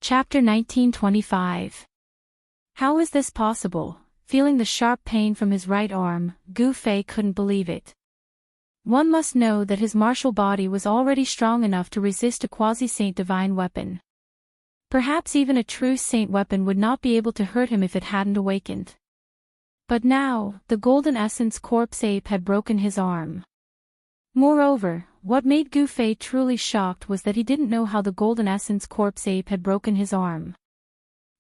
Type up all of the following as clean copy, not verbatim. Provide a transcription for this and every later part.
Chapter 1925. How is this possible? Feeling the sharp pain from his right arm, Gu Fei couldn't believe it. One must know that his martial body was already strong enough to resist a quasi-saint divine weapon. Perhaps even a true saint weapon would not be able to hurt him if it hadn't awakened. But now, the golden essence corpse ape had broken his arm. Moreover, what made Gu Fei truly shocked was that he didn't know how the golden essence corpse ape had broken his arm.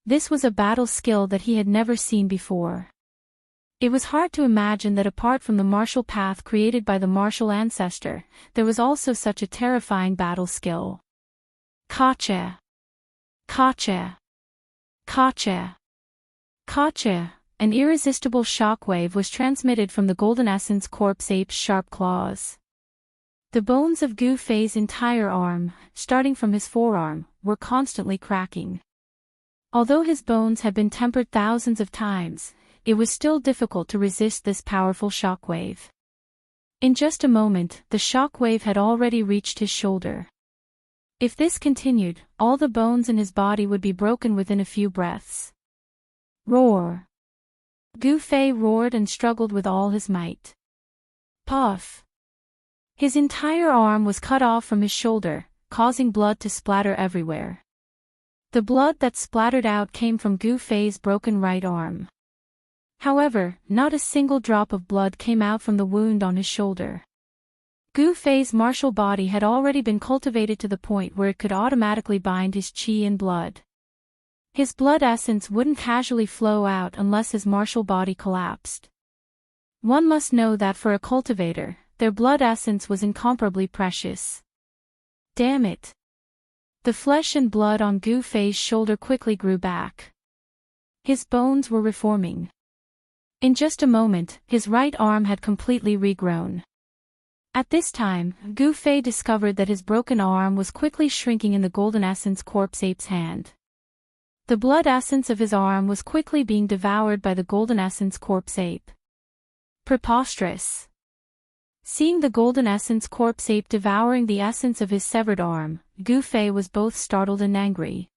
This was a battle skill that he had never seen before. It was hard to imagine that apart from the martial path created by the martial ancestor, there was also such a terrifying battle skill. Kacha. Kacha. Kacha. Kacha. An irresistible shockwave was transmitted from the golden essence corpse ape's sharp claws. The bones of Gu Fei's entire arm, starting from his forearm, were constantly cracking. Although his bones had been tempered thousands of times, it was still difficult to resist this powerful shockwave. In just a moment, the shockwave had already reached his shoulder. If this continued, all the bones in his body would be broken within a few breaths. Roar! Gu Fei roared and struggled with all his might. Puff! His entire arm was cut off from his shoulder, causing blood to splatter everywhere. The blood that splattered out came from Gu Fei's broken right arm. However, not a single drop of blood came out from the wound on his shoulder. Gu Fei's martial body had already been cultivated to the point where it could automatically bind his qi and blood. His blood essence wouldn't casually flow out unless his martial body collapsed. One must know that for a cultivator, their blood essence was incomparably precious. Damn it! The flesh and blood on Gu Fei's shoulder quickly grew back. His bones were reforming. In just a moment, his right arm had completely regrown. At this time, Gu Fei discovered that his broken arm was quickly shrinking in the golden essence corpse ape's hand. The blood essence of his arm was quickly being devoured by the golden essence corpse ape. Preposterous! Seeing the golden essence corpse ape devouring the essence of his severed arm, Gu Fei was both startled and angry.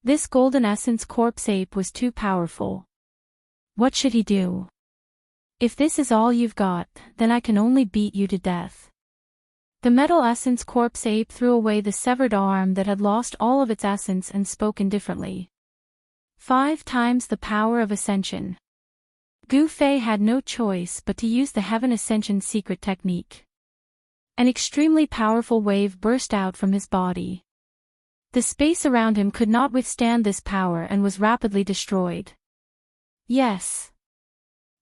This golden essence corpse ape was too powerful. What should he do? If this is all you've got, then I can only beat you to death. The metal essence corpse ape threw away the severed arm that had lost all of its essence and spoke indifferently. 5 times the power of ascension. Gu Fei had no choice but to use the Heaven Ascension secret technique. An extremely powerful wave burst out from his body. The space around him could not withstand this power and was rapidly destroyed. Yes.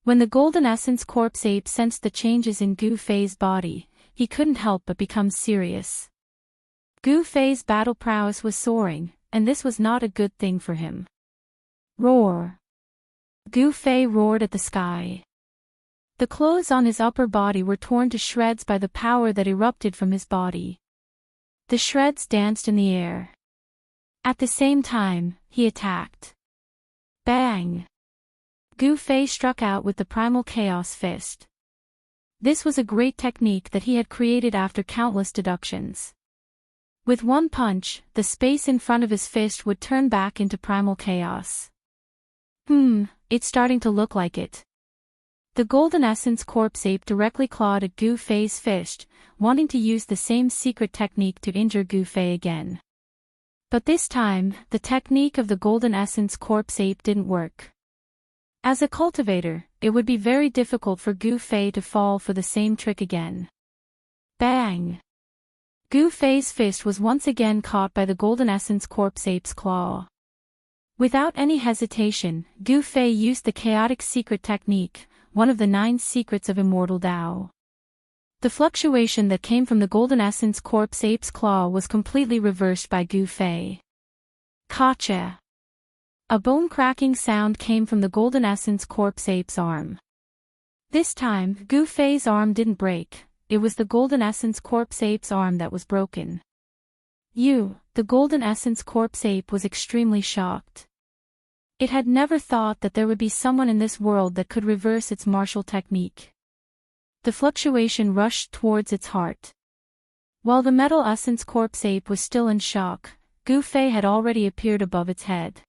When the golden essence corpse ape sensed the changes in Gu Fei's body, he couldn't help but become serious. Gu Fei's battle prowess was soaring, and this was not a good thing for him. Roar! Gu Fei roared at the sky. The clothes on his upper body were torn to shreds by the power that erupted from his body. The shreds danced in the air. At the same time, he attacked. Bang! Gu Fei struck out with the primal chaos fist. This was a great technique that he had created after countless deductions. With one punch, the space in front of his fist would turn back into primal chaos. It's starting to look like it. The golden essence corpse ape directly clawed at Gu Fei's fist, wanting to use the same secret technique to injure Gu Fei again. But this time, the technique of the golden essence corpse ape didn't work. As a cultivator, it would be very difficult for Gu Fei to fall for the same trick again. Bang! Gu Fei's fist was once again caught by the golden essence corpse ape's claw. Without any hesitation, Gu Fei used the chaotic secret technique, one of the 9 secrets of Immortal Dao. The fluctuation that came from the golden essence corpse ape's claw was completely reversed by Gu Fei. Kacha! A bone-cracking sound came from the golden essence corpse ape's arm. This time, Gu Fei's arm didn't break, it was the golden essence corpse ape's arm that was broken. The golden essence corpse ape was extremely shocked. It had never thought that there would be someone in this world that could reverse its martial technique. The fluctuation rushed towards its heart. While the metal essence corpse ape was still in shock, Gu Fei had already appeared above its head.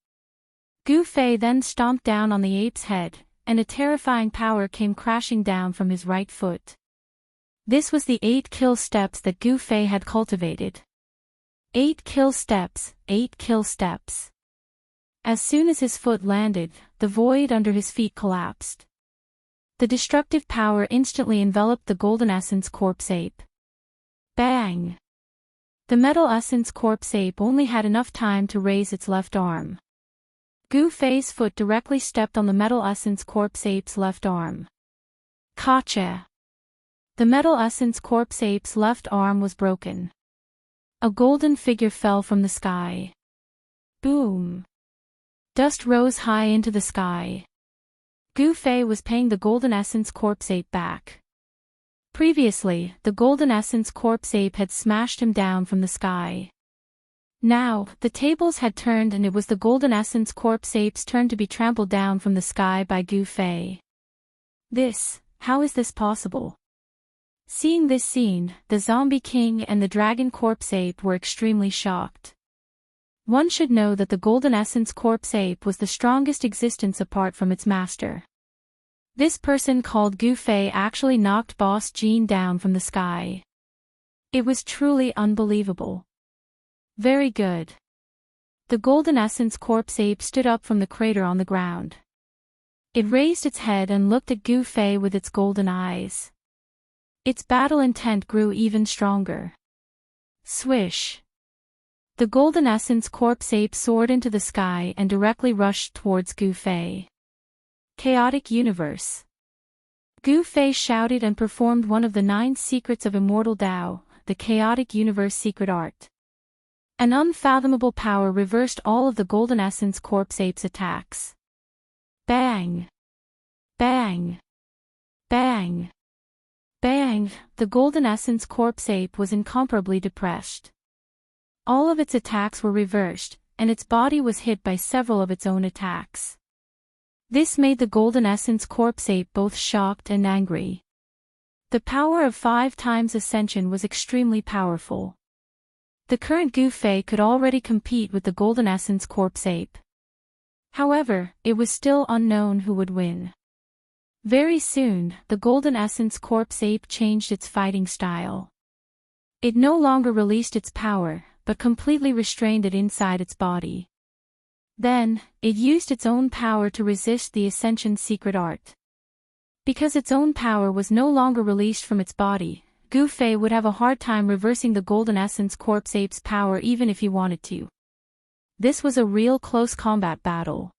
Gu Fei then stomped down on the ape's head, and a terrifying power came crashing down from his right foot. This was the 8 kill steps that Gu Fei had cultivated. 8 kill steps, 8 kill steps. As soon as his foot landed, the void under his feet collapsed. The destructive power instantly enveloped the golden essence corpse ape. Bang! The metal essence corpse ape only had enough time to raise its left arm. Gu Fei's foot directly stepped on the metal essence corpse ape's left arm. Gotcha! The metal essence corpse ape's left arm was broken. A golden figure fell from the sky. Boom! Dust rose high into the sky. Gu Fei was paying the golden essence corpse ape back. Previously, the golden essence corpse ape had smashed him down from the sky. Now, the tables had turned and it was the golden essence corpse ape's turn to be trampled down from the sky by Gu Fei. How is this possible? Seeing this scene, the zombie king and the dragon corpse ape were extremely shocked. One should know that the golden essence corpse ape was the strongest existence apart from its master. This person called Gu Fei actually knocked Boss Jean down from the sky. It was truly unbelievable. Very good. The golden essence corpse ape stood up from the crater on the ground. It raised its head and looked at Gu Fei with its golden eyes. Its battle intent grew even stronger. Swish! The golden essence corpse ape soared into the sky and directly rushed towards Gu Fei. Chaotic universe. Gu Fei shouted and performed one of the 9 secrets of Immortal Dao, the chaotic universe secret art. An unfathomable power reversed all of the golden essence corpse ape's attacks. Bang! Bang! Bang! Bang! The golden essence corpse ape was incomparably depressed. All of its attacks were reversed, and its body was hit by several of its own attacks. This made the golden essence corpse ape both shocked and angry. The power of 5 times ascension was extremely powerful. The current Gu Fei could already compete with the golden essence corpse ape. However, it was still unknown who would win. Very soon, the golden essence corpse ape changed its fighting style. It no longer released its power, but completely restrained it inside its body. Then, it used its own power to resist the Ascension secret art. Because its own power was no longer released from its body, Gu Fei would have a hard time reversing the golden essence corpse ape's power even if he wanted to. This was a real close combat battle.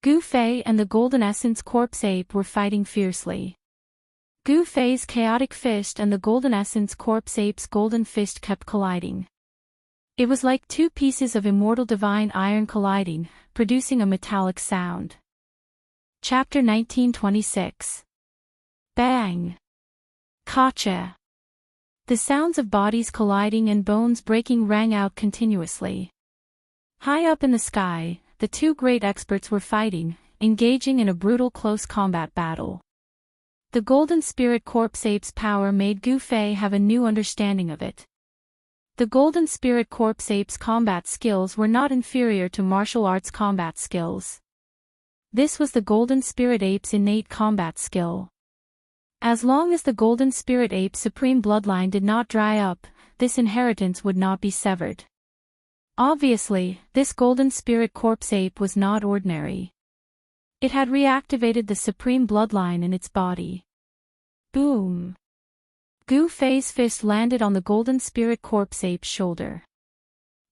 Gu Fei and the golden essence corpse ape were fighting fiercely. Gu Fei's chaotic fist and the golden essence corpse ape's golden fist kept colliding. It was like 2 pieces of immortal divine iron colliding, producing a metallic sound. Chapter 1926. Bang! Gotcha! The sounds of bodies colliding and bones breaking rang out continuously. High up in the sky, the 2 great experts were fighting, engaging in a brutal close combat battle. The golden spirit corpse ape's power made Gu Fei have a new understanding of it. The golden spirit corpse ape's combat skills were not inferior to martial arts combat skills. This was the golden spirit ape's innate combat skill. As long as the golden spirit ape's supreme bloodline did not dry up, this inheritance would not be severed. Obviously, this golden spirit corpse ape was not ordinary. It had reactivated the supreme bloodline in its body. Boom! Gu Fei's fist landed on the golden spirit corpse ape's shoulder.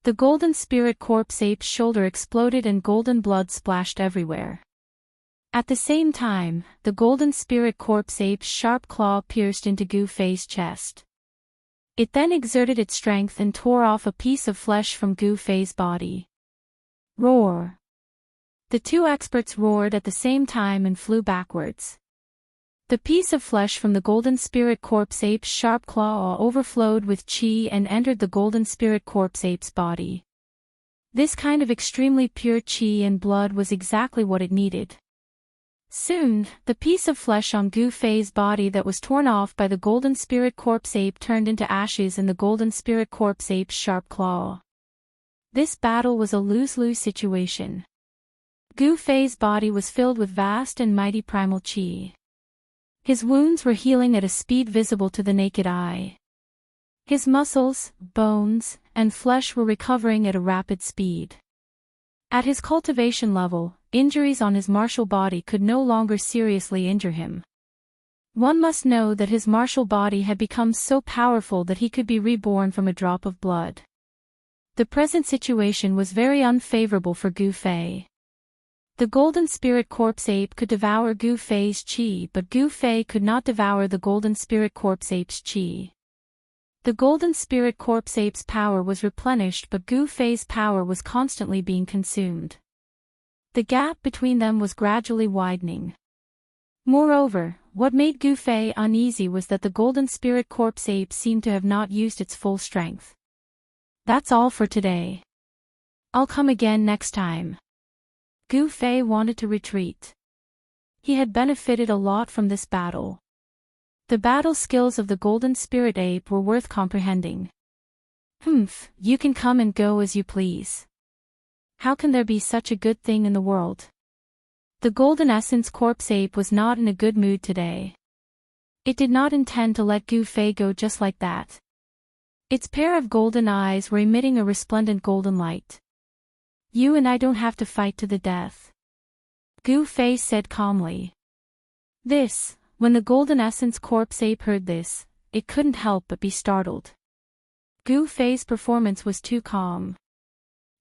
The golden spirit corpse ape's shoulder exploded and golden blood splashed everywhere. At the same time, the golden spirit corpse ape's sharp claw pierced into Gu Fei's chest. It then exerted its strength and tore off a piece of flesh from Gu Fei's body. Roar! The 2 experts roared at the same time and flew backwards. The piece of flesh from the golden spirit corpse ape's sharp claw overflowed with qi and entered the golden spirit corpse ape's body. This kind of extremely pure qi and blood was exactly what it needed. Soon, the piece of flesh on Gu Fei's body that was torn off by the golden spirit corpse ape turned into ashes in the golden spirit corpse ape's sharp claw. This battle was a lose-lose situation. Gu Fei's body was filled with vast and mighty primal qi. His wounds were healing at a speed visible to the naked eye. His muscles, bones, and flesh were recovering at a rapid speed. At his cultivation level, injuries on his martial body could no longer seriously injure him. One must know that his martial body had become so powerful that he could be reborn from a drop of blood. The present situation was very unfavorable for Gu Fei. The golden spirit corpse ape could devour Gu Fei's qi, but Gu Fei could not devour the golden spirit corpse ape's qi. The golden spirit corpse ape's power was replenished, but Gu Fei's power was constantly being consumed. The gap between them was gradually widening. Moreover, what made Gu Fei uneasy was that the golden spirit corpse ape seemed to have not used its full strength. That's all for today. I'll come again next time. Gu Fei wanted to retreat. He had benefited a lot from this battle. The battle skills of the golden spirit ape were worth comprehending. You can come and go as you please. How can there be such a good thing in the world? The golden essence corpse ape was not in a good mood today. It did not intend to let Gu Fei go just like that. Its pair of golden eyes were emitting a resplendent golden light. You and I don't have to fight to the death, Gu Fei said calmly. When the golden essence corpse ape heard this, it couldn't help but be startled. Gu Fei's performance was too calm.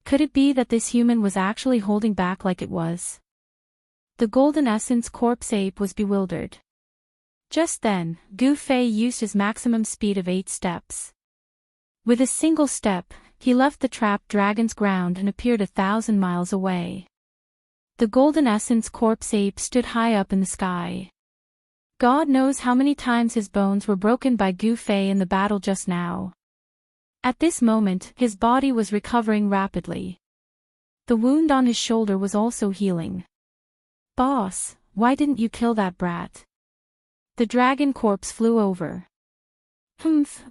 Could it be that this human was actually holding back like it was? The golden essence corpse ape was bewildered. Just then, Gu Fei used his maximum speed of 8 steps. With a single step, he left the trapped dragon's ground and appeared 1,000 miles away. The golden essence corpse ape stood high up in the sky. God knows how many times his bones were broken by Gu Fei in the battle just now. At this moment, his body was recovering rapidly. The wound on his shoulder was also healing. Boss, why didn't you kill that brat? The dragon corpse flew over.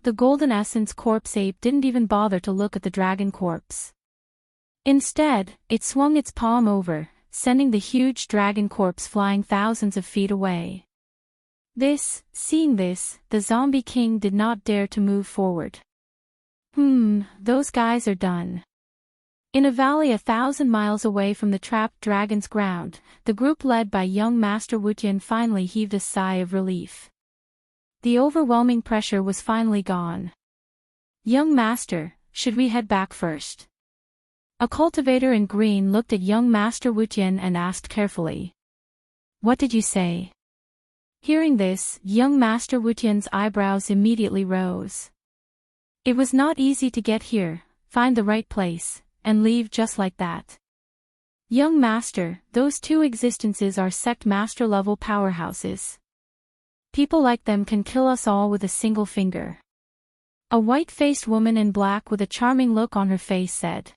The golden essence corpse ape didn't even bother to look at the dragon corpse. Instead, it swung its palm over, sending the huge dragon corpse flying thousands of feet away. Seeing this, the zombie king did not dare to move forward. Those guys are done. In a valley 1,000 miles away from the trapped dragon's ground, the group led by young Master Wuxian finally heaved a sigh of relief. The overwhelming pressure was finally gone. Young Master, should we head back first? A cultivator in green looked at young Master Wuxian and asked carefully. What did you say? Hearing this, young Master Wuxian's eyebrows immediately rose. It was not easy to get here, find the right place, and leave just like that. Young Master, those 2 existences are sect master level powerhouses. People like them can kill us all with a single finger. A white-faced woman in black with a charming look on her face said.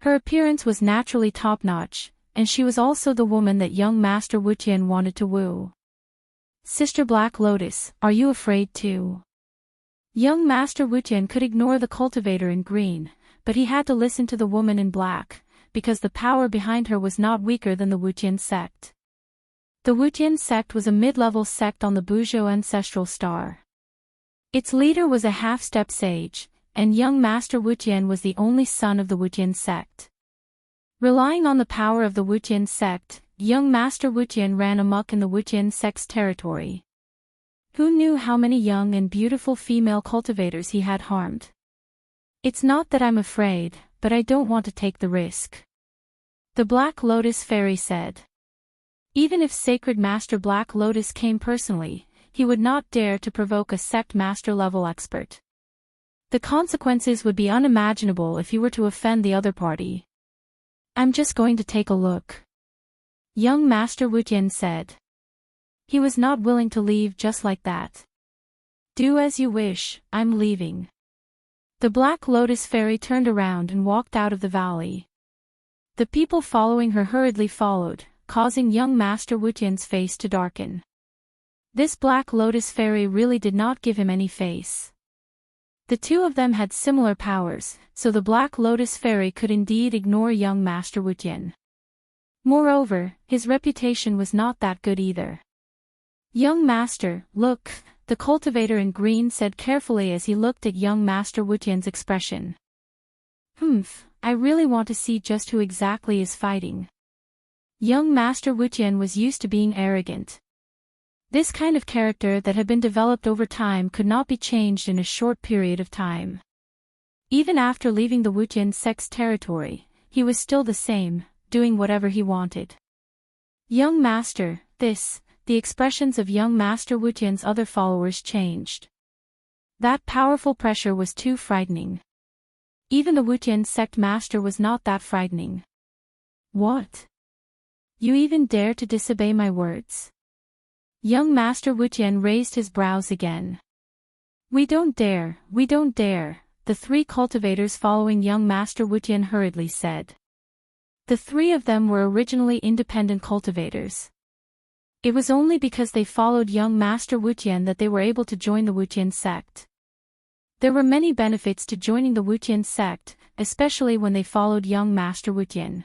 Her appearance was naturally top-notch, and she was also the woman that young Master Wuxian wanted to woo. Sister Black Lotus, are you afraid too? Young Master Wuxian could ignore the cultivator in green, but he had to listen to the woman in black, because the power behind her was not weaker than the Wuxian sect. The Wuxian sect was a mid-level sect on the Buzhou ancestral star. Its leader was a half-step sage, and young Master Wuxian was the only son of the Wuxian sect. Relying on the power of the Wuxian sect, young Master Wuxian ran amok in the Wuxian sect's territory. Who knew how many young and beautiful female cultivators he had harmed? It's not that I'm afraid, but I don't want to take the risk. The Black Lotus Fairy said. Even if Sacred Master Black Lotus came personally, he would not dare to provoke a sect master level expert. The consequences would be unimaginable if he were to offend the other party. I'm just going to take a look. Young Master Wuxian said. He was not willing to leave just like that. Do as you wish, I'm leaving. The Black Lotus Fairy turned around and walked out of the valley. The people following her hurriedly followed, causing young Master Wuxian's face to darken. This Black Lotus Fairy really did not give him any face. The two of them had similar powers, so the Black Lotus Fairy could indeed ignore young Master Wuqian. Moreover, his reputation was not that good either. "Young Master, look," the cultivator in green said carefully as he looked at young Master Wuqian's expression. I really want to see just who exactly is fighting." Young Master Wuqian was used to being arrogant. This kind of character that had been developed over time could not be changed in a short period of time. Even after leaving the Wuqian sect's territory, he was still the same, doing whatever he wanted. "Young Master, the expressions of young Master Wuqian's other followers changed. That powerful pressure was too frightening. Even the Wuqian sect master was not that frightening. "What? You even dare to disobey my words?" Young Master Wuqian raised his brows again. We don't dare," the three cultivators following young Master Wuqian hurriedly said. The three of them were originally independent cultivators. It was only because they followed young Master Wuqian that they were able to join the Wuqian sect. There were many benefits to joining the Wuqian sect, especially when they followed young Master Wuqian.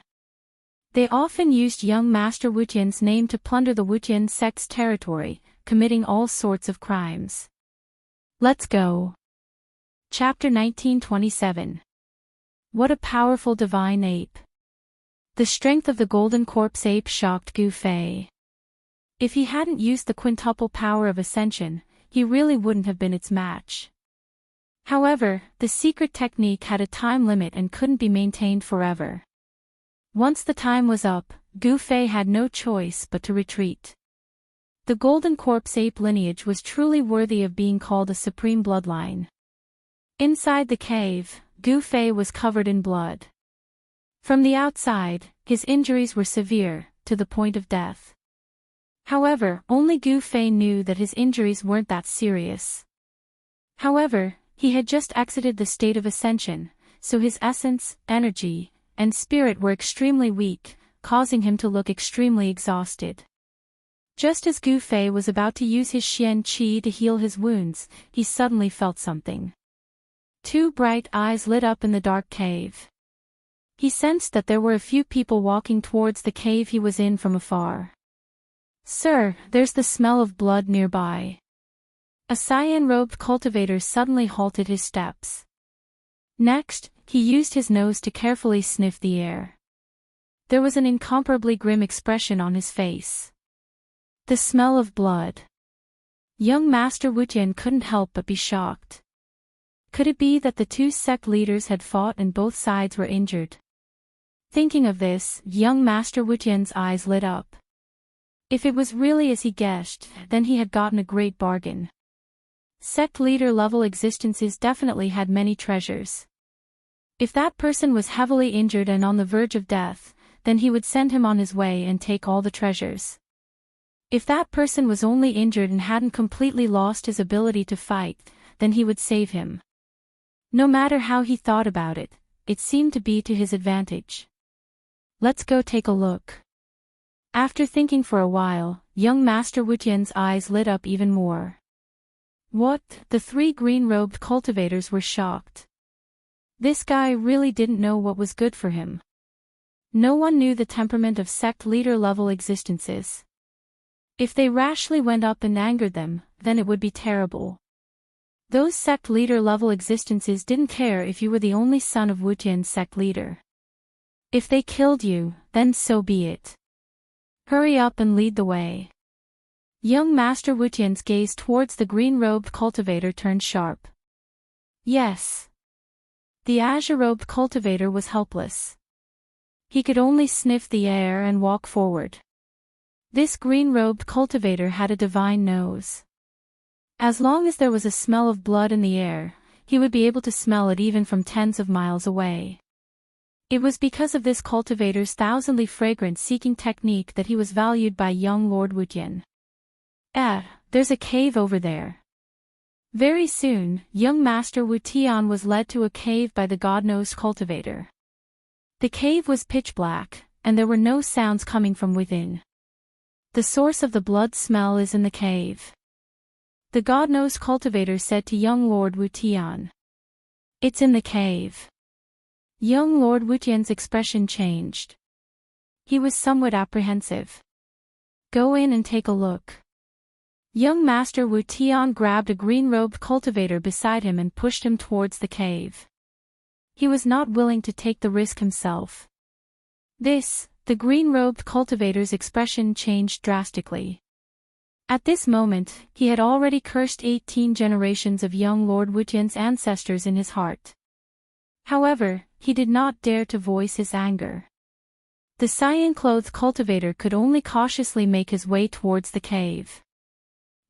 They often used young Master Wuqian's name to plunder the Wuqian sect's territory, committing all sorts of crimes. Let's go. Chapter 1927. What a powerful divine ape. The strength of the golden corpse ape shocked Gu Fei. If he hadn't used the quintuple power of ascension, he really wouldn't have been its match. However, the secret technique had a time limit and couldn't be maintained forever. Once the time was up, Gu Fei had no choice but to retreat. The golden corpse ape lineage was truly worthy of being called a supreme bloodline. Inside the cave, Gu Fei was covered in blood. From the outside, his injuries were severe, to the point of death. However, only Gu Fei knew that his injuries weren't that serious. However, he had just exited the state of ascension, so his essence, energy, and spirit were extremely weak, causing him to look extremely exhausted. Just as Gu Fei was about to use his Xian Qi to heal his wounds, he suddenly felt something. Two bright eyes lit up in the dark cave. He sensed that there were a few people walking towards the cave he was in from afar. "Sir, there's the smell of blood nearby." A cyan-robed cultivator suddenly halted his steps. Next, he used his nose to carefully sniff the air. There was an incomparably grim expression on his face. The smell of blood. Young Master Wuqian couldn't help but be shocked. Could it be that the two sect leaders had fought and both sides were injured? Thinking of this, young Master Wuqian's eyes lit up. If it was really as he guessed, then he had gotten a great bargain. Sect leader level existences definitely had many treasures. If that person was heavily injured and on the verge of death, then he would send him on his way and take all the treasures. If that person was only injured and hadn't completely lost his ability to fight, then he would save him. No matter how he thought about it, it seemed to be to his advantage. Let's go take a look. After thinking for a while, young Master Wuqian's eyes lit up even more. What? The three green-robed cultivators were shocked. This guy really didn't know what was good for him. No one knew the temperament of sect leader-level existences. If they rashly went up and angered them, then it would be terrible. Those sect leader-level existences didn't care if you were the only son of Wuqian's sect leader. If they killed you, then so be it. Hurry up and lead the way. Young Master Wuqian's gaze towards the green-robed cultivator turned sharp. Yes. The azure-robed cultivator was helpless. He could only sniff the air and walk forward. This green-robed cultivator had a divine nose. As long as there was a smell of blood in the air, he would be able to smell it even from tens of miles away. It was because of this cultivator's thousandly fragrance-seeking technique that he was valued by young Lord Wuqian. There's a cave over there. Very soon, young Master Wu Tian was led to a cave by the God-nosed cultivator. The cave was pitch black, and there were no sounds coming from within. The source of the blood smell is in the cave. The God-nosed cultivator said to young Lord Wu Tian. It's in the cave. Young Lord Wuqian's expression changed. He was somewhat apprehensive. Go in and take a look. Young Master Wu Tian grabbed a green-robed cultivator beside him and pushed him towards the cave. He was not willing to take the risk himself. The green-robed cultivator's expression changed drastically. At this moment, he had already cursed 18 generations of young Lord Wuqian's ancestors in his heart. However, he did not dare to voice his anger. The cyan-clothed cultivator could only cautiously make his way towards the cave.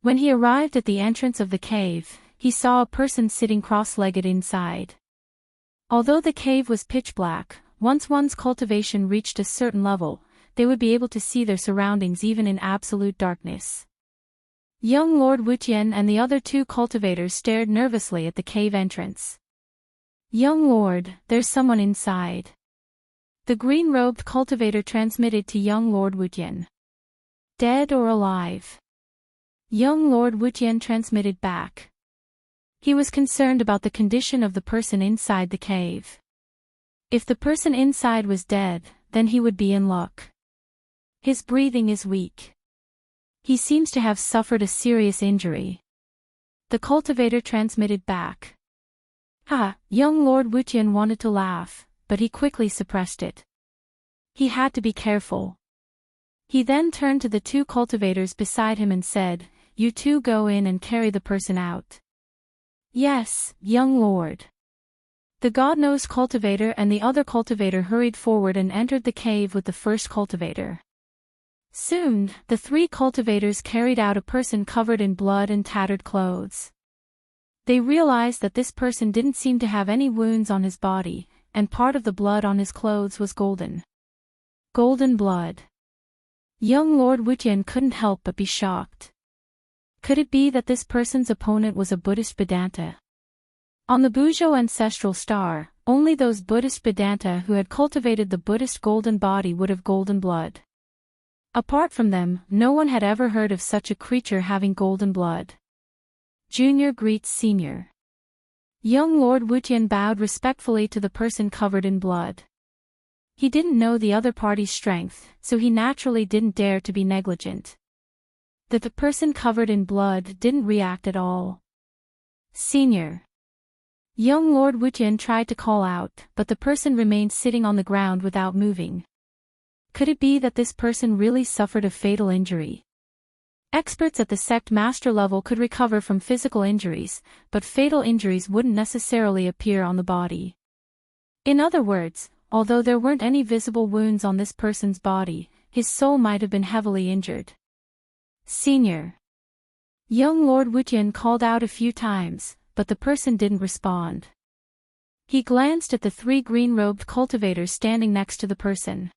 When he arrived at the entrance of the cave, he saw a person sitting cross-legged inside. Although the cave was pitch black, once one's cultivation reached a certain level, they would be able to see their surroundings even in absolute darkness. Young Lord Wuqian and the other 2 cultivators stared nervously at the cave entrance. Young Lord, there's someone inside. The green-robed cultivator transmitted to young Lord Wuqian. Dead or alive? Young Lord Wuqian transmitted back. He was concerned about the condition of the person inside the cave. If the person inside was dead, then he would be in luck. His breathing is weak. He seems to have suffered a serious injury. The cultivator transmitted back. Young Lord Wuqian wanted to laugh, but he quickly suppressed it. He had to be careful. He then turned to the 2 cultivators beside him and said, "You 2 go in and carry the person out." "Yes, young lord." The God-Knows cultivator and the other cultivator hurried forward and entered the cave with the first cultivator. Soon, the 3 cultivators carried out a person covered in blood and tattered clothes. They realized that this person didn't seem to have any wounds on his body, and part of the blood on his clothes was golden. Golden blood. Young Lord Wuqian couldn't help but be shocked. Could it be that this person's opponent was a Buddhist Vedanta? On the Buzhou ancestral star, only those Buddhist Vedanta who had cultivated the Buddhist golden body would have golden blood. Apart from them, no one had ever heard of such a creature having golden blood. Junior greets senior. Young Lord Wuqian bowed respectfully to the person covered in blood. He didn't know the other party's strength, so he naturally didn't dare to be negligent. The person covered in blood didn't react at all. Senior. Young Lord Wuqian tried to call out, but the person remained sitting on the ground without moving. Could it be that this person really suffered a fatal injury? Experts at the sect master level could recover from physical injuries, but fatal injuries wouldn't necessarily appear on the body. In other words, although there weren't any visible wounds on this person's body, his soul might have been heavily injured. Senior. Young Lord Wuqian called out a few times, but the person didn't respond. He glanced at the 3 green-robed cultivators standing next to the person.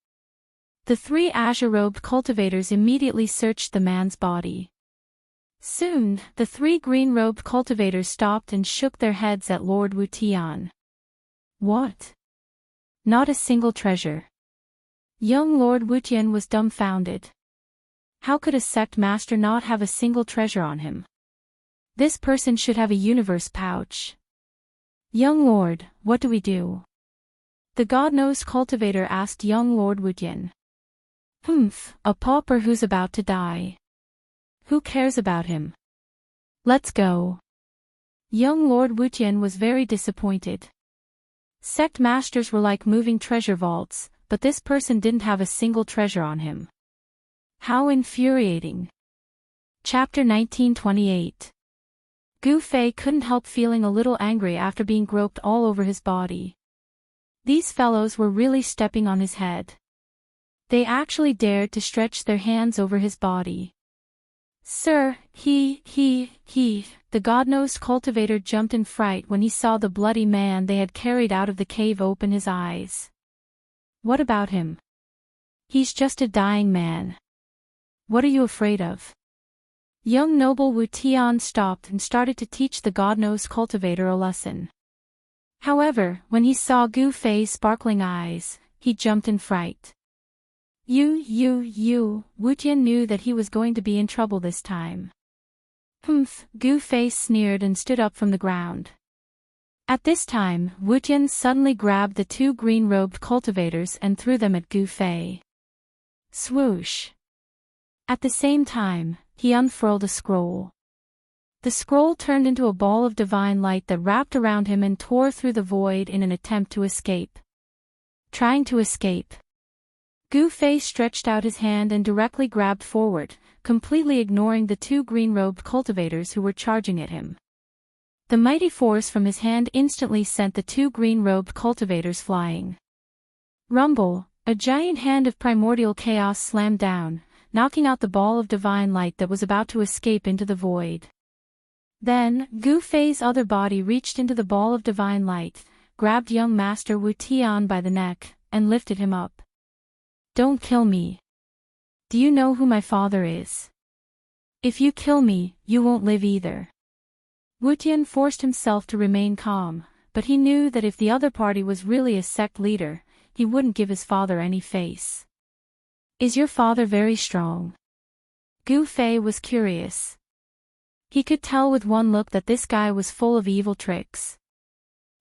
The 3 azure-robed cultivators immediately searched the man's body. Soon, the 3 green-robed cultivators stopped and shook their heads at Lord Wu Tian. What? Not a single treasure. Young Lord Wuqian was dumbfounded. How could a sect master not have a single treasure on him? This person should have a universe pouch. Young Lord, what do we do? The God-Knows cultivator asked young Lord Wuqian. A pauper who's about to die. Who cares about him? Let's go. Young Lord Wuqian was very disappointed. Sect masters were like moving treasure vaults, but this person didn't have a single treasure on him. How infuriating. Chapter 1928. Gu Fei couldn't help feeling a little angry after being groped all over his body. These fellows were really stepping on his head. They actually dared to stretch their hands over his body. Sir, the God-Knows cultivator jumped in fright when he saw the bloody man they had carried out of the cave open his eyes. What about him? He's just a dying man. What are you afraid of? Young noble Wu Tian stopped and started to teach the God-Knows cultivator a lesson. However, when he saw Gu Fei's sparkling eyes, he jumped in fright. Wu Tian knew that he was going to be in trouble this time. Gu Fei sneered and stood up from the ground. At this time, Wuxian suddenly grabbed the two green-robed cultivators and threw them at Gu Fei. Swoosh! At the same time, he unfurled a scroll. The scroll turned into a ball of divine light that wrapped around him and tore through the void in an attempt to escape. Trying to escape. Gu Fei stretched out his hand and directly grabbed forward, completely ignoring the two green-robed cultivators who were charging at him. The mighty force from his hand instantly sent the two green-robed cultivators flying. Rumble, a giant hand of primordial chaos slammed down, knocking out the ball of divine light that was about to escape into the void. Then, Gu Fei's other body reached into the ball of divine light, grabbed young Master Wu Tian by the neck, and lifted him up. Don't kill me. Do you know who my father is? If you kill me, you won't live either. Wu Tian forced himself to remain calm, but he knew that if the other party was really a sect leader, he wouldn't give his father any face. Is your father very strong? Gu Fei was curious. He could tell with one look that this guy was full of evil tricks.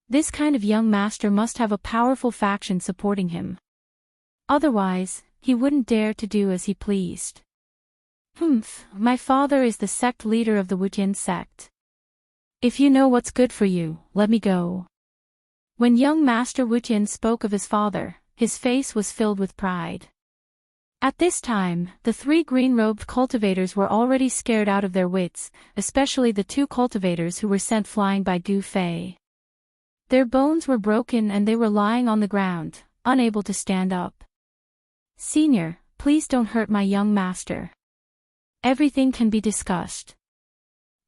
This kind of young master must have a powerful faction supporting him. Otherwise, he wouldn't dare to do as he pleased. My father is the sect leader of the Wuxian sect. If you know what's good for you, let me go. When young Master Wuxian spoke of his father, his face was filled with pride. At this time, the three green-robed cultivators were already scared out of their wits, especially the two cultivators who were sent flying by Gu Fei. Their bones were broken and they were lying on the ground, unable to stand up. Senior, please don't hurt my young master. Everything can be discussed.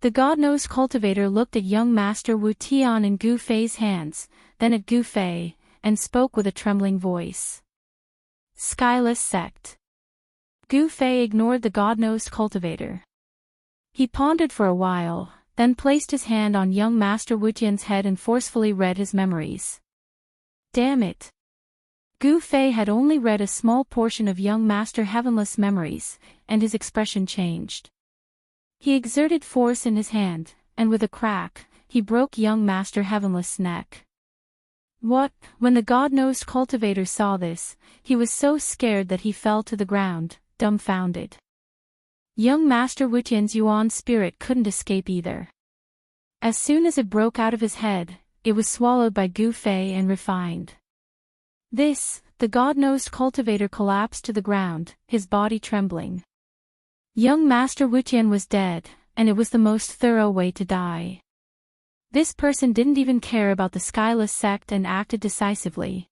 The God-nosed cultivator looked at young Master Wu Tian in Gu Fei's hands, then at Gu Fei, and spoke with a trembling voice. Skyless sect. Gu Fei ignored the God-nosed cultivator. He pondered for a while, then placed his hand on young Master Wuxian's head and forcefully read his memories. Damn it! Gu Fei had only read a small portion of young Master Heavenless memories, and his expression changed. He exerted force in his hand, and with a crack, he broke young Master Heavenless' neck. What? When the God-nosed cultivator saw this, he was so scared that he fell to the ground, dumbfounded. Young Master Wuxian's Yuan spirit couldn't escape either. As soon as it broke out of his head, it was swallowed by Gu Fei and refined. The God-nosed cultivator collapsed to the ground, his body trembling. Young Master Wuxian was dead, and it was the most thorough way to die. This person didn't even care about the Skyless sect and acted decisively.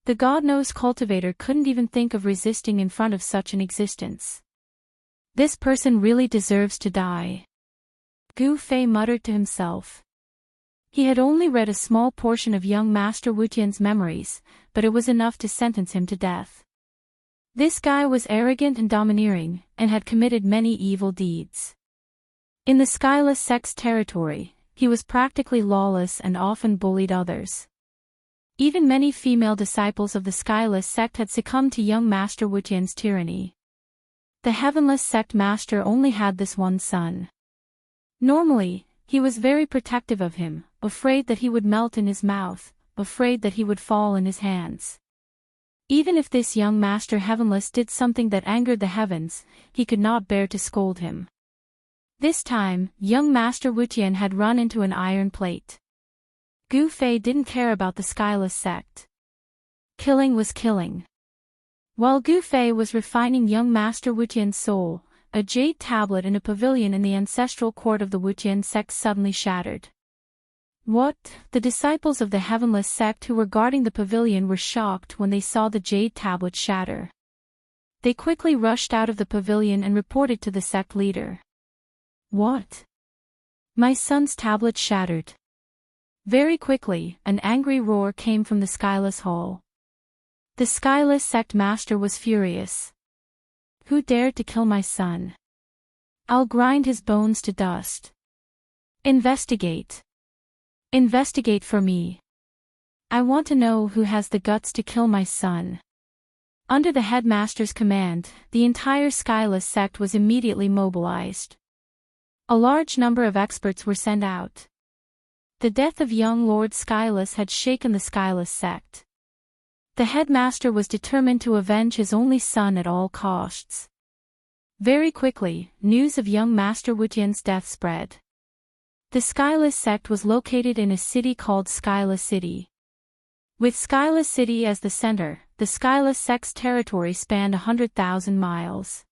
The God-nosed cultivator couldn't even think of resisting in front of such an existence. This person really deserves to die. Gu Fei muttered to himself. He had only read a small portion of young Master Wuxian's memories, but it was enough to sentence him to death. This guy was arrogant and domineering, and had committed many evil deeds. In the Skyless sect's territory, he was practically lawless and often bullied others. Even many female disciples of the Skyless sect had succumbed to young Master Wuxian's tyranny. The Heavenless sect master only had this one son. Normally, he was very protective of him, afraid that he would melt in his mouth, afraid that he would fall in his hands. Even if this young Master Heavenless did something that angered the heavens, he could not bear to scold him. This time, young Master Wuxian had run into an iron plate. Gu Fei didn't care about the Skyless sect. Killing was killing. While Gu Fei was refining young Master Wuxian's soul, a jade tablet in a pavilion in the ancestral court of the Wuxian sect suddenly shattered. What? The disciples of the Heavenless sect who were guarding the pavilion were shocked when they saw the jade tablet shatter. They quickly rushed out of the pavilion and reported to the sect leader. What? My son's tablet shattered. Very quickly, an angry roar came from the Skyless Hall. The Skyless sect master was furious. Who dared to kill my son? I'll grind his bones to dust. Investigate. Investigate for me. I want to know who has the guts to kill my son. Under the headmaster's command, the entire Skyless sect was immediately mobilized. A large number of experts were sent out. The death of young Lord Skyless had shaken the Skyless sect. The headmaster was determined to avenge his only son at all costs. Very quickly, news of young Master Wuxian's death spread. The Skyless sect was located in a city called Skyless City. With Skyless City as the center, the Skyless sect's territory spanned 100,000 miles.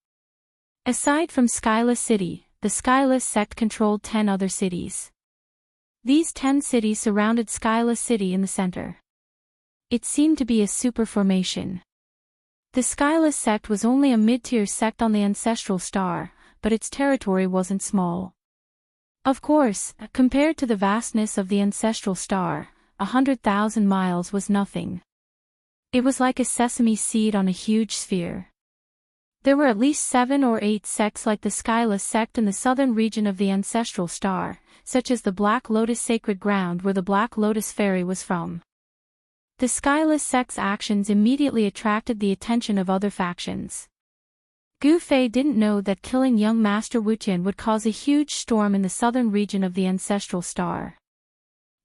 Aside from Skyless City, the Skyless sect controlled 10 other cities. These 10 cities surrounded Skyless City in the center. It seemed to be a super formation. The Skyless sect was only a mid-tier sect on the ancestral star, but its territory wasn't small. Of course, compared to the vastness of the ancestral star, 100,000 miles was nothing. It was like a sesame seed on a huge sphere. There were at least 7 or 8 sects like the Skyless sect in the southern region of the ancestral star, such as the Black Lotus Sacred Ground where the Black Lotus Fairy was from. The Skyless sect's actions immediately attracted the attention of other factions. Gu Fei didn't know that killing young Master Wuxian would cause a huge storm in the southern region of the ancestral star.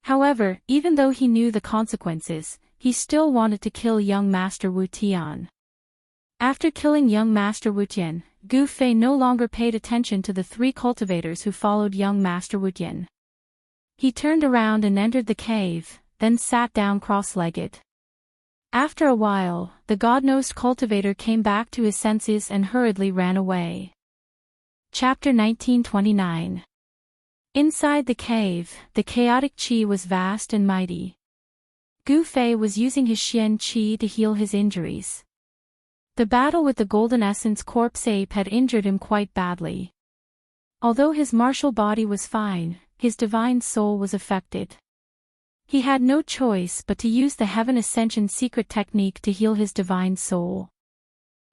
However, even though he knew the consequences, he still wanted to kill young Master Wuxian. After killing young Master Wuxian, Gu Fei no longer paid attention to the 3 cultivators who followed young Master Wuxian. He turned around and entered the cave, then sat down cross-legged. After a while, the God-nosed cultivator came back to his senses and hurriedly ran away. Chapter 1929. Inside the cave, the chaotic qi was vast and mighty. Gu Fei was using his Xian qi to heal his injuries. The battle with the Golden Essence corpse ape had injured him quite badly. Although his martial body was fine, his divine soul was affected. He had no choice but to use the Heaven Ascension secret technique to heal his divine soul.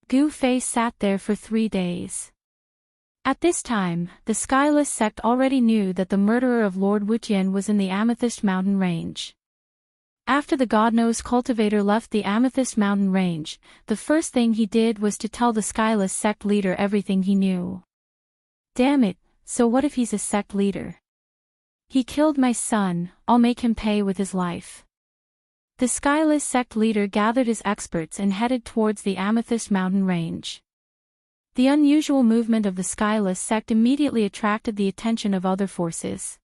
Gu Fei sat there for 3 days. At this time, the Skyless sect already knew that the murderer of Lord Wuxian was in the Amethyst Mountain Range. After the God-nosed cultivator left the Amethyst Mountain Range, the first thing he did was to tell the Skyless sect leader everything he knew. Damn it, so what if he's a sect leader? He killed my son, I'll make him pay with his life. The Skyless sect leader gathered his experts and headed towards the Amethyst Mountain Range. The unusual movement of the Skyless sect immediately attracted the attention of other forces.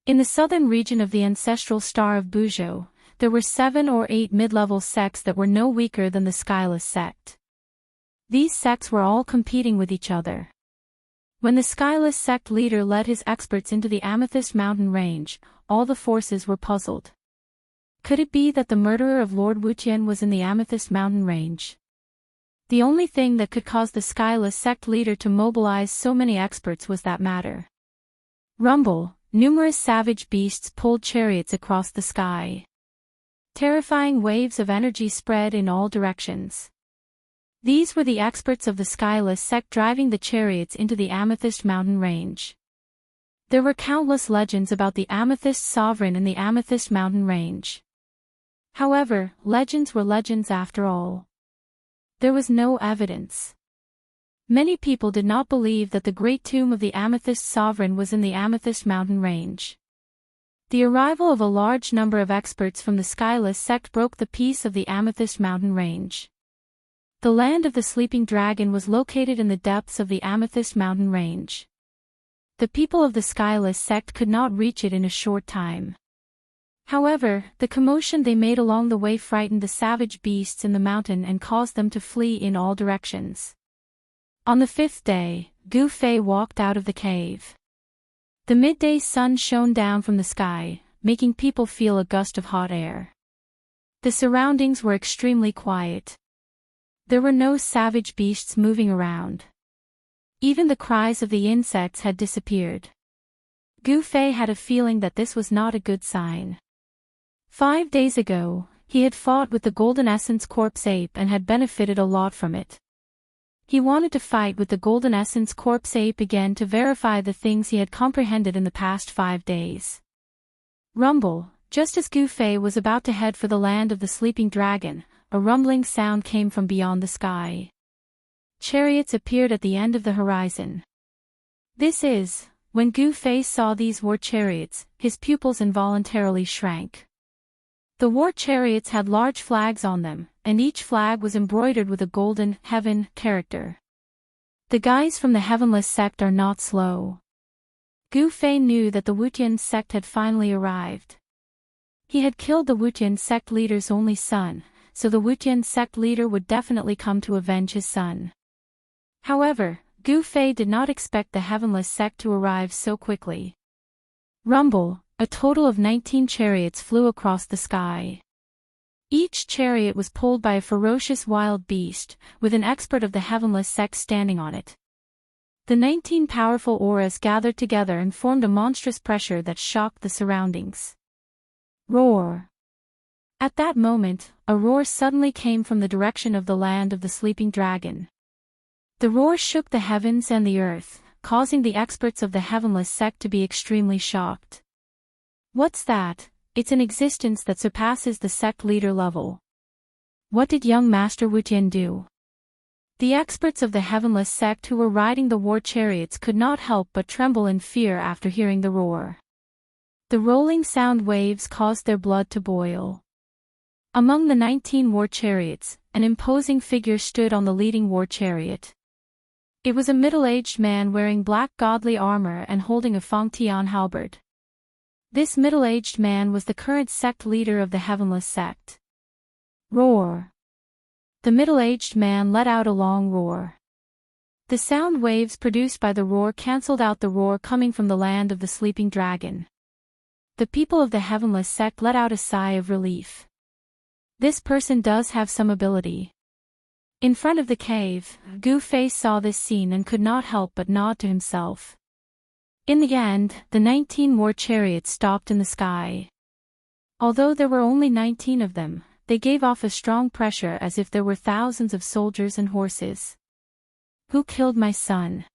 In the southern region of the ancestral star of Buzhou, there were 7 or 8 mid-level sects that were no weaker than the Skyless sect. These sects were all competing with each other. When the Skyless sect leader led his experts into the Amethyst Mountain Range, all the forces were puzzled. Could it be that the murderer of Lord Wuxian was in the Amethyst Mountain Range? The only thing that could cause the Skyless sect leader to mobilize so many experts was that matter. Rumble, numerous savage beasts pulled chariots across the sky. Terrifying waves of energy spread in all directions. These were the experts of the Skyless sect driving the chariots into the Amethyst Mountain Range. There were countless legends about the Amethyst Sovereign in the Amethyst Mountain Range. However, legends were legends after all. There was no evidence. Many people did not believe that the great tomb of the Amethyst Sovereign was in the Amethyst Mountain Range. The arrival of a large number of experts from the Skyless sect broke the peace of the Amethyst Mountain Range. The land of the Sleeping Dragon was located in the depths of the Amethyst Mountain Range. The people of the Skyless sect could not reach it in a short time. However, the commotion they made along the way frightened the savage beasts in the mountain and caused them to flee in all directions. On the 5th day, Gu Fei walked out of the cave. The midday sun shone down from the sky, making people feel a gust of hot air. The surroundings were extremely quiet. There were no savage beasts moving around. Even the cries of the insects had disappeared. Gu Fei had a feeling that this was not a good sign. 5 days ago, he had fought with the Golden Essence corpse ape and had benefited a lot from it. He wanted to fight with the Golden Essence corpse ape again to verify the things he had comprehended in the past 5 days. Rumble, just as Gu Fei was about to head for the land of the Sleeping Dragon, a rumbling sound came from beyond the sky. Chariots appeared at the end of the horizon. This is When Gu Fei saw these war chariots, his pupils involuntarily shrank. The war chariots had large flags on them, and each flag was embroidered with a golden heaven character. The guys from the Heavenless sect are not slow. Gu Fei knew that the Wuxian sect had finally arrived. He had killed the Wuxian sect leader's only son, so the Wuxian sect leader would definitely come to avenge his son. However, Gu Fei did not expect the Heavenless sect to arrive so quickly. Rumble, a total of 19 chariots flew across the sky. Each chariot was pulled by a ferocious wild beast, with an expert of the Heavenless sect standing on it. The 19 powerful auras gathered together and formed a monstrous pressure that shocked the surroundings. Roar! At that moment, a roar suddenly came from the direction of the land of the sleeping dragon. The roar shook the heavens and the earth, causing the experts of the Heavenless sect to be extremely shocked. What's that? It's an existence that surpasses the sect leader level. What did young Master Wuxian do? The experts of the Heavenless sect who were riding the war chariots could not help but tremble in fear after hearing the roar. The rolling sound waves caused their blood to boil. Among the 19 war chariots, an imposing figure stood on the leading war chariot. It was a middle-aged man wearing black godly armor and holding a Fangtian halberd. This middle-aged man was the current sect leader of the Heavenless sect. Roar! The middle-aged man let out a long roar. The sound waves produced by the roar cancelled out the roar coming from the land of the sleeping dragon. The people of the Heavenless sect let out a sigh of relief. This person does have some ability. In front of the cave, Gu Fei saw this scene and could not help but nod to himself. In the end, the 19 war chariots stopped in the sky. Although there were only 19 of them, they gave off a strong pressure as if there were thousands of soldiers and horses. Who killed my son?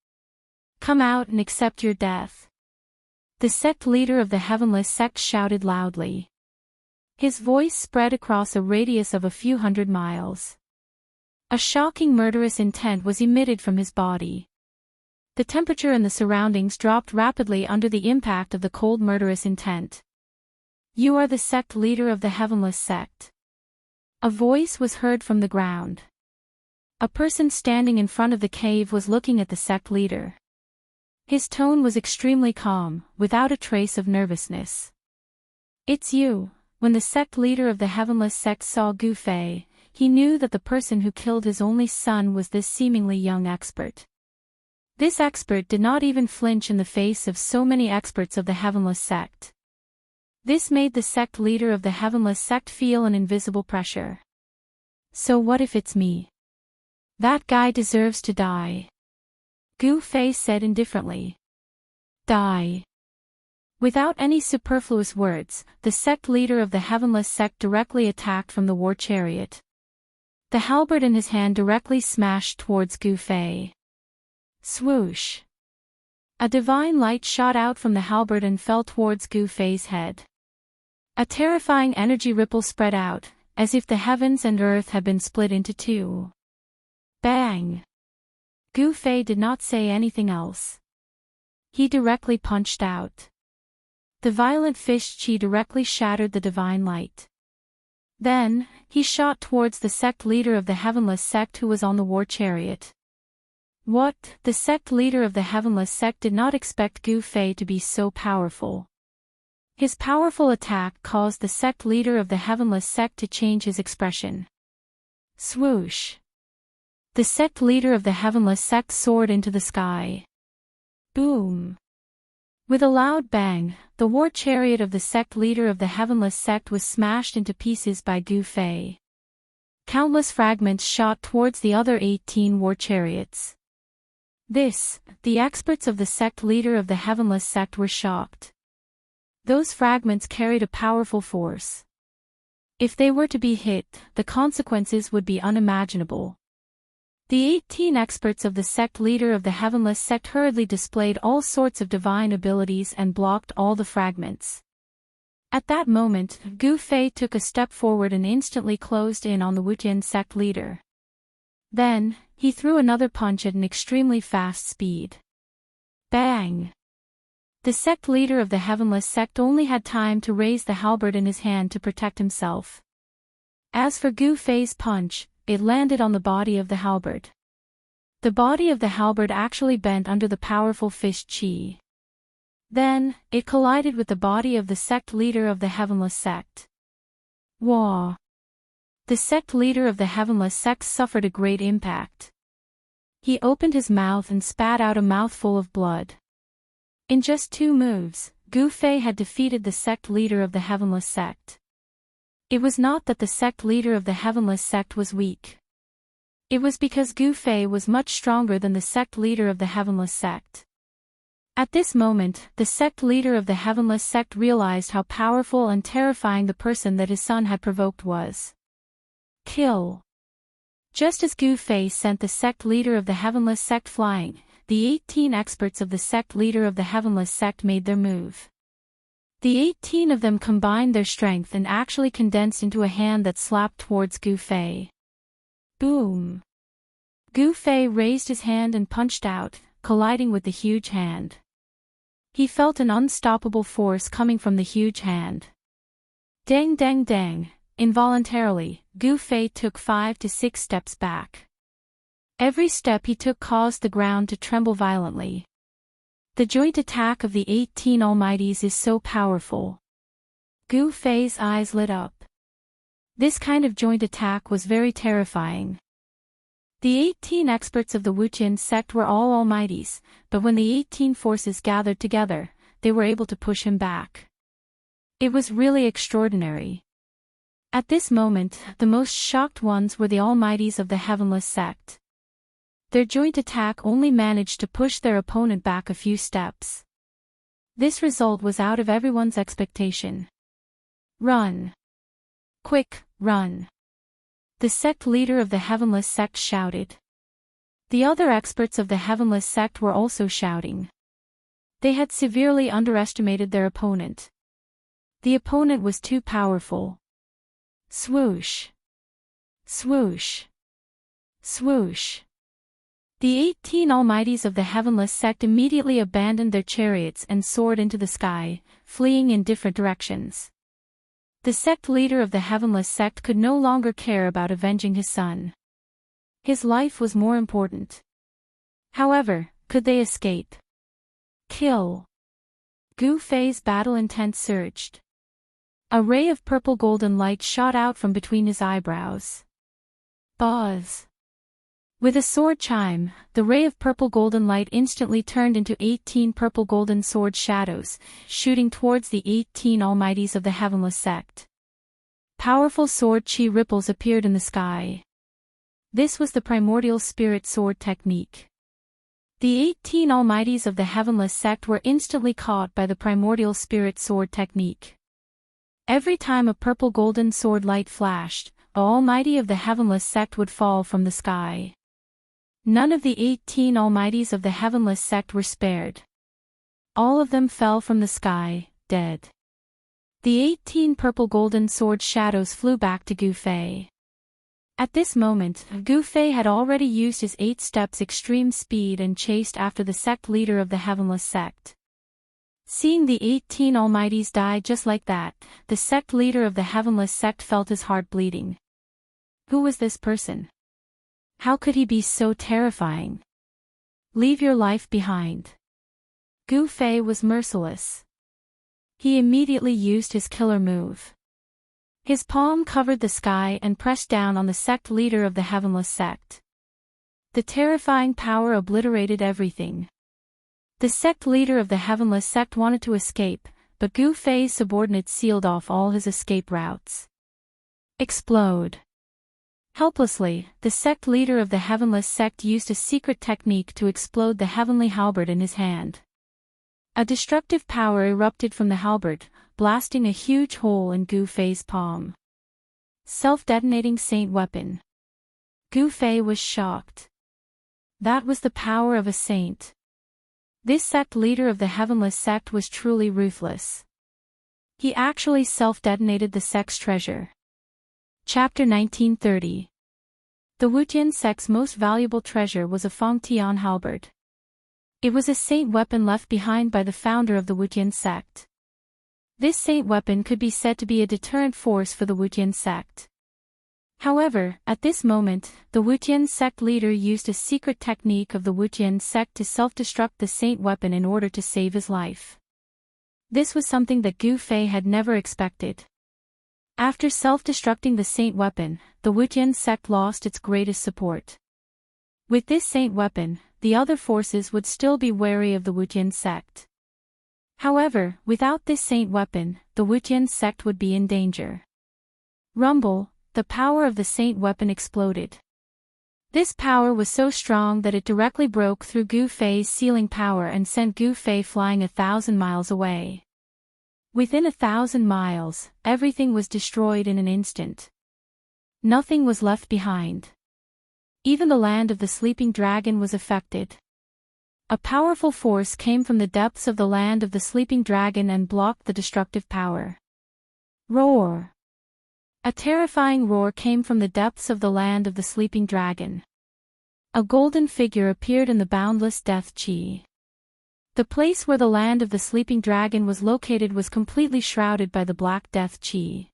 Come out and accept your death. The sect leader of the Heavenless sect shouted loudly. His voice spread across a radius of a few hundred miles. A shocking murderous intent was emitted from his body. The temperature in the surroundings dropped rapidly under the impact of the cold murderous intent. You are the sect leader of the Heavenless sect. A voice was heard from the ground. A person standing in front of the cave was looking at the sect leader. His tone was extremely calm, without a trace of nervousness. It's you. When the sect leader of the Heavenless sect saw Gu Fei, he knew that the person who killed his only son was this seemingly young expert. This expert did not even flinch in the face of so many experts of the Heavenless sect. This made the sect leader of the Heavenless sect feel an invisible pressure. So what if it's me? That guy deserves to die. Gu Fei said indifferently. Die. Without any superfluous words, the sect leader of the Heavenless sect directly attacked from the war chariot. The halberd in his hand directly smashed towards Gu Fei. Swoosh! A divine light shot out from the halberd and fell towards Gu Fei's head. A terrifying energy ripple spread out, as if the heavens and earth had been split into two. Bang! Gu Fei did not say anything else. He directly punched out. The violent fist chi directly shattered the divine light. Then, he shot towards the sect leader of the Heavenless sect who was on the war chariot. What? The sect leader of the Heavenless sect did not expect Gu Fei to be so powerful. His powerful attack caused the sect leader of the Heavenless sect to change his expression. Swoosh! The sect leader of the Heavenless sect soared into the sky. Boom! With a loud bang, the war chariot of the sect leader of the Heavenless sect was smashed into pieces by Gu Fei. Countless fragments shot towards the other 18 war chariots. The experts of the sect leader of the Heavenless sect were shocked. Those fragments carried a powerful force. If they were to be hit, the consequences would be unimaginable. The 18 experts of the sect leader of the Heavenless sect hurriedly displayed all sorts of divine abilities and blocked all the fragments. At that moment, Gu Fei took a step forward and instantly closed in on the Wuxian sect leader. Then, he threw another punch at an extremely fast speed. Bang! The sect leader of the Heavenless sect only had time to raise the halberd in his hand to protect himself. As for Gu Fei's punch, it landed on the body of the halberd. The body of the halberd actually bent under the powerful fish qi. Then, it collided with the body of the sect leader of the Heavenless sect. Wah! The sect leader of the Heavenless sect suffered a great impact. He opened his mouth and spat out a mouthful of blood. In just 2 moves, Gu Fei had defeated the sect leader of the Heavenless sect. It was not that the sect leader of the Heavenless sect was weak. It was because Gu Fei was much stronger than the sect leader of the Heavenless sect. At this moment, the sect leader of the Heavenless sect realized how powerful and terrifying the person that his son had provoked was. Kill. Just as Gu Fei sent the sect leader of the Heavenless sect flying, the 18 experts of the sect leader of the Heavenless sect made their move. The 18 of them combined their strength and actually condensed into a hand that slapped towards Gu Fei. Boom! Gu Fei raised his hand and punched out, colliding with the huge hand. He felt an unstoppable force coming from the huge hand. Dang dang dang! Involuntarily, Gu Fei took 5 to 6 steps back. Every step he took caused the ground to tremble violently. The joint attack of the 18 Almighties is so powerful. Gu Fei's eyes lit up. This kind of joint attack was very terrifying. The 18 experts of the Wuxian sect were all Almighties, but when the 18 forces gathered together, they were able to push him back. It was really extraordinary. At this moment, the most shocked ones were the Almighties of the Heavenless sect. Their joint attack only managed to push their opponent back a few steps. This result was out of everyone's expectation. Run! Quick, run! The sect leader of the Heavenless sect shouted. The other experts of the Heavenless sect were also shouting. They had severely underestimated their opponent. The opponent was too powerful. Swoosh! Swoosh! Swoosh! The 18 Almighties of the Heavenless sect immediately abandoned their chariots and soared into the sky, fleeing in different directions. The sect leader of the Heavenless sect could no longer care about avenging his son. His life was more important. However, could they escape? Kill! Gu Fei's battle intent surged. A ray of purple golden light shot out from between his eyebrows. Buzz! With a sword chime, the ray of purple golden light instantly turned into 18 purple golden sword shadows, shooting towards the 18 Almighties of the Heavenless sect. Powerful sword chi ripples appeared in the sky. This was the primordial spirit sword technique. The 18 Almighties of the Heavenless sect were instantly caught by the primordial spirit sword technique. Every time a purple golden sword light flashed, an Almighty of the Heavenless sect would fall from the sky. None of the 18 Almighties of the Heavenless sect were spared. All of them fell from the sky, dead. The 18 purple golden sword shadows flew back to Gu Fei. At this moment, Gu Fei had already used his 8 steps extreme speed and chased after the sect leader of the Heavenless sect. Seeing the 18 Almighties die just like that, the sect leader of the Heavenless sect felt his heart bleeding. Who was this person? How could he be so terrifying? Leave your life behind. Gu Fei was merciless. He immediately used his killer move. His palm covered the sky and pressed down on the sect leader of the Heavenless sect. The terrifying power obliterated everything. The sect leader of the Heavenless sect wanted to escape, but Gu Fei's subordinates sealed off all his escape routes. Explode! Helplessly, the sect leader of the Heavenless sect used a secret technique to explode the heavenly halberd in his hand. A destructive power erupted from the halberd, blasting a huge hole in Gu Fei's palm. Self-detonating saint weapon. Gu Fei was shocked. That was the power of a saint. This sect leader of the Heavenless sect was truly ruthless. He actually self-detonated the sect's treasure. Chapter 1930. The Wuxian sect's most valuable treasure was a Fengtian halberd. It was a saint weapon left behind by the founder of the Wuxian sect. This saint weapon could be said to be a deterrent force for the Wuxian sect. However, at this moment, the Wuxian sect leader used a secret technique of the Wuxian sect to self-destruct the saint weapon in order to save his life. This was something that Gu Fei had never expected. After self-destructing the saint weapon, the Wuxian sect lost its greatest support. With this saint weapon, the other forces would still be wary of the Wuxian sect. However, without this saint weapon, the Wuxian sect would be in danger. Rumble, the power of the saint weapon exploded. This power was so strong that it directly broke through Gu Fei's sealing power and sent Gu Fei flying 1,000 miles away. Within 1,000 miles, everything was destroyed in an instant. Nothing was left behind. Even the land of the sleeping dragon was affected. A powerful force came from the depths of the land of the sleeping dragon and blocked the destructive power. Roar! A terrifying roar came from the depths of the land of the sleeping dragon. A golden figure appeared in the boundless death chi. The place where the land of the sleeping dragon was located was completely shrouded by the black death chi.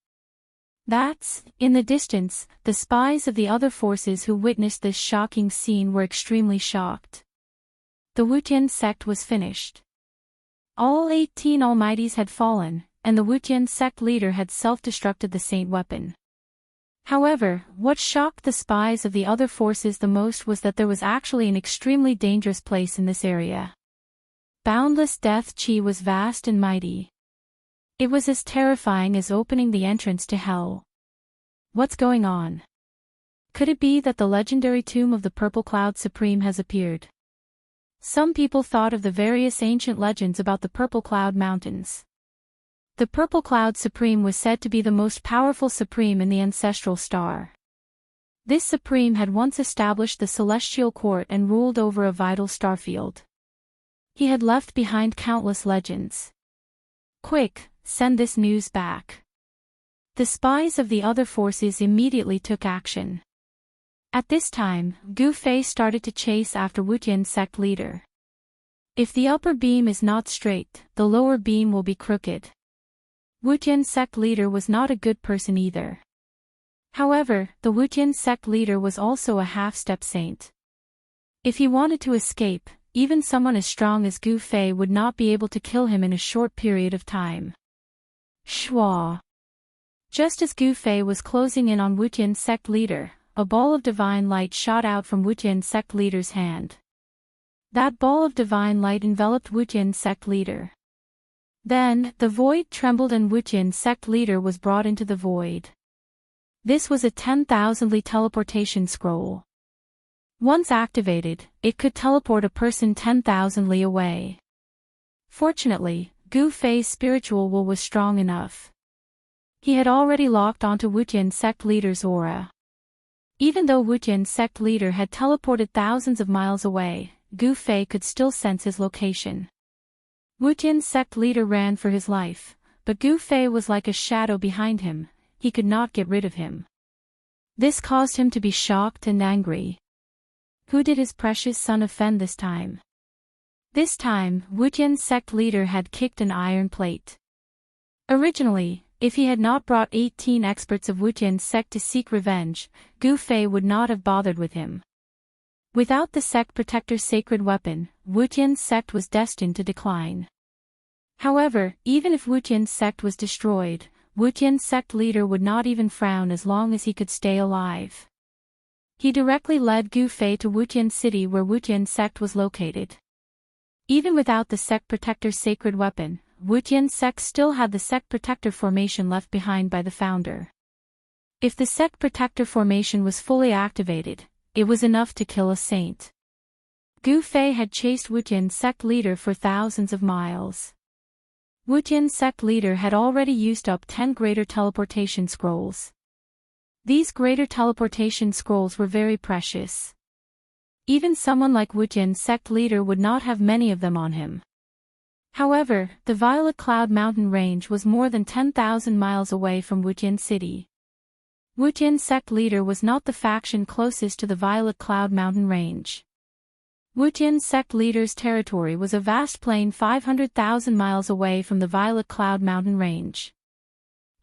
In the distance, the spies of the other forces who witnessed this shocking scene were extremely shocked. The Wuxian sect was finished. All 18 almighties had fallen, and the Wuxian sect leader had self-destructed the saint weapon. However, what shocked the spies of the other forces the most was that there was actually an extremely dangerous place in this area. Boundless death chi was vast and mighty. It was as terrifying as opening the entrance to hell. What's going on? Could it be that the legendary tomb of the Purple Cloud Supreme has appeared? Some people thought of the various ancient legends about the Purple Cloud Mountains. The Purple Cloud Supreme was said to be the most powerful supreme in the ancestral star. This supreme had once established the celestial court and ruled over a vital starfield. He had left behind countless legends. Quick, send this news back. The spies of the other forces immediately took action. At this time, Gu Fei started to chase after Wuxian sect leader. If the upper beam is not straight, the lower beam will be crooked. Wuxian sect leader was not a good person either. However, the Wuxian sect leader was also a half-step saint. If he wanted to escape, even someone as strong as Gu Fei would not be able to kill him in a short period of time. Shua! Just as Gu Fei was closing in on Wuxian sect leader, a ball of divine light shot out from Wuxian sect leader's hand. That ball of divine light enveloped Wuxian sect leader. Then, the void trembled and Wuxian sect leader was brought into the void. This was a 10,000 li teleportation scroll. Once activated, it could teleport a person 10,000 li away. Fortunately, Gu Fei's spiritual will was strong enough. He had already locked onto Wuxian sect leader's aura. Even though Wuxian sect leader had teleported thousands of miles away, Gu Fei could still sense his location. Wuxian sect leader ran for his life, but Gu Fei was like a shadow behind him, he could not get rid of him. This caused him to be shocked and angry. Who did his precious son offend this time? This time, Wuxian sect leader had kicked an iron plate. Originally, if he had not brought 18 experts of Wuxian sect to seek revenge, Gu Fei would not have bothered with him. Without the sect protector's sacred weapon, Wuxian sect was destined to decline. However, even if Wuxian sect was destroyed, Wuxian sect leader would not even frown as long as he could stay alive. He directly led Gu Fei to Wuxian city where Wuxian sect was located. Even without the sect protector's sacred weapon, Wuxian sect still had the sect protector formation left behind by the founder. If the sect protector formation was fully activated, it was enough to kill a saint. Gu Fei had chased Wuxian sect leader for thousands of miles. Wuxian sect leader had already used up 10 greater teleportation scrolls. These greater teleportation scrolls were very precious. Even someone like Wuxian sect leader would not have many of them on him. However, the Violet Cloud Mountain range was more than 10,000 miles away from Wuxian city. Wuxian sect leader was not the faction closest to the Violet Cloud Mountain range. Wuxian sect leader's territory was a vast plain 500,000 miles away from the Violet Cloud mountain range.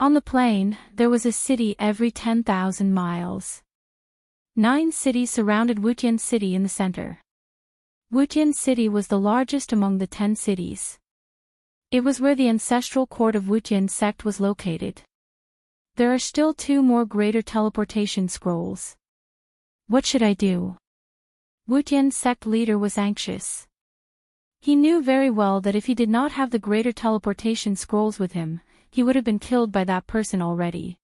On the plain, there was a city every 10,000 miles. 9 cities surrounded Wuxian City in the center. Wuxian City was the largest among the 10 cities. It was where the ancestral court of Wuxian sect was located. There are still 2 more greater teleportation scrolls. What should I do? Wuxian sect leader was anxious. He knew very well that if he did not have the greater teleportation scrolls with him, he would have been killed by that person already.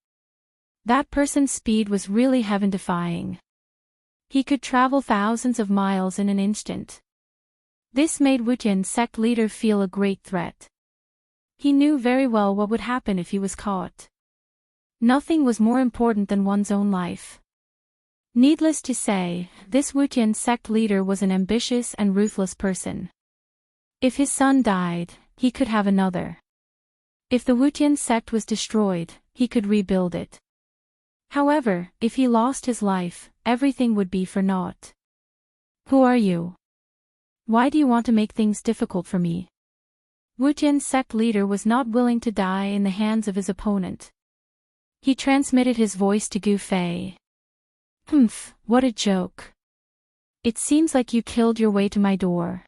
That person's speed was really heaven-defying. He could travel thousands of miles in an instant. This made Wuxian sect leader feel a great threat. He knew very well what would happen if he was caught. Nothing was more important than one's own life. Needless to say, this Wuxian sect leader was an ambitious and ruthless person. If his son died, he could have another. If the Wuxian sect was destroyed, he could rebuild it. However, if he lost his life, everything would be for naught. Who are you? Why do you want to make things difficult for me? Wuxian sect leader was not willing to die in the hands of his opponent. He transmitted his voice to Gu Fei. Humph, what a joke. It seems like you killed your way to my door.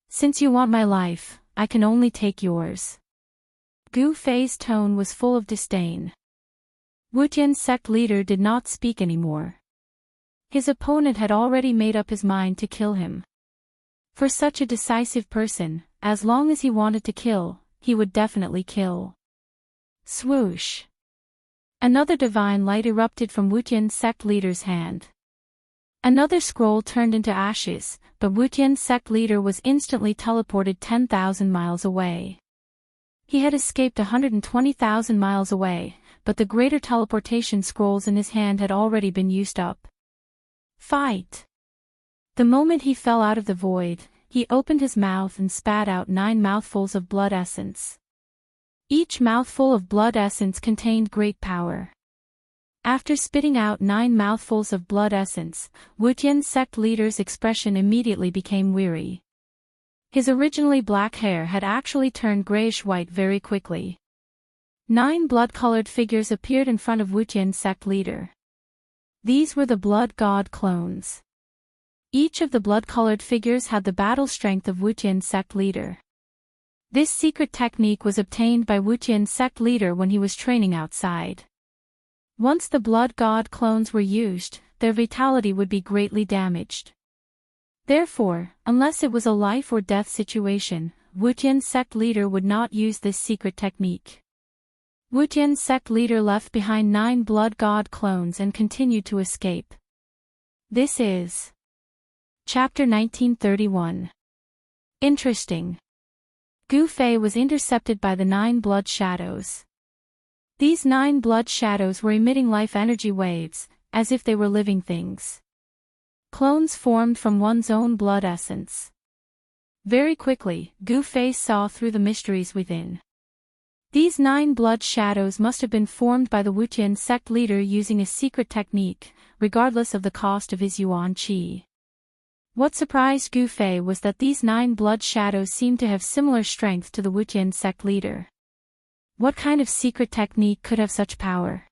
Since you want my life, I can only take yours. Gu Fei's tone was full of disdain. Wuxian sect leader did not speak anymore. His opponent had already made up his mind to kill him. For such a decisive person, as long as he wanted to kill, he would definitely kill. Swoosh. Another divine light erupted from Wuxian sect leader's hand. Another scroll turned into ashes, but Wuxian sect leader was instantly teleported 10,000 miles away. He had escaped 120,000 miles away, but the greater teleportation scrolls in his hand had already been used up. Fight! The moment he fell out of the void, he opened his mouth and spat out 9 mouthfuls of blood essence. Each mouthful of blood essence contained great power. After spitting out 9 mouthfuls of blood essence, Wuxian sect leader's expression immediately became weary. His originally black hair had actually turned grayish-white very quickly. 9 blood-colored figures appeared in front of Wuxian sect leader. These were the blood god clones. Each of the blood-colored figures had the battle strength of Wuxian sect leader. This secret technique was obtained by Wuxian sect leader when he was training outside. Once the blood god clones were used, their vitality would be greatly damaged. Therefore, unless it was a life or death situation, Wuxian sect leader would not use this secret technique. Wuxian sect leader left behind 9 blood god clones and continued to escape. This is Chapter 1931. Interesting. Gu Fei was intercepted by the 9 blood shadows. These 9 blood shadows were emitting life energy waves, as if they were living things. Clones formed from one's own blood essence. Very quickly, Gu Fei saw through the mysteries within. These 9 blood shadows must have been formed by the Wuxian sect leader using a secret technique, regardless of the cost of his yuan qi. What surprised Gu Fei was that these 9 blood shadows seemed to have similar strength to the Wuxian sect leader. What kind of secret technique could have such power?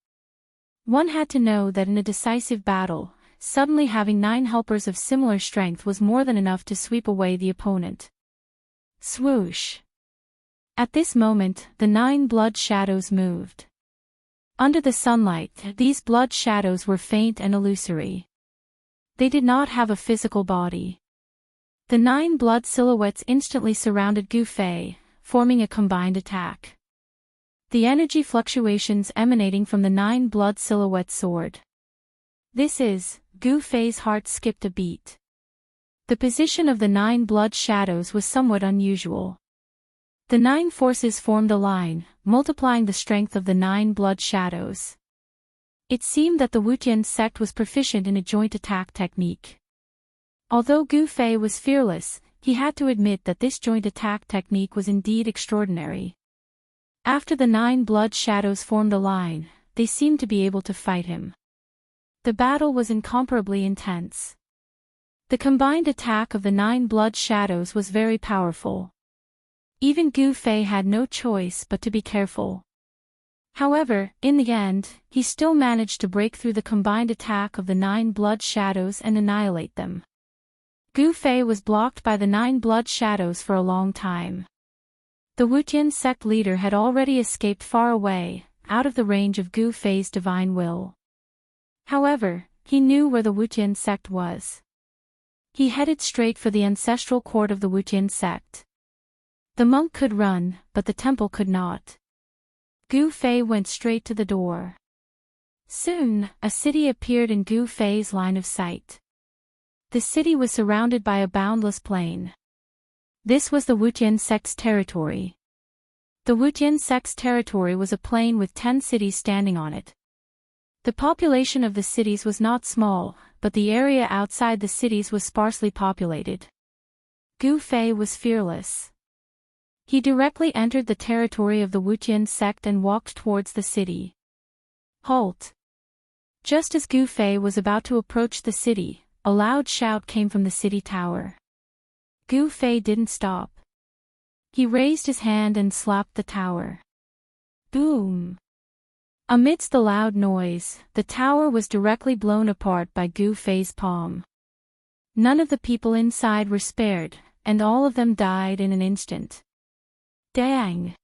One had to know that in a decisive battle, suddenly having 9 helpers of similar strength was more than enough to sweep away the opponent. Swoosh! At this moment, the 9 blood shadows moved. Under the sunlight, these blood shadows were faint and illusory. They did not have a physical body. The 9 blood silhouettes instantly surrounded Gu Fei, forming a combined attack. The energy fluctuations emanating from the 9 blood silhouettes soared. Gu Fei's heart skipped a beat. The position of the 9 blood shadows was somewhat unusual. The 9 forces formed a line, multiplying the strength of the 9 blood shadows. It seemed that the Wuxian sect was proficient in a joint attack technique. Although Gu Fei was fearless, he had to admit that this joint attack technique was indeed extraordinary. After the 9 blood shadows formed a line, they seemed to be able to fight him. The battle was incomparably intense. The combined attack of the 9 blood shadows was very powerful. Even Gu Fei had no choice but to be careful. However, in the end, he still managed to break through the combined attack of the 9 blood shadows and annihilate them. Gu Fei was blocked by the 9 blood shadows for a long time. The Wuxian sect leader had already escaped far away, out of the range of Gu Fei's divine will. However, he knew where the Wuxian sect was. He headed straight for the ancestral court of the Wuxian sect. The monk could run, but the temple could not. Gu Fei went straight to the door. Soon, a city appeared in Gu Fei's line of sight. The city was surrounded by a boundless plain. This was the Wuxian sect's territory. The Wuxian sect's territory was a plain with 10 cities standing on it. The population of the cities was not small, but the area outside the cities was sparsely populated. Gu Fei was fearless. He directly entered the territory of the Wuxian sect and walked towards the city. Halt! Just as Gu Fei was about to approach the city, a loud shout came from the city tower. Gu Fei didn't stop. He raised his hand and slapped the tower. Boom! Amidst the loud noise, the tower was directly blown apart by Gu Fei's palm. None of the people inside were spared, and all of them died in an instant. Dang!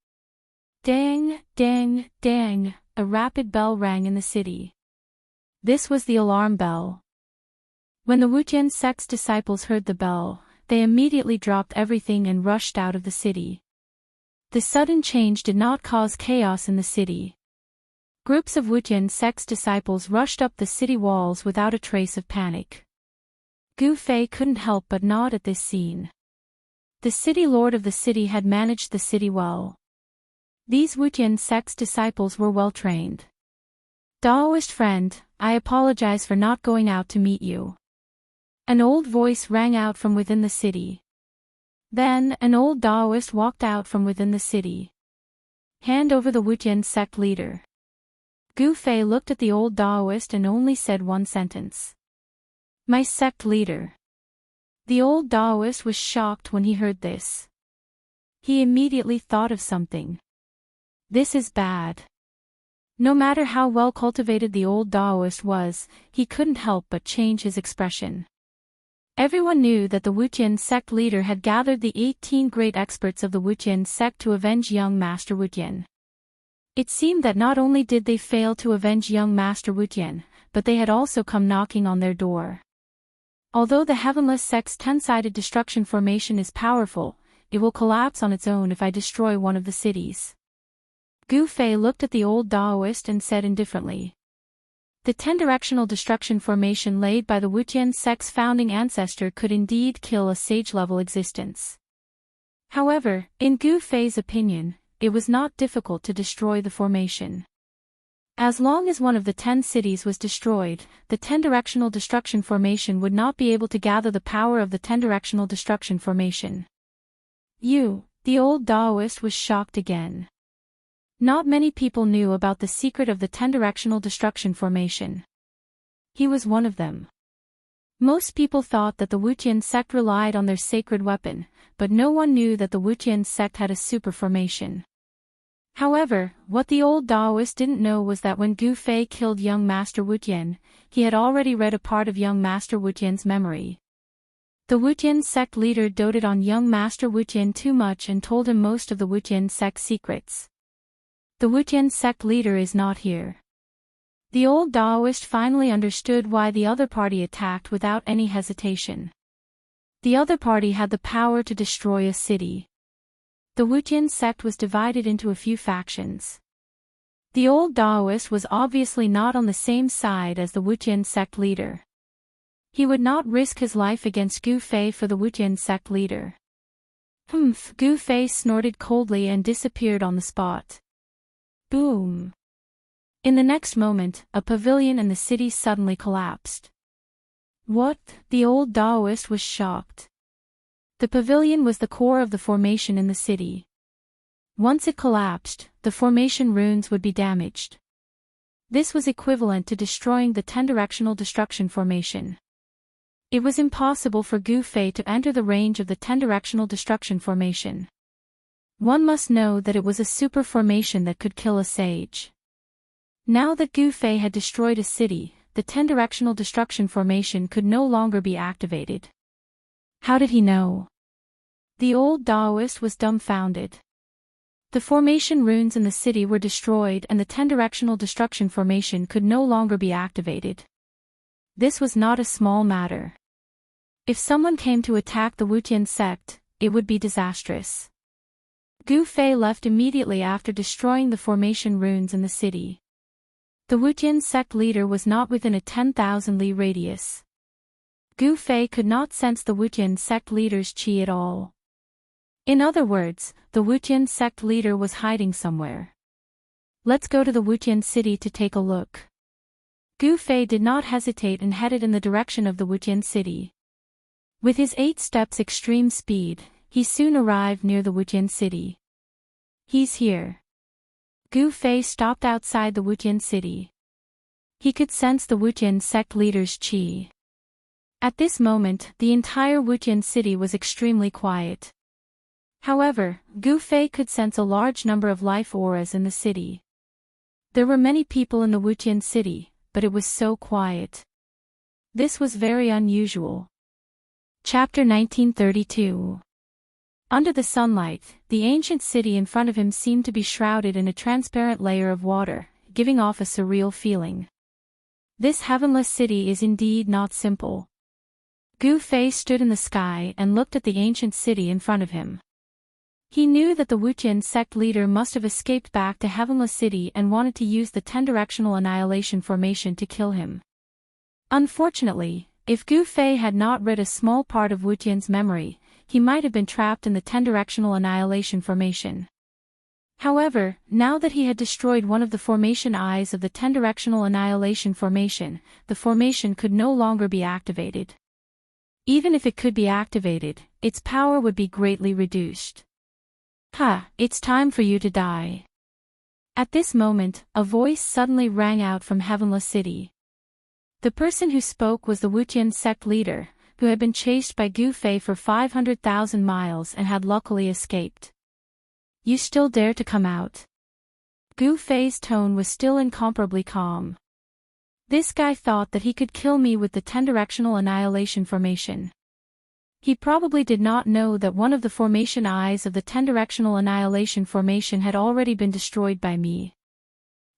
Dang, dang, dang, a rapid bell rang in the city. This was the alarm bell. When the Wuxian sect's disciples heard the bell, they immediately dropped everything and rushed out of the city. The sudden change did not cause chaos in the city. Groups of Wuxian sect's disciples rushed up the city walls without a trace of panic. Gu Fei couldn't help but nod at this scene. The city lord of the city had managed the city well. These Wuxian sect's disciples were well trained. Daoist friend, I apologize for not going out to meet you. An old voice rang out from within the city. Then, an old Daoist walked out from within the city. Hand over the Wuxian sect leader. Gu Fei looked at the old Daoist and only said one sentence. My sect leader. The old Daoist was shocked when he heard this. He immediately thought of something. This is bad. No matter how well cultivated the old Daoist was, he couldn't help but change his expression. Everyone knew that the Wuxian sect leader had gathered the 18 great experts of the Wuxian sect to avenge young Master Wuxian. It seemed that not only did they fail to avenge young Master Wuxian, but they had also come knocking on their door. Although the Heavenless sect's 10-sided destruction formation is powerful, it will collapse on its own if I destroy one of the cities. Gu Fei looked at the old Daoist and said indifferently. The 10-directional destruction formation laid by the Wuxian sect's founding ancestor could indeed kill a sage-level existence. However, in Gu Fei's opinion, it was not difficult to destroy the formation. As long as one of the 10 cities was destroyed, the 10-directional destruction formation would not be able to gather the power of the 10-directional destruction formation. The old Daoist was shocked again. Not many people knew about the secret of the 10-directional destruction formation. He was one of them. Most people thought that the Wuxian sect relied on their sacred weapon, but no one knew that the Wuxian sect had a super formation. However, what the old Daoist didn't know was that when Gu Fei killed young Master Wuxian, he had already read a part of young Master Wuxian's memory. The Wuxian sect leader doted on young Master Wuxian too much and told him most of the Wuxian sect secrets. The Wuxian sect leader is not here. The old Daoist finally understood why the other party attacked without any hesitation. The other party had the power to destroy a city. The Wuxian sect was divided into a few factions. The old Daoist was obviously not on the same side as the Wuxian sect leader. He would not risk his life against Gu Fei for the Wuxian sect leader. Humph! Gu Fei snorted coldly and disappeared on the spot. Boom! In the next moment, a pavilion in the city suddenly collapsed. What? The old Daoist was shocked. The pavilion was the core of the formation in the city. Once it collapsed, the formation runes would be damaged. This was equivalent to destroying the 10-directional destruction formation. It was impossible for Gu Fei to enter the range of the 10-directional destruction formation. One must know that it was a super formation that could kill a sage. Now that Gu Fei had destroyed a city, the 10-directional destruction formation could no longer be activated. How did he know? The old Daoist was dumbfounded. The formation runes in the city were destroyed and the 10-directional destruction formation could no longer be activated. This was not a small matter. If someone came to attack the Wuxian sect, it would be disastrous. Gu Fei left immediately after destroying the formation runes in the city. The Wuxian sect leader was not within a 10,000 li radius. Gu Fei could not sense the Wuxian sect leader's qi at all. In other words, the Wuxian sect leader was hiding somewhere. Let's go to the Wuxian city to take a look. Gu Fei did not hesitate and headed in the direction of the Wuxian city. With his 8 steps extreme speed, he soon arrived near the Wuxian city. He's here. Gu Fei stopped outside the Wuxian city. He could sense the Wuxian sect leader's qi. At this moment, the entire Wuxian city was extremely quiet. However, Gu Fei could sense a large number of life auras in the city. There were many people in the Wuxian city, but it was so quiet. This was very unusual. Chapter 1932. Under the sunlight, the ancient city in front of him seemed to be shrouded in a transparent layer of water, giving off a surreal feeling. This heavenless city is indeed not simple. Gu Fei stood in the sky and looked at the ancient city in front of him. He knew that the Wuxian sect leader must have escaped back to Heavenless City and wanted to use the 10-directional annihilation formation to kill him. Unfortunately, if Gu Fei had not read a small part of Wuxian's memory, he might have been trapped in the 10-directional annihilation formation. However, now that he had destroyed one of the formation eyes of the 10-directional annihilation formation, the formation could no longer be activated. Even if it could be activated, its power would be greatly reduced. It's time for you to die. At this moment, a voice suddenly rang out from Heavenless City. The person who spoke was the Wuxian sect leader, who had been chased by Gu Fei for 500,000 miles and had luckily escaped. You still dare to come out? Gu Fei's tone was still incomparably calm. This guy thought that he could kill me with the 10-directional annihilation formation. He probably did not know that one of the formation eyes of the 10-directional annihilation formation had already been destroyed by me.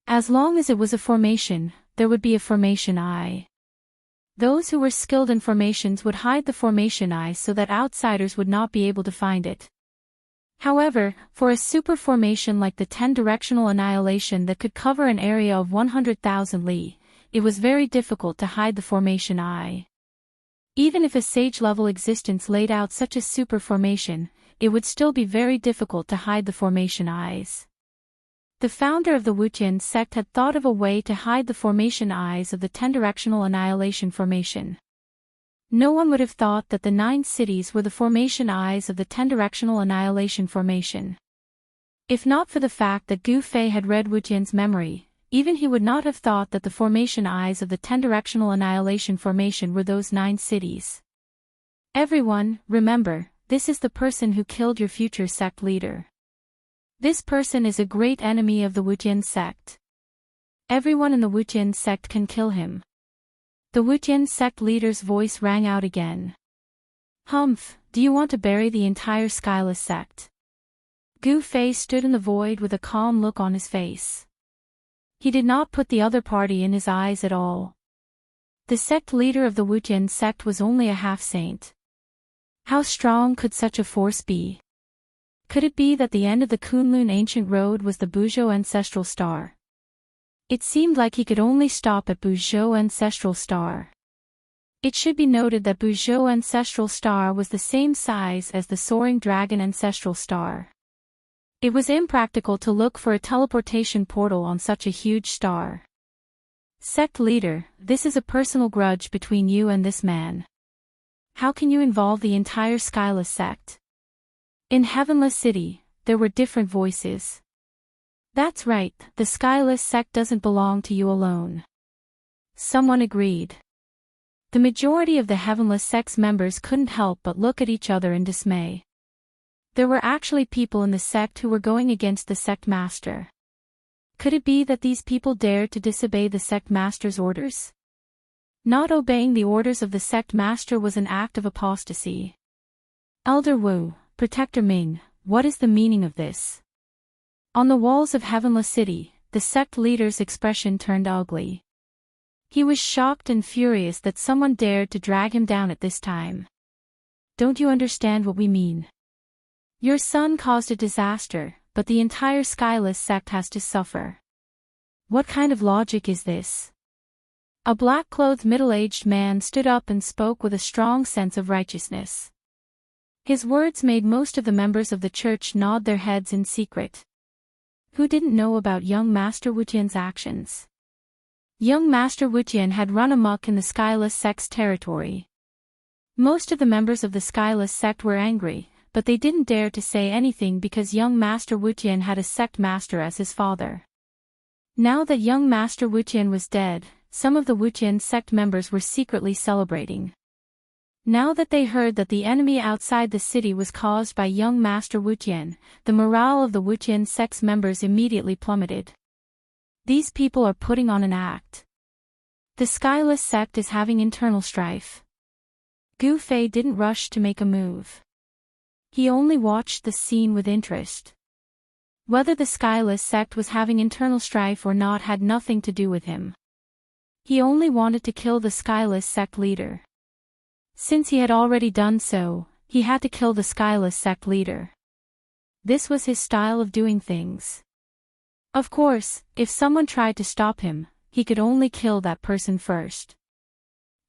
As long as it was a formation, there would be a formation eye. Those who were skilled in formations would hide the formation eye so that outsiders would not be able to find it. However, for a super formation like the 10-directional annihilation that could cover an area of 100,000 li, it was very difficult to hide the formation eye. Even if a sage-level existence laid out such a super formation, it would still be very difficult to hide the formation eyes. The founder of the Wuxian sect had thought of a way to hide the formation eyes of the 10-directional annihilation formation. No one would have thought that the 9 cities were the formation eyes of the 10-directional annihilation formation. If not for the fact that Gu Fei had read Wuxian's memory, even he would not have thought that the formation eyes of the 10-directional annihilation formation were those 9 cities. Everyone, remember, this is the person who killed your future sect leader. This person is a great enemy of the Wuxian sect. Everyone in the Wuxian sect can kill him. The Wuxian sect leader's voice rang out again. Humph, do you want to bury the entire skyless sect? Gu Fei stood in the void with a calm look on his face. He did not put the other party in his eyes at all. The sect leader of the Wuxian sect was only a half-saint. How strong could such a force be? Could it be that the end of the Kunlun ancient road was the Buzhou ancestral star? It seemed like he could only stop at Buzhou ancestral star. It should be noted that Buzhou ancestral star was the same size as the soaring dragon ancestral star. It was impractical to look for a teleportation portal on such a huge star. Sect leader, this is a personal grudge between you and this man. How can you involve the entire skyless sect? In Heavenless City, there were different voices. That's right, the skyless sect doesn't belong to you alone. Someone agreed. The majority of the Heavenless sect's members couldn't help but look at each other in dismay. There were actually people in the sect who were going against the sect master. Could it be that these people dared to disobey the sect master's orders? Not obeying the orders of the sect master was an act of apostasy. Elder Wu, Protector Ming, what is the meaning of this? On the walls of Heavenless City, the sect leader's expression turned ugly. He was shocked and furious that someone dared to drag him down at this time. Don't you understand what we mean? Your son caused a disaster, but the entire Skyless sect has to suffer. What kind of logic is this? A black-clothed middle-aged man stood up and spoke with a strong sense of righteousness. His words made most of the members of the church nod their heads in secret. Who didn't know about young Master Wuqian's actions? Young Master Wuqian had run amok in the Skyless sect's territory. Most of the members of the Skyless sect were angry, but they didn't dare to say anything because young Master Wuqian had a sect master as his father. Now that young Master Wuqian was dead, some of the Wuqian sect members were secretly celebrating. Now that they heard that the enemy outside the city was caused by young Master Wuqian, the morale of the Wuqian sect's members immediately plummeted. These people are putting on an act. The Skyless sect is having internal strife. Gu Fei didn't rush to make a move. He only watched the scene with interest. Whether the Skyless sect was having internal strife or not had nothing to do with him. He only wanted to kill the Skyless sect leader. Since he had already done so, he had to kill the Skyless sect leader. This was his style of doing things. Of course, if someone tried to stop him, he could only kill that person first.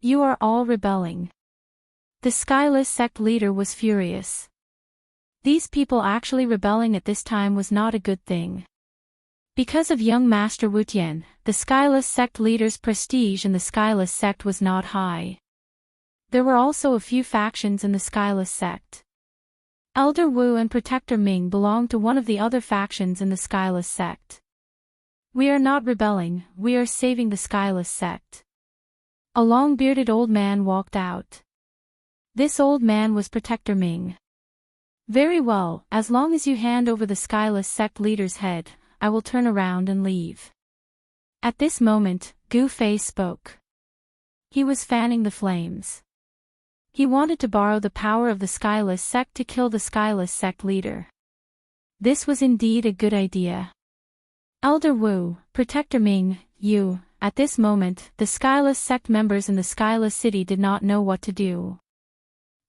You are all rebelling. The Skyless sect leader was furious. These people actually rebelling at this time was not a good thing. Because of young Master Wuqian, the Skyless sect leader's prestige in the Skyless sect was not high. There were also a few factions in the Skyless sect. Elder Wu and Protector Ming belonged to one of the other factions in the Skyless sect. We are not rebelling, we are saving the Skyless sect. A long-bearded old man walked out. This old man was Protector Ming. Very well, as long as you hand over the Skyless sect leader's head, I will turn around and leave. At this moment, Gu Fei spoke. He was fanning the flames. He wanted to borrow the power of the Skyless sect to kill the Skyless sect leader. This was indeed a good idea. Elder Wu, Protector Ming, you, at this moment, the Skyless sect members in the Skyless city did not know what to do.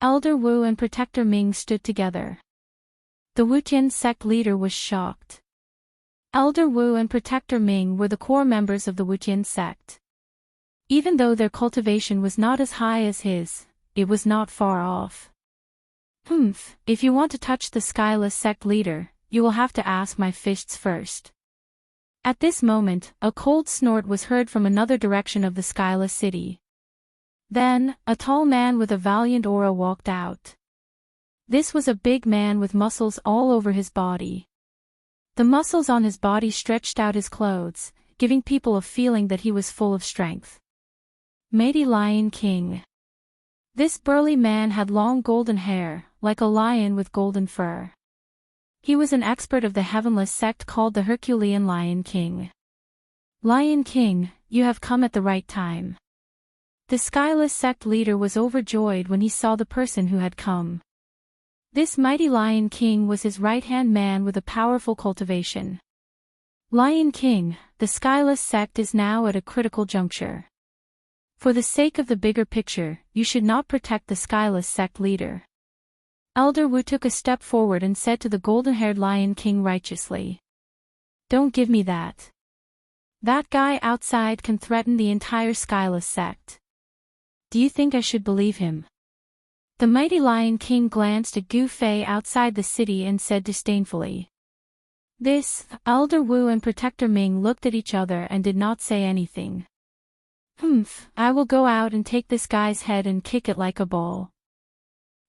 Elder Wu and Protector Ming stood together. The Wuqian sect leader was shocked. Elder Wu and Protector Ming were the core members of the Wuqian sect. Even though their cultivation was not as high as his, it was not far off. If you want to touch the Skyless sect leader, you will have to ask my fists first. At this moment, a cold snort was heard from another direction of the Skyless city. Then, a tall man with a valiant aura walked out. This was a big man with muscles all over his body. The muscles on his body stretched out his clothes, giving people a feeling that he was full of strength. Mighty Lion King. This burly man had long golden hair, like a lion with golden fur. He was an expert of the Heavenless sect called the Herculean Lion King. Lion King, you have come at the right time. The Skyless sect leader was overjoyed when he saw the person who had come. This mighty Lion King was his right-hand man with a powerful cultivation. Lion King, the Skyless sect is now at a critical juncture. For the sake of the bigger picture, you should not protect the Skyless sect leader. Elder Wu took a step forward and said to the golden-haired Lion King righteously. Don't give me that. That guy outside can threaten the entire Skyless sect. Do you think I should believe him? The mighty Lion King glanced at Gu Fei outside the city and said disdainfully. Elder Wu and Protector Ming looked at each other and did not say anything. I will go out and take this guy's head and kick it like a ball.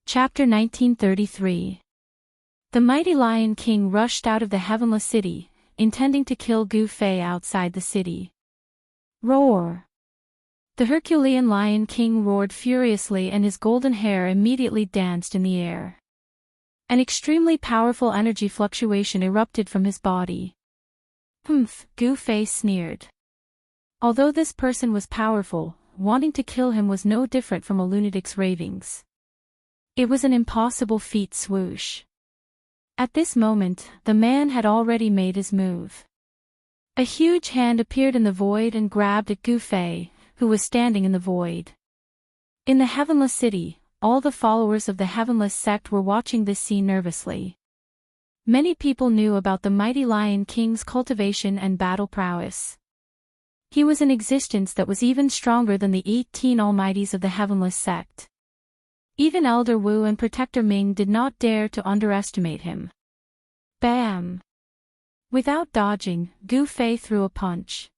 Chapter 1933. The mighty Lion King rushed out of the Heavenless City, intending to kill Gu Fei outside the city. Roar! The Herculean Lion King roared furiously and his golden hair immediately danced in the air. An extremely powerful energy fluctuation erupted from his body. Humph, Gu Fei sneered. Although this person was powerful, wanting to kill him was no different from a lunatic's ravings. It was an impossible feat. Swoosh. At this moment, the man had already made his move. A huge hand appeared in the void and grabbed at Gu Fei, who was standing in the void. In the Heavenless City, all the followers of the Heavenless sect were watching this scene nervously. Many people knew about the mighty Lion King's cultivation and battle prowess. He was an existence that was even stronger than the 18 almighties of the Heavenless sect. Even Elder Wu and Protector Ming did not dare to underestimate him. Bam! Without dodging, Gu Fei threw a punch.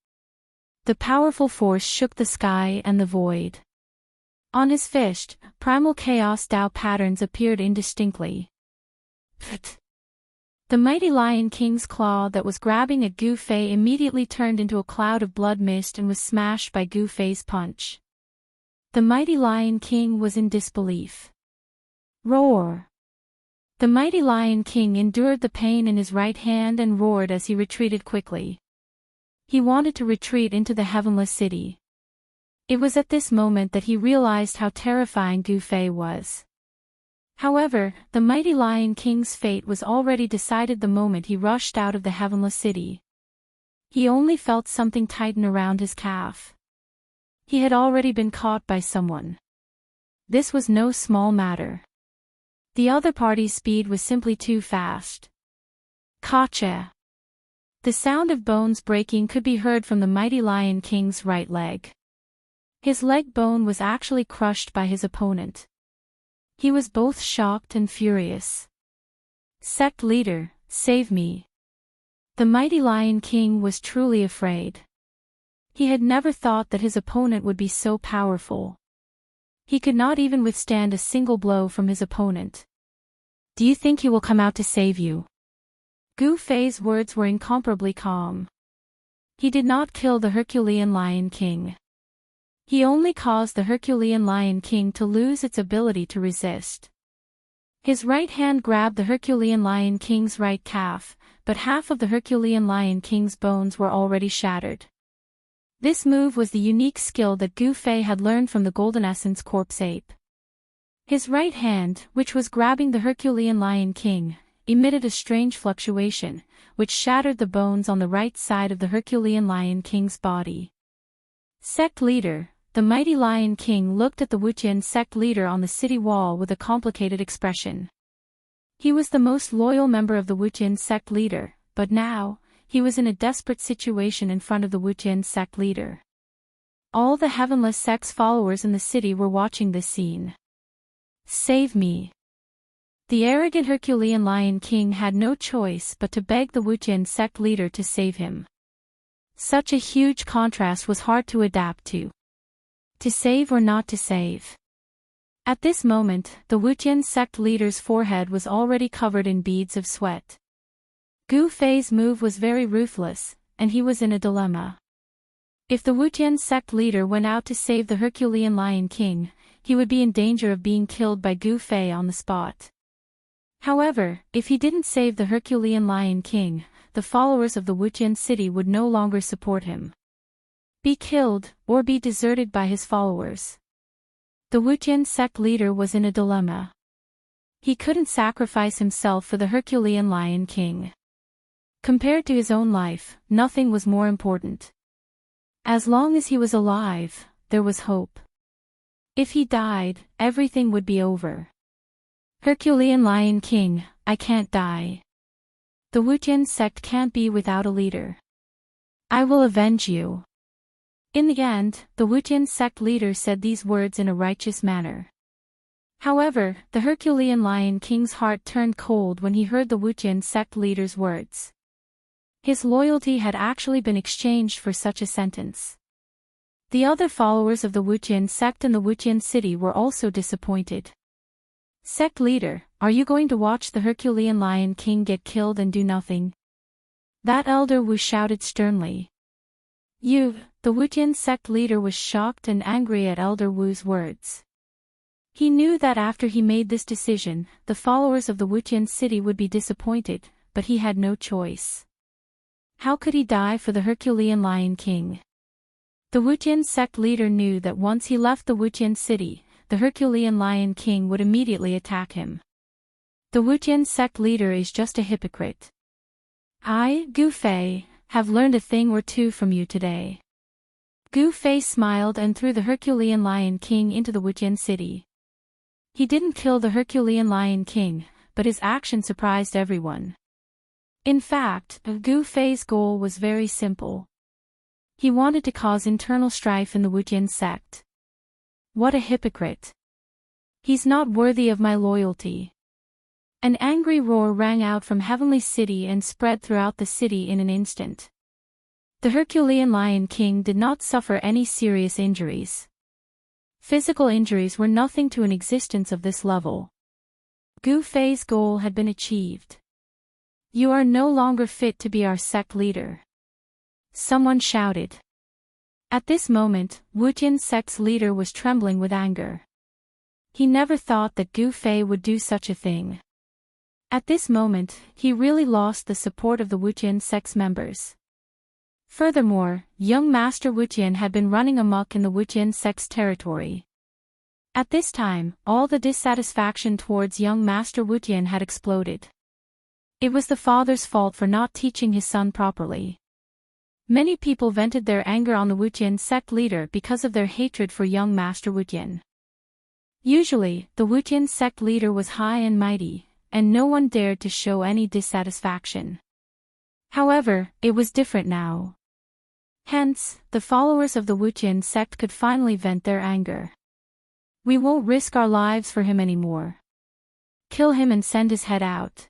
The powerful force shook the sky and the void. On his fist, primal chaos Dao patterns appeared indistinctly. Pfft! The mighty Lion King's claw that was grabbing at Gu Fei immediately turned into a cloud of blood mist and was smashed by Gu Fei's punch. The mighty Lion King was in disbelief. Roar! The mighty Lion King endured the pain in his right hand and roared as he retreated quickly. He wanted to retreat into the Heavenless City. It was at this moment that he realized how terrifying Gu Fei was. However, the mighty Lion King's fate was already decided the moment he rushed out of the Heavenless City. He only felt something tighten around his calf. He had already been caught by someone. This was no small matter. The other party's speed was simply too fast. Gotcha! The sound of bones breaking could be heard from the mighty Lion King's right leg. His leg bone was actually crushed by his opponent. He was both shocked and furious. Sect leader, save me. The mighty Lion King was truly afraid. He had never thought that his opponent would be so powerful. He could not even withstand a single blow from his opponent. Do you think he will come out to save you? Gu Fei's words were incomparably calm. He did not kill the Herculean Lion King. He only caused the Herculean Lion King to lose its ability to resist. His right hand grabbed the Herculean Lion King's right calf, but half of the Herculean Lion King's bones were already shattered. This move was the unique skill that Gu Fei had learned from the Golden Essence Corpse Ape. His right hand, which was grabbing the Herculean Lion King, emitted a strange fluctuation, which shattered the bones on the right side of the Herculean Lion King's body. Sect leader, the mighty Lion King looked at the Wuxian sect leader on the city wall with a complicated expression. He was the most loyal member of the Wuxian sect leader, but now, he was in a desperate situation in front of the Wuxian sect leader. All the Heavenless sect's followers in the city were watching this scene. Save me! The arrogant Herculean Lion King had no choice but to beg the Wuxian sect leader to save him. Such a huge contrast was hard to adapt to. To save or not to save? At this moment, the Wuxian sect leader's forehead was already covered in beads of sweat. Gu Fei's move was very ruthless, and he was in a dilemma. If the Wuxian sect leader went out to save the Herculean Lion King, he would be in danger of being killed by Gu Fei on the spot. However, if he didn't save the Herculean Lion King, the followers of the Wuxian city would no longer support him. Be killed, or be deserted by his followers. The Wuxian sect leader was in a dilemma. He couldn't sacrifice himself for the Herculean Lion King. Compared to his own life, nothing was more important. As long as he was alive, there was hope. If he died, everything would be over. Herculean Lion King, I can't die. The Wuxian sect can't be without a leader. I will avenge you. In the end, the Wuxian sect leader said these words in a righteous manner. However, the Herculean Lion King's heart turned cold when he heard the Wuxian sect leader's words. His loyalty had actually been exchanged for such a sentence. The other followers of the Wuxian sect in the Wuxian city were also disappointed. Sect leader, are you going to watch the Herculean Lion King get killed and do nothing? That Elder Wu shouted sternly. The Wuxian sect leader was shocked and angry at Elder Wu's words. He knew that after he made this decision, the followers of the Wuxian city would be disappointed, but he had no choice. How could he die for the Herculean Lion King? The Wuxian sect leader knew that once he left the Wuxian city, the Herculean Lion King would immediately attack him. The Wuxian sect leader is just a hypocrite. I, Gu Fei, have learned a thing or two from you today. Gu Fei smiled and threw the Herculean Lion King into the Wuxian city. He didn't kill the Herculean Lion King, but his action surprised everyone. In fact, Gu Fei's goal was very simple. He wanted to cause internal strife in the Wuxian sect. What a hypocrite! He's not worthy of my loyalty. An angry roar rang out from Heavenly City and spread throughout the city in an instant. The Herculean Lion King did not suffer any serious injuries. Physical injuries were nothing to an existence of this level. Gu Fei's goal had been achieved. You are no longer fit to be our sect leader. Someone shouted. At this moment, Wuxian sect's leader was trembling with anger. He never thought that Gu Fei would do such a thing. At this moment, he really lost the support of the Wuxian sect's members. Furthermore, young Master Wuxian had been running amok in the Wuxian sect's territory. At this time, all the dissatisfaction towards young Master Wuxian had exploded. It was the father's fault for not teaching his son properly. Many people vented their anger on the Wuxian sect leader because of their hatred for young Master Wuxian. Usually, the Wuxian sect leader was high and mighty, and no one dared to show any dissatisfaction. However, it was different now. Hence, the followers of the Wuxian sect could finally vent their anger. We won't risk our lives for him anymore. Kill him and send his head out.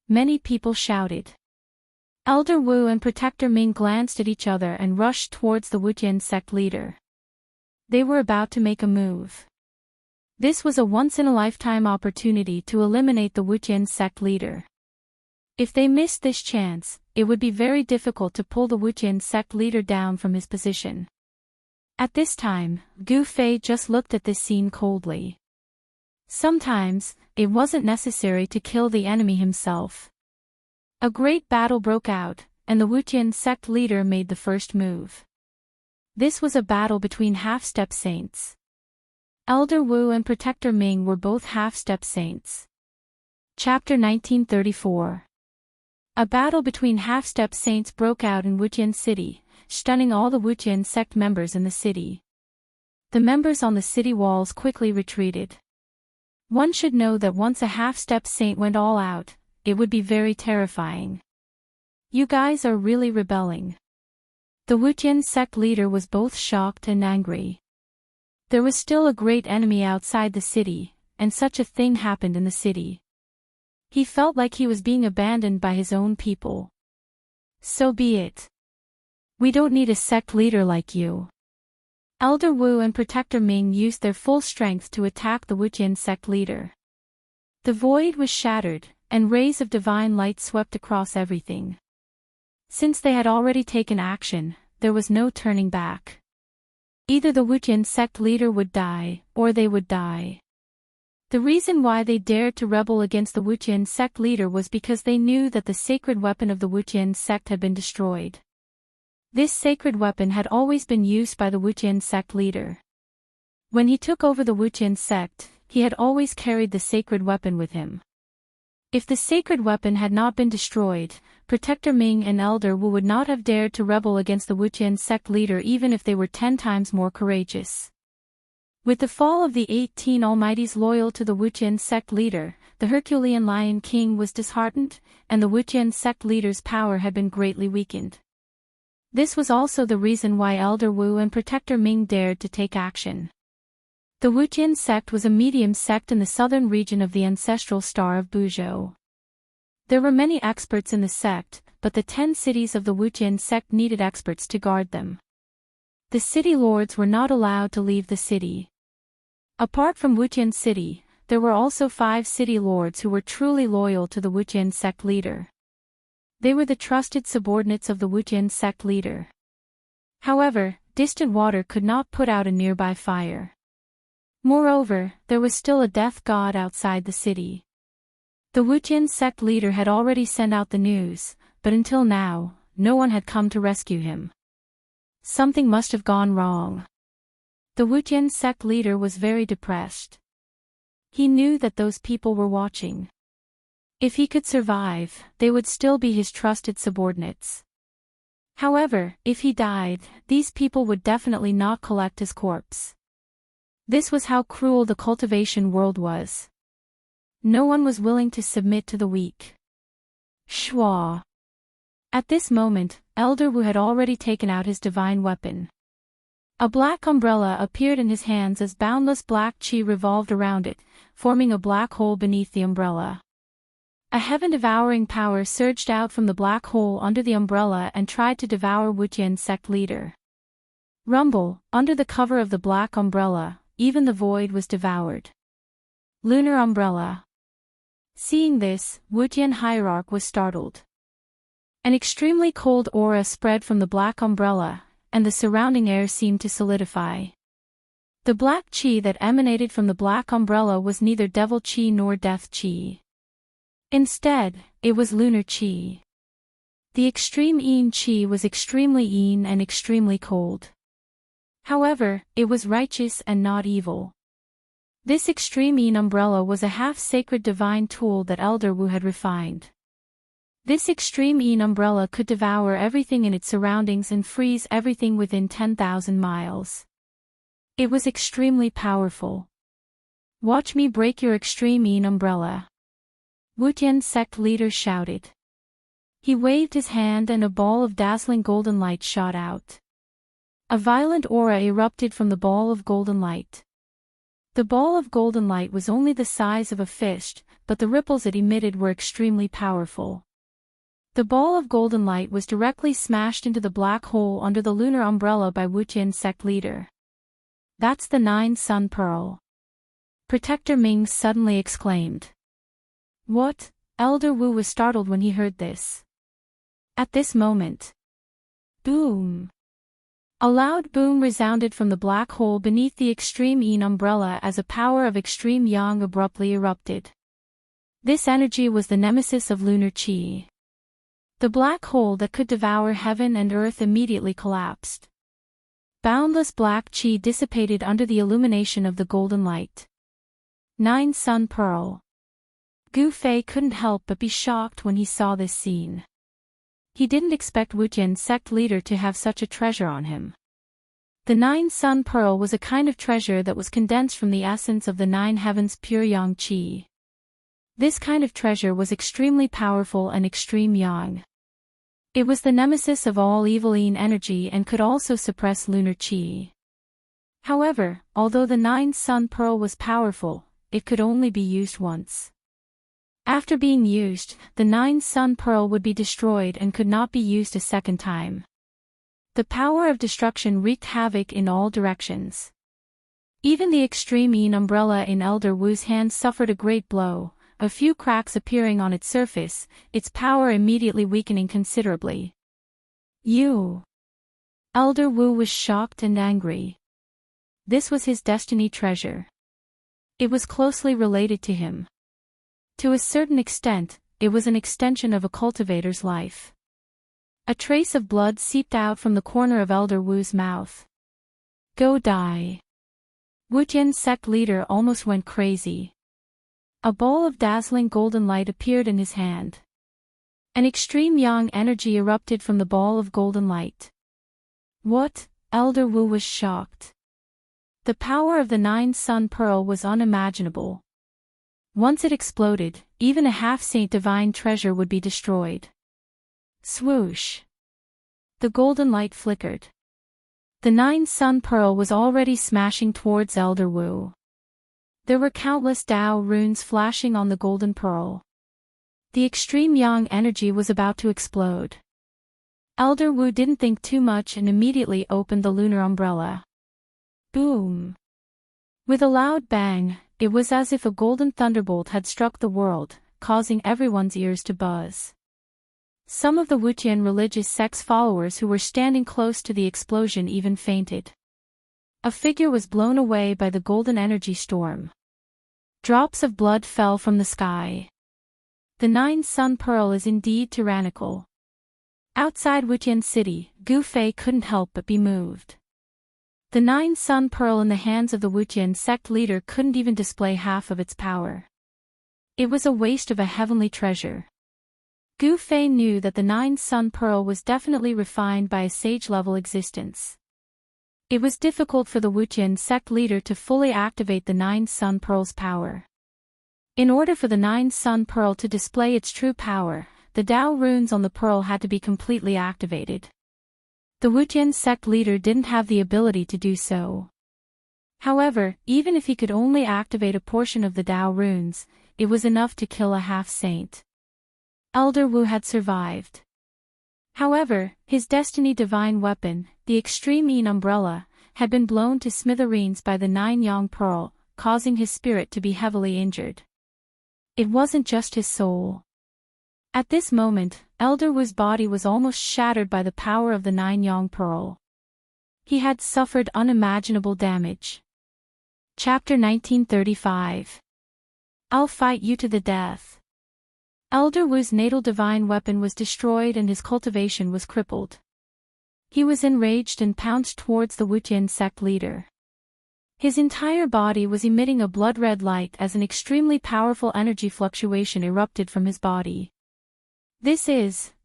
Many people shouted. Elder Wu and Protector Ming glanced at each other and rushed towards the Wuxian sect leader. They were about to make a move. This was a once-in-a-lifetime opportunity to eliminate the Wuxian sect leader. If they missed this chance, it would be very difficult to pull the Wuxian sect leader down from his position. At this time, Gu Fei just looked at this scene coldly. Sometimes, it wasn't necessary to kill the enemy himself. A great battle broke out, and the Wuxian sect leader made the first move. This was a battle between half-step saints. Elder Wu and Protector Ming were both half-step saints. Chapter 1934. A battle between half-step saints broke out in Wuxian City, stunning all the Wuxian sect members in the city. The members on the city walls quickly retreated. One should know that once a half-step saint went all out, it would be very terrifying. You guys are really rebelling. The Wuxian sect leader was both shocked and angry. There was still a great enemy outside the city, and such a thing happened in the city. He felt like he was being abandoned by his own people. So be it. We don't need a sect leader like you. Elder Wu and Protector Ming used their full strength to attack the Wuxian sect leader. The void was shattered, and rays of divine light swept across everything. Since they had already taken action, there was no turning back. Either the Wuxian sect leader would die, or they would die. The reason why they dared to rebel against the Wuxian sect leader was because they knew that the sacred weapon of the Wuxian sect had been destroyed. This sacred weapon had always been used by the Wuxian sect leader. When he took over the Wuxian sect, he had always carried the sacred weapon with him. If the sacred weapon had not been destroyed, Protector Ming and Elder Wu would not have dared to rebel against the Wuxian sect leader even if they were 10 times more courageous. With the fall of the 18 Almighties loyal to the Wuxian sect leader, the Herculean Lion King was disheartened, and the Wuxian sect leader's power had been greatly weakened. This was also the reason why Elder Wu and Protector Ming dared to take action. The Wuxian sect was a medium sect in the southern region of the ancestral star of Buzhou. There were many experts in the sect, but the 10 cities of the Wuxian sect needed experts to guard them. The city lords were not allowed to leave the city. Apart from Wuxian City, there were also 5 city lords who were truly loyal to the Wuxian sect leader. They were the trusted subordinates of the Wuxian sect leader. However, distant water could not put out a nearby fire. Moreover, there was still a death god outside the city. The Wuxian sect leader had already sent out the news, but until now, no one had come to rescue him. Something must have gone wrong. The Wuxian sect leader was very depressed. He knew that those people were watching. If he could survive, they would still be his trusted subordinates. However, if he died, these people would definitely not collect his corpse. This was how cruel the cultivation world was. No one was willing to submit to the weak. Shua. At this moment, Elder Wu had already taken out his divine weapon. A black umbrella appeared in his hands as boundless black qi revolved around it, forming a black hole beneath the umbrella. A heaven-devouring power surged out from the black hole under the umbrella and tried to devour Wuxian sect leader. Rumble, under the cover of the black umbrella, even the void was devoured. Lunar umbrella. Seeing this, Wuxian hierarch was startled. An extremely cold aura spread from the black umbrella, and the surrounding air seemed to solidify. The black qi that emanated from the black umbrella was neither devil qi nor death qi. Instead, it was lunar qi. The extreme yin qi was extremely yin and extremely cold. However, it was righteous and not evil. This extreme yin umbrella was a half-sacred divine tool that Elder Wu had refined. This extreme yin umbrella could devour everything in its surroundings and freeze everything within 10,000 miles. It was extremely powerful. Watch me break your extreme yin umbrella. Wuxian sect leader shouted. He waved his hand and a ball of dazzling golden light shot out. A violent aura erupted from the ball of golden light. The ball of golden light was only the size of a fist, but the ripples it emitted were extremely powerful. The ball of golden light was directly smashed into the black hole under the lunar umbrella by Wuxian sect leader. That's the 9-sun pearl. Protector Ming suddenly exclaimed. What? Elder Wu was startled when he heard this. At this moment. Boom! A loud boom resounded from the black hole beneath the extreme yin umbrella as a power of extreme yang abruptly erupted. This energy was the nemesis of lunar qi. The black hole that could devour heaven and earth immediately collapsed. Boundless black qi dissipated under the illumination of the golden light. 9-sun pearl. Gu Fei couldn't help but be shocked when he saw this scene. He didn't expect Wuxian sect leader to have such a treasure on him. The 9-sun pearl was a kind of treasure that was condensed from the essence of the 9 heavens pure yang qi. This kind of treasure was extremely powerful and extreme yang. It was the nemesis of all evil yin energy and could also suppress lunar qi. However, although the 9-sun pearl was powerful, it could only be used once. After being used, the 9-sun pearl would be destroyed and could not be used a second time. The power of destruction wreaked havoc in all directions. Even the extreme yin umbrella in Elder Wu's hand suffered a great blow, a few cracks appearing on its surface, its power immediately weakening considerably. You! Elder Wu was shocked and angry. This was his destiny treasure. It was closely related to him. To a certain extent, it was an extension of a cultivator's life. A trace of blood seeped out from the corner of Elder Wu's mouth. Go die. Wuxian sect leader almost went crazy. A ball of dazzling golden light appeared in his hand. An extreme yang energy erupted from the ball of golden light. What? Elder Wu was shocked. The power of the 9-sun pearl was unimaginable. Once it exploded, even a half-saint divine treasure would be destroyed. Swoosh! The golden light flickered. The 9-sun pearl was already smashing towards Elder Wu. There were countless Tao runes flashing on the golden pearl. The extreme yang energy was about to explode. Elder Wu didn't think too much and immediately opened the lunar umbrella. Boom! With a loud bang, it was as if a golden thunderbolt had struck the world, causing everyone's ears to buzz. Some of the Wuxian religious sect's followers who were standing close to the explosion even fainted. A figure was blown away by the golden energy storm. Drops of blood fell from the sky. The 9-sun pearl is indeed tyrannical. Outside Wuxian City, Gu Fei couldn't help but be moved. The 9-sun pearl in the hands of the Wuxian sect leader couldn't even display half of its power. It was a waste of a heavenly treasure. Gu Fei knew that the 9-sun pearl was definitely refined by a sage-level existence. It was difficult for the Wuxian sect leader to fully activate the 9-sun pearl's power. In order for the 9-sun pearl to display its true power, the Dao runes on the pearl had to be completely activated. The Wuxian sect leader didn't have the ability to do so. However, even if he could only activate a portion of the Dao runes, it was enough to kill a half-saint. Elder Wu had survived. However, his destiny divine weapon, the Extreme Yin umbrella, had been blown to smithereens by the 9-yang pearl, causing his spirit to be heavily injured. It wasn't just his soul. At this moment, Elder Wu's body was almost shattered by the power of the 9-yang pearl. He had suffered unimaginable damage. Chapter 1935. I'll fight you to the death. Elder Wu's natal divine weapon was destroyed and his cultivation was crippled. He was enraged and pounced towards the Wuxian sect leader. His entire body was emitting a blood-red light as an extremely powerful energy fluctuation erupted from his body.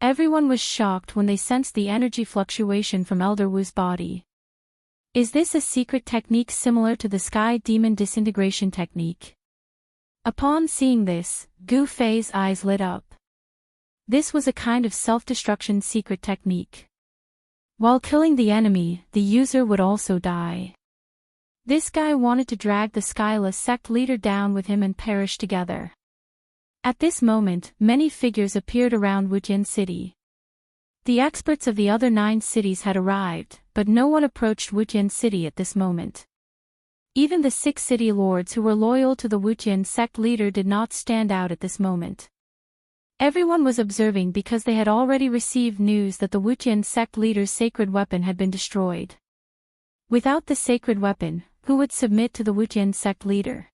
Everyone was shocked when they sensed the energy fluctuation from Elder Wu's body. Is this a secret technique similar to the Sky Demon disintegration technique? Upon seeing this, Gu Fei's eyes lit up. This was a kind of self-destruction secret technique. While killing the enemy, the user would also die. This guy wanted to drag the Skyla sect leader down with him and perish together. At this moment, many figures appeared around Wuxian City. The experts of the other 9 cities had arrived, but no one approached Wuxian City at this moment. Even the 6 city lords who were loyal to the Wuxian sect leader did not stand out at this moment. Everyone was observing because they had already received news that the Wuxian sect leader's sacred weapon had been destroyed. Without the sacred weapon, who would submit to the Wuxian sect leader?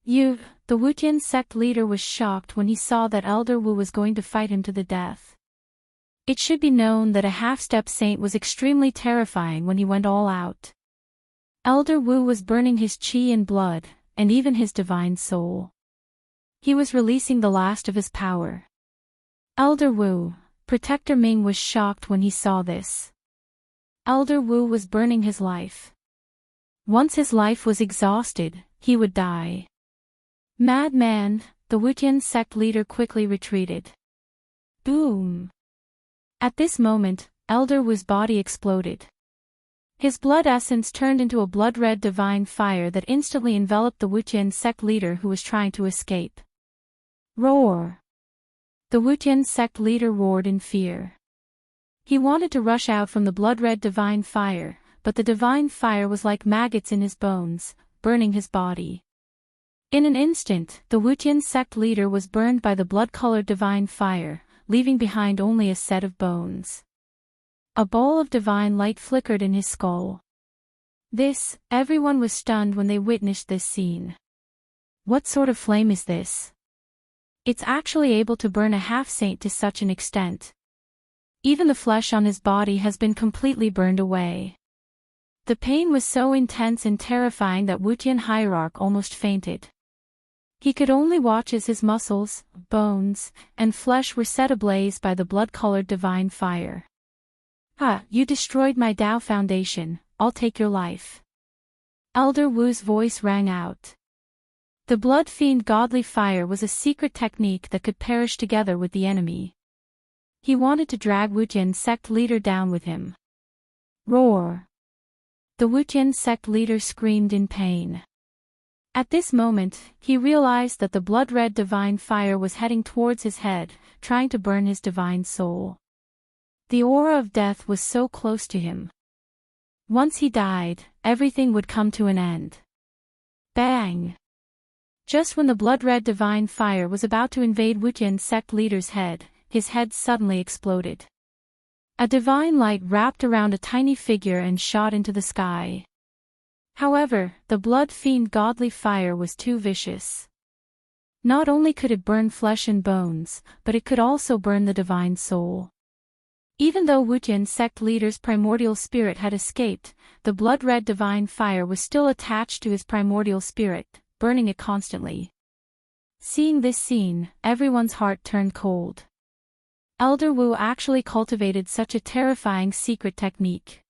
The Wuxian sect leader was shocked when he saw that Elder Wu was going to fight him to the death. It should be known that a half-step saint was extremely terrifying when he went all out. Elder Wu was burning his qi and blood, and even his divine soul. He was releasing the last of his power. Elder Wu, Protector Ming was shocked when he saw this. Elder Wu was burning his life. Once his life was exhausted, he would die. Madman, the Wuxian sect leader quickly retreated. Boom! At this moment, Elder Wu's body exploded. His blood essence turned into a blood-red divine fire that instantly enveloped the Wuxian sect leader who was trying to escape. Roar! The Wuxian sect leader roared in fear. He wanted to rush out from the blood-red divine fire, but the divine fire was like maggots in his bones, burning his body. In an instant, the Wuxian sect leader was burned by the blood-colored divine fire, leaving behind only a set of bones. A ball of divine light flickered in his skull. Everyone was stunned when they witnessed this scene. What sort of flame is this? It's actually able to burn a half-saint to such an extent. Even the flesh on his body has been completely burned away. The pain was so intense and terrifying that Wuxian hierarch almost fainted. He could only watch as his muscles, bones, and flesh were set ablaze by the blood-colored divine fire. You destroyed my Dao foundation, I'll take your life. Elder Wu's voice rang out. The blood-fiend godly fire was a secret technique that could perish together with the enemy. He wanted to drag Wuxian sect leader down with him. Roar! The Wuxian sect leader screamed in pain. At this moment, he realized that the blood-red divine fire was heading towards his head, trying to burn his divine soul. The aura of death was so close to him. Once he died, everything would come to an end. Bang! Just when the blood-red divine fire was about to invade Wuxian sect leader's head, his head suddenly exploded. A divine light wrapped around a tiny figure and shot into the sky. However, the blood fiend godly fire was too vicious. Not only could it burn flesh and bones, but it could also burn the divine soul. Even though Wuxian sect leader's primordial spirit had escaped, the blood-red divine fire was still attached to his primordial spirit, burning it constantly. Seeing this scene, everyone's heart turned cold. Elder Wu actually cultivated such a terrifying secret technique.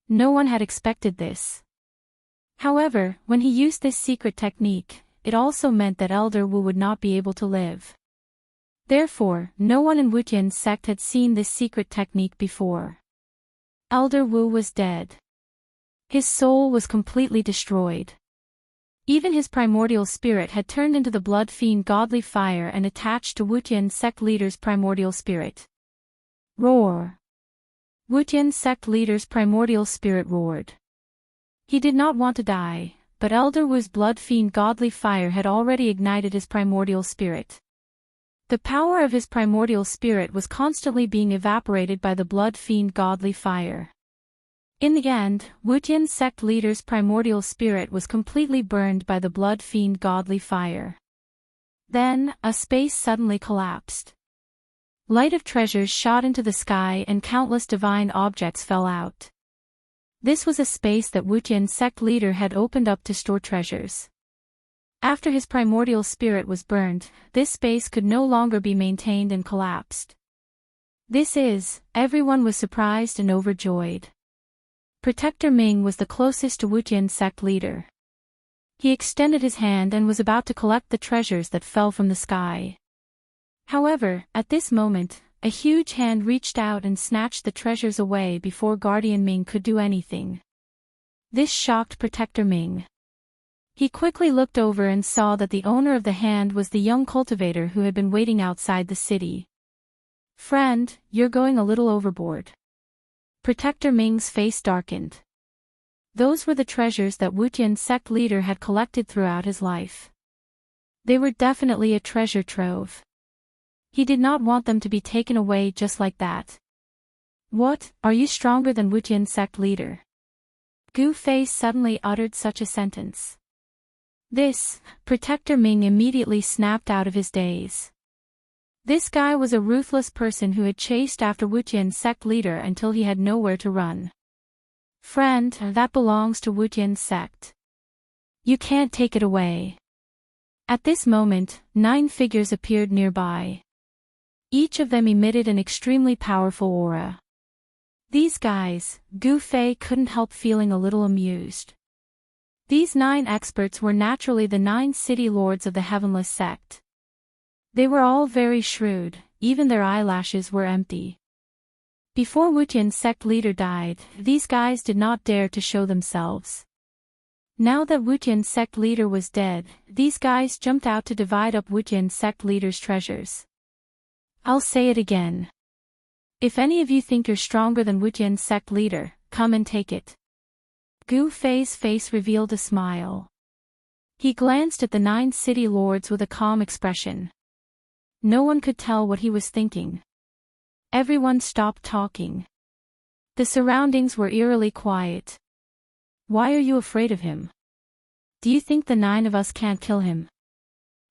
No one had expected this. However, when he used this secret technique, it also meant that Elder Wu would not be able to live. Therefore, no one in Wuxian's sect had seen this secret technique before. Elder Wu was dead. His soul was completely destroyed. Even his primordial spirit had turned into the blood fiend godly fire and attached to Wuxian sect leader's primordial spirit. Roar! Wuxian sect leader's primordial spirit roared. He did not want to die, but Elder Wu's blood fiend godly fire had already ignited his primordial spirit. The power of his primordial spirit was constantly being evaporated by the blood fiend godly fire. In the end, Wuxian sect leader's primordial spirit was completely burned by the blood fiend godly fire. Then, a space suddenly collapsed. Light of treasures shot into the sky and countless divine objects fell out. This was a space that Wuxian sect leader had opened up to store treasures. After his primordial spirit was burned, this space could no longer be maintained and collapsed. Everyone was surprised and overjoyed. Protector Ming was the closest to Wuxian sect leader. He extended his hand and was about to collect the treasures that fell from the sky. However, at this moment, a huge hand reached out and snatched the treasures away before Guardian Ming could do anything. This shocked Protector Ming. He quickly looked over and saw that the owner of the hand was the young cultivator who had been waiting outside the city. "Friend, you're going a little overboard." Protector Ming's face darkened. Those were the treasures that Wuxian sect leader had collected throughout his life. They were definitely a treasure trove. He did not want them to be taken away just like that. "What, are you stronger than Wuxian sect leader?" Gu Fei suddenly uttered such a sentence. Protector Ming immediately snapped out of his daze. This guy was a ruthless person who had chased after Wuxian sect leader until he had nowhere to run. "Friend, that belongs to Wuxian sect. You can't take it away." At this moment, 9 figures appeared nearby. Each of them emitted an extremely powerful aura. These guys, Gu Fei couldn't help feeling a little amused. These 9 experts were naturally the 9 city lords of the Heavenless sect. They were all very shrewd, even their eyelashes were empty. Before Wuxian sect leader died, these guys did not dare to show themselves. Now that Wuxian sect leader was dead, these guys jumped out to divide up Wuxian sect leader's treasures. I'll say it again. If any of you think you're stronger than Wuxian sect leader, come and take it. Gu Fei's face revealed a smile. He glanced at the 9 city lords with a calm expression. No one could tell what he was thinking. Everyone stopped talking. The surroundings were eerily quiet. "Why are you afraid of him? Do you think the 9 of us can't kill him?"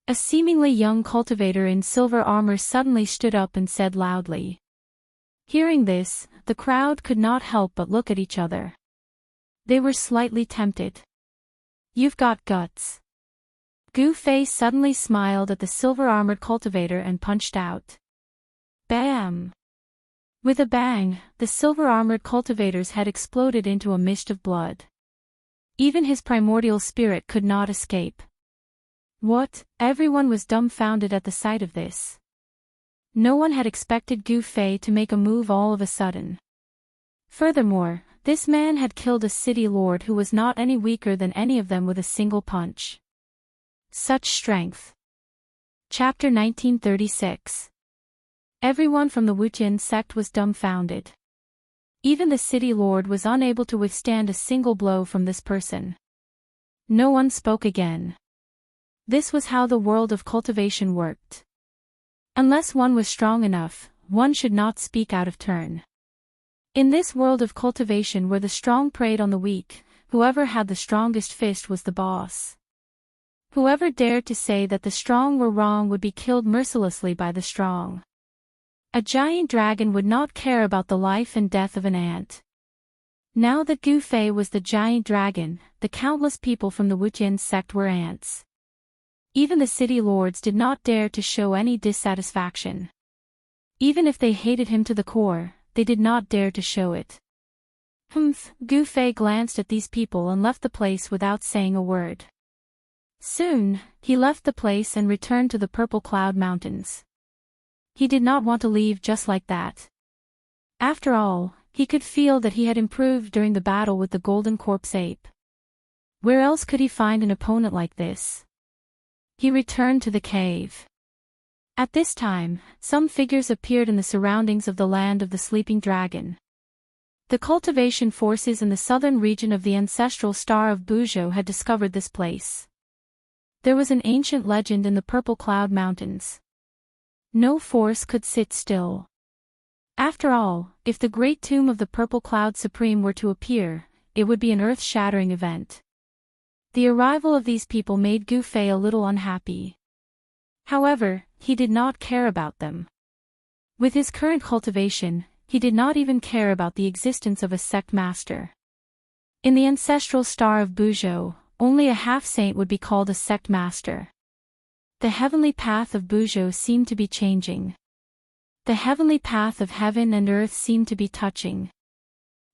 A seemingly young cultivator in silver armor suddenly stood up and said loudly. Hearing this, the crowd could not help but look at each other. They were slightly tempted. "You've got guts." Gu Fei suddenly smiled at the silver-armored cultivator and punched out. Bam! With a bang, the silver-armored cultivator's head exploded into a mist of blood. Even his primordial spirit could not escape. What? Everyone was dumbfounded at the sight of this. No one had expected Gu Fei to make a move all of a sudden. Furthermore, this man had killed a city lord who was not any weaker than any of them with a single punch. Such strength. Chapter 1936. Everyone from the Wuxian sect was dumbfounded. Even the city lord was unable to withstand a single blow from this person. No one spoke again. This was how the world of cultivation worked. Unless one was strong enough, one should not speak out of turn. In this world of cultivation where the strong preyed on the weak, whoever had the strongest fist was the boss. Whoever dared to say that the strong were wrong would be killed mercilessly by the strong. A giant dragon would not care about the life and death of an ant. Now that Gu Fei was the giant dragon, the countless people from the Wuxian sect were ants. Even the city lords did not dare to show any dissatisfaction. Even if they hated him to the core, they did not dare to show it. Gu Fei glanced at these people and left the place without saying a word. Soon, he left the place and returned to the Purple Cloud Mountains. He did not want to leave just like that. After all, he could feel that he had improved during the battle with the Golden Corpse Ape. Where else could he find an opponent like this? He returned to the cave. At this time, some figures appeared in the surroundings of the land of the sleeping dragon. The cultivation forces in the southern region of the ancestral star of Buzhou had discovered this place. There was an ancient legend in the Purple Cloud Mountains. No force could sit still. After all, if the great tomb of the Purple Cloud Supreme were to appear, it would be an earth-shattering event. The arrival of these people made Gu Fei a little unhappy. However, he did not care about them. With his current cultivation, he did not even care about the existence of a sect master. In the ancestral star of Buzhou, only a half-saint would be called a sect master. The heavenly path of Buzhou seemed to be changing. The heavenly path of heaven and earth seemed to be touching.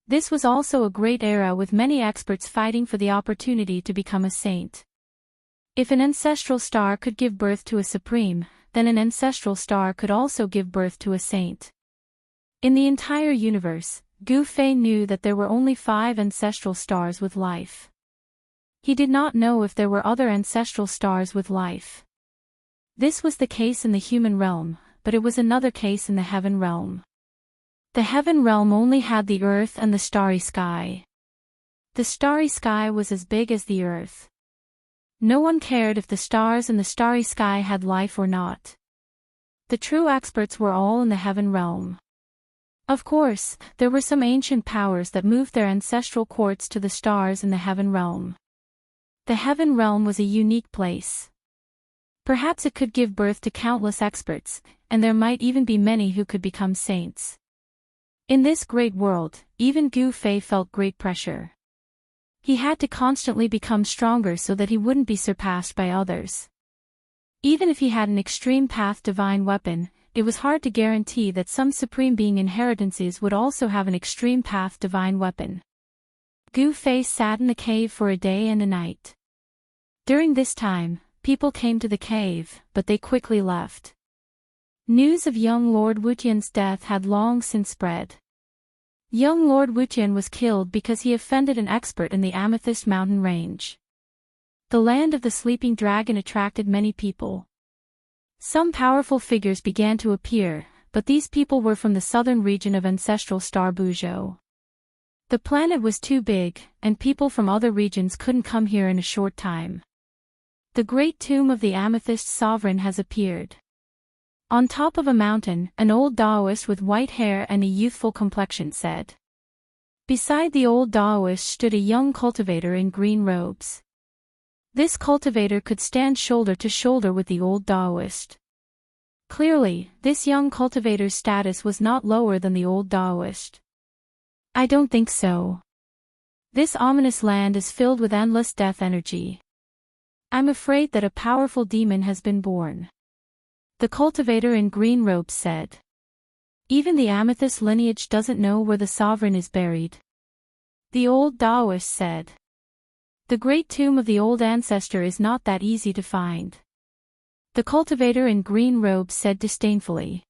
This was also a great era with many experts fighting for the opportunity to become a saint. If an ancestral star could give birth to a supreme, then an ancestral star could also give birth to a saint. In the entire universe, Gu Fei knew that there were only 5 ancestral stars with life. He did not know if there were other ancestral stars with life. This was the case in the human realm, but it was another case in the heaven realm. The heaven realm only had the earth and the starry sky. The starry sky was as big as the earth. No one cared if the stars in the starry sky had life or not. The true experts were all in the heaven realm. Of course, there were some ancient powers that moved their ancestral courts to the stars in the heaven realm. The heaven realm was a unique place. Perhaps it could give birth to countless experts, and there might even be many who could become saints. In this great world, even Gu Fei felt great pressure. He had to constantly become stronger so that he wouldn't be surpassed by others. Even if he had an extreme path divine weapon, it was hard to guarantee that some supreme being inheritances would also have an extreme path divine weapon. Gu Fei sat in the cave for a day and a night. During this time, people came to the cave, but they quickly left. News of young Lord Wuxian's death had long since spread. Young Lord Wuxian was killed because he offended an expert in the Amethyst Mountain range. The land of the sleeping dragon attracted many people. Some powerful figures began to appear, but these people were from the southern region of ancestral star Buzhou. The planet was too big, and people from other regions couldn't come here in a short time. The great tomb of the Amethyst Sovereign has appeared. On top of a mountain, an old Daoist with white hair and a youthful complexion said. Beside the old Daoist stood a young cultivator in green robes. This cultivator could stand shoulder to shoulder with the old Daoist. Clearly, this young cultivator's status was not lower than the old Daoist. I don't think so. This ominous land is filled with endless death energy. I'm afraid that a powerful demon has been born. The cultivator in green robes said. Even the amethyst lineage doesn't know where the sovereign is buried. The old Daoist said. The great tomb of the old ancestor is not that easy to find. The cultivator in green robes said disdainfully.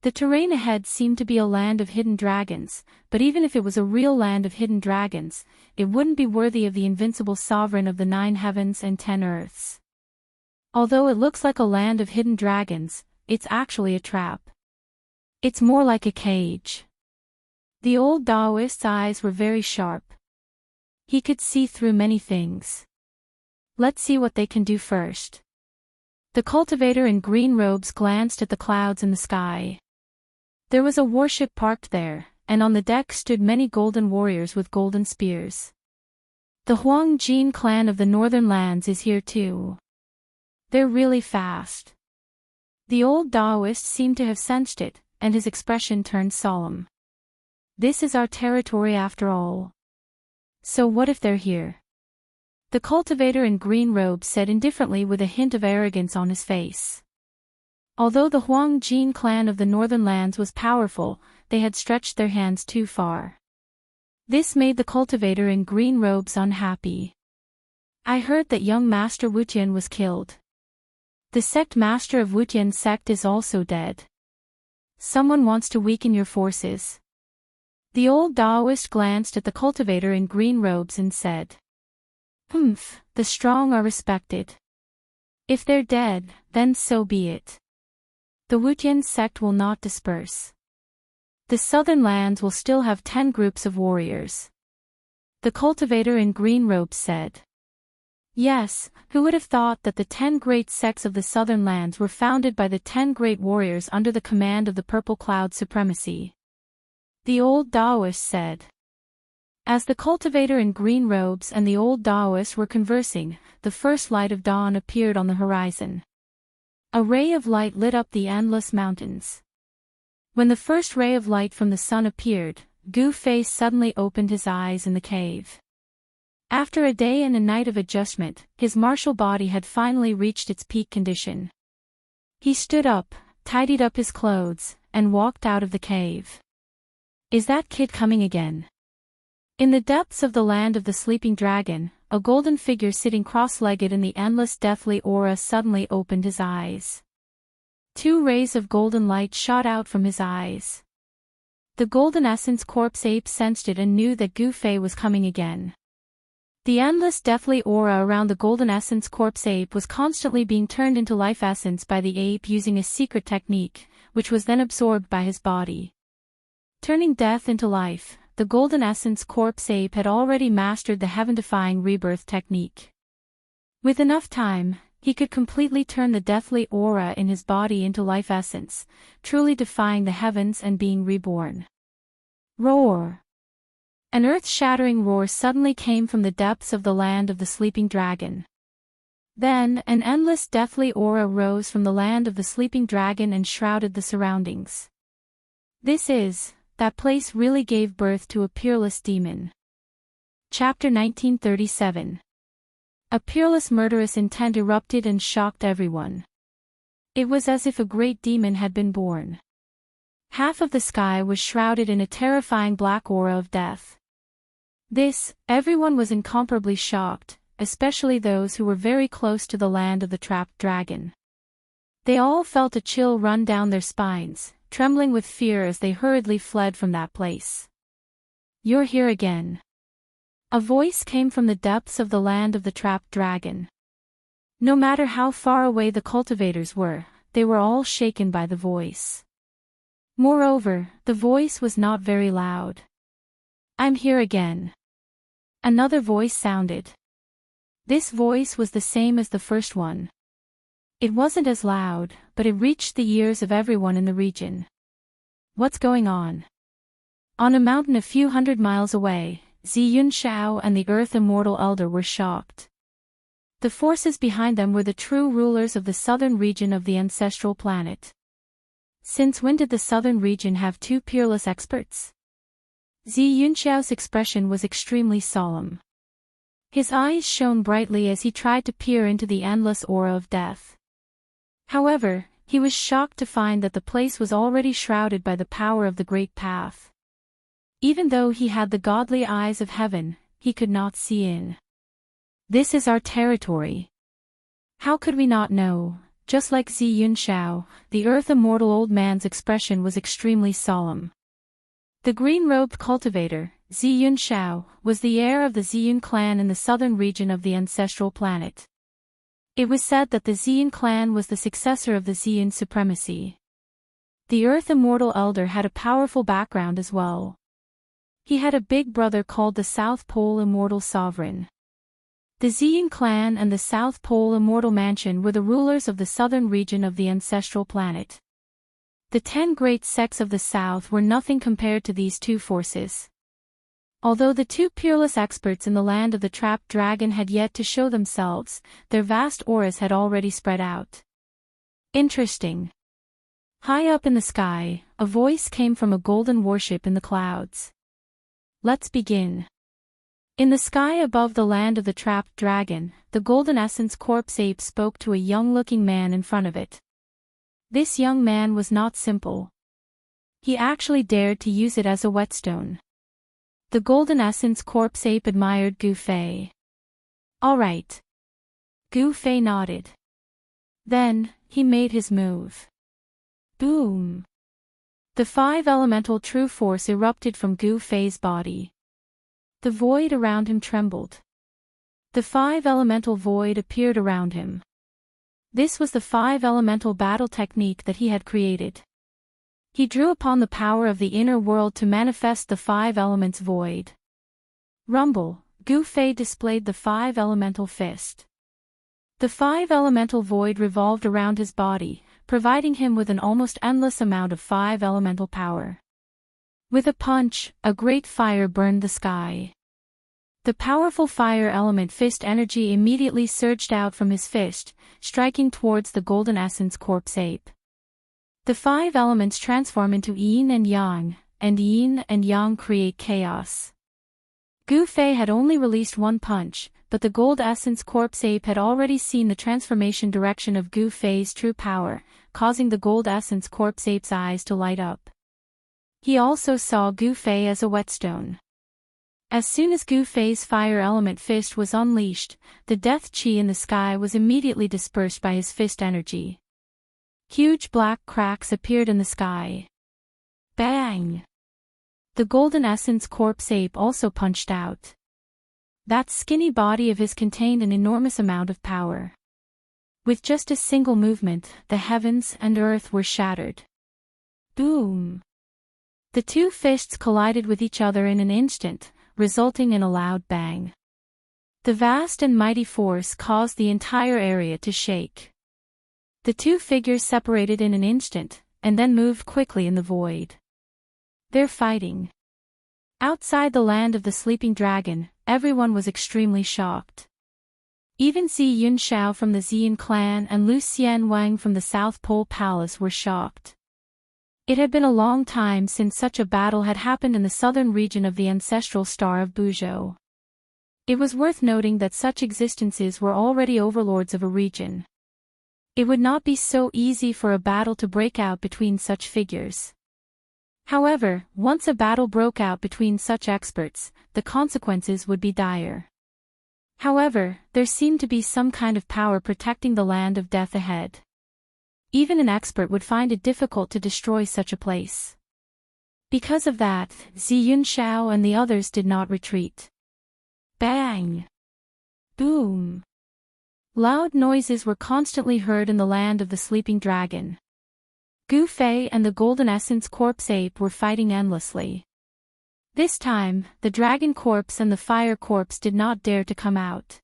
The terrain ahead seemed to be a land of hidden dragons, but even if it was a real land of hidden dragons, it wouldn't be worthy of the invincible sovereign of the 9 heavens and 10 earths. Although it looks like a land of hidden dragons, it's actually a trap. It's more like a cage. The old Daoist's eyes were very sharp. He could see through many things. Let's see what they can do first. The cultivator in green robes glanced at the clouds in the sky. There was a warship parked there, and on the deck stood many golden warriors with golden spears. The Huang Jin clan of the northern lands is here too. They're really fast. The old Daoist seemed to have sensed it, and his expression turned solemn. This is our territory after all. So what if they're here? The cultivator in green robes said indifferently with a hint of arrogance on his face. Although the Huang Jin clan of the northern lands was powerful, they had stretched their hands too far. This made the cultivator in green robes unhappy. I heard that young Master Wuxian was killed. The sect master of Wuxian sect is also dead. Someone wants to weaken your forces. The old Daoist glanced at the cultivator in green robes and said, "Humph, the strong are respected. If they're dead, then so be it. The Wuxian sect will not disperse. The southern lands will still have 10 groups of warriors." The cultivator in green robes said. Yes, who would have thought that the 10 great sects of the southern lands were founded by the 10 great warriors under the command of the Purple Cloud Supremacy? The old Daoist said. As the cultivator in green robes and the old Daoist were conversing, the first light of dawn appeared on the horizon. A ray of light lit up the endless mountains. When the first ray of light from the sun appeared, Gu Fei suddenly opened his eyes in the cave. After a day and a night of adjustment, his martial body had finally reached its peak condition. He stood up, tidied up his clothes, and walked out of the cave. Is that kid coming again? In the depths of the land of the sleeping dragon, a golden figure sitting cross-legged in the endless deathly aura suddenly opened his eyes. 2 rays of golden light shot out from his eyes. The golden essence corpse ape sensed it and knew that Gu Fei was coming again. The endless deathly aura around the golden essence corpse ape was constantly being turned into life essence by the ape using a secret technique, which was then absorbed by his body. Turning death into life, the golden essence corpse ape had already mastered the heaven-defying rebirth technique. With enough time, he could completely turn the deathly aura in his body into life essence, truly defying the heavens and being reborn. Roar! An earth-shattering roar suddenly came from the depths of the land of the sleeping dragon. Then, an endless deathly aura rose from the land of the sleeping dragon and shrouded the surroundings. That place really gave birth to a peerless demon. Chapter 1937. A peerless murderous intent erupted and shocked everyone. It was as if a great demon had been born. Half of the sky was shrouded in a terrifying black aura of death. Everyone was incomparably shocked, especially those who were very close to the land of the trapped dragon. They all felt a chill run down their spines, trembling with fear as they hurriedly fled from that place. "You're here again." A voice came from the depths of the land of the trapped dragon. No matter how far away the cultivators were, they were all shaken by the voice. Moreover, the voice was not very loud. "I'm here again." Another voice sounded. This voice was the same as the first one. It wasn't as loud, but it reached the ears of everyone in the region. "What's going on?" On a mountain a few hundred miles away, Xianxia and the Earth Immortal Elder were shocked. The forces behind them were the true rulers of the southern region of the ancestral planet. Since when did the southern region have 2 peerless experts? Xianxiao's expression was extremely solemn. His eyes shone brightly as he tried to peer into the endless aura of death. However, he was shocked to find that the place was already shrouded by the power of the Great Path. Even though he had the godly eyes of heaven, he could not see in. "This is our territory. How could we not know?" Just like Xianxiao, the Earth Immortal old man's expression was extremely solemn. The green-robed cultivator, Xianxiao, was the heir of the Xian clan in the southern region of the ancestral planet. It was said that the Xian clan was the successor of the Xian supremacy. The Earth Immortal Elder had a powerful background as well. He had a big brother called the South Pole Immortal Sovereign. The Xian clan and the South Pole Immortal Mansion were the rulers of the southern region of the ancestral planet. The 10 great sects of the south were nothing compared to these two forces. Although the two peerless experts in the land of the trapped dragon had yet to show themselves, their vast auras had already spread out. Interesting. High up in the sky, a voice came from a golden warship in the clouds. Let's begin. In the sky above the land of the trapped dragon, the golden essence corpse ape spoke to a young-looking man in front of it. This young man was not simple. He actually dared to use it as a whetstone. The golden essence corpse ape admired Gu Fei. All right. Gu Fei nodded. Then, he made his move. Boom! The 5 elemental true force erupted from Gu Fei's body. The void around him trembled. The 5 elemental void appeared around him. This was the 5 elemental battle technique that he had created. He drew upon the power of the inner world to manifest the 5 elements void. Rumble, Gu Fei displayed the 5 elemental fist. The 5 elemental void revolved around his body, providing him with an almost endless amount of 5 elemental power. With a punch, a great fire burned the sky. The powerful fire element fist energy immediately surged out from his fist, striking towards the golden essence corpse ape. The 5 elements transform into yin and yang, and yin and yang create chaos. Gu Fei had only released one punch, but the gold essence corpse ape had already seen the transformation direction of Gu Fei's true power, causing the gold essence corpse ape's eyes to light up. He also saw Gu Fei as a whetstone. As soon as Gu Fei's fire element fist was unleashed, the death chi in the sky was immediately dispersed by his fist energy. Huge black cracks appeared in the sky. Bang! The golden essence corpse ape also punched out. That skinny body of his contained an enormous amount of power. With just a single movement, the heavens and earth were shattered. Boom! The two fists collided with each other in an instant, resulting in a loud bang. The vast and mighty force caused the entire area to shake. The two figures separated in an instant, and then moved quickly in the void. They're fighting. Outside the land of the sleeping dragon, everyone was extremely shocked. Even Zi Yunxiao from the Xian clan and Lu Xianwang from the South Pole Palace were shocked. It had been a long time since such a battle had happened in the southern region of the ancestral star of Buzhou. It was worth noting that such existences were already overlords of a region. It would not be so easy for a battle to break out between such figures. However, once a battle broke out between such experts, the consequences would be dire. However, there seemed to be some kind of power protecting the land of death ahead. Even an expert would find it difficult to destroy such a place. Because of that, Zi Yunxiao and the others did not retreat. Bang! Boom! Loud noises were constantly heard in the land of the sleeping dragon. Gu Fei and the golden essence corpse ape were fighting endlessly. This time, the dragon corpse and the fire corpse did not dare to come out.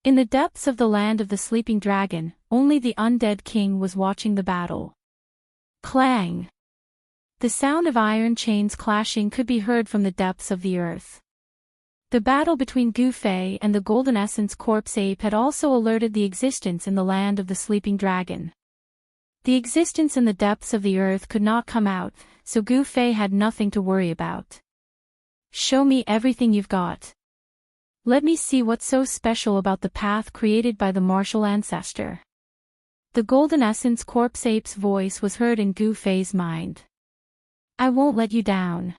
In the depths of the land of the sleeping dragon, only the undead king was watching the battle. Clang! The sound of iron chains clashing could be heard from the depths of the earth. The battle between Gu Fei and the golden essence corpse ape had also alerted the existence in the land of the sleeping dragon. The existence in the depths of the earth could not come out, so Gu Fei had nothing to worry about. Show me everything you've got. Let me see what's so special about the path created by the martial ancestor. The golden essence corpse ape's voice was heard in Gu Fei's mind. I won't let you down.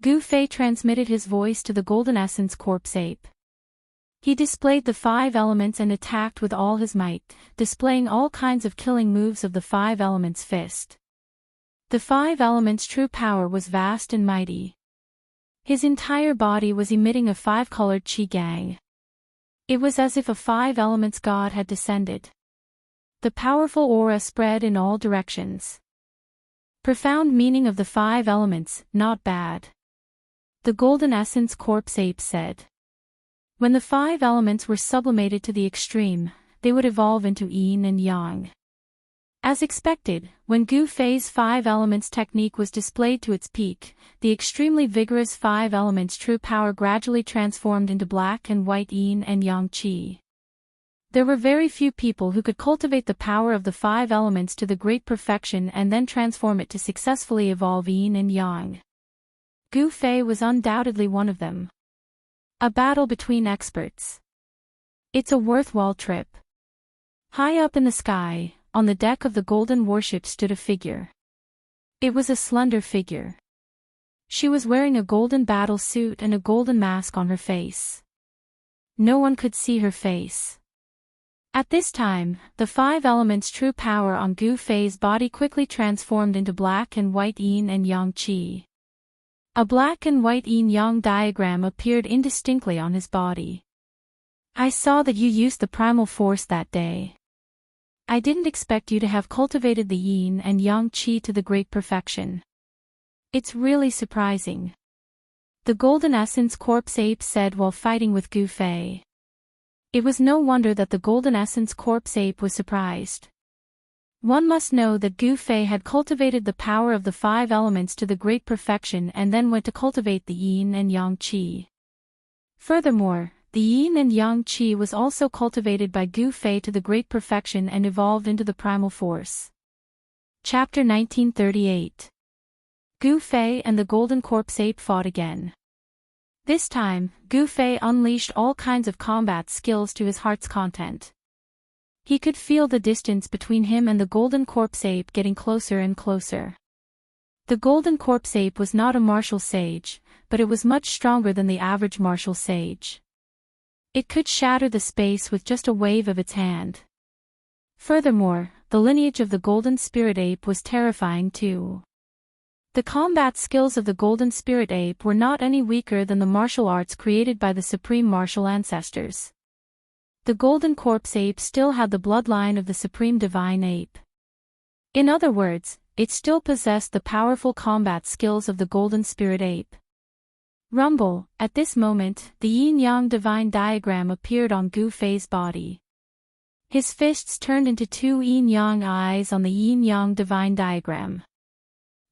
Gu Fei transmitted his voice to the golden essence corpse ape. He displayed the 5 elements and attacked with all his might, displaying all kinds of killing moves of the 5 elements fist. The 5 elements' true power was vast and mighty. His entire body was emitting a 5-colored qi gang. It was as if a 5 elements god had descended. The powerful aura spread in all directions. Profound meaning of the 5 elements, not bad. The golden essence corpse ape said. When the 5 elements were sublimated to the extreme, they would evolve into yin and yang. As expected, when Gu Fei's 5 elements technique was displayed to its peak, the extremely vigorous 5 elements true power gradually transformed into black and white yin and yang qi. There were very few people who could cultivate the power of the 5 elements to the great perfection and then transform it to successfully evolve yin and yang. Gu Fei was undoubtedly one of them. A battle between experts. It's a worthwhile trip. High up in the sky, on the deck of the golden warship stood a figure. It was a slender figure. She was wearing a golden battle suit and a golden mask on her face. No one could see her face. At this time, the 5 elements true power on Gu Fei's body quickly transformed into black and white yin and yang qi. A black and white yin-yang diagram appeared indistinctly on his body. I saw that you used the primal force that day. I didn't expect you to have cultivated the yin and yang qi to the great perfection. It's really surprising. The Golden Essence Corpse Ape said while fighting with Gu Fei. It was no wonder that the Golden Essence Corpse Ape was surprised. One must know that Gu Fei had cultivated the power of the 5 elements to the great perfection and then went to cultivate the yin and yang qi. Furthermore, the yin and yang qi was also cultivated by Gu Fei to the great perfection and evolved into the primal force. Chapter 1938. Gu Fei and the Golden Corpse Ape fought again. This time, Gu Fei unleashed all kinds of combat skills to his heart's content. He could feel the distance between him and the Golden Corpse Ape getting closer and closer. The Golden Corpse Ape was not a martial sage, but it was much stronger than the average martial sage. It could shatter the space with just a wave of its hand. Furthermore, the lineage of the Golden Spirit Ape was terrifying too. The combat skills of the Golden Spirit Ape were not any weaker than the martial arts created by the Supreme Martial Ancestors. The Golden Corpse Ape still had the bloodline of the Supreme Divine Ape. In other words, it still possessed the powerful combat skills of the Golden Spirit Ape. Rumble, at this moment, the yin-yang divine diagram appeared on Gu Fei's body. His fists turned into 2 yin-yang eyes on the yin-yang divine diagram.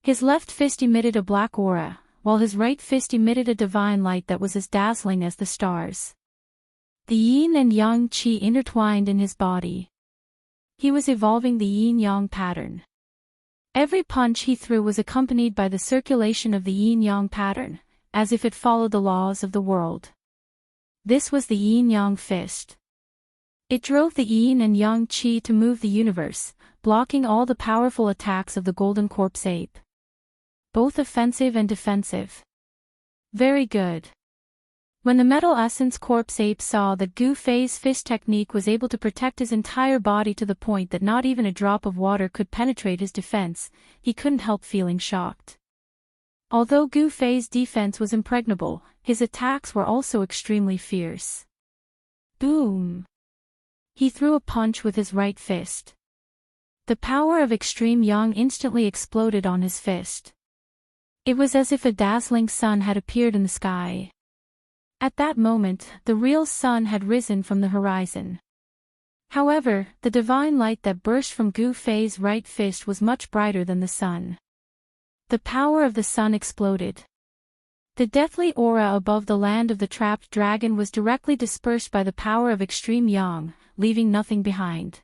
His left fist emitted a black aura, while his right fist emitted a divine light that was as dazzling as the stars. The yin and yang qi intertwined in his body. He was evolving the yin-yang pattern. Every punch he threw was accompanied by the circulation of the yin-yang pattern, as if it followed the laws of the world. This was the yin-yang fist. It drove the yin and yang qi to move the universe, blocking all the powerful attacks of the Golden Corpse Ape. Both offensive and defensive. Very good. When the Metal Essence Corpse Ape saw that Gu Fei's fist technique was able to protect his entire body to the point that not even a drop of water could penetrate his defense, he couldn't help feeling shocked. Although Gu Fei's defense was impregnable, his attacks were also extremely fierce. Boom! He threw a punch with his right fist. The power of extreme yang instantly exploded on his fist. It was as if a dazzling sun had appeared in the sky. At that moment, the real sun had risen from the horizon. However, the divine light that burst from Gu Fei's right fist was much brighter than the sun. The power of the sun exploded. The deathly aura above the land of the trapped dragon was directly dispersed by the power of extreme yang, leaving nothing behind.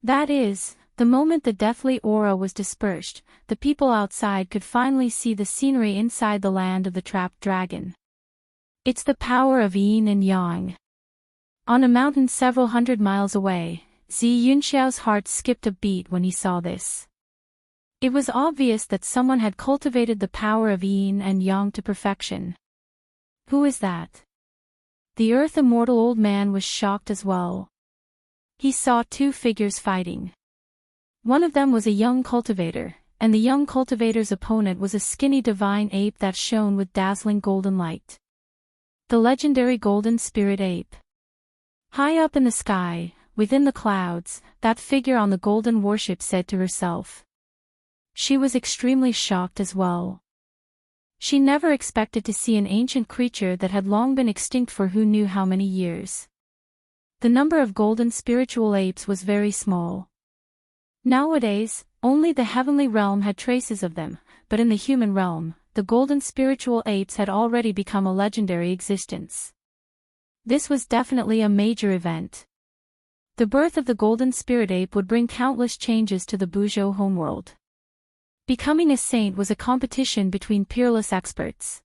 That is, the moment the deathly aura was dispersed, the people outside could finally see the scenery inside the land of the trapped dragon. It's the power of yin and yang. On a mountain several hundred miles away, Xianxiao's heart skipped a beat when he saw this. It was obvious that someone had cultivated the power of yin and yang to perfection. Who is that? The Earth Immortal old man was shocked as well. He saw 2 figures fighting. One of them was a young cultivator, and the young cultivator's opponent was a skinny divine ape that shone with dazzling golden light. The legendary Golden Spirit Ape. High up in the sky, within the clouds, that figure on the golden warship said to herself. She was extremely shocked as well. She never expected to see an ancient creature that had long been extinct for who knew how many years. The number of golden spiritual apes was very small. Nowadays, only the heavenly realm had traces of them, but in the human realm, the golden spiritual apes had already become a legendary existence. This was definitely a major event. The birth of the golden spirit ape would bring countless changes to the Buzhou homeworld. Becoming a saint was a competition between peerless experts.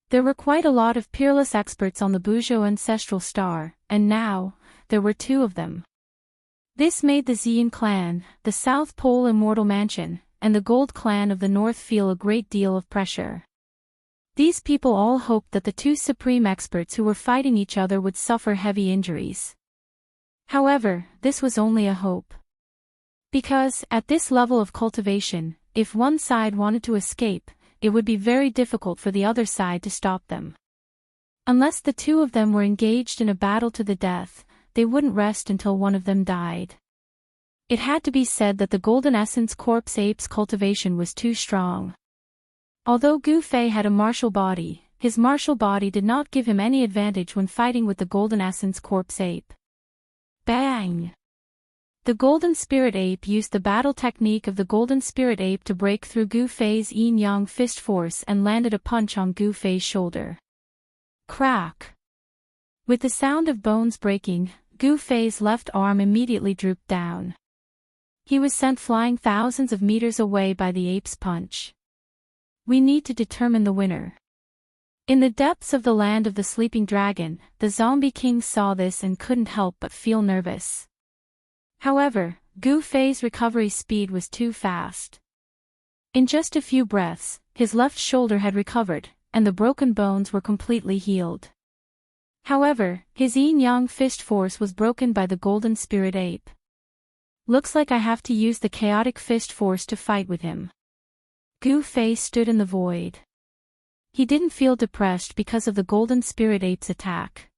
There were quite a lot of peerless experts on the Buzhou ancestral star, and now, there were two of them. This made the Xian clan, the South Pole Immortal Mansion, and the Gold clan of the North feel a great deal of pressure. These people all hoped that the two supreme experts who were fighting each other would suffer heavy injuries. However, this was only a hope. Because, at this level of cultivation, if one side wanted to escape, it would be very difficult for the other side to stop them. Unless the two of them were engaged in a battle to the death, they wouldn't rest until one of them died. It had to be said that the Golden Essence Corpse ape's cultivation was too strong. Although Gu Fei had a martial body, his martial body did not give him any advantage when fighting with the Golden Essence Corpse ape. Bang! The Golden Spirit Ape used the battle technique of the Golden Spirit Ape to break through Gu Fei's yin-yang fist force and landed a punch on Gu Fei's shoulder. Crack! With the sound of bones breaking, Gu Fei's left arm immediately drooped down. He was sent flying thousands of meters away by the ape's punch. We need to determine the winner. In the depths of the land of the sleeping dragon, the zombie king saw this and couldn't help but feel nervous. However, Gu Fei's recovery speed was too fast. In just a few breaths, his left shoulder had recovered, and the broken bones were completely healed. However, his yin-yang fist force was broken by the Golden Spirit Ape. Looks like I have to use the chaotic fist force to fight with him. Gu Fei stood in the void. He didn't feel depressed because of the Golden Spirit Ape's attack.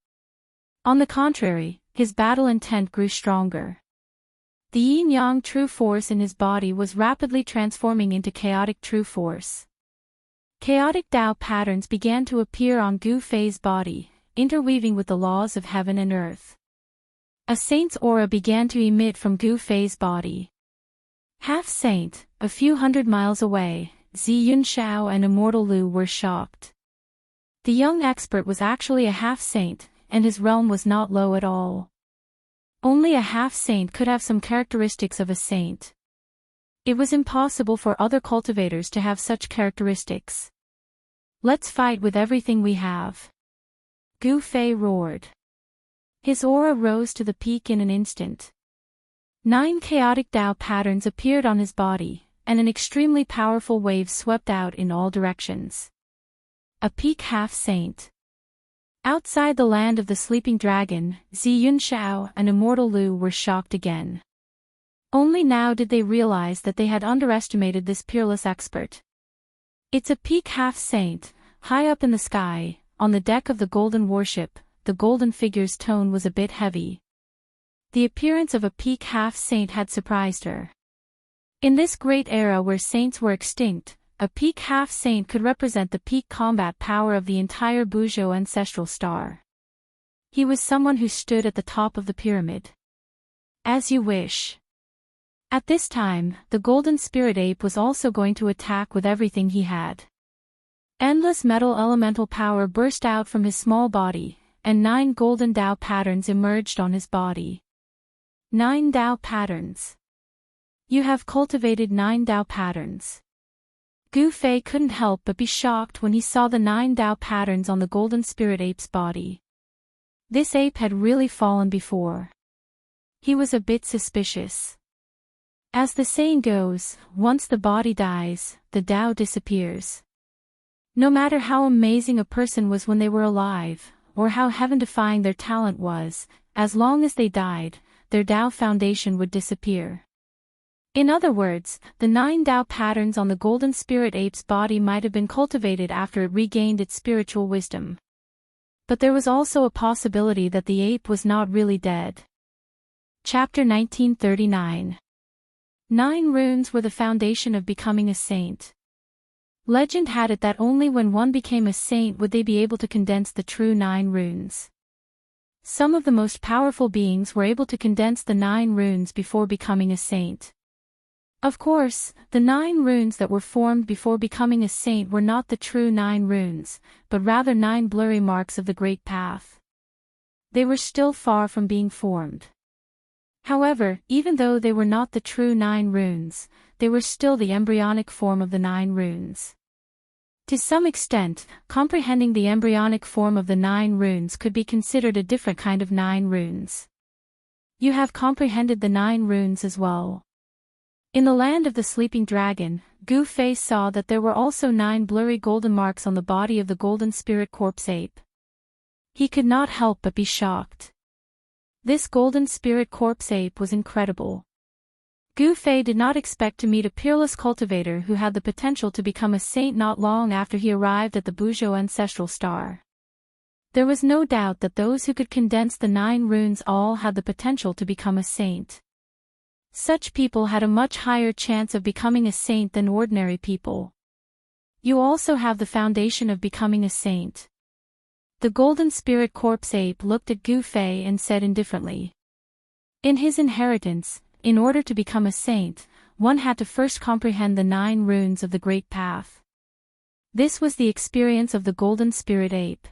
On the contrary, his battle intent grew stronger. The yin-yang true force in his body was rapidly transforming into chaotic true force. Chaotic Dao patterns began to appear on Gu Fei's body, interweaving with the laws of heaven and earth. A saint's aura began to emit from Gu Fei's body. Half-saint, a few hundred miles away, Xianxia and Immortal Lu were shocked. The young expert was actually a half-saint, and his realm was not low at all. Only a half-saint could have some characteristics of a saint. It was impossible for other cultivators to have such characteristics. Let's fight with everything we have. Gu Fei roared. His aura rose to the peak in an instant. 9 chaotic Dao patterns appeared on his body, and an extremely powerful wave swept out in all directions. A peak half-saint. Outside the land of the sleeping dragon, Xianxia and Immortal Lu were shocked again. Only now did they realize that they had underestimated this peerless expert. It's a peak half-saint, high up in the sky, on the deck of the golden warship. The golden figure's tone was a bit heavy. The appearance of a peak half-saint had surprised her. In this great era where saints were extinct, a peak half-saint could represent the peak combat power of the entire Buzhou ancestral star. He was someone who stood at the top of the pyramid. As you wish. At this time, the Golden Spirit Ape was also going to attack with everything he had. Endless metal elemental power burst out from his small body, and 9 golden Dao patterns emerged on his body. 9 Dao patterns. You have cultivated 9 Dao patterns. Gu Fei couldn't help but be shocked when he saw the 9 Dao patterns on the Golden Spirit Ape's body. This ape had really fallen before. He was a bit suspicious. As the saying goes, once the body dies, the Dao disappears. No matter how amazing a person was when they were alive, or how heaven-defying their talent was, as long as they died, their Dao foundation would disappear. In other words, the 9 Dao patterns on the Golden Spirit Ape's body might have been cultivated after it regained its spiritual wisdom. But there was also a possibility that the ape was not really dead. Chapter 1939. 9 runes were the foundation of becoming a saint. Legend had it that only when one became a saint would they be able to condense the true 9 runes. Some of the most powerful beings were able to condense the 9 runes before becoming a saint. Of course, the 9 runes that were formed before becoming a saint were not the true 9 runes, but rather 9 blurry marks of the Great Path. They were still far from being formed. However, even though they were not the true 9 runes, they were still the embryonic form of the 9 runes. To some extent, comprehending the embryonic form of the 9 runes could be considered a different kind of 9 runes. You have comprehended the 9 runes as well. In the land of the sleeping dragon, Gu Fei saw that there were also 9 blurry golden marks on the body of the golden spirit corpse ape. He could not help but be shocked. This golden spirit corpse ape was incredible. Gu Fei did not expect to meet a peerless cultivator who had the potential to become a saint not long after he arrived at the Buzhou ancestral star. There was no doubt that those who could condense the 9 runes all had the potential to become a saint. Such people had a much higher chance of becoming a saint than ordinary people. You also have the foundation of becoming a saint. The golden spirit corpse ape looked at Gu Fei and said indifferently. In his inheritance, in order to become a saint, one had to first comprehend the 9 runes of the Great Path. This was the experience of the golden spirit ape.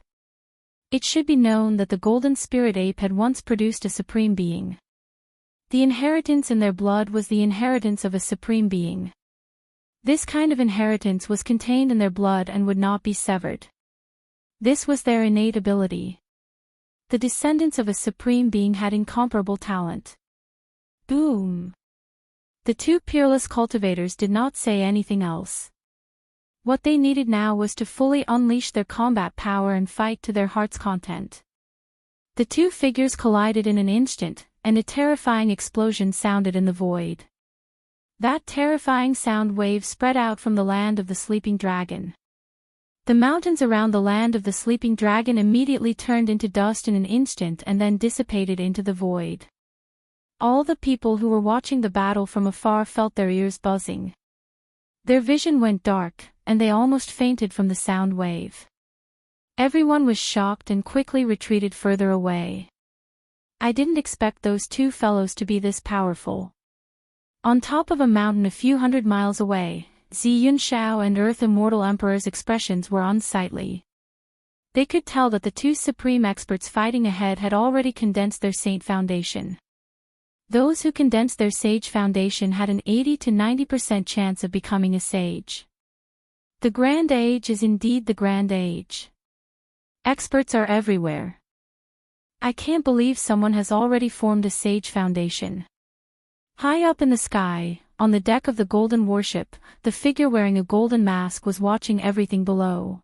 It should be known that the golden spirit ape had once produced a supreme being. The inheritance in their blood was the inheritance of a supreme being. This kind of inheritance was contained in their blood and would not be severed. This was their innate ability. The descendants of a supreme being had incomparable talent. Boom! The 2 peerless cultivators did not say anything else. What they needed now was to fully unleash their combat power and fight to their heart's content. The 2 figures collided in an instant, and a terrifying explosion sounded in the void. That terrifying sound wave spread out from the land of the sleeping dragon. The mountains around the land of the sleeping dragon immediately turned into dust in an instant and then dissipated into the void. All the people who were watching the battle from afar felt their ears buzzing. Their vision went dark, and they almost fainted from the sound wave. Everyone was shocked and quickly retreated further away. I didn't expect those 2 fellows to be this powerful. On top of a mountain a few hundred miles away, Zi Yunxiao and Earth Immortal Emperor's expressions were unsightly. They could tell that the 2 supreme experts fighting ahead had already condensed their saint foundation. Those who condensed their sage foundation had an 80 to 90% chance of becoming a sage. The Grand Age is indeed the Grand Age. Experts are everywhere. I can't believe someone has already formed a sage foundation. High up in the sky, on the deck of the golden warship, the figure wearing a golden mask was watching everything below.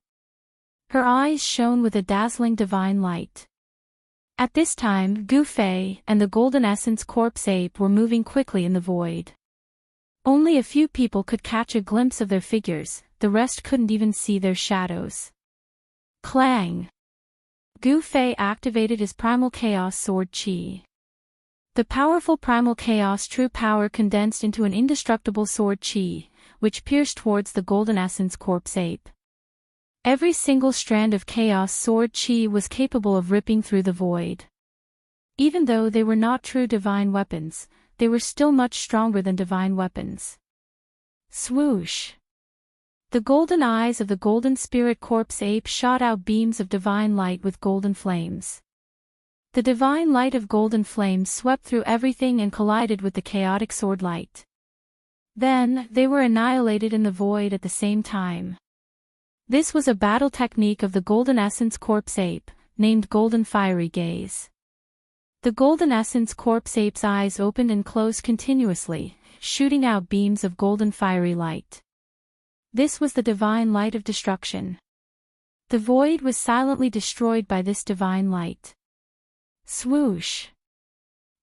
Her eyes shone with a dazzling divine light. At this time, Gu Fei and the golden essence corpse ape were moving quickly in the void. Only a few people could catch a glimpse of their figures, the rest couldn't even see their shadows. Clang! Gu Fei activated his primal chaos sword qi. The powerful primal chaos true power condensed into an indestructible sword qi, which pierced towards the golden essence corpse ape. Every single strand of chaos sword qi was capable of ripping through the void. Even though they were not true divine weapons, they were still much stronger than divine weapons. Swoosh! The golden eyes of the golden spirit corpse ape shot out beams of divine light with golden flames. The divine light of golden flames swept through everything and collided with the chaotic sword light. Then, they were annihilated in the void at the same time. This was a battle technique of the golden essence corpse ape, named golden fiery gaze. The golden essence corpse ape's eyes opened and closed continuously, shooting out beams of golden fiery light. This was the divine light of destruction. The void was silently destroyed by this divine light. Swoosh!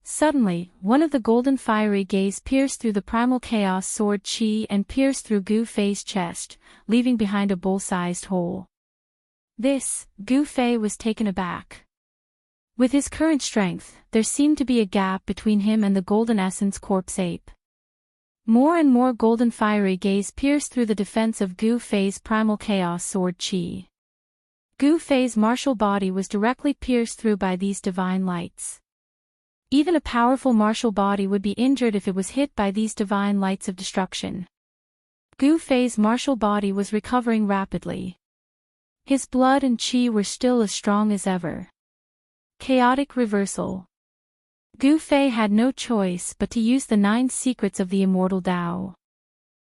Suddenly, one of the golden fiery gaze pierced through the primal chaos sword qi and pierced through Gu Fei's chest, leaving behind a bull-sized hole. Gu Fei was taken aback. With his current strength, there seemed to be a gap between him and the golden essence corpse ape. More and more golden fiery gaze pierced through the defense of Gu Fei's primal chaos sword qi. Gu Fei's martial body was directly pierced through by these divine lights. Even a powerful martial body would be injured if it was hit by these divine lights of destruction. Gu Fei's martial body was recovering rapidly. His blood and qi were still as strong as ever. Chaotic reversal. Gu Fei had no choice but to use the 9 secrets of the immortal Dao.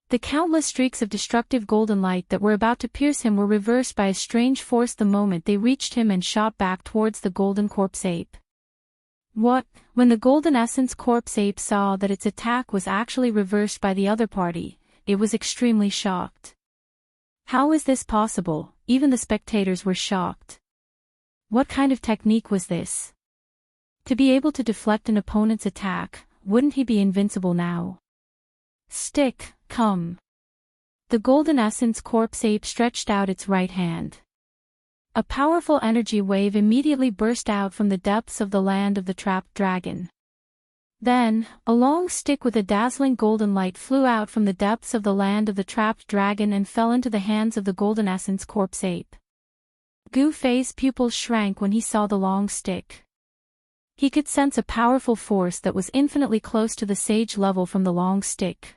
The countless streaks of destructive golden light that were about to pierce him were reversed by a strange force the moment they reached him and shot back towards the golden corpse ape. When the golden essence corpse ape saw that its attack was actually reversed by the other party, it was extremely shocked. How is this possible? Even the spectators were shocked. What kind of technique was this? To be able to deflect an opponent's attack, wouldn't he be invincible now? Stick, come. The golden essence corpse ape stretched out its right hand. A powerful energy wave immediately burst out from the depths of the land of the trapped dragon. Then, a long stick with a dazzling golden light flew out from the depths of the land of the trapped dragon and fell into the hands of the golden essence corpse ape. Gu Fei's pupils shrank when he saw the long stick. He could sense a powerful force that was infinitely close to the sage level from the long stick.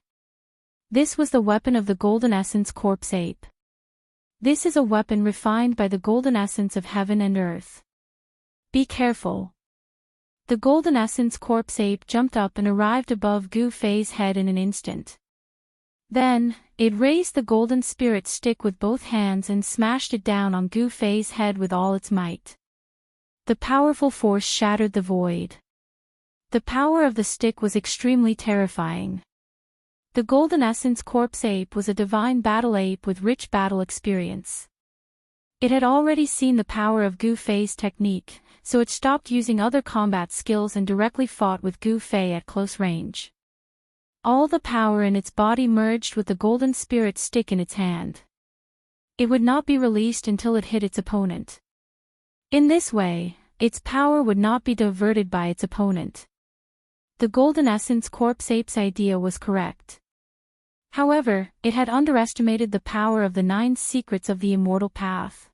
This was the weapon of the golden essence corpse ape. This is a weapon refined by the golden essence of heaven and earth. Be careful. The golden essence corpse ape jumped up and arrived above Gu Fei's head in an instant. Then, it raised the golden spirit stick with both hands and smashed it down on Gu Fei's head with all its might. The powerful force shattered the void. The power of the stick was extremely terrifying. The golden essence corpse ape was a divine battle ape with rich battle experience. It had already seen the power of Gu Fei's technique, so it stopped using other combat skills and directly fought with Gu Fei at close range. All the power in its body merged with the golden spirit stick in its hand. It would not be released until it hit its opponent. In this way, its power would not be diverted by its opponent. The golden essence corpse ape's idea was correct. However, it had underestimated the power of the 9 secrets of the immortal path.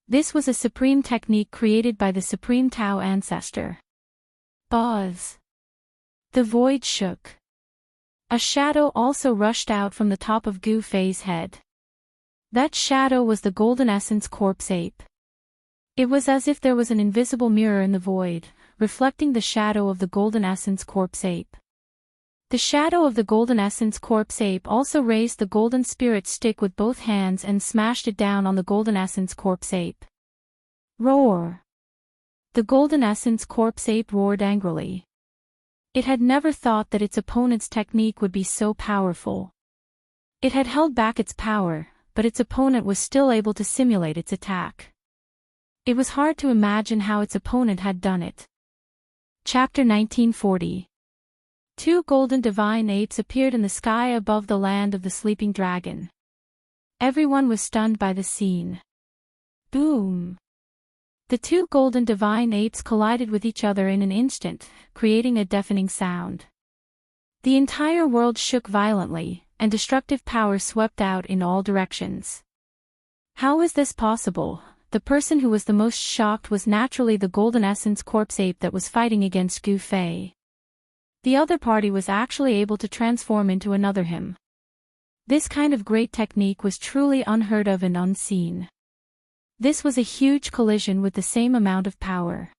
This was a supreme technique created by the supreme Tao ancestor. Buzz. The void shook. A shadow also rushed out from the top of Gu Fei's head. That shadow was the golden essence corpse ape. It was as if there was an invisible mirror in the void, reflecting the shadow of the golden essence corpse ape. The shadow of the golden essence corpse ape also raised the golden spirit stick with both hands and smashed it down on the golden essence corpse ape. Roar! The golden essence corpse ape roared angrily. It had never thought that its opponent's technique would be so powerful. It had held back its power, but its opponent was still able to simulate its attack. It was hard to imagine how its opponent had done it. Chapter 1940. 2 golden divine apes appeared in the sky above the land of the sleeping dragon. Everyone was stunned by the scene. Boom! The 2 golden divine apes collided with each other in an instant, creating a deafening sound. The entire world shook violently, and destructive power swept out in all directions. How is this possible? The person who was the most shocked was naturally the golden essence corpse ape that was fighting against Gu Fei. The other party was actually able to transform into another him. This kind of great technique was truly unheard of and unseen. This was a huge collision with the same amount of power.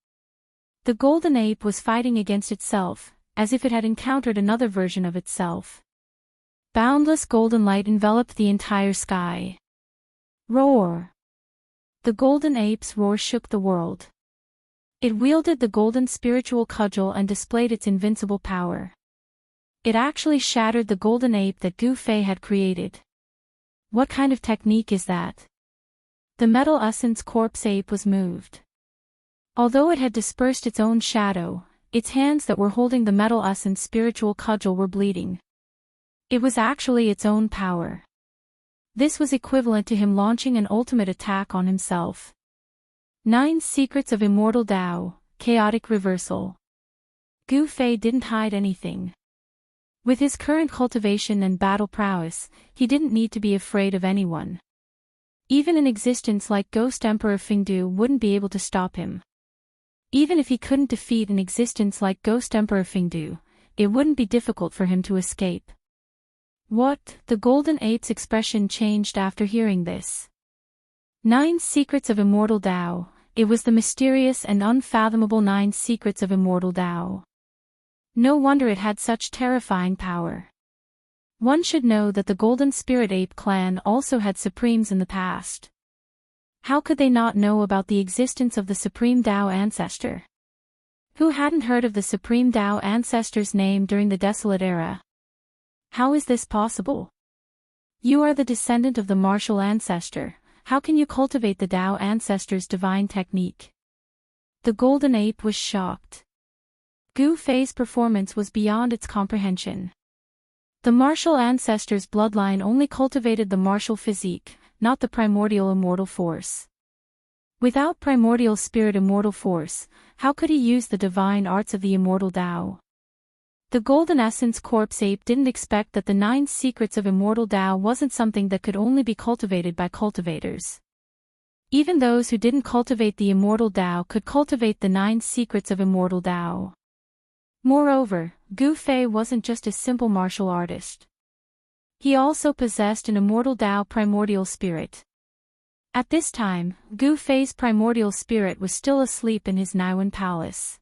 The golden ape was fighting against itself, as if it had encountered another version of itself. Boundless golden light enveloped the entire sky. Roar! The golden ape's roar shook the world. It wielded the golden spiritual cudgel and displayed its invincible power. It actually shattered the golden ape that Gu Fei had created. What kind of technique is that? The metal essence corpse ape was moved. Although it had dispersed its own shadow, its hands that were holding the metal essence spiritual cudgel were bleeding. It was actually its own power. This was equivalent to him launching an ultimate attack on himself. 9 secrets of immortal Dao, chaotic reversal. Gu Fei didn't hide anything. With his current cultivation and battle prowess, he didn't need to be afraid of anyone. Even an existence like Ghost Emperor Fingdu wouldn't be able to stop him. Even if he couldn't defeat an existence like Ghost Emperor Fingdu, it wouldn't be difficult for him to escape. What? The golden ape's expression changed after hearing this. 9 Secrets of Immortal Dao. It was the mysterious and unfathomable 9 Secrets of Immortal Dao. No wonder it had such terrifying power. One should know that the Golden Spirit Ape clan also had supremes in the past. How could they not know about the existence of the Supreme Dao Ancestor? Who hadn't heard of the Supreme Dao Ancestor's name during the Desolate Era? How is this possible? You are the descendant of the martial ancestor. How can you cultivate the Dao Ancestor's divine technique? The Golden Ape was shocked. Gu Fei's performance was beyond its comprehension. The martial ancestor's bloodline only cultivated the martial physique, not the primordial immortal force. Without primordial spirit immortal force, how could he use the divine arts of the immortal Dao? The Golden Essence Corpse Ape didn't expect that the 9 Secrets of Immortal Dao wasn't something that could only be cultivated by cultivators. Even those who didn't cultivate the Immortal Dao could cultivate the 9 Secrets of Immortal Dao. Moreover, Gu Fei wasn't just a simple martial artist. He also possessed an Immortal Dao primordial spirit. At this time, Gu Fei's primordial spirit was still asleep in his Naiwen Palace.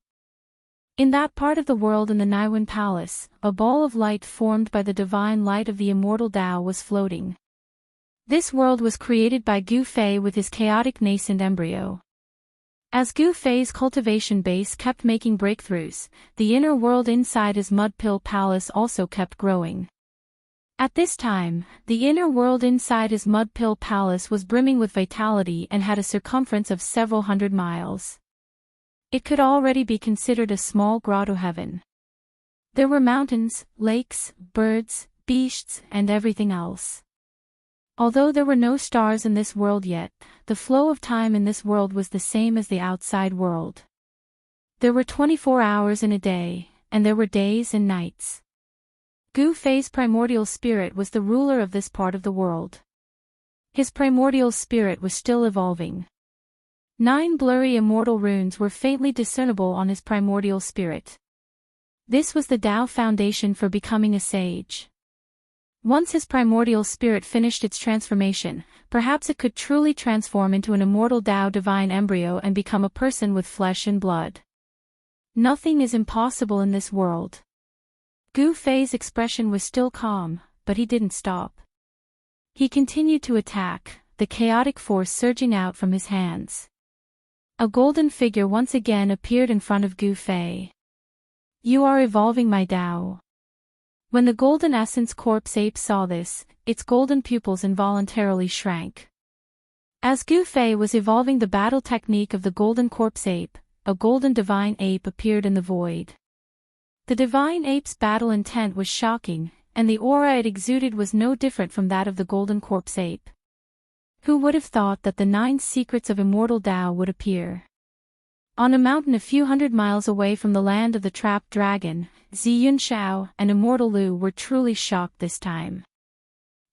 In that part of the world in the Naiwen Palace, a ball of light formed by the divine light of the Immortal Dao was floating. This world was created by Gu Fei with his chaotic nascent embryo. As Gu Fei's cultivation base kept making breakthroughs, the inner world inside his mud pill palace also kept growing. At this time, the inner world inside his mud pill palace was brimming with vitality and had a circumference of several hundred miles. It could already be considered a small grotto heaven. There were mountains, lakes, birds, beasts, and everything else. Although there were no stars in this world yet, the flow of time in this world was the same as the outside world. There were 24 hours in a day, and there were days and nights. Gu Fei's primordial spirit was the ruler of this part of the world. His primordial spirit was still evolving. 9 blurry immortal runes were faintly discernible on his primordial spirit. This was the Dao foundation for becoming a sage. Once his primordial spirit finished its transformation, perhaps it could truly transform into an immortal Dao divine embryo and become a person with flesh and blood. Nothing is impossible in this world. Gu Fei's expression was still calm, but he didn't stop. He continued to attack, the chaotic force surging out from his hands. A golden figure once again appeared in front of Gu Fei. You are evolving my Dao. When the Golden Essence Corpse Ape saw this, its golden pupils involuntarily shrank. As Gu Fei was evolving the battle technique of the Golden Corpse Ape, a golden divine ape appeared in the void. The divine ape's battle intent was shocking, and the aura it exuded was no different from that of the Golden Corpse Ape. Who would have thought that the 9 Secrets of Immortal Dao would appear? On a mountain a few hundred miles away from the land of the trapped dragon, Xianxia and Immortal Lu were truly shocked this time.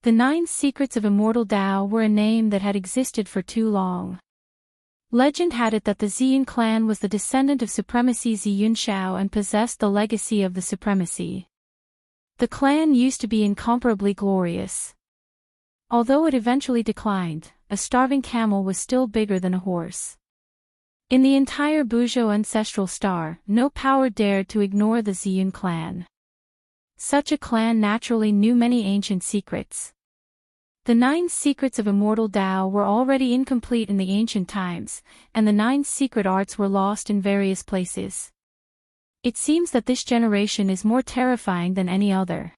The 9 Secrets of Immortal Dao were a name that had existed for too long. Legend had it that the Xian clan was the descendant of supremacy Xianxia and possessed the legacy of the supremacy. The clan used to be incomparably glorious. Although it eventually declined, a starving camel was still bigger than a horse. In the entire Buzhou ancestral star, no power dared to ignore the Xian clan. Such a clan naturally knew many ancient secrets. The 9 Secrets of Immortal Dao were already incomplete in the ancient times, and the 9 secret arts were lost in various places. It seems that this generation is more terrifying than any other.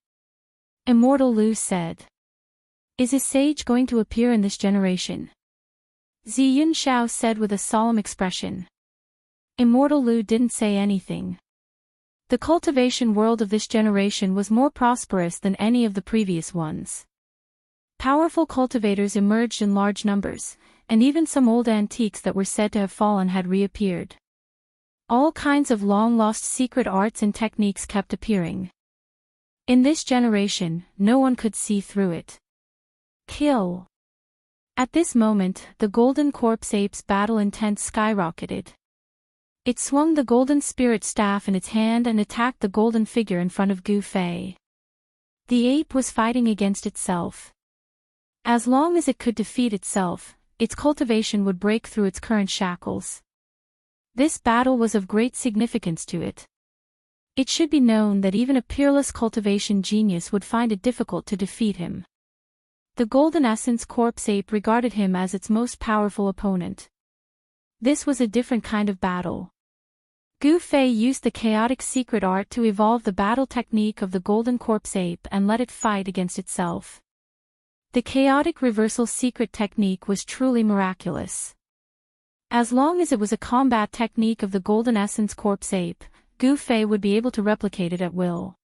Immortal Lu said. Is a sage going to appear in this generation? Xianxia said with a solemn expression. Immortal Lu didn't say anything. The cultivation world of this generation was more prosperous than any of the previous ones. Powerful cultivators emerged in large numbers, and even some old antiques that were said to have fallen had reappeared. All kinds of long-lost secret arts and techniques kept appearing. In this generation, no one could see through it. Kill. At this moment, the golden corpse ape's battle intent skyrocketed. It swung the golden spirit staff in its hand and attacked the golden figure in front of Gu Fei. The ape was fighting against itself. As long as it could defeat itself, its cultivation would break through its current shackles. This battle was of great significance to it. It should be known that even a peerless cultivation genius would find it difficult to defeat him. The golden essence corpse ape regarded him as its most powerful opponent. This was a different kind of battle. Gu Fei used the chaotic secret art to evolve the battle technique of the golden corpse ape and let it fight against itself. The chaotic reversal secret technique was truly miraculous. As long as it was a combat technique of the golden essence corpse ape, Gu Fei would be able to replicate it at will.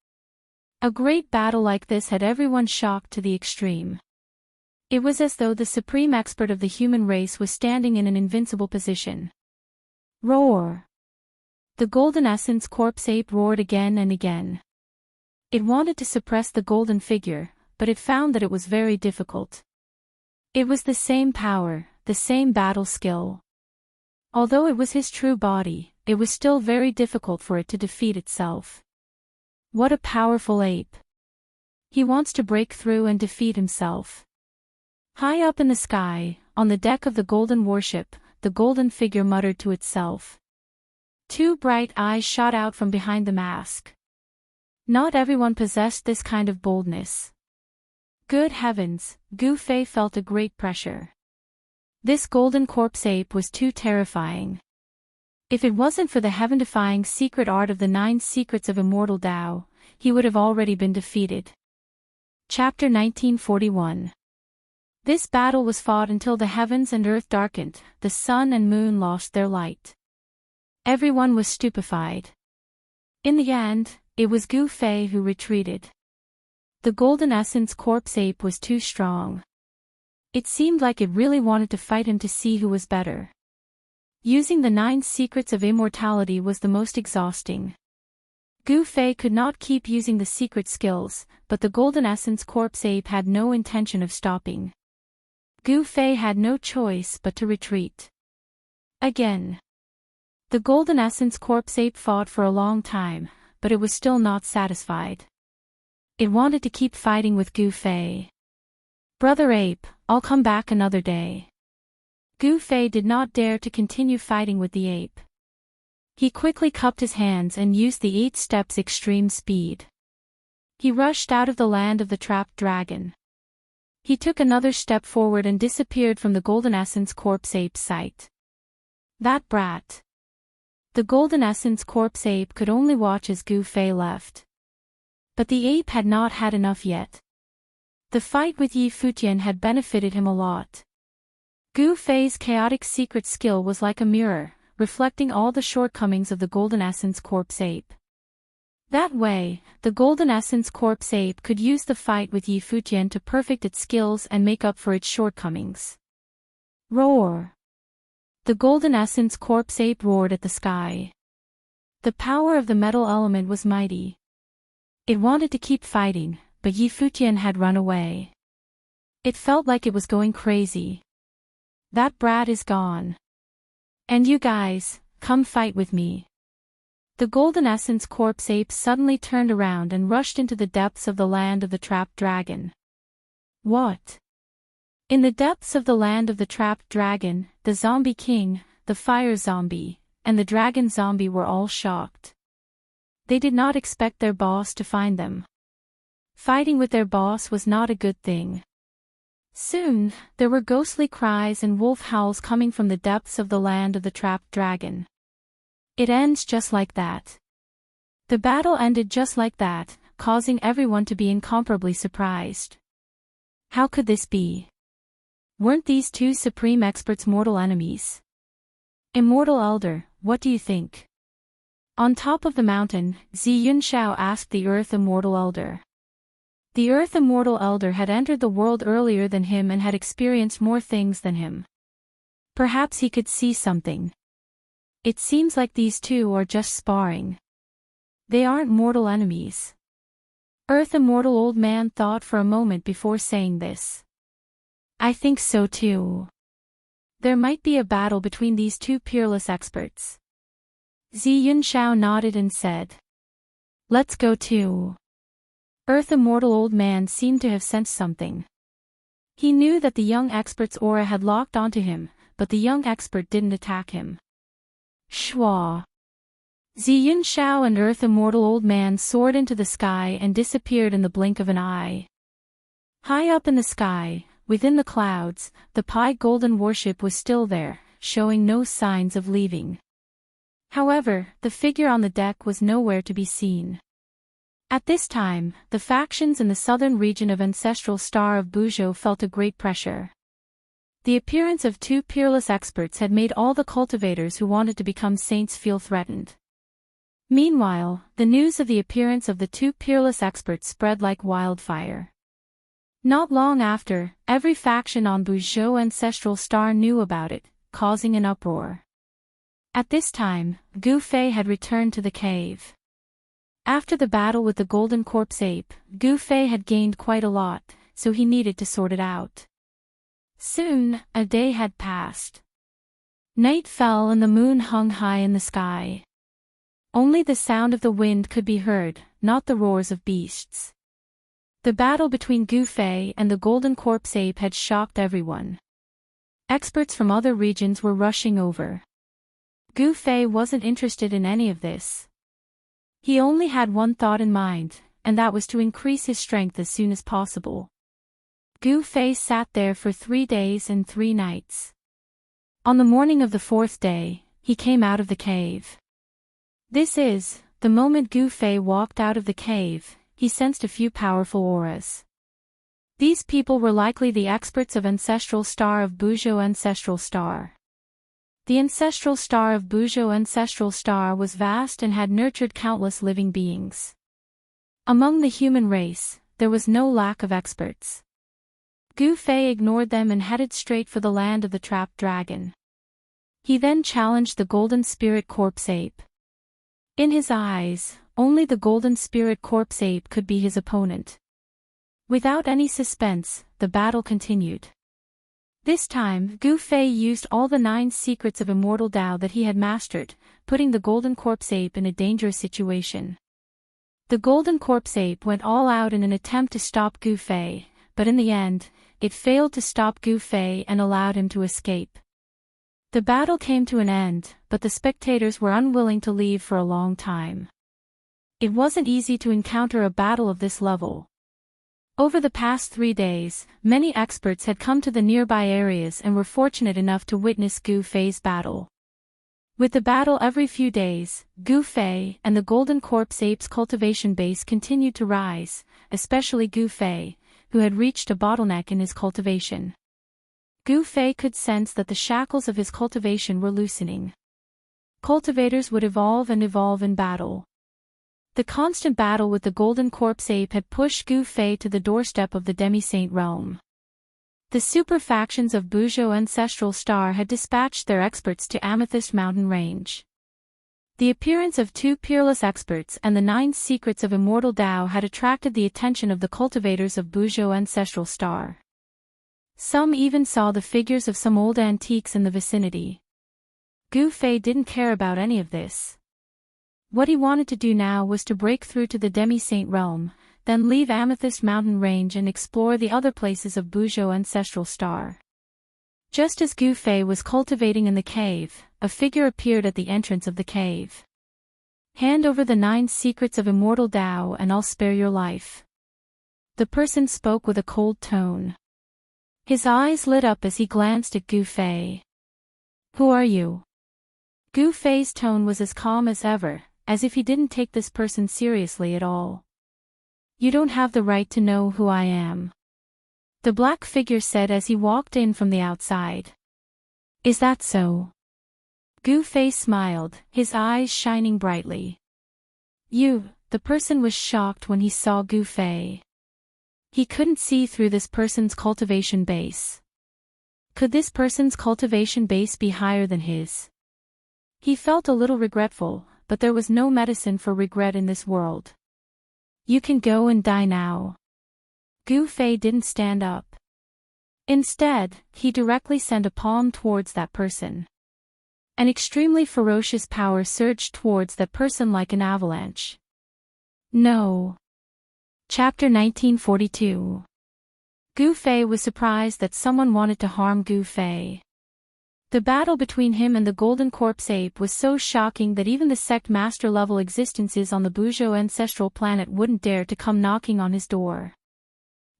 A great battle like this had everyone shocked to the extreme. It was as though the supreme expert of the human race was standing in an invincible position. Roar! The golden essence corpse ape roared again and again. It wanted to suppress the golden figure, but it found that it was very difficult. It was the same power, the same battle skill. Although it was his true body, it was still very difficult for it to defeat itself. What a powerful ape! He wants to break through and defeat himself. High up in the sky, on the deck of the golden warship, the golden figure muttered to itself. Two bright eyes shot out from behind the mask. Not everyone possessed this kind of boldness. Good heavens, Gu Fei felt a great pressure. This golden corpse ape was too terrifying. If it wasn't for the heaven-defying secret art of the 9 secrets of immortal Dao, he would have already been defeated. Chapter 1941. This battle was fought until the heavens and earth darkened, the sun and moon lost their light. Everyone was stupefied. In the end, it was Gu Fei who retreated. The golden essence corpse ape was too strong. It seemed like it really wanted to fight him to see who was better. Using the 9 secrets of immortality was the most exhausting. Gu Fei could not keep using the secret skills, but the golden essence corpse ape had no intention of stopping. Gu Fei had no choice but to retreat. Again. The golden essence corpse ape fought for a long time, but it was still not satisfied. It wanted to keep fighting with Gu Fei. Brother ape, I'll come back another day. Gu Fei did not dare to continue fighting with the ape. He quickly cupped his hands and used the 8 steps extreme speed. He rushed out of the land of the trapped dragon. He took another step forward and disappeared from the golden essence corpse ape's sight. That brat. The golden essence corpse ape could only watch as Gu Fei left. But the ape had not had enough yet. The fight with Yi Futian had benefited him a lot. Gu Fei's chaotic secret skill was like a mirror, reflecting all the shortcomings of the golden essence corpse ape. That way, the golden essence corpse ape could use the fight with Yi Futian to perfect its skills and make up for its shortcomings. Roar! The golden essence corpse ape roared at the sky. The power of the metal element was mighty. It wanted to keep fighting, but Yi Futian had run away. It felt like it was going crazy. That brat is gone. And you guys, come fight with me. The golden essence corpse ape suddenly turned around and rushed into the depths of the land of the trapped dragon. What? In the depths of the land of the trapped dragon, the zombie king, the fire zombie, and the dragon zombie were all shocked. They did not expect their boss to find them. Fighting with their boss was not a good thing. Soon, there were ghostly cries and wolf howls coming from the depths of the land of the trapped dragon. It ends just like that. The battle ended just like that, causing everyone to be incomparably surprised. How could this be? Weren't these 2 supreme experts mortal enemies? Immortal Elder, what do you think? On top of the mountain, Zi Yunxiao asked the Earth Immortal Elder. The Earth Immortal Elder had entered the world earlier than him and had experienced more things than him. Perhaps he could see something. It seems like these 2 are just sparring. They aren't mortal enemies. Earth Immortal Old Man thought for a moment before saying this. I think so too. There might be a battle between these two peerless experts. Xianxia nodded and said. Let's go too. Earth Immortal Old Man seemed to have sensed something. He knew that the young expert's aura had locked onto him, but the young expert didn't attack him. Shwa. Xianxia and Earth Immortal Old Man soared into the sky and disappeared in the blink of an eye. High up in the sky, within the clouds, the Pi Golden warship was still there, showing no signs of leaving. However, the figure on the deck was nowhere to be seen. At this time, the factions in the southern region of Ancestral Star of Buzhou felt a great pressure. The appearance of two peerless experts had made all the cultivators who wanted to become saints feel threatened. Meanwhile, the news of the appearance of the two peerless experts spread like wildfire. Not long after, every faction on Buzhou Ancestral Star knew about it, causing an uproar. At this time, Gu Fei had returned to the cave. After the battle with the Golden Corpse Ape, Gu Fei had gained quite a lot, so he needed to sort it out. Soon, a day had passed. Night fell and the moon hung high in the sky. Only the sound of the wind could be heard, not the roars of beasts. The battle between Gu Fei and the Golden Corpse Ape had shocked everyone. Experts from other regions were rushing over. Gu Fei wasn't interested in any of this. He only had one thought in mind, and that was to increase his strength as soon as possible. Gu Fei sat there for 3 days and 3 nights. On the morning of the 4th day, he came out of the cave. The moment Gu Fei walked out of the cave, he sensed a few powerful auras. These people were likely the experts of Ancestral Star of Buzhou Ancestral Star. The Ancestral Star of Buzhou Ancestral Star was vast and had nurtured countless living beings. Among the human race, there was no lack of experts. Gu Fei ignored them and headed straight for the land of the trapped dragon. He then challenged the Golden Spirit Corpse Ape. In his eyes, only the Golden Spirit Corpse Ape could be his opponent. Without any suspense, the battle continued. This time, Gu Fei used all the 9 secrets of Immortal Dao that he had mastered, putting the Golden Corpse Ape in a dangerous situation. The Golden Corpse Ape went all out in an attempt to stop Gu Fei, but in the end, it failed to stop Gu Fei and allowed him to escape. The battle came to an end, but the spectators were unwilling to leave for a long time. It wasn't easy to encounter a battle of this level. Over the past 3 days, many experts had come to the nearby areas and were fortunate enough to witness Gu Fei's battle. With the battle every few days, Gu Fei and the Golden Corpse Ape's cultivation base continued to rise, especially Gu Fei, who had reached a bottleneck in his cultivation. Gu Fei could sense that the shackles of his cultivation were loosening. Cultivators would evolve in battle. The constant battle with the Golden Corpse Ape had pushed Gu Fei to the doorstep of the Demi-Saint realm. The super factions of Buzhou Ancestral Star had dispatched their experts to Amethyst Mountain Range. The appearance of 2 peerless experts and the 9 secrets of Immortal Dao had attracted the attention of the cultivators of Buzhou Ancestral Star. Some even saw the figures of some old antiques in the vicinity. Gu Fei didn't care about any of this. What he wanted to do now was to break through to the Demi-Saint realm, then leave Amethyst Mountain Range and explore the other places of Buzhou Ancestral Star. Just as Gu Fei was cultivating in the cave, a figure appeared at the entrance of the cave. Hand over the 9 secrets of Immortal Dao and I'll spare your life. The person spoke with a cold tone. His eyes lit up as he glanced at Gu Fei. Who are you? Gu Fei's tone was as calm as ever, as if he didn't take this person seriously at all. You don't have the right to know who I am. The black figure said as he walked in from the outside. Is that so? Gu Fei smiled, his eyes shining brightly. The person was shocked when he saw Gu Fei. He couldn't see through this person's cultivation base. Could this person's cultivation base be higher than his? He felt a little regretful, but there was no medicine for regret in this world. You can go and die now. Gu Fei didn't stand up. Instead, he directly sent a palm towards that person. An extremely ferocious power surged towards that person like an avalanche. No. Chapter 1942. Gu Fei was surprised that someone wanted to harm Gu Fei. The battle between him and the golden corpse ape was so shocking that even the sect master level existences on the Buzhou ancestral planet wouldn't dare to come knocking on his door.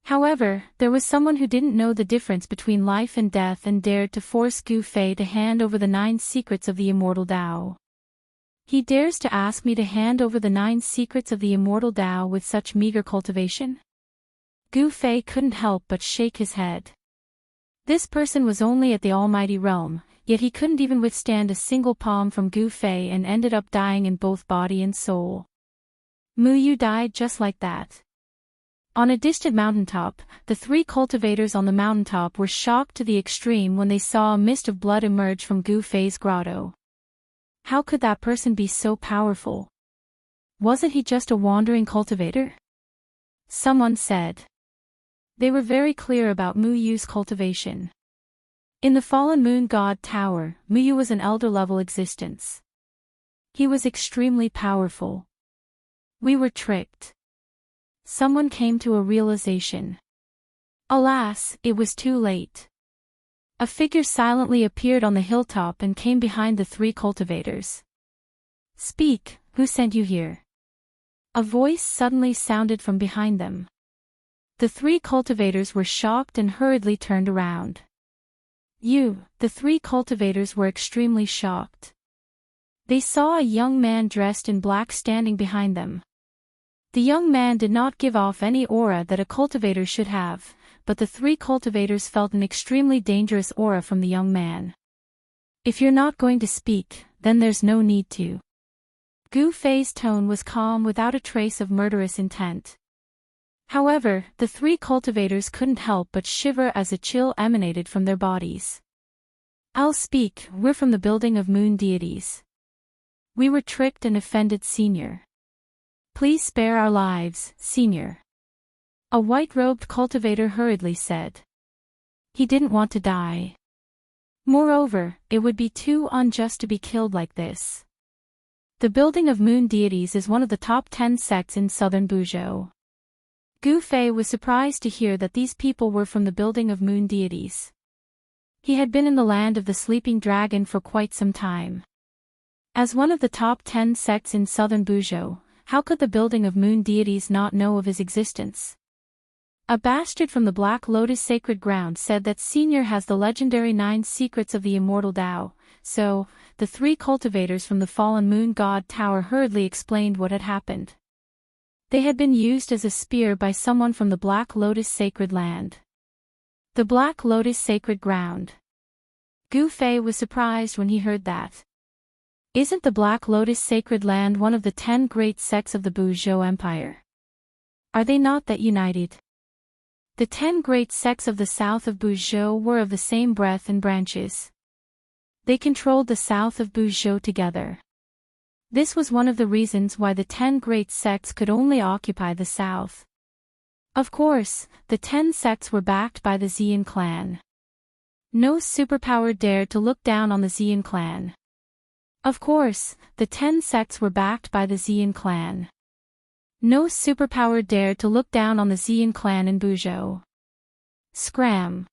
However, there was someone who didn't know the difference between life and death and dared to force Gu Fei to hand over the 9 secrets of the immortal Dao. He dares to ask me to hand over the 9 secrets of the immortal Dao with such meager cultivation? Gu Fei couldn't help but shake his head. This person was only at the almighty realm, yet he couldn't even withstand a single palm from Gu Fei and ended up dying in both body and soul. Mu Yu died just like that. On a distant mountaintop, the 3 cultivators on the mountaintop were shocked to the extreme when they saw a mist of blood emerge from Gu Fei's grotto. How could that person be so powerful? Wasn't he just a wandering cultivator? Someone said. They were very clear about Mu Yu's cultivation. In the fallen moon god tower, Mu Yu was an elder-level existence. He was extremely powerful. We were tricked. Someone came to a realization. Alas, it was too late. A figure silently appeared on the hilltop and came behind the 3 cultivators. Speak, who sent you here? A voice suddenly sounded from behind them. The 3 cultivators were shocked and hurriedly turned around. The 3 cultivators were extremely shocked. They saw a young man dressed in black standing behind them. The young man did not give off any aura that a cultivator should have, but the 3 cultivators felt an extremely dangerous aura from the young man. If you're not going to speak, then there's no need to. Gu Fei's tone was calm without a trace of murderous intent. However, the 3 cultivators couldn't help but shiver as a chill emanated from their bodies. I'll speak, we're from the building of moon deities. We were tricked and offended, Senior. Please spare our lives, Senior. A white-robed cultivator hurriedly said. He didn't want to die. Moreover, it would be too unjust to be killed like this. The building of moon deities is one of the top 10 sects in southern Buzhou. Gu Fei was surprised to hear that these people were from the building of moon deities. He had been in the land of the sleeping dragon for quite some time. As one of the top 10 sects in southern Buzhou, how could the building of moon deities not know of his existence? A bastard from the Black Lotus sacred ground said that Senior has the legendary 9 secrets of the immortal Dao, so, the 3 cultivators from the fallen moon god tower hurriedly explained what had happened. They had been used as a spear by someone from the Black Lotus sacred land. The Black Lotus sacred ground. Gu Fei was surprised when he heard that. Isn't the Black Lotus sacred land one of the 10 great sects of the Buzhou Empire? Are they not that united? The 10 great sects of the south of Buzhou were of the same breadth and branches. They controlled the south of Buzhou together. This was one of the reasons why the 10 great sects could only occupy the south. Of course, the 10 sects were backed by the Xian clan. No superpower dared to look down on the Xian clan. Of course, the 10 sects were backed by the Xian clan. No superpower dared to look down on the Xian clan in Buzhou. Scram!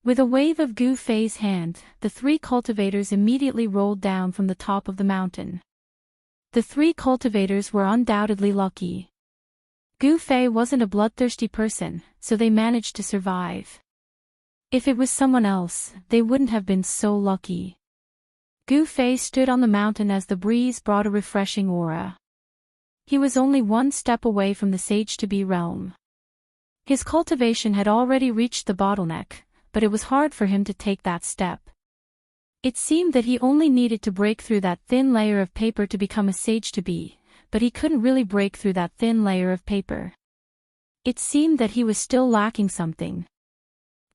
With a wave of Gu Fei's hand, the 3 cultivators immediately rolled down from the top of the mountain. The 3 cultivators were undoubtedly lucky. Gu Fei wasn't a bloodthirsty person, so they managed to survive. If it was someone else, they wouldn't have been so lucky. Gu Fei stood on the mountain as the breeze brought a refreshing aura. He was only 1 step away from the sage-to-be realm. His cultivation had already reached the bottleneck, but it was hard for him to take that step. It seemed that he only needed to break through that thin layer of paper to become a sage-to-be, but he couldn't really break through that thin layer of paper. It seemed that he was still lacking something.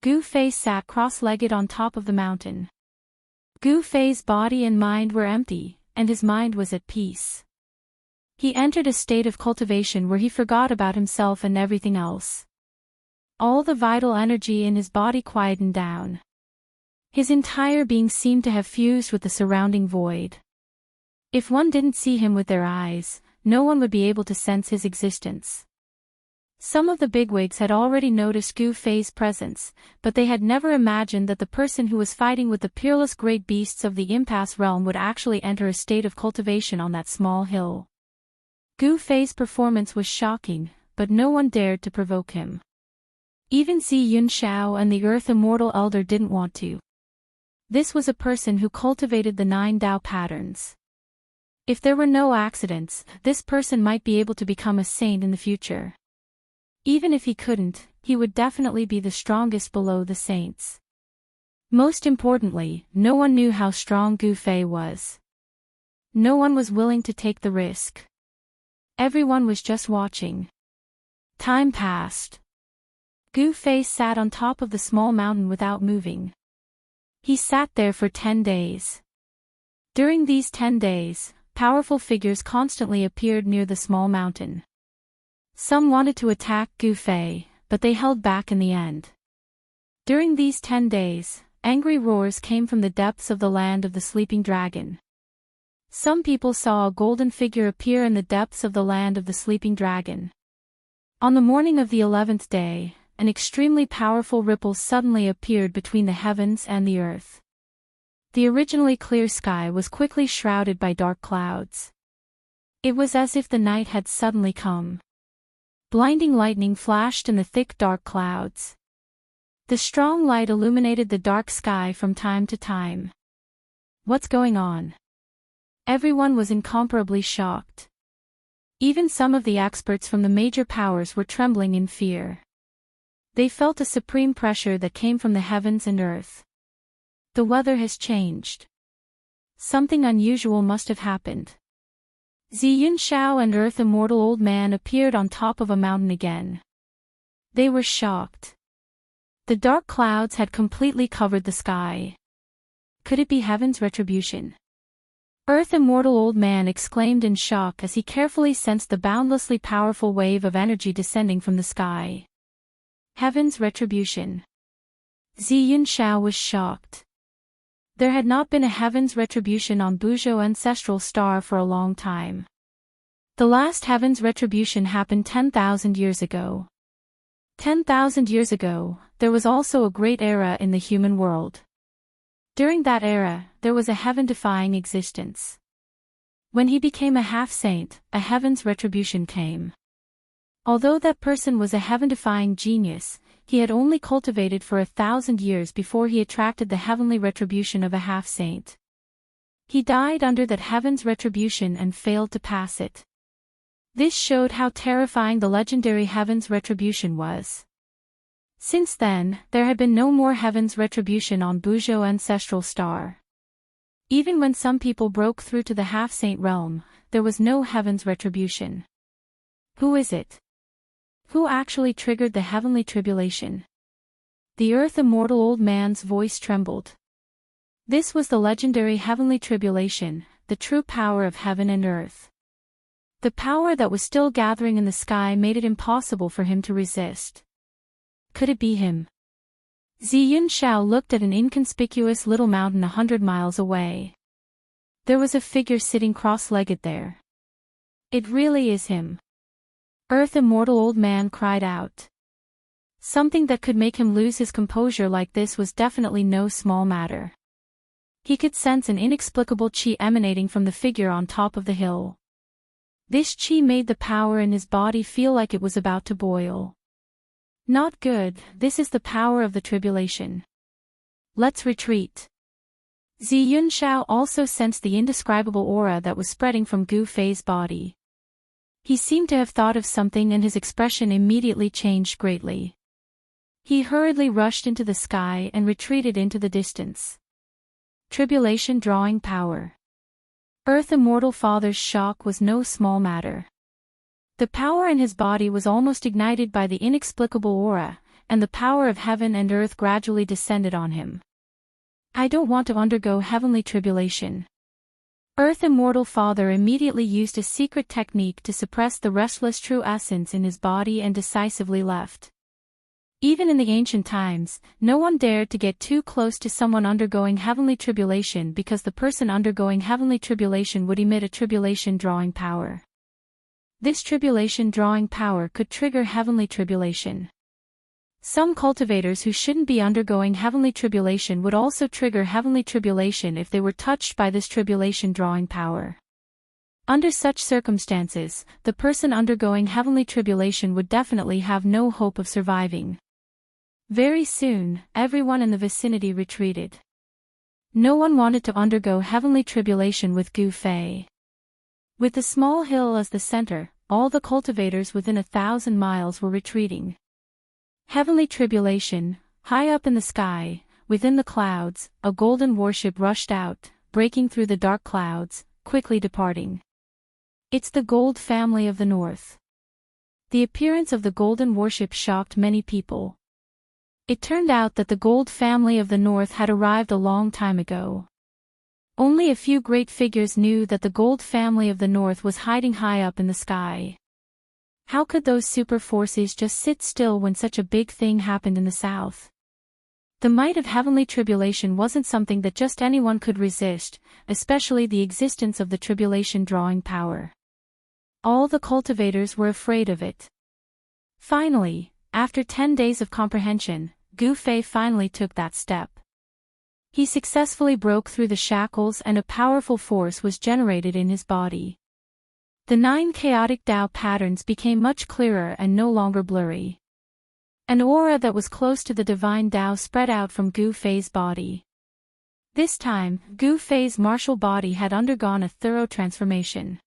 Gu Fei sat cross-legged on top of the mountain. Gu Fei's body and mind were empty, and his mind was at peace. He entered a state of cultivation where he forgot about himself and everything else. All the vital energy in his body quietened down. His entire being seemed to have fused with the surrounding void. If one didn't see him with their eyes, no one would be able to sense his existence. Some of the bigwigs had already noticed Gu Fei's presence, but they had never imagined that the person who was fighting with the peerless great beasts of the impasse realm would actually enter a state of cultivation on that small hill. Gu Fei's performance was shocking, but no one dared to provoke him. Even Xianxia and the Earth Immortal Elder didn't want to. This was a person who cultivated the 9 Dao patterns. If there were no accidents, this person might be able to become a saint in the future. Even if he couldn't, he would definitely be the strongest below the saints. Most importantly, no one knew how strong Gu Fei was. No one was willing to take the risk. Everyone was just watching. Time passed. Gu Fei sat on top of the small mountain without moving. He sat there for 10 days. During these 10 days, powerful figures constantly appeared near the small mountain. Some wanted to attack Gu Fei, but they held back in the end. During these 10 days, angry roars came from the depths of the land of the sleeping dragon. Some people saw a golden figure appear in the depths of the land of the sleeping dragon. On the morning of the 11th day, an extremely powerful ripple suddenly appeared between the heavens and the earth. The originally clear sky was quickly shrouded by dark clouds. It was as if the night had suddenly come. Blinding lightning flashed in the thick dark clouds. The strong light illuminated the dark sky from time to time. What's going on? Everyone was incomparably shocked. Even some of the experts from the major powers were trembling in fear. They felt a supreme pressure that came from the heavens and earth. The weather has changed. Something unusual must have happened. Xianxia and Earth Immortal Old Man appeared on top of a mountain again. They were shocked. The dark clouds had completely covered the sky. Could it be heaven's retribution? Earth Immortal Old Man exclaimed in shock as he carefully sensed the boundlessly powerful wave of energy descending from the sky. Heaven's retribution. Xianxia was shocked. There had not been a heaven's retribution on Buzhou ancestral star for a long time. The last heaven's retribution happened 10,000 years ago. 10,000 years ago, there was also a great era in the human world. During that era, there was a heaven-defying existence. When he became a half-saint, a heaven's retribution came. Although that person was a heaven-defying genius, he had only cultivated for 1,000 years before he attracted the heavenly retribution of a half-saint. He died under that heaven's retribution and failed to pass it. This showed how terrifying the legendary heaven's retribution was. Since then, there had been no more heaven's retribution on Buzhou ancestral star. Even when some people broke through to the half-saint realm, there was no heaven's retribution. Who is it? Who actually triggered the heavenly tribulation? The Earth Immortal Old Man's voice trembled. This was the legendary heavenly tribulation, the true power of heaven and earth. The power that was still gathering in the sky made it impossible for him to resist. Could it be him? Xianxia looked at an inconspicuous little mountain 100 miles away. There was a figure sitting cross-legged there. It really is him. Earth Immortal Old Man cried out. Something that could make him lose his composure like this was definitely no small matter. He could sense an inexplicable qi emanating from the figure on top of the hill. This qi made the power in his body feel like it was about to boil. Not good, this is the power of the tribulation. Let's retreat. Xianxia also sensed the indescribable aura that was spreading from Gu Fei's body. He seemed to have thought of something and his expression immediately changed greatly. He hurriedly rushed into the sky and retreated into the distance. Tribulation drawing power. Earth Immortal Father's shock was no small matter. The power in his body was almost ignited by the inexplicable aura, and the power of heaven and earth gradually descended on him. I don't want to undergo heavenly tribulation. Earth's immortal father immediately used a secret technique to suppress the restless true essence in his body and decisively left. Even in the ancient times, no one dared to get too close to someone undergoing heavenly tribulation because the person undergoing heavenly tribulation would emit a tribulation-drawing power. This tribulation-drawing power could trigger heavenly tribulation. Some cultivators who shouldn't be undergoing heavenly tribulation would also trigger heavenly tribulation if they were touched by this tribulation-drawing power. Under such circumstances, the person undergoing heavenly tribulation would definitely have no hope of surviving. Very soon, everyone in the vicinity retreated. No one wanted to undergo heavenly tribulation with Gu Fei. With the small hill as the center, all the cultivators within 1,000 miles were retreating. Heavenly tribulation, high up in the sky, within the clouds, a golden warship rushed out, breaking through the dark clouds, quickly departing. It's the Gold family of the North. The appearance of the golden warship shocked many people. It turned out that the Gold family of the North had arrived a long time ago. Only a few great figures knew that the Gold family of the North was hiding high up in the sky. How could those super forces just sit still when such a big thing happened in the South? The might of heavenly tribulation wasn't something that just anyone could resist, especially the existence of the tribulation-drawing power. All the cultivators were afraid of it. Finally, after 10 days of comprehension, Gu Fei finally took that step. He successfully broke through the shackles and a powerful force was generated in his body. The 9 chaotic Tao patterns became much clearer and no longer blurry. An aura that was close to the divine Tao spread out from Gu Fei's body. This time, Gu Fei's martial body had undergone a thorough transformation.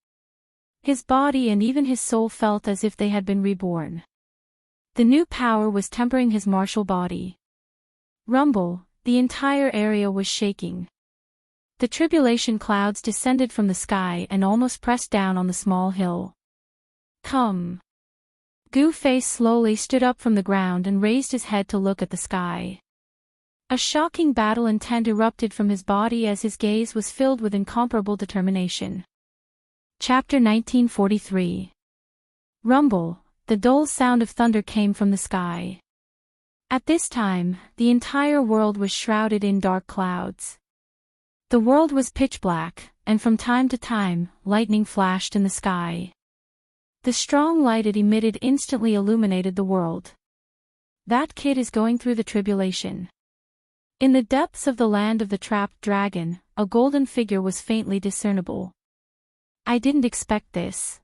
His body and even his soul felt as if they had been reborn. The new power was tempering his martial body. Rumble, the entire area was shaking. The tribulation clouds descended from the sky and almost pressed down on the small hill. Come. Gu Fei slowly stood up from the ground and raised his head to look at the sky. A shocking battle intent erupted from his body as his gaze was filled with incomparable determination. Chapter 1943. Rumble, the dull sound of thunder came from the sky. At this time, the entire world was shrouded in dark clouds. The world was pitch black, and from time to time, lightning flashed in the sky. The strong light it emitted instantly illuminated the world. That kid is going through the tribulation. In the depths of the land of the trapped dragon, a golden figure was faintly discernible. I didn't expect this.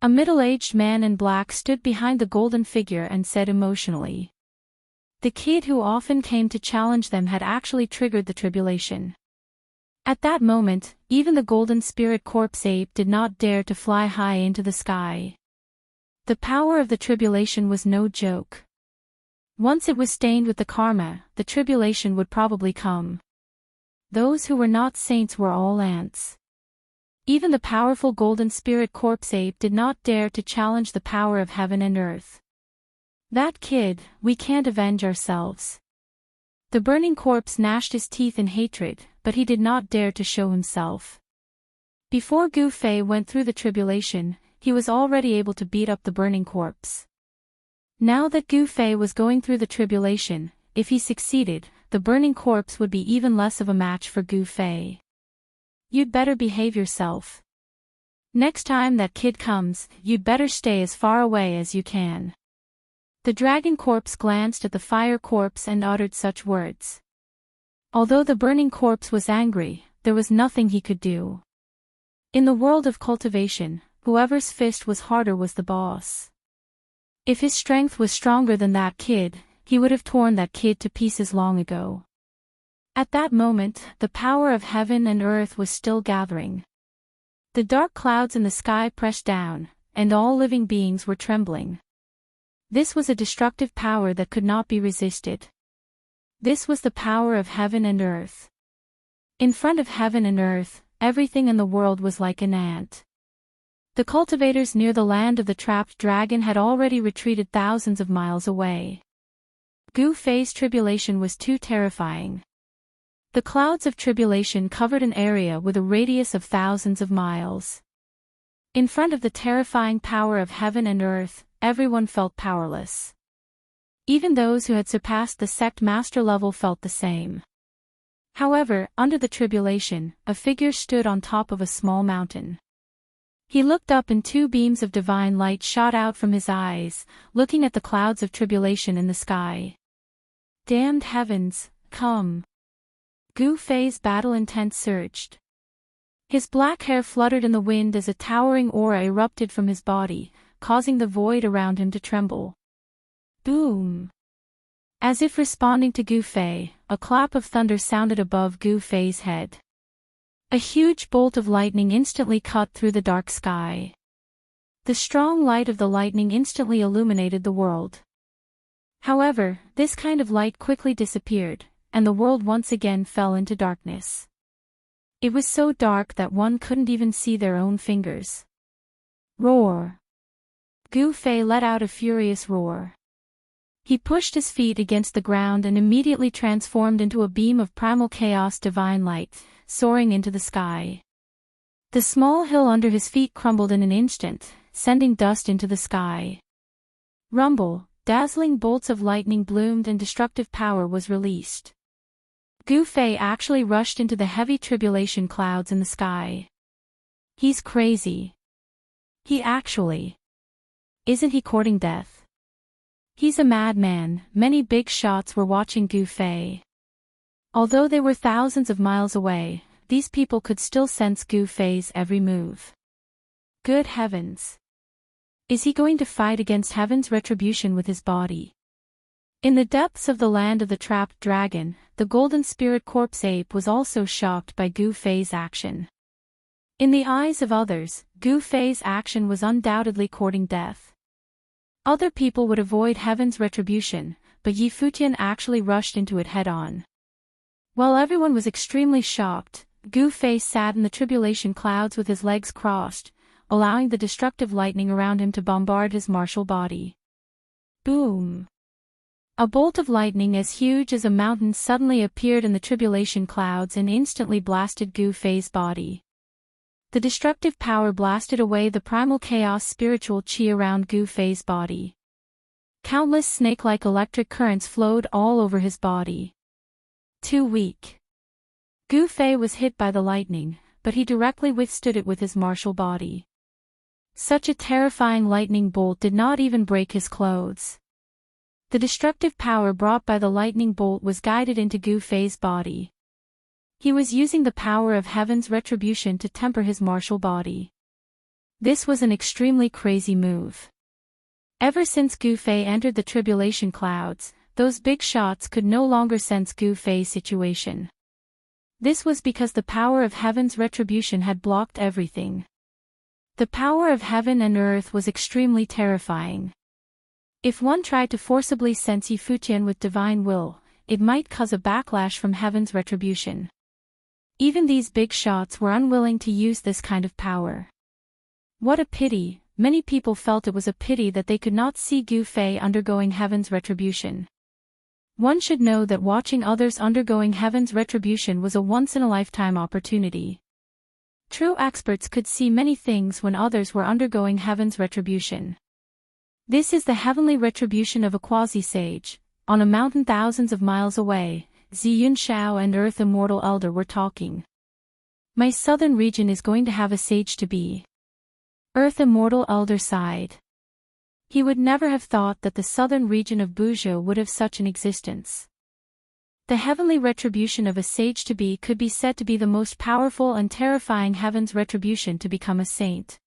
A middle-aged man in black stood behind the golden figure and said emotionally. The kid who often came to challenge them had actually triggered the tribulation. At that moment, even the golden spirit corpse ape did not dare to fly high into the sky. The power of the tribulation was no joke. Once it was stained with the karma, the tribulation would probably come. Those who were not saints were all ants. Even the powerful golden spirit corpse ape did not dare to challenge the power of heaven and earth. That kid, we can't avenge ourselves. The burning corpse gnashed his teeth in hatred, but he did not dare to show himself. Before Gu Fei went through the tribulation, he was already able to beat up the burning corpse. Now that Gu Fei was going through the tribulation, if he succeeded, the burning corpse would be even less of a match for Gu Fei. You'd better behave yourself. Next time that kid comes, you'd better stay as far away as you can. The dragon corpse glanced at the fire corpse and uttered such words. Although the burning corpse was angry, there was nothing he could do. In the world of cultivation, whoever's fist was harder was the boss. If his strength was stronger than that kid, he would have torn that kid to pieces long ago. At that moment, the power of heaven and earth was still gathering. The dark clouds in the sky pressed down, and all living beings were trembling. This was a destructive power that could not be resisted. This was the power of heaven and earth. In front of heaven and earth, everything in the world was like an ant. The cultivators near the land of the trapped dragon had already retreated thousands of miles away. Gu Fei's tribulation was too terrifying. The clouds of tribulation covered an area with a radius of thousands of miles. In front of the terrifying power of heaven and earth, everyone felt powerless. Even those who had surpassed the sect master level felt the same. However, under the tribulation, a figure stood on top of a small mountain. He looked up and two beams of divine light shot out from his eyes, looking at the clouds of tribulation in the sky. Damned heavens, come! Gu Fei's battle intent surged. His black hair fluttered in the wind as a towering aura erupted from his body, causing the void around him to tremble. Boom! As if responding to Gu Fei, a clap of thunder sounded above Gu Fei's head. A huge bolt of lightning instantly cut through the dark sky. The strong light of the lightning instantly illuminated the world. However, this kind of light quickly disappeared, and the world once again fell into darkness. It was so dark that one couldn't even see their own fingers. Roar! Gu Fei let out a furious roar. He pushed his feet against the ground and immediately transformed into a beam of primal chaos divine light, soaring into the sky. The small hill under his feet crumbled in an instant, sending dust into the sky. Rumble, dazzling bolts of lightning bloomed and destructive power was released. Gu Fei actually rushed into the heavy tribulation clouds in the sky. He's crazy. He actually. Isn't he courting death? He's a madman. Many big shots were watching Gu Fei. Although they were thousands of miles away, these people could still sense Gu Fei's every move. Good heavens! Is he going to fight against heaven's retribution with his body? In the depths of the land of the trapped dragon, the golden spirit corpse ape was also shocked by Gu Fei's action. In the eyes of others, Gu Fei's action was undoubtedly courting death. Other people would avoid heaven's retribution, but Yi Futian actually rushed into it head-on. While everyone was extremely shocked, Gu Fei sat in the tribulation clouds with his legs crossed, allowing the destructive lightning around him to bombard his martial body. Boom! A bolt of lightning as huge as a mountain suddenly appeared in the tribulation clouds and instantly blasted Gu Fei's body. The destructive power blasted away the primal chaos spiritual qi around Gu Fei's body. Countless snake-like electric currents flowed all over his body. Too weak. Gu Fei was hit by the lightning, but he directly withstood it with his martial body. Such a terrifying lightning bolt did not even break his clothes. The destructive power brought by the lightning bolt was guided into Gu Fei's body. He was using the power of heaven's retribution to temper his martial body. This was an extremely crazy move. Ever since Gu Fei entered the tribulation clouds, those big shots could no longer sense Gu Fei's situation. This was because the power of heaven's retribution had blocked everything. The power of heaven and earth was extremely terrifying. If one tried to forcibly sense Yi Futian with divine will, it might cause a backlash from heaven's retribution. Even these big shots were unwilling to use this kind of power. What a pity! Many people felt it was a pity that they could not see Gu Fei undergoing heaven's retribution. One should know that watching others undergoing heaven's retribution was a once-in-a-lifetime opportunity. True experts could see many things when others were undergoing heaven's retribution. This is the heavenly retribution of a quasi-sage. On a mountain thousands of miles away, Xianxia and Earth Immortal Elder were talking. My southern region is going to have a sage-to-be. Earth Immortal Elder sighed. He would never have thought that the southern region of Buzhou would have such an existence. The heavenly retribution of a sage-to-be could be said to be the most powerful and terrifying heaven's retribution to become a saint.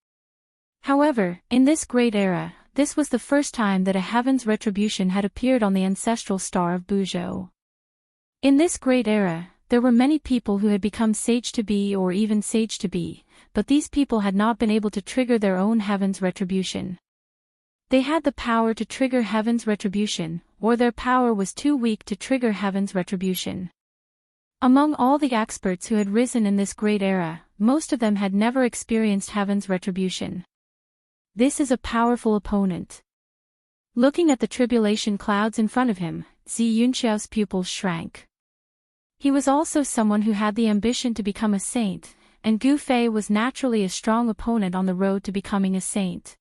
However, in this great era, this was the first time that a heaven's retribution had appeared on the ancestral star of Buzhou. In this great era, there were many people who had become sage-to-be or even sage-to-be, but these people had not been able to trigger their own heaven's retribution. They had the power to trigger heaven's retribution, or their power was too weak to trigger heaven's retribution. Among all the experts who had risen in this great era, most of them had never experienced heaven's retribution. This is a powerful opponent. Looking at the tribulation clouds in front of him, Xianxiao's pupils shrank. He was also someone who had the ambition to become a saint, and Gu Fei was naturally a strong opponent on the road to becoming a saint.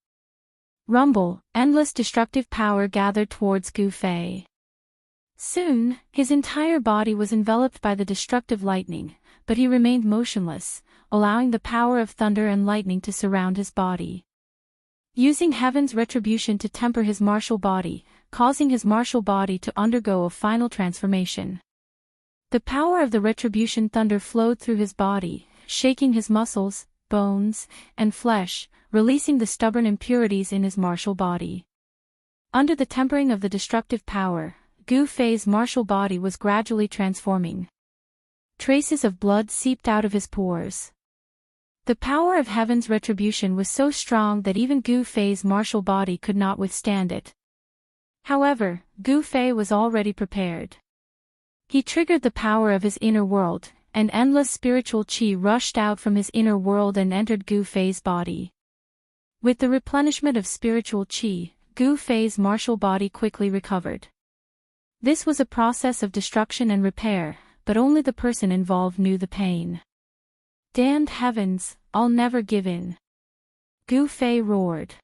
Rumble, endless destructive power gathered towards Gu Fei. Soon, his entire body was enveloped by the destructive lightning, but he remained motionless, allowing the power of thunder and lightning to surround his body. Using heaven's retribution to temper his martial body, causing his martial body to undergo a final transformation. The power of the retribution thunder flowed through his body, shaking his muscles, bones, and flesh, releasing the stubborn impurities in his martial body. Under the tempering of the destructive power, Gu Fei's martial body was gradually transforming. Traces of blood seeped out of his pores. The power of heaven's retribution was so strong that even Gu Fei's martial body could not withstand it. However, Gu Fei was already prepared. He triggered the power of his inner world, and endless spiritual qi rushed out from his inner world and entered Gu Fei's body. With the replenishment of spiritual qi, Gu Fei's martial body quickly recovered. This was a process of destruction and repair, but only the person involved knew the pain. Damned heavens, I'll never give in. Gu Fei roared.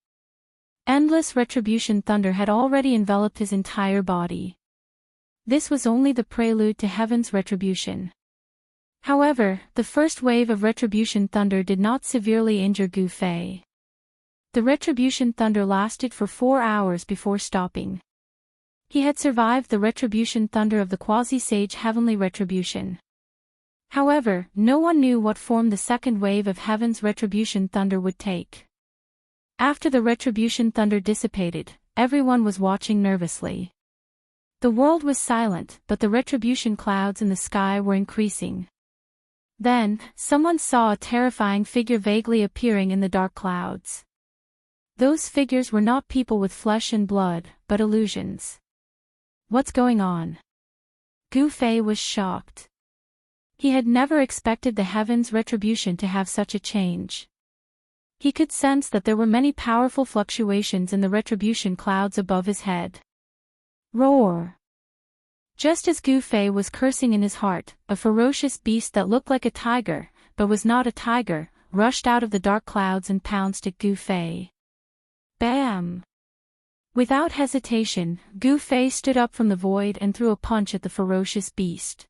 Endless retribution thunder had already enveloped his entire body. This was only the prelude to heaven's retribution. However, the first wave of retribution thunder did not severely injure Gu Fei. The retribution thunder lasted for 4 hours before stopping. He had survived the retribution thunder of the quasi-sage heavenly retribution. However, no one knew what form the second wave of heaven's retribution thunder would take. After the retribution thunder dissipated, everyone was watching nervously. The world was silent, but the retribution clouds in the sky were increasing. Then, someone saw a terrifying figure vaguely appearing in the dark clouds. Those figures were not people with flesh and blood, but illusions. What's going on? Gu Fei was shocked. He had never expected the heaven's retribution to have such a change. He could sense that there were many powerful fluctuations in the retribution clouds above his head. Roar! Just as Gu Fei was cursing in his heart, a ferocious beast that looked like a tiger, but was not a tiger, rushed out of the dark clouds and pounced at Gu Fei. Bam! Without hesitation, Gu Fei stood up from the void and threw a punch at the ferocious beast.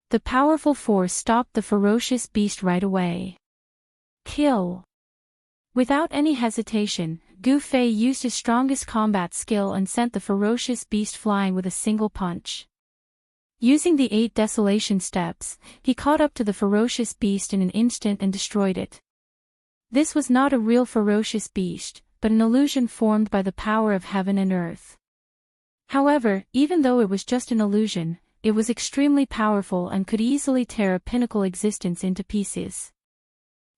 The powerful force stopped the ferocious beast right away. Kill! Without any hesitation, Gu Fei used his strongest combat skill and sent the ferocious beast flying with a single punch. Using the 8 desolation steps, he caught up to the ferocious beast in an instant and destroyed it. This was not a real ferocious beast, but an illusion formed by the power of heaven and earth. However, even though it was just an illusion, it was extremely powerful and could easily tear a pinnacle existence into pieces.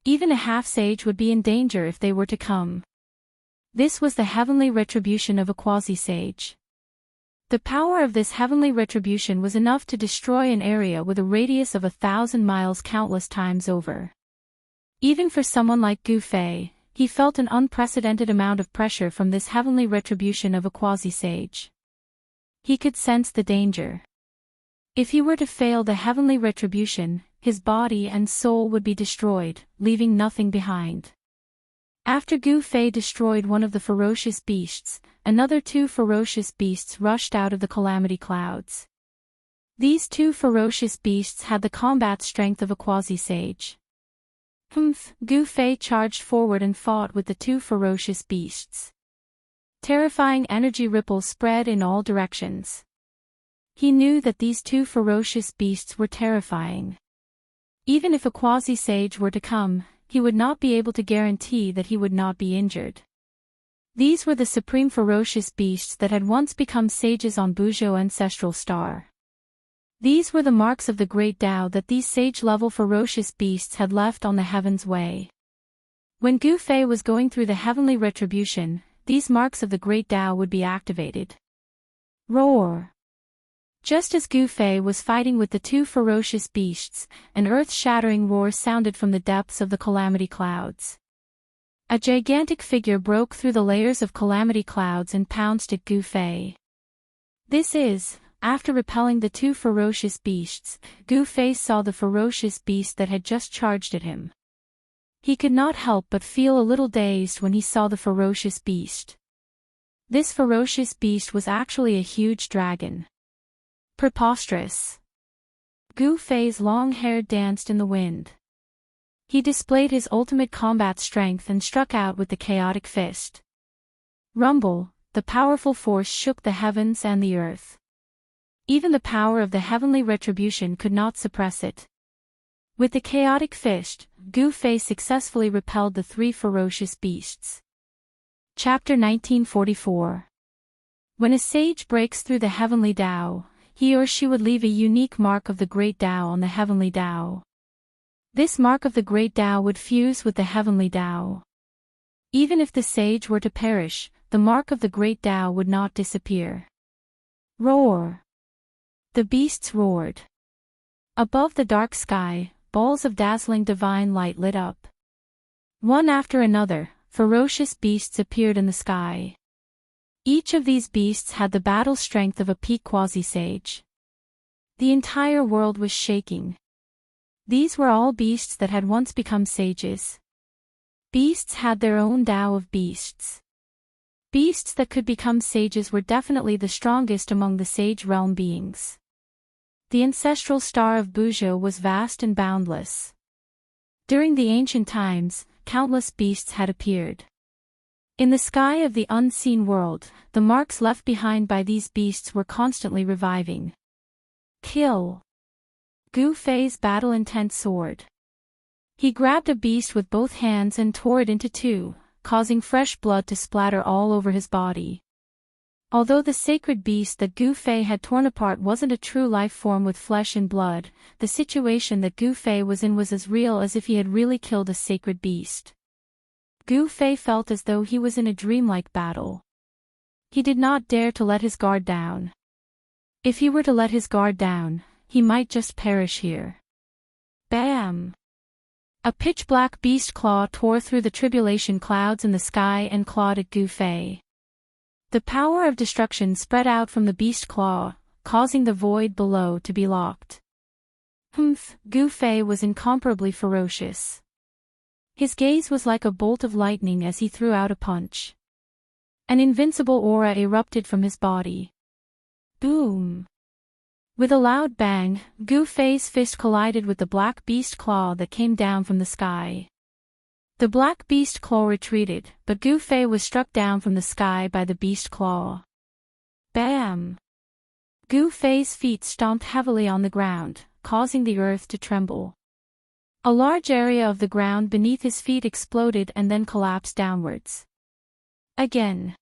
Even a half-sage would be in danger if they were to come. This was the heavenly retribution of a quasi-sage. The power of this heavenly retribution was enough to destroy an area with a radius of 1,000 miles countless times over. Even for someone like Gu Fei, he felt an unprecedented amount of pressure from this heavenly retribution of a quasi-sage. He could sense the danger. If he were to fail the heavenly retribution, his body and soul would be destroyed, leaving nothing behind. After Gu Fei destroyed one of the ferocious beasts, another 2 ferocious beasts rushed out of the calamity clouds. These 2 ferocious beasts had the combat strength of a quasi-sage. Gu Fei charged forward and fought with the 2 ferocious beasts. Terrifying energy ripples spread in all directions. He knew that these 2 ferocious beasts were terrifying. Even if a quasi-sage were to come, he would not be able to guarantee that he would not be injured. These were the supreme ferocious beasts that had once become sages on Buzhou ancestral star. These were the marks of the great Tao that these sage-level ferocious beasts had left on the heaven's way. When Gu Fei was going through the heavenly retribution, these marks of the great Tao would be activated. Roar! Just as Gu Fei was fighting with the 2 ferocious beasts, an earth-shattering roar sounded from the depths of the calamity clouds. A gigantic figure broke through the layers of calamity clouds and pounced at Gu Fei. This is after repelling the two ferocious beasts, Gu Fei saw the ferocious beast that had just charged at him. He could not help but feel a little dazed when he saw the ferocious beast. This ferocious beast was actually a huge dragon. Preposterous. Gu Fei's long hair danced in the wind. He displayed his ultimate combat strength and struck out with the chaotic fist. Rumble, the powerful force shook the heavens and the earth. Even the power of the heavenly retribution could not suppress it. With the chaotic fist, Gu Fei successfully repelled the three ferocious beasts. Chapter 1944. When a sage breaks through the heavenly Tao, he or she would leave a unique mark of the great Tao on the heavenly Tao. This mark of the great Tao would fuse with the heavenly Tao. Even if the sage were to perish, the mark of the great Tao would not disappear. Roar! The beasts roared. Above the dark sky, balls of dazzling divine light lit up. One after another, ferocious beasts appeared in the sky. Each of these beasts had the battle strength of a peak quasi-sage. The entire world was shaking. These were all beasts that had once become sages. Beasts had their own Tao of beasts. Beasts that could become sages were definitely the strongest among the sage realm beings. The ancestral star of Buzhou was vast and boundless. During the ancient times, countless beasts had appeared. In the sky of the unseen world, the marks left behind by these beasts were constantly reviving. Kill! Gu Fei's battle-intent soared. He grabbed a beast with both hands and tore it into two, causing fresh blood to splatter all over his body. Although the sacred beast that Gu Fei had torn apart wasn't a true life form with flesh and blood, the situation that Gu Fei was in was as real as if he had really killed a sacred beast. Gu Fei felt as though he was in a dreamlike battle. He did not dare to let his guard down. If he were to let his guard down, he might just perish here. Bam! A pitch-black beast claw tore through the tribulation clouds in the sky and clawed at Gu Fei. The power of destruction spread out from the beast claw, causing the void below to be locked. Humph! Gu Fei was incomparably ferocious. His gaze was like a bolt of lightning as he threw out a punch. An invincible aura erupted from his body. Boom! With a loud bang, Gu Fei's fist collided with the black beast claw that came down from the sky. The black beast claw retreated, but Gu Fei was struck down from the sky by the beast claw. Bam! Gu Fei's feet stomped heavily on the ground, causing the earth to tremble. A large area of the ground beneath his feet exploded and then collapsed downwards. Again.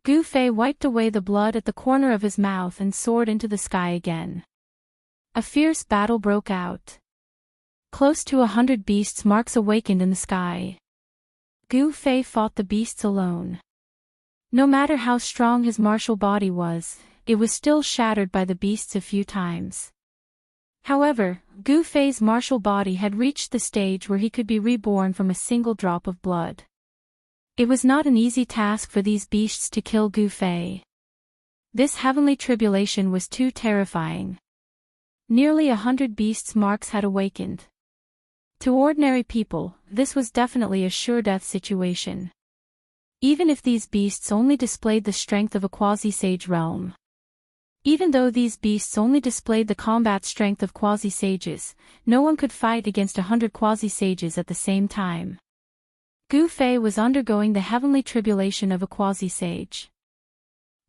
Gu Fei wiped away the blood at the corner of his mouth and soared into the sky again. A fierce battle broke out. Close to 100 beasts' marks awakened in the sky. Gu Fei fought the beasts alone. No matter how strong his martial body was, it was still shattered by the beasts a few times. However, Gu Fei's martial body had reached the stage where he could be reborn from a single drop of blood. It was not an easy task for these beasts to kill Gu Fei. This heavenly tribulation was too terrifying. Nearly 100 beasts' marks had awakened. To ordinary people, this was definitely a sure-death situation. Even if these beasts only displayed the strength of a quasi-sage realm. Even though these beasts only displayed the combat strength of quasi-sages, no one could fight against 100 quasi-sages at the same time. Gu Fei was undergoing the heavenly tribulation of a quasi-sage.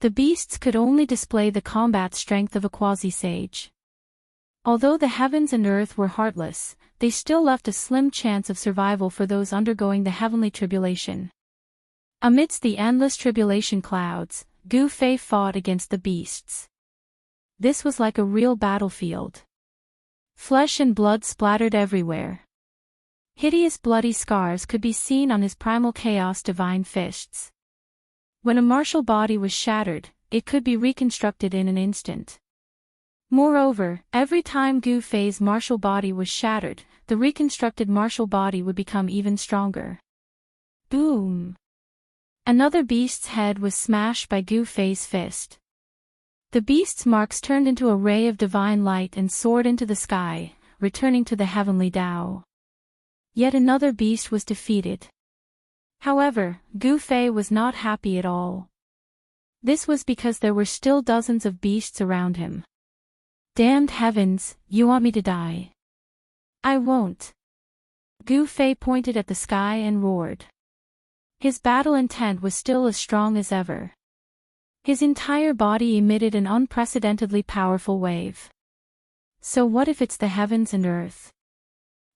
The beasts could only display the combat strength of a quasi-sage. Although the heavens and earth were heartless, they still left a slim chance of survival for those undergoing the heavenly tribulation. Amidst the endless tribulation clouds, Gu Fei fought against the beasts. This was like a real battlefield. Flesh and blood splattered everywhere. Hideous bloody scars could be seen on his primal chaos divine fists. When a martial body was shattered, it could be reconstructed in an instant. Moreover, every time Gu Fei's martial body was shattered, the reconstructed martial body would become even stronger. Boom! Another beast's head was smashed by Gu Fei's fist. The beast's marks turned into a ray of divine light and soared into the sky, returning to the heavenly Tao. Yet another beast was defeated. However, Gu Fei was not happy at all. This was because there were still dozens of beasts around him. Damned heavens, you want me to die? I won't. Gu Fei pointed at the sky and roared. His battle intent was still as strong as ever. His entire body emitted an unprecedentedly powerful wave. So what if it's the heavens and earth?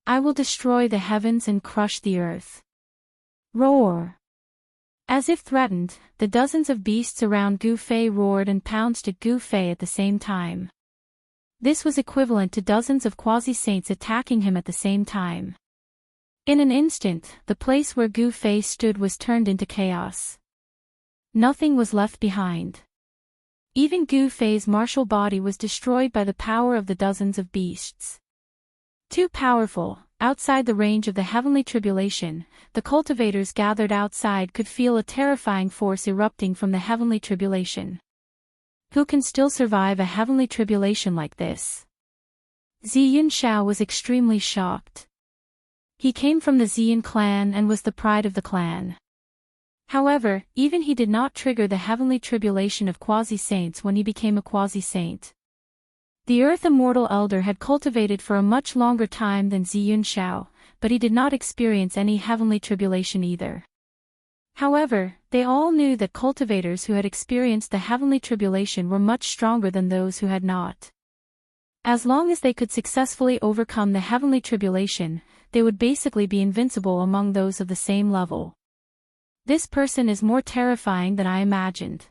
I will destroy the heavens and crush the earth. Roar! As if threatened, the dozens of beasts around Gu Fei roared and pounced at Gu Fei at the same time. This was equivalent to dozens of quasi-saints attacking him at the same time. In an instant, the place where Gu Fei stood was turned into chaos. Nothing was left behind. Even Gu Fei's martial body was destroyed by the power of the dozens of beasts. Too powerful, outside the range of the heavenly tribulation, the cultivators gathered outside could feel a terrifying force erupting from the heavenly tribulation. Who can still survive a heavenly tribulation like this? Xianxia was extremely shocked. He came from the Xian clan and was the pride of the clan. However, even he did not trigger the heavenly tribulation of quasi-saints when he became a quasi-saint. The Earth Immortal Elder had cultivated for a much longer time than Xianxia, but he did not experience any heavenly tribulation either. However, they all knew that cultivators who had experienced the heavenly tribulation were much stronger than those who had not. As long as they could successfully overcome the heavenly tribulation, they would basically be invincible among those of the same level. This person is more terrifying than I imagined.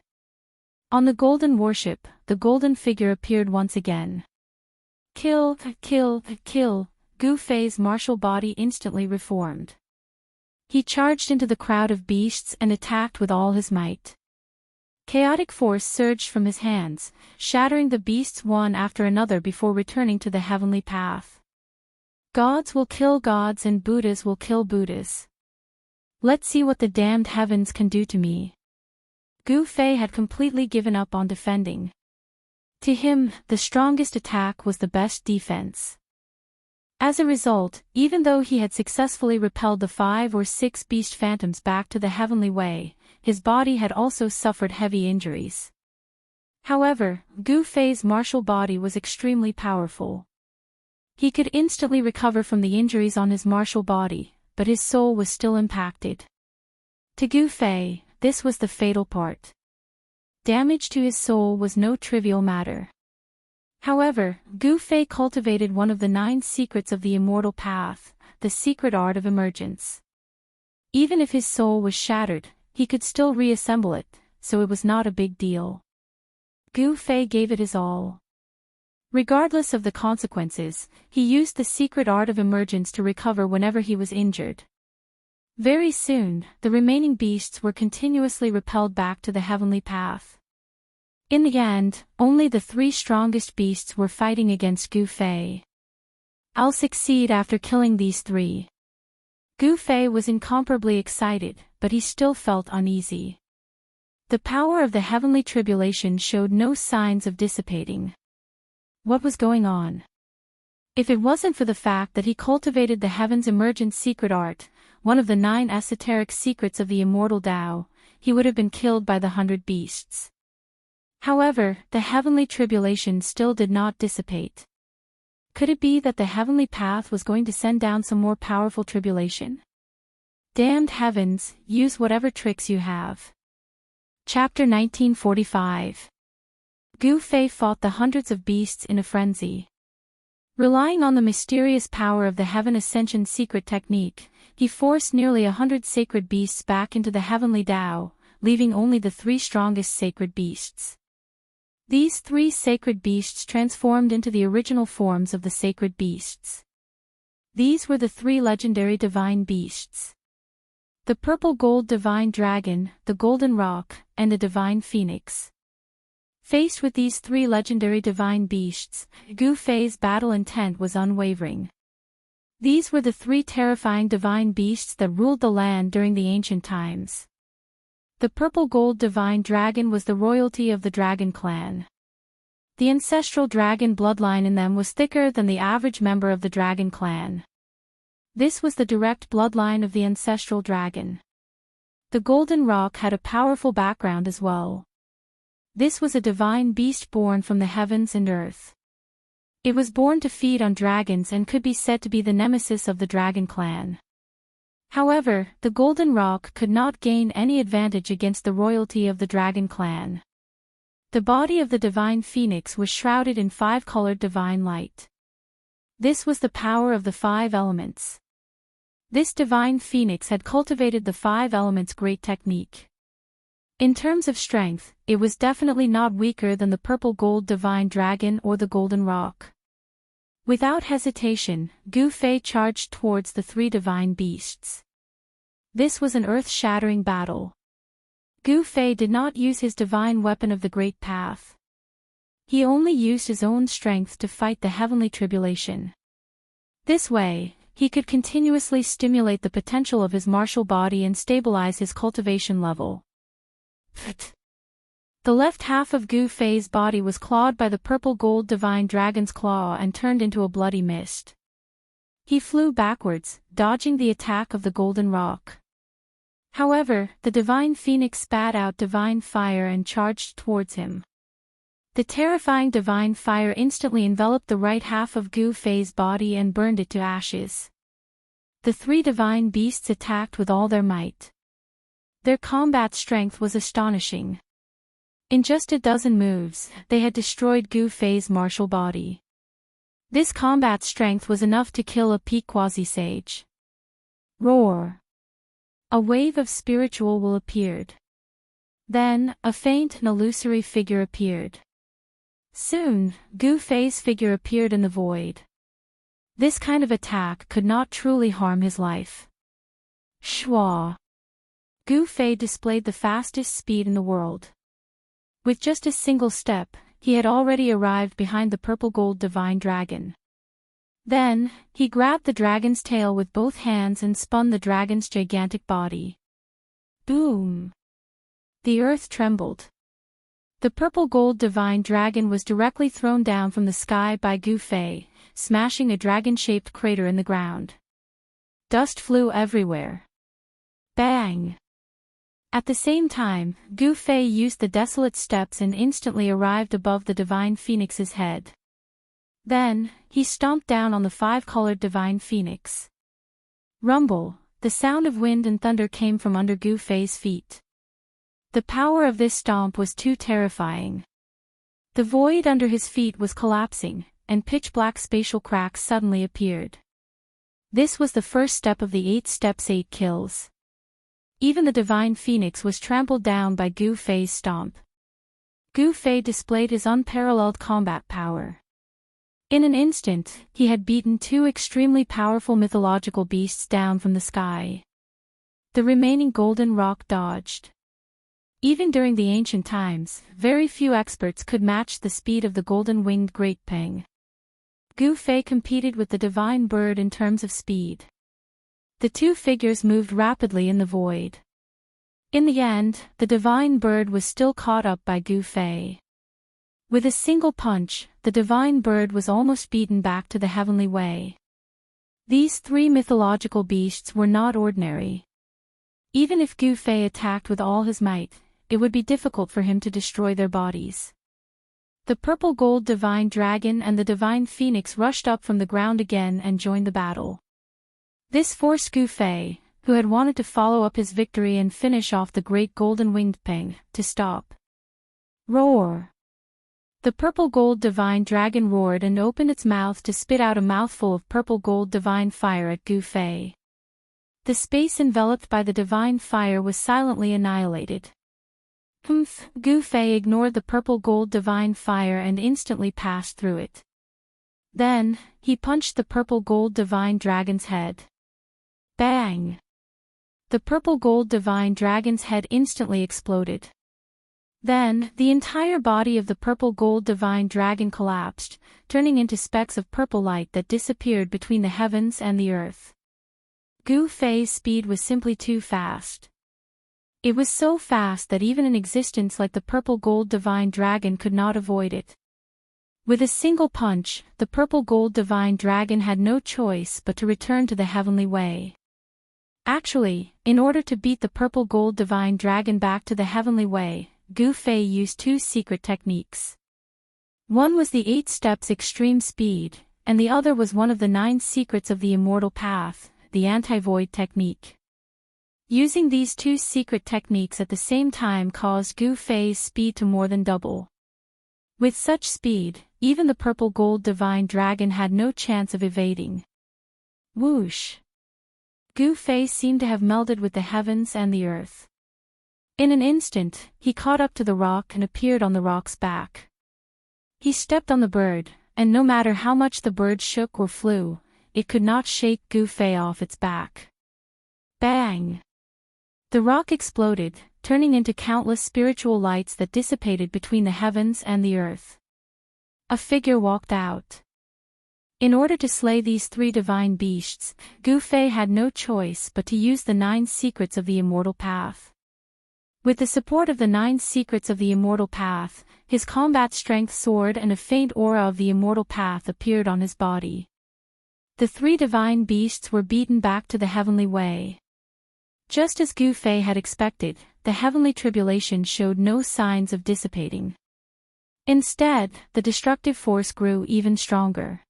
On the golden warship, the golden figure appeared once again. Kill, kill, kill, Gu Fei's martial body instantly reformed. He charged into the crowd of beasts and attacked with all his might. Chaotic force surged from his hands, shattering the beasts one after another before returning to the heavenly path. Gods will kill gods and Buddhas will kill Buddhas. Let's see what the damned heavens can do to me. Gu Fei had completely given up on defending. To him, the strongest attack was the best defense. As a result, even though he had successfully repelled the 5 or 6 beast phantoms back to the heavenly way, his body had also suffered heavy injuries. However, Gu Fei's martial body was extremely powerful. He could instantly recover from the injuries on his martial body, but his soul was still impacted. To Gu Fei, this was the fatal part. Damage to his soul was no trivial matter. However, Gu Fei cultivated one of the 9 secrets of the immortal path, the secret art of emergence. Even if his soul was shattered, he could still reassemble it, so it was not a big deal. Gu Fei gave it his all. Regardless of the consequences, he used the secret art of emergence to recover whenever he was injured. Very soon, the remaining beasts were continuously repelled back to the heavenly path. In the end, only the 3 strongest beasts were fighting against Gu Fei. I'll succeed after killing these 3. Gu Fei was incomparably excited, but he still felt uneasy. The power of the heavenly tribulation showed no signs of dissipating. What was going on? If it wasn't for the fact that he cultivated the heaven's emergent secret art, one of the 9 esoteric secrets of the immortal Tao, he would have been killed by the 100 beasts. However, the heavenly tribulation still did not dissipate. Could it be that the heavenly path was going to send down some more powerful tribulation? Damned heavens, use whatever tricks you have. Chapter 1945. Gu Fei fought the hundreds of beasts in a frenzy. Relying on the mysterious power of the Heaven Ascension secret technique, he forced nearly 100 sacred beasts back into the heavenly Tao, leaving only the 3 strongest sacred beasts. These 3 sacred beasts transformed into the original forms of the sacred beasts. These were the 3 legendary divine beasts. The purple gold divine dragon, the golden roc, and the divine phoenix. Faced with these 3 legendary divine beasts, Gu Fei's battle intent was unwavering. These were the 3 terrifying divine beasts that ruled the land during the ancient times. The purple gold divine dragon was the royalty of the dragon clan. the ancestral dragon bloodline in them was thicker than the average member of the dragon clan. This was the direct bloodline of the ancestral dragon. The golden rock had a powerful background as well. This was a divine beast born from the heavens and earth. It was born to feed on dragons and could be said to be the nemesis of the dragon clan. However, the golden rock could not gain any advantage against the royalty of the dragon clan. The body of the divine phoenix was shrouded in 5-colored divine light. This was the power of the 5 elements. This divine phoenix had cultivated the 5 elements' great technique. In terms of strength, it was definitely not weaker than the purple gold divine dragon or the golden rock. Without hesitation, Gu Fei charged towards the 3 divine beasts. This was an earth-shattering battle. Gu Fei did not use his divine weapon of the Great Path. He only used his own strength to fight the heavenly tribulation. This way, he could continuously stimulate the potential of his martial body and stabilize his cultivation level. The left half of Gu Fei's body was clawed by the purple gold divine dragon's claw and turned into a bloody mist. He flew backwards, dodging the attack of the golden rock. However, the divine phoenix spat out divine fire and charged towards him. The terrifying divine fire instantly enveloped the right half of Gu Fei's body and burned it to ashes. The 3 divine beasts attacked with all their might. Their combat strength was astonishing. In just a dozen moves, they had destroyed Gu Fei's martial body. This combat strength was enough to kill a peak quasi-sage. Roar! A wave of spiritual will appeared. Then, a faint and illusory figure appeared. Soon, Gu Fei's figure appeared in the void. This kind of attack could not truly harm his life. Shwa! Gu Fei displayed the fastest speed in the world. With just a single step, he had already arrived behind the purple gold divine dragon. Then, he grabbed the dragon's tail with both hands and spun the dragon's gigantic body. Boom! The earth trembled. The purple gold divine dragon was directly thrown down from the sky by Gu Fei, smashing a dragon-shaped crater in the ground. Dust flew everywhere. Bang! At the same time, Gu Fei used the desolate steps and instantly arrived above the divine phoenix's head. Then, he stomped down on the 5-colored divine phoenix. Rumble, the sound of wind and thunder came from under Gu Fei's feet. The power of this stomp was too terrifying. The void under his feet was collapsing, and pitch-black spatial cracks suddenly appeared. This was the first step of the 8 steps 8 kills. Even the divine phoenix was trampled down by Gu Fei's stomp. Gu Fei displayed his unparalleled combat power. In an instant, he had beaten 2 extremely powerful mythological beasts down from the sky. The remaining golden rock dodged. Even during the ancient times, very few experts could match the speed of the golden-winged Great Peng. Gu Fei competed with the divine bird in terms of speed. The 2 figures moved rapidly in the void. In the end, the divine bird was still caught up by Gu Fei. With a single punch, the divine bird was almost beaten back to the heavenly way. These 3 mythological beasts were not ordinary. Even if Gu Fei attacked with all his might, it would be difficult for him to destroy their bodies. The purple gold divine dragon and the divine phoenix rushed up from the ground again and joined the battle. This forced Gu Fei, who had wanted to follow up his victory and finish off the great golden-winged Peng, to stop. Roar! The purple gold divine dragon roared and opened its mouth to spit out a mouthful of purple gold divine fire at Gu Fei. The space enveloped by the divine fire was silently annihilated. Gu Fei ignored the purple gold divine fire and instantly passed through it. Then, he punched the purple gold divine dragon's head. Bang! The purple gold divine dragon's head instantly exploded. Then, the entire body of the purple gold divine dragon collapsed, turning into specks of purple light that disappeared between the heavens and the earth. Gu Fei's speed was simply too fast. It was so fast that even an existence like the purple gold divine dragon could not avoid it. With a single punch, the purple gold divine dragon had no choice but to return to the heavenly way. Actually, in order to beat the purple gold divine dragon back to the heavenly way, Gu Fei used two secret techniques. One was the 8 steps extreme speed, and the other was one of the 9 secrets of the immortal path, the anti-void technique. Using these two secret techniques at the same time caused Gu Fei's speed to more than double. With such speed, even the purple gold divine dragon had no chance of evading. Whoosh! Gu Fei seemed to have melded with the heavens and the earth. In an instant, he caught up to the rock and appeared on the rock's back. He stepped on the bird, and no matter how much the bird shook or flew, it could not shake Gu Fei off its back. Bang! The rock exploded, turning into countless spiritual lights that dissipated between the heavens and the earth. A figure walked out. In order to slay these 3 divine beasts, Gu Fei had no choice but to use the 9 secrets of the immortal path. With the support of the 9 secrets of the immortal path, his combat strength soared and a faint aura of the immortal path appeared on his body. The 3 divine beasts were beaten back to the heavenly way. Just as Gu Fei had expected, the heavenly tribulation showed no signs of dissipating. Instead, the destructive force grew even stronger.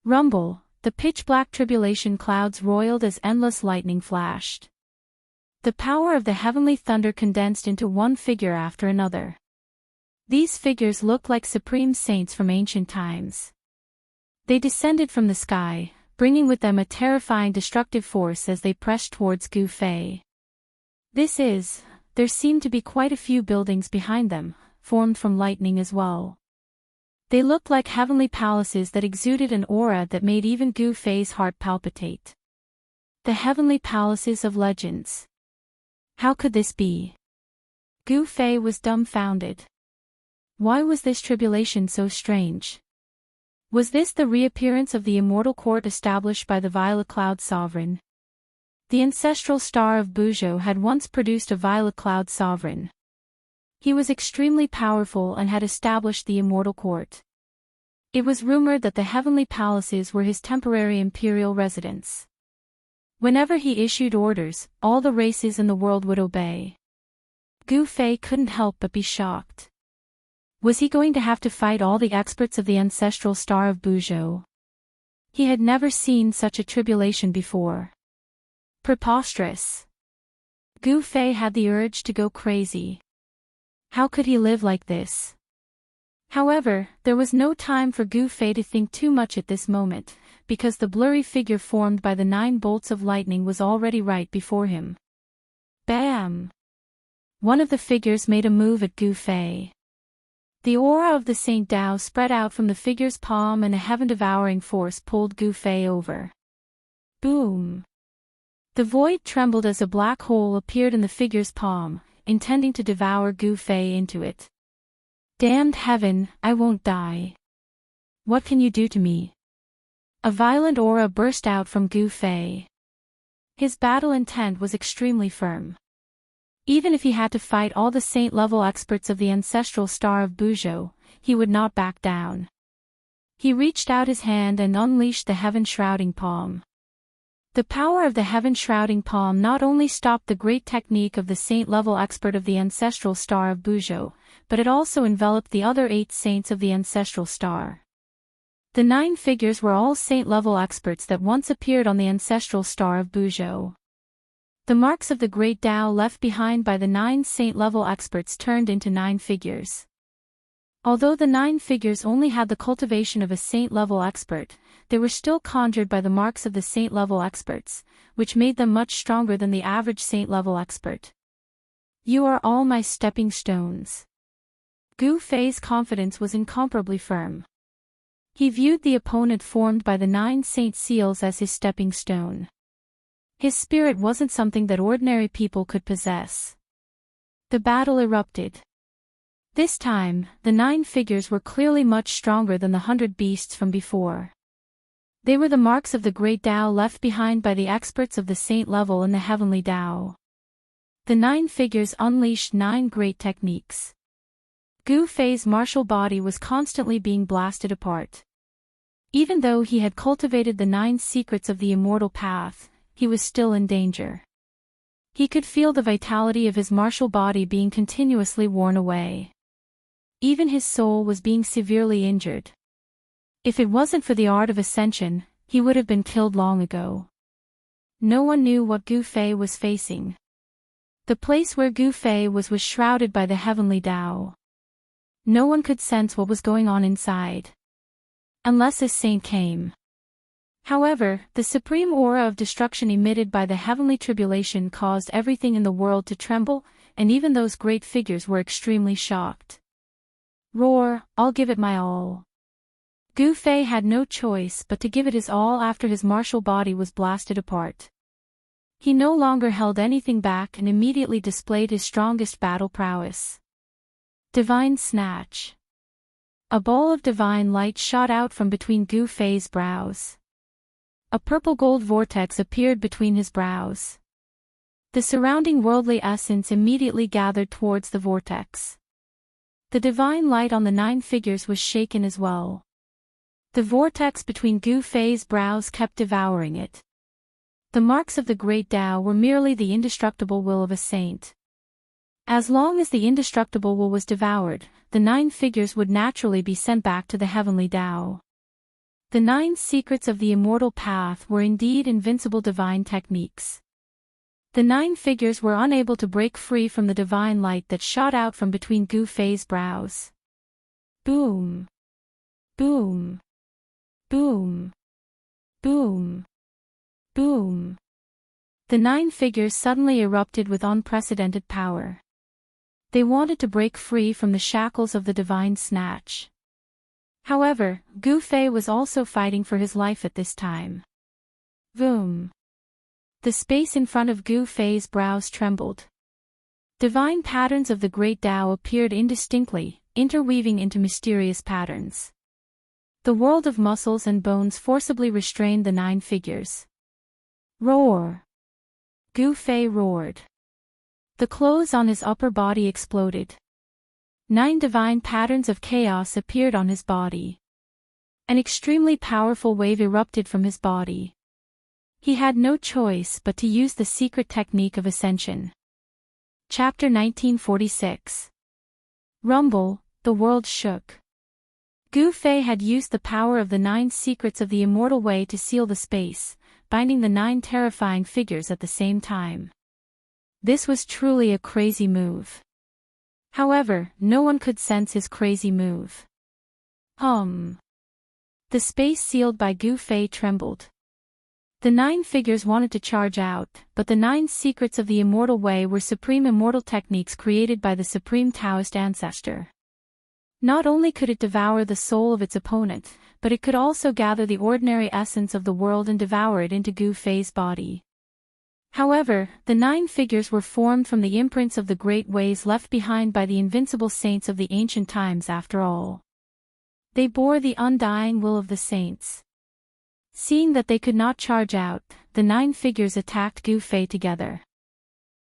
Rumble, the pitch-black tribulation clouds roiled as endless lightning flashed. The power of the heavenly thunder condensed into one figure after another. These figures looked like supreme saints from ancient times. They descended from the sky, bringing with them a terrifying destructive force as they pressed towards Gu Fei. There seemed to be quite a few buildings behind them, formed from lightning as well. They looked like heavenly palaces that exuded an aura that made even Gu Fei's heart palpitate. The heavenly palaces of legends. How could this be? Gu Fei was dumbfounded. Why was this tribulation so strange? Was this the reappearance of the immortal court established by the Violet Cloud Sovereign? The ancestral star of Buzhou had once produced a Violet Cloud Sovereign. He was extremely powerful and had established the immortal court. It was rumored that the heavenly palaces were his temporary imperial residence. Whenever he issued orders, all the races in the world would obey. Gu Fei couldn't help but be shocked. Was he going to have to fight all the experts of the ancestral star of Buzhou? He had never seen such a tribulation before. Preposterous. Gu Fei had the urge to go crazy. How could he live like this? However, there was no time for Gu Fei to think too much at this moment, because the blurry figure formed by the 9 bolts of lightning was already right before him. Bam! One of the figures made a move at Gu Fei. The aura of the Saint Dao spread out from the figure's palm and a heaven-devouring force pulled Gu Fei over. Boom! The void trembled as a black hole appeared in the figure's palm, intending to devour Gu Fei into it. Damned heaven, I won't die. What can you do to me? A violent aura burst out from Gu Fei. His battle intent was extremely firm. Even if he had to fight all the saint-level experts of the ancestral star of Buzhou, he would not back down. He reached out his hand and unleashed the heaven-shrouding palm. The power of the heaven-shrouding palm not only stopped the great technique of the saint-level expert of the ancestral star of Buzhou, but it also enveloped the other 8 saints of the ancestral star. The 9 figures were all saint-level experts that once appeared on the ancestral star of Buzhou. The marks of the great Tao left behind by the 9 saint-level experts turned into 9 figures. Although the 9 figures only had the cultivation of a saint-level expert, they were still conjured by the marks of the saint-level experts, which made them much stronger than the average saint-level expert. You are all my stepping stones. Gu Fei's confidence was incomparably firm. He viewed the opponent formed by the 9 saint seals as his stepping stone. His spirit wasn't something that ordinary people could possess. The battle erupted. This time, the 9 figures were clearly much stronger than the 100 beasts from before. They were the marks of the great Tao left behind by the experts of the saint level in the heavenly Tao. The 9 figures unleashed 9 great techniques. Gu Fei's martial body was constantly being blasted apart. Even though he had cultivated the 9 secrets of the immortal path, he was still in danger. He could feel the vitality of his martial body being continuously worn away. Even his soul was being severely injured. If it wasn't for the art of ascension, he would have been killed long ago. No one knew what Gu Fei was facing. The place where Gu Fei was shrouded by the heavenly Tao. No one could sense what was going on inside. Unless a saint came. However, the supreme aura of destruction emitted by the heavenly tribulation caused everything in the world to tremble, and even those great figures were extremely shocked. Roar, I'll give it my all. Gu Fei had no choice but to give it his all after his martial body was blasted apart. He no longer held anything back and immediately displayed his strongest battle prowess. Divine Snatch. A ball of divine light shot out from between Gu Fei's brows. A purple-gold vortex appeared between his brows. The surrounding worldly essence immediately gathered towards the vortex. The divine light on the 9 figures was shaken as well. The vortex between Gu Fei's brows kept devouring it. The marks of the great Tao were merely the indestructible will of a saint. As long as the indestructible will was devoured, the 9 figures would naturally be sent back to the heavenly Tao. The 9 secrets of the immortal path were indeed invincible divine techniques. The 9 figures were unable to break free from the divine light that shot out from between Gu Fei's brows. Boom! Boom! Boom! Boom! Boom! The 9 figures suddenly erupted with unprecedented power. They wanted to break free from the shackles of the divine snatch. However, Gu Fei was also fighting for his life at this time. Boom! The space in front of Gu Fei's brows trembled. Divine patterns of the great Tao appeared indistinctly, interweaving into mysterious patterns. The world of muscles and bones forcibly restrained the 9 figures. Roar! Gu Fei roared. The clothes on his upper body exploded. 9 divine patterns of chaos appeared on his body. An extremely powerful wave erupted from his body. He had no choice but to use the secret technique of ascension. Chapter 1946. Rumble, the world shook. Gu Fei had used the power of the 9 secrets of the immortal way to seal the space, binding the 9 terrifying figures at the same time. This was truly a crazy move. However, no one could sense his crazy move. The space sealed by Gu Fei trembled. The 9 figures wanted to charge out, but the 9 secrets of the immortal way were supreme immortal techniques created by the supreme Daoist ancestor. Not only could it devour the soul of its opponent, but it could also gather the ordinary essence of the world and devour it into Gu Fei's body. However, the 9 figures were formed from the imprints of the great ways left behind by the invincible saints of the ancient times after all. They bore the undying will of the saints. Seeing that they could not charge out, the 9 figures attacked Gu Fei together.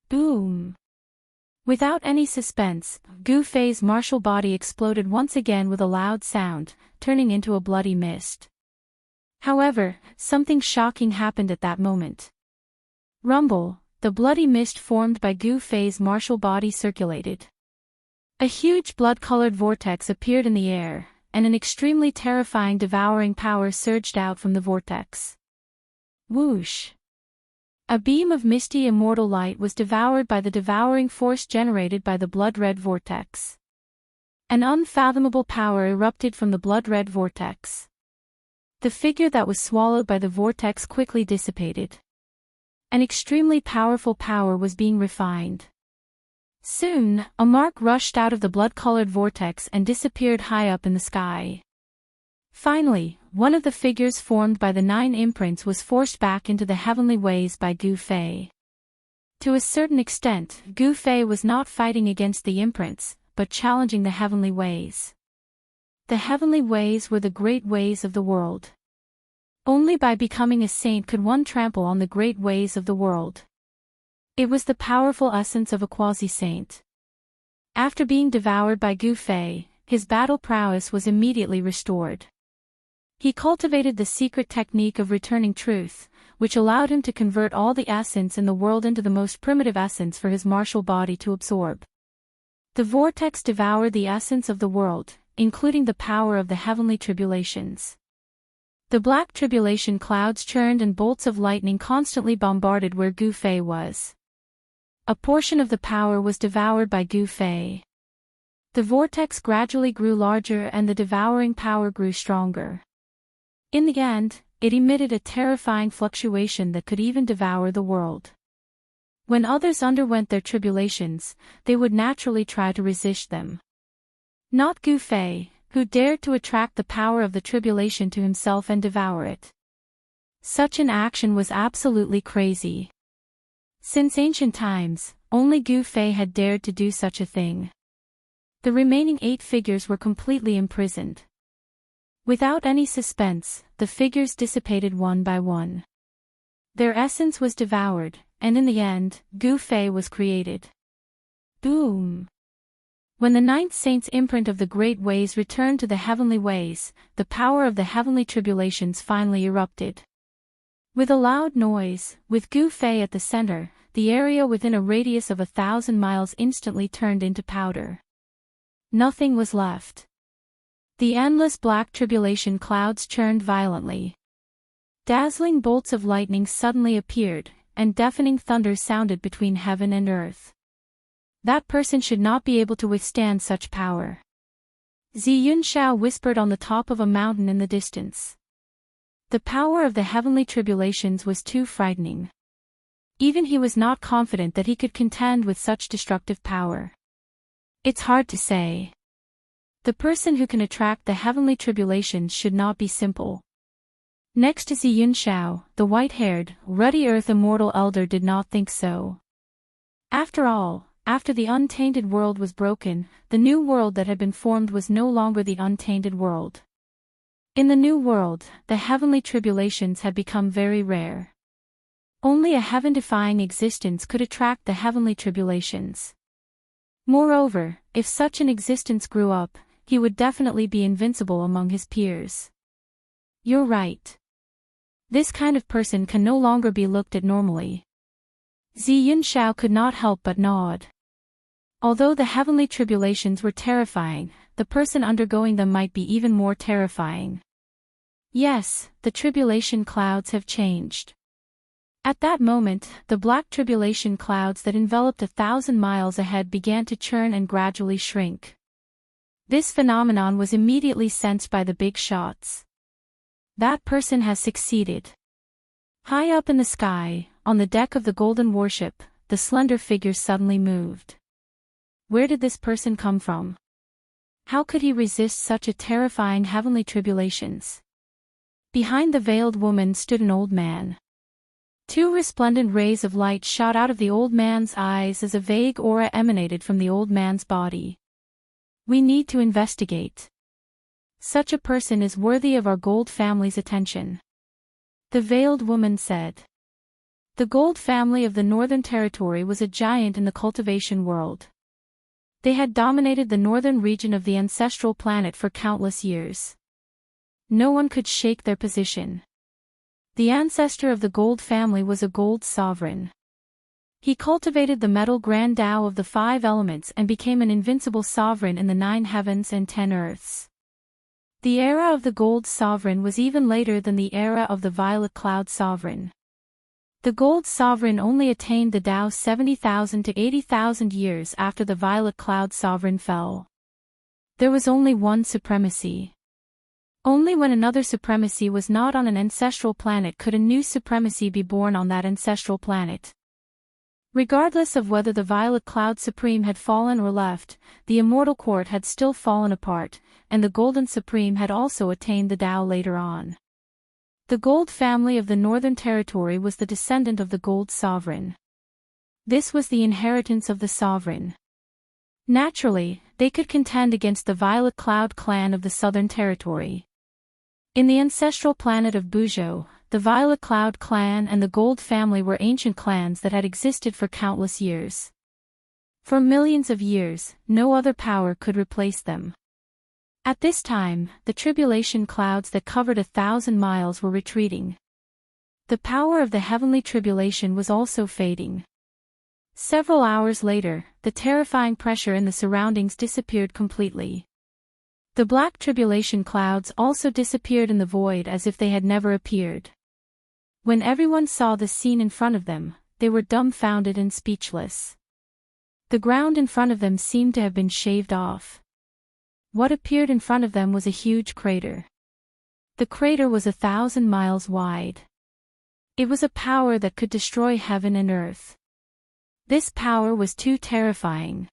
Boom! Without any suspense, Gu Fei's martial body exploded once again with a loud sound, turning into a bloody mist. However, something shocking happened at that moment. Rumble, the bloody mist formed by Gu Fei's martial body circulated. A huge blood-colored vortex appeared in the air, and an extremely terrifying devouring power surged out from the vortex. Whoosh! A beam of misty immortal light was devoured by the devouring force generated by the blood-red vortex. An unfathomable power erupted from the blood-red vortex. The figure that was swallowed by the vortex quickly dissipated. An extremely powerful power was being refined. Soon, a mark rushed out of the blood-colored vortex and disappeared high up in the sky. Finally, one of the figures formed by the 9 imprints was forced back into the heavenly ways by Gu Fei. To a certain extent, Gu Fei was not fighting against the imprints, but challenging the heavenly ways. The heavenly ways were the great ways of the world. Only by becoming a saint could one trample on the great ways of the world. It was the powerful essence of a quasi-saint. After being devoured by Gu Fei, his battle prowess was immediately restored. He cultivated the secret technique of returning truth, which allowed him to convert all the essence in the world into the most primitive essence for his martial body to absorb. The vortex devoured the essence of the world, including the power of the heavenly tribulations. The black tribulation clouds churned and bolts of lightning constantly bombarded where Gu Fei was. A portion of the power was devoured by Gu Fei. The vortex gradually grew larger and the devouring power grew stronger. In the end, it emitted a terrifying fluctuation that could even devour the world. When others underwent their tribulations, they would naturally try to resist them. Not Gu Fei, who dared to attract the power of the tribulation to himself and devour it. Such an action was absolutely crazy. Since ancient times, only Gu Fei had dared to do such a thing. The remaining 8 figures were completely imprisoned. Without any suspense, the figures dissipated one by one. Their essence was devoured, and in the end, Gu Fei was created. Boom! When the 9th saint's imprint of the great ways returned to the heavenly ways, the power of the heavenly tribulations finally erupted. With a loud noise, with Gu Fei at the center, the area within a radius of 1,000 miles instantly turned into powder. Nothing was left. The endless black tribulation clouds churned violently. Dazzling bolts of lightning suddenly appeared, and deafening thunder sounded between heaven and earth. That person should not be able to withstand such power. Xianxia whispered on the top of a mountain in the distance. The power of the heavenly tribulations was too frightening. Even he was not confident that he could contend with such destructive power. It's hard to say. The person who can attract the heavenly tribulations should not be simple. Next to Xianxia, the white-haired, ruddy earth immortal elder did not think so. After all, after the untainted world was broken, the new world that had been formed was no longer the untainted world. In the new world, the heavenly tribulations had become very rare. Only a heaven-defying existence could attract the heavenly tribulations. Moreover, if such an existence grew up, he would definitely be invincible among his peers. You're right. This kind of person can no longer be looked at normally. Xianxia could not help but nod. Although the heavenly tribulations were terrifying, the person undergoing them might be even more terrifying. Yes, the tribulation clouds have changed. At that moment, the black tribulation clouds that enveloped 1,000 miles ahead began to churn and gradually shrink. This phenomenon was immediately sensed by the big shots. That person has succeeded. High up in the sky, on the deck of the golden warship, the slender figure suddenly moved. Where did this person come from? How could he resist such a terrifying heavenly tribulations? Behind the veiled woman stood an old man. 2 resplendent rays of light shot out of the old man's eyes as a vague aura emanated from the old man's body. We need to investigate. Such a person is worthy of our gold family's attention. The veiled woman said. The gold family of the Northern Territory was a giant in the cultivation world. They had dominated the northern region of the ancestral planet for countless years. No one could shake their position. The ancestor of the gold family was a gold sovereign. He cultivated the metal grand Tao of the 5 elements and became an invincible sovereign in the 9 heavens and 10 earths. The era of the gold sovereign was even later than the era of the violet cloud sovereign. The gold sovereign only attained the Tao 70,000 to 80,000 years after the violet cloud sovereign fell. There was only one supremacy. Only when another supremacy was not on an ancestral planet could a new supremacy be born on that ancestral planet. Regardless of whether the violet cloud supreme had fallen or left, the immortal court had still fallen apart, and the golden supreme had also attained the Tao later on. The gold family of the Northern Territory was the descendant of the gold sovereign. This was the inheritance of the sovereign. Naturally, they could contend against the violet cloud clan of the Southern Territory. In the ancestral planet of Buzhou, the violet cloud clan and the gold family were ancient clans that had existed for countless years. For millions of years, no other power could replace them. At this time, the tribulation clouds that covered 1,000 miles were retreating. The power of the heavenly tribulation was also fading. Several hours later, the terrifying pressure in the surroundings disappeared completely. The black tribulation clouds also disappeared in the void as if they had never appeared. When everyone saw the scene in front of them, they were dumbfounded and speechless. The ground in front of them seemed to have been shaved off. What appeared in front of them was a huge crater. The crater was 1,000 miles wide. It was a power that could destroy heaven and earth. This power was too terrifying.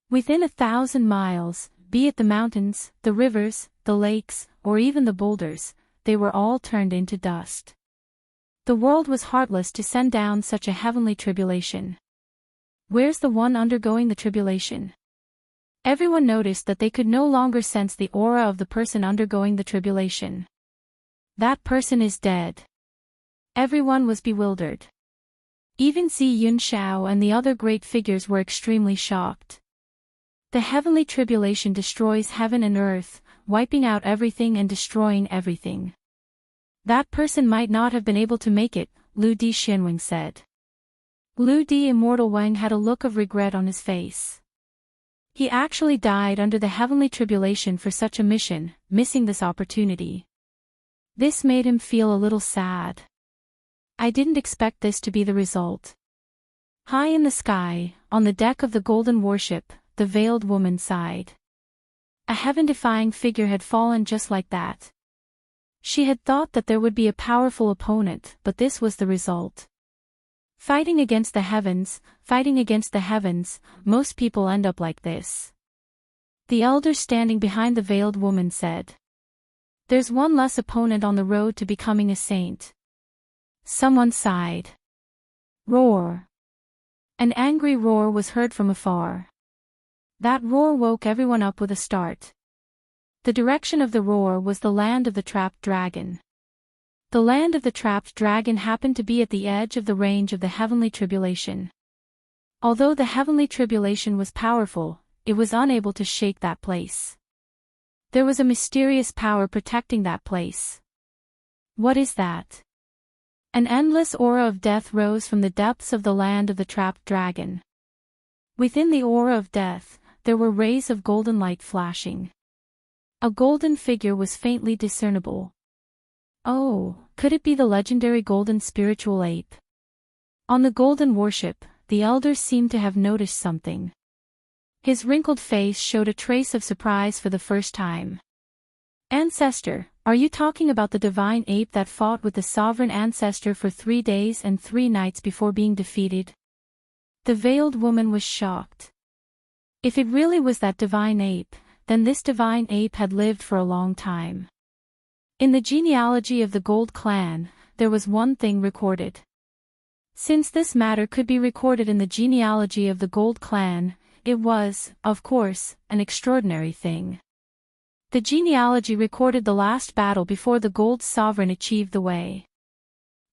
Within 1,000 miles, be it the mountains, the rivers, the lakes, or even the boulders, they were all turned into dust. The world was heartless to send down such a heavenly tribulation. Where's the one undergoing the tribulation? Everyone noticed that they could no longer sense the aura of the person undergoing the tribulation. That person is dead. Everyone was bewildered. Even Xianxia and the other great figures were extremely shocked. The heavenly tribulation destroys heaven and earth, wiping out everything and destroying everything. That person might not have been able to make it, Lu Di Xianwang said. Lu Di Immortal Wang had a look of regret on his face. He actually died under the heavenly tribulation for such a mission, missing this opportunity. This made him feel a little sad. I didn't expect this to be the result. High in the sky, on the deck of the golden warship, the veiled woman sighed. A heaven-defying figure had fallen just like that. She had thought that there would be a powerful opponent, but this was the result. Fighting against the heavens, most people end up like this. The elder standing behind the veiled woman said. There's one less opponent on the road to becoming a saint. Someone sighed. Roar. An angry roar was heard from afar. That roar woke everyone up with a start. The direction of the roar was the land of the trapped dragon. The land of the trapped dragon happened to be at the edge of the range of the heavenly tribulation. Although the heavenly tribulation was powerful, it was unable to shake that place. There was a mysterious power protecting that place. What is that? An endless aura of death rose from the depths of the land of the trapped dragon. Within the aura of death, there were rays of golden light flashing. A golden figure was faintly discernible. Oh, could it be the legendary golden spiritual ape? On the golden warship, the elder seemed to have noticed something. His wrinkled face showed a trace of surprise for the first time. Ancestor, are you talking about the divine ape that fought with the sovereign ancestor for 3 days and 3 nights before being defeated? The veiled woman was shocked. If it really was that divine ape, then this divine ape had lived for a long time. In the genealogy of the Gold clan, there was one thing recorded. Since this matter could be recorded in the genealogy of the Gold clan, it was, of course, an extraordinary thing. The genealogy recorded the last battle before the Gold sovereign achieved the way.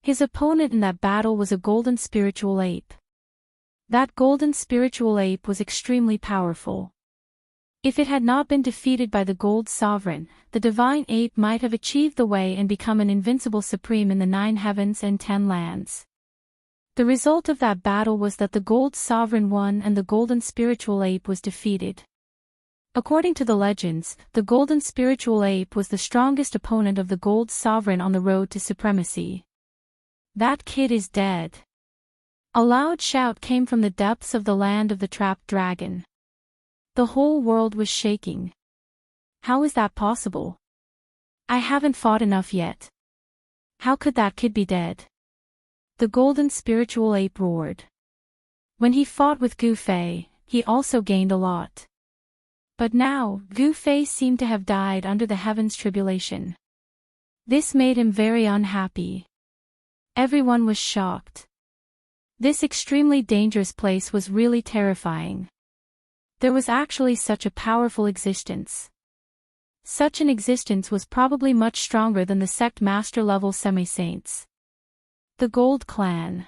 His opponent in that battle was a golden spiritual ape. That golden spiritual ape was extremely powerful. If it had not been defeated by the Gold sovereign, the divine ape might have achieved the way and become an invincible supreme in the 9 heavens and 10 lands. The result of that battle was that the Gold sovereign won and the golden spiritual ape was defeated. According to the legends, the golden spiritual ape was the strongest opponent of the Gold sovereign on the road to supremacy. That kid is dead. A loud shout came from the depths of the land of the trapped dragon. The whole world was shaking. How is that possible? I haven't fought enough yet. How could that kid be dead? The golden spiritual ape roared. When he fought with Gu Fei, he also gained a lot. But now, Gu Fei seemed to have died under the heavens tribulation. This made him very unhappy. Everyone was shocked. This extremely dangerous place was really terrifying. There was actually such a powerful existence. Such an existence was probably much stronger than the sect master level semi-saints. The Gold clan.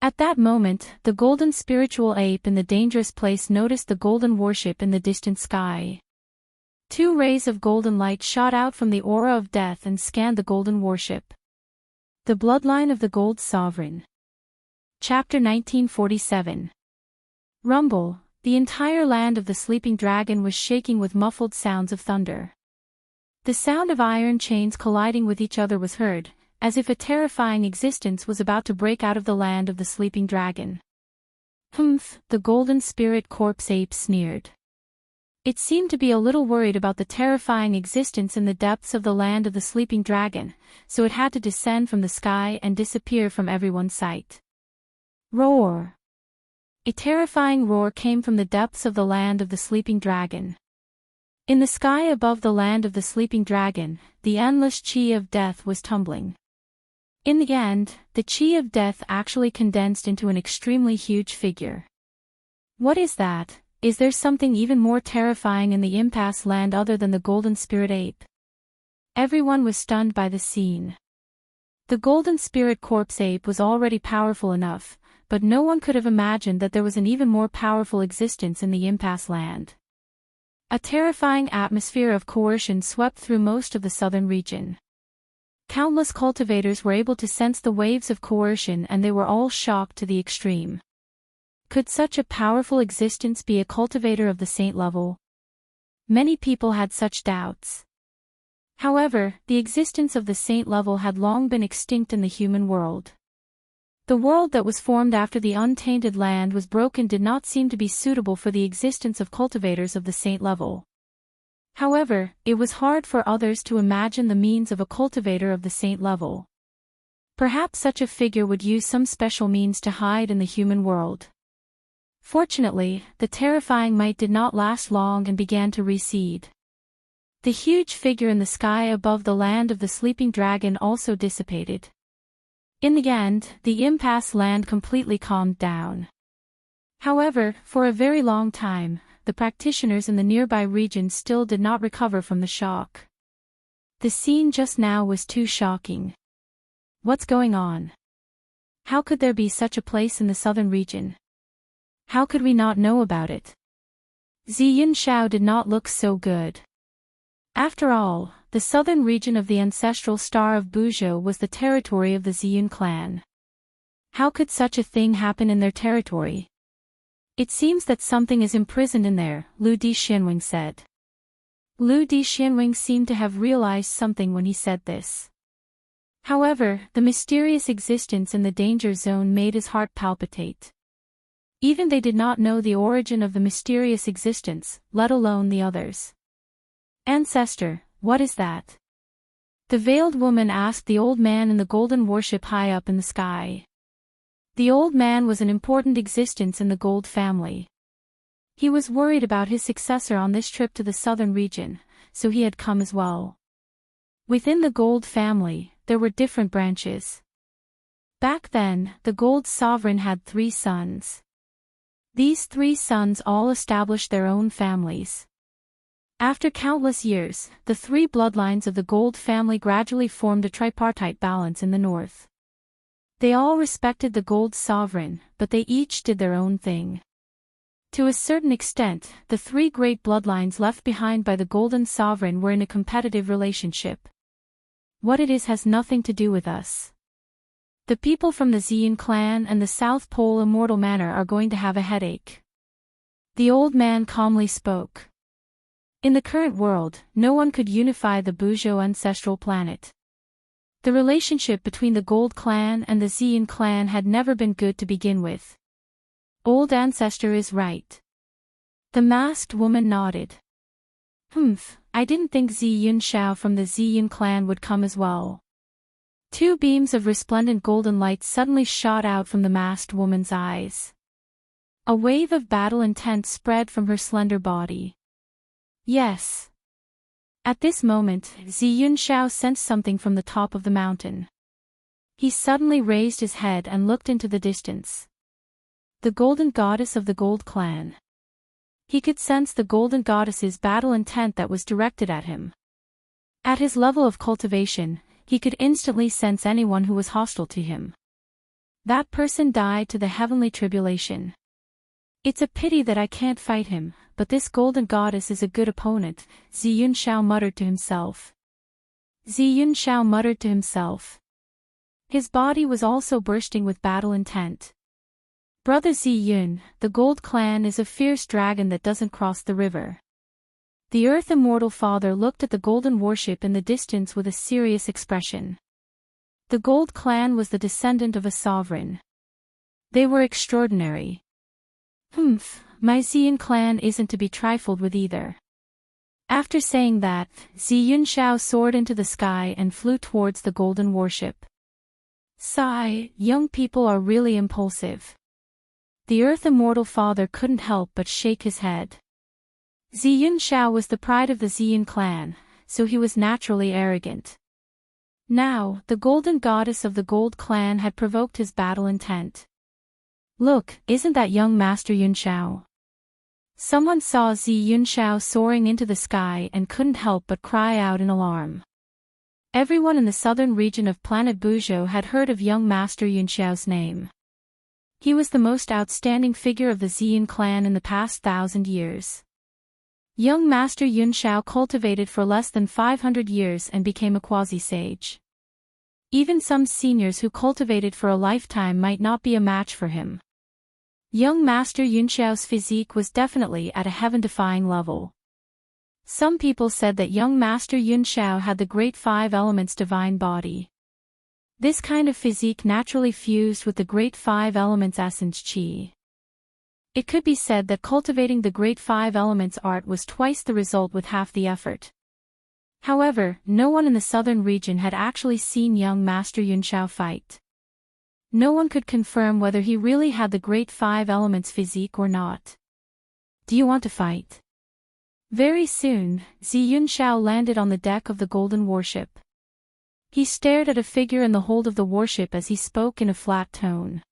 At that moment, the golden spiritual ape in the dangerous place noticed the golden warship in the distant sky. Two rays of golden light shot out from the aura of death and scanned the golden warship. The bloodline of the Gold Sovereign. Chapter 1947. Rumble. The entire land of the sleeping dragon was shaking with muffled sounds of thunder. The sound of iron chains colliding with each other was heard, as if a terrifying existence was about to break out of the land of the sleeping dragon. Humph, the golden spirit corpse ape sneered. It seemed to be a little worried about the terrifying existence in the depths of the land of the sleeping dragon, so it had to descend from the sky and disappear from everyone's sight. Roar! A terrifying roar came from the depths of the land of the sleeping dragon. In the sky above the land of the sleeping dragon, the endless chi of death was tumbling. In the end, the chi of death actually condensed into an extremely huge figure. What is that? Is there something even more terrifying in the impasse land other than the golden spirit ape? Everyone was stunned by the scene. The golden spirit corpse ape was already powerful enough, but no one could have imagined that there was an even more powerful existence in the impasse land. A terrifying atmosphere of coercion swept through most of the southern region. Countless cultivators were able to sense the waves of coercion and they were all shocked to the extreme. Could such a powerful existence be a cultivator of the saint level? Many people had such doubts. However, the existence of the saint level had long been extinct in the human world. The world that was formed after the untainted land was broken did not seem to be suitable for the existence of cultivators of the saint level. However, it was hard for others to imagine the means of a cultivator of the saint level. Perhaps such a figure would use some special means to hide in the human world. Fortunately, the terrifying might did not last long and began to recede. The huge figure in the sky above the land of the sleeping dragon also dissipated. In the end, the impasse land completely calmed down. However, for a very long time, the practitioners in the nearby region still did not recover from the shock. The scene just now was too shocking. What's going on? How could there be such a place in the southern region? How could we not know about it? Xianxia did not look so good. After all, the southern region of the ancestral star of Buzhou was the territory of the Ziyun clan. How could such a thing happen in their territory? It seems that something is imprisoned in there, Lu Dixianwing said. Lu Dixianwing seemed to have realized something when he said this. However, the mysterious existence in the danger zone made his heart palpitate. Even they did not know the origin of the mysterious existence, let alone the others. Ancestor, what is that? The veiled woman asked the old man in the golden warship high up in the sky. The old man was an important existence in the Gold family. He was worried about his successor on this trip to the southern region, so he had come as well. Within the Gold family, there were different branches. Back then, the Gold sovereign had 3 sons. These 3 sons all established their own families. After countless years, the 3 bloodlines of the Gold family gradually formed a tripartite balance in the north. They all respected the Gold sovereign, but they each did their own thing. To a certain extent, the 3 great bloodlines left behind by the Golden sovereign were in a competitive relationship. What it is has nothing to do with us. The people from the Ziyun clan and the South Pole Immortal Manor are going to have a headache. The old man calmly spoke. In the current world, no one could unify the Buzhou ancestral planet. The relationship between the Gold clan and the Ziyun clan had never been good to begin with. Old ancestor is right. The masked woman nodded. I didn't think Xianxia from the Ziyun clan would come as well. 2 beams of resplendent golden light suddenly shot out from the masked woman's eyes. A wave of battle intent spread from her slender body. Yes. At this moment, Xianxia sensed something from the top of the mountain. He suddenly raised his head and looked into the distance. The golden goddess of the Gold clan. He could sense the golden goddess's battle intent that was directed at him. At his level of cultivation, he could instantly sense anyone who was hostile to him. That person died to the heavenly tribulation. It's a pity that I can't fight him, but this golden goddess is a good opponent, Xianxia muttered to himself. Xianxia muttered to himself. His body was also bursting with battle intent. Brother Ziyun, the Gold Clan is a fierce dragon that doesn't cross the river. The Earth Immortal Father looked at the golden warship in the distance with a serious expression. The Gold Clan was the descendant of a sovereign. They were extraordinary. My Xian clan isn't to be trifled with either. After saying that, Xianxia soared into the sky and flew towards the golden warship. Sigh, young people are really impulsive. The Earth Immortal Father couldn't help but shake his head. Xianxia was the pride of the Xian clan, so he was naturally arrogant. Now, the golden goddess of the Gold Clan had provoked his battle intent. Look, isn't that young Master Yunxiao? Someone saw Xianxia soaring into the sky and couldn't help but cry out in alarm. Everyone in the southern region of planet Buzhou had heard of young Master Yunxiao's name. He was the most outstanding figure of the Xian clan in the past 1,000 years. Young Master Yunxiao cultivated for less than 500 years and became a quasi-sage. Even some seniors who cultivated for a lifetime might not be a match for him. Young Master Yunxiao's physique was definitely at a heaven-defying level. Some people said that young Master Yunxiao had the great 5 elements divine body. This kind of physique naturally fused with the great 5 elements essence qi. It could be said that cultivating the great 5 elements art was twice the result with half the effort. However, no one in the southern region had actually seen young Master Yunxiao fight. No one could confirm whether he really had the great 5 elements physique or not. Do you want to fight? Very soon, Xianxia landed on the deck of the golden warship. He stared at a figure in the hold of the warship as he spoke in a flat tone.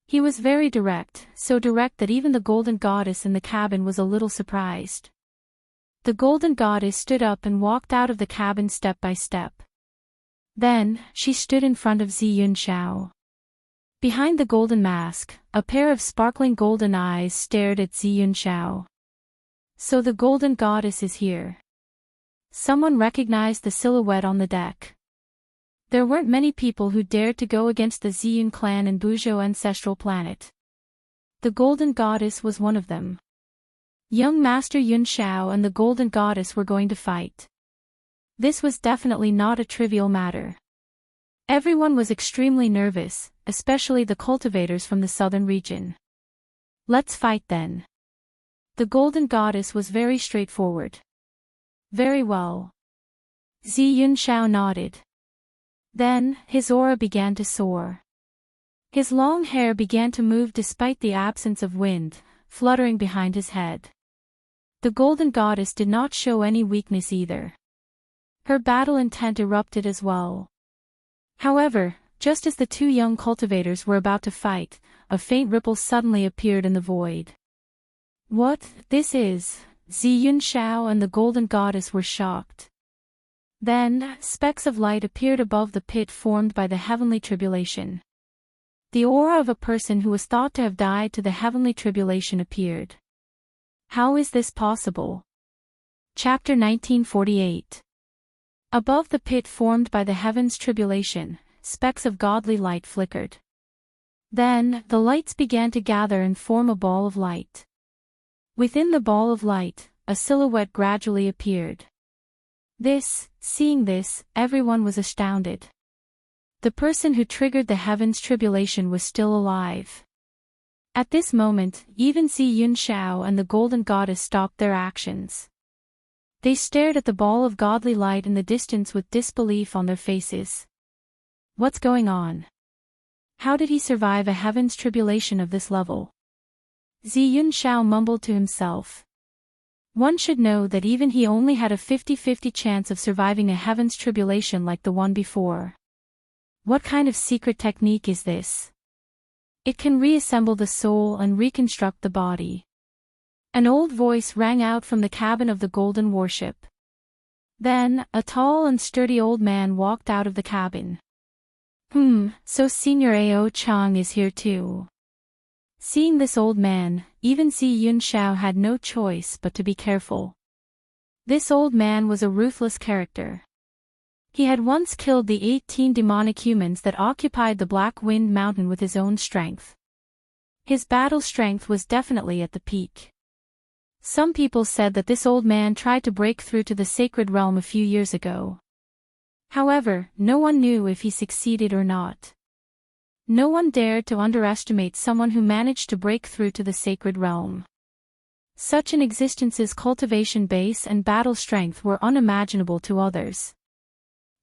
He was very direct, so direct that even the golden goddess in the cabin was a little surprised. The golden goddess stood up and walked out of the cabin step by step. Then, she stood in front of Xianxia. Behind the golden mask, a pair of sparkling golden eyes stared at Xianxia. So the golden goddess is here. Someone recognized the silhouette on the deck. There weren't many people who dared to go against the Xian clan in Buzhou ancestral planet. The golden goddess was one of them. Young Master Yunxiao and the golden goddess were going to fight. This was definitely not a trivial matter. Everyone was extremely nervous, especially the cultivators from the southern region. Let's fight then. The golden goddess was very straightforward. Very well. Xianxia nodded. Then, his aura began to soar. His long hair began to move despite the absence of wind, fluttering behind his head. The golden goddess did not show any weakness either. Her battle intent erupted as well. However, just as the 2 young cultivators were about to fight, a faint ripple suddenly appeared in the void. What, this is? Xianxia and the golden goddess were shocked. Then, specks of light appeared above the pit formed by the heavenly tribulation. The aura of a person who was thought to have died to the heavenly tribulation appeared. How is this possible? Chapter 1948. Above the pit formed by the heaven's tribulation, specks of godly light flickered. Then, the lights began to gather and form a ball of light. Within the ball of light, a silhouette gradually appeared. Seeing this, everyone was astounded. The person who triggered the heaven's tribulation was still alive. At this moment, even Xianxia and the golden goddess stopped their actions. They stared at the ball of godly light in the distance with disbelief on their faces. What's going on? How did he survive a heaven's tribulation of this level? Xianxia mumbled to himself. One should know that even he only had a 50-50 chance of surviving a heaven's tribulation like the one before. What kind of secret technique is this? It can reassemble the soul and reconstruct the body. An old voice rang out from the cabin of the golden warship. Then, a tall and sturdy old man walked out of the cabin. So Senior Ao Chang is here too. Seeing this old man, even Xianxia had no choice but to be careful. This old man was a ruthless character. He had once killed the 18 demonic humans that occupied the Black Wind Mountain with his own strength. His battle strength was definitely at the peak. Some people said that this old man tried to break through to the sacred realm a few years ago. However, no one knew if he succeeded or not. No one dared to underestimate someone who managed to break through to the sacred realm. Such an existence's cultivation base and battle strength were unimaginable to others.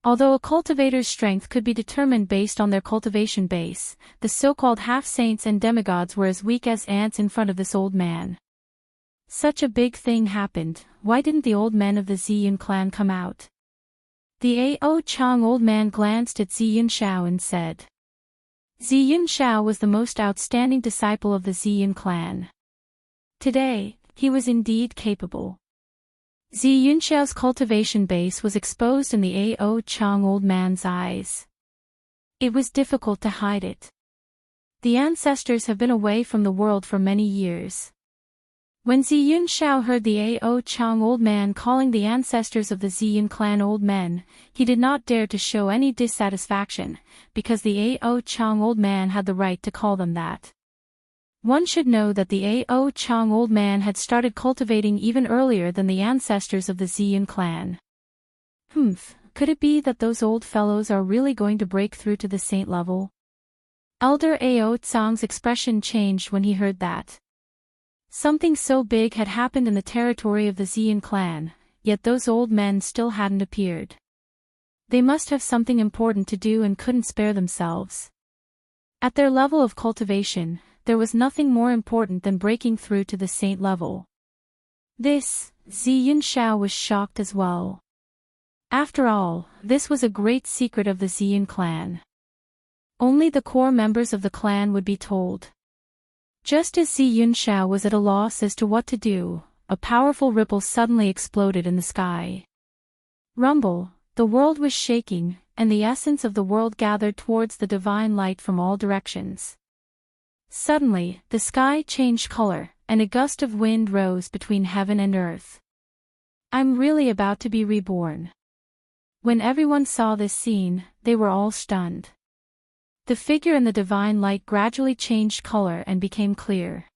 Although a cultivator's strength could be determined based on their cultivation base, the so-called half-saints and demigods were as weak as ants in front of this old man. Such a big thing happened, why didn't the old men of the Ziyun clan come out? The Ao Chang old man glanced at Xianxia and said. Xianxia was the most outstanding disciple of the Ziyun clan. Today, he was indeed capable. Xianxia's cultivation base was exposed in the Ao Chang old man's eyes. It was difficult to hide it. The ancestors have been away from the world for many years. When Xianxia heard the Ao Chang old man calling the ancestors of the Ziyun clan old men, he did not dare to show any dissatisfaction, because the Ao Chang old man had the right to call them that. One should know that the Ao Chang old man had started cultivating even earlier than the ancestors of the Ziyun clan. Could it be that those old fellows are really going to break through to the saint level? Elder Ao Tsang's expression changed when he heard that. Something so big had happened in the territory of the Ziyun clan, yet those old men still hadn't appeared. They must have something important to do and couldn't spare themselves. At their level of cultivation, there was nothing more important than breaking through to the saint level. Xianxia was shocked as well. After all, this was a great secret of the Ziyun clan. Only the core members of the clan would be told. Just as Xianxia was at a loss as to what to do, a powerful ripple suddenly exploded in the sky. Rumble, the world was shaking, and the essence of the world gathered towards the divine light from all directions. Suddenly, the sky changed color, and a gust of wind rose between heaven and earth. I'm really about to be reborn. When everyone saw this scene, they were all stunned. The figure in the divine light gradually changed color and became clear.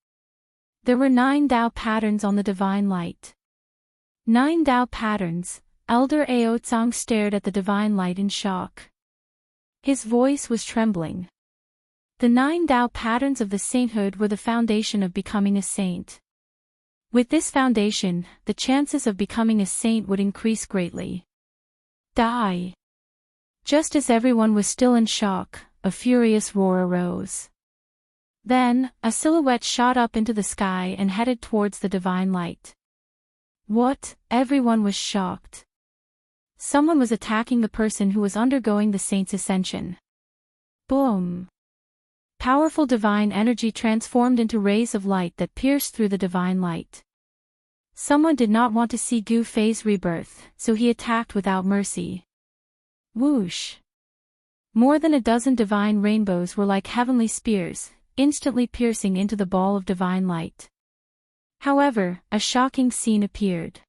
There were 9 Tao patterns on the divine light. 9 Tao patterns. Elder Ao Tsang stared at the divine light in shock. His voice was trembling. The 9 Tao patterns of the sainthood were the foundation of becoming a saint. With this foundation, the chances of becoming a saint would increase greatly. Die! Just as everyone was still in shock, a furious roar arose. Then, a silhouette shot up into the sky and headed towards the divine light. What? Everyone was shocked. Someone was attacking the person who was undergoing the saint's ascension. Boom! Powerful divine energy transformed into rays of light that pierced through the divine light. Someone did not want to see Gu Fei's rebirth, so he attacked without mercy. Whoosh! More than a dozen divine rainbows were like heavenly spears, instantly piercing into the ball of divine light. However, a shocking scene appeared.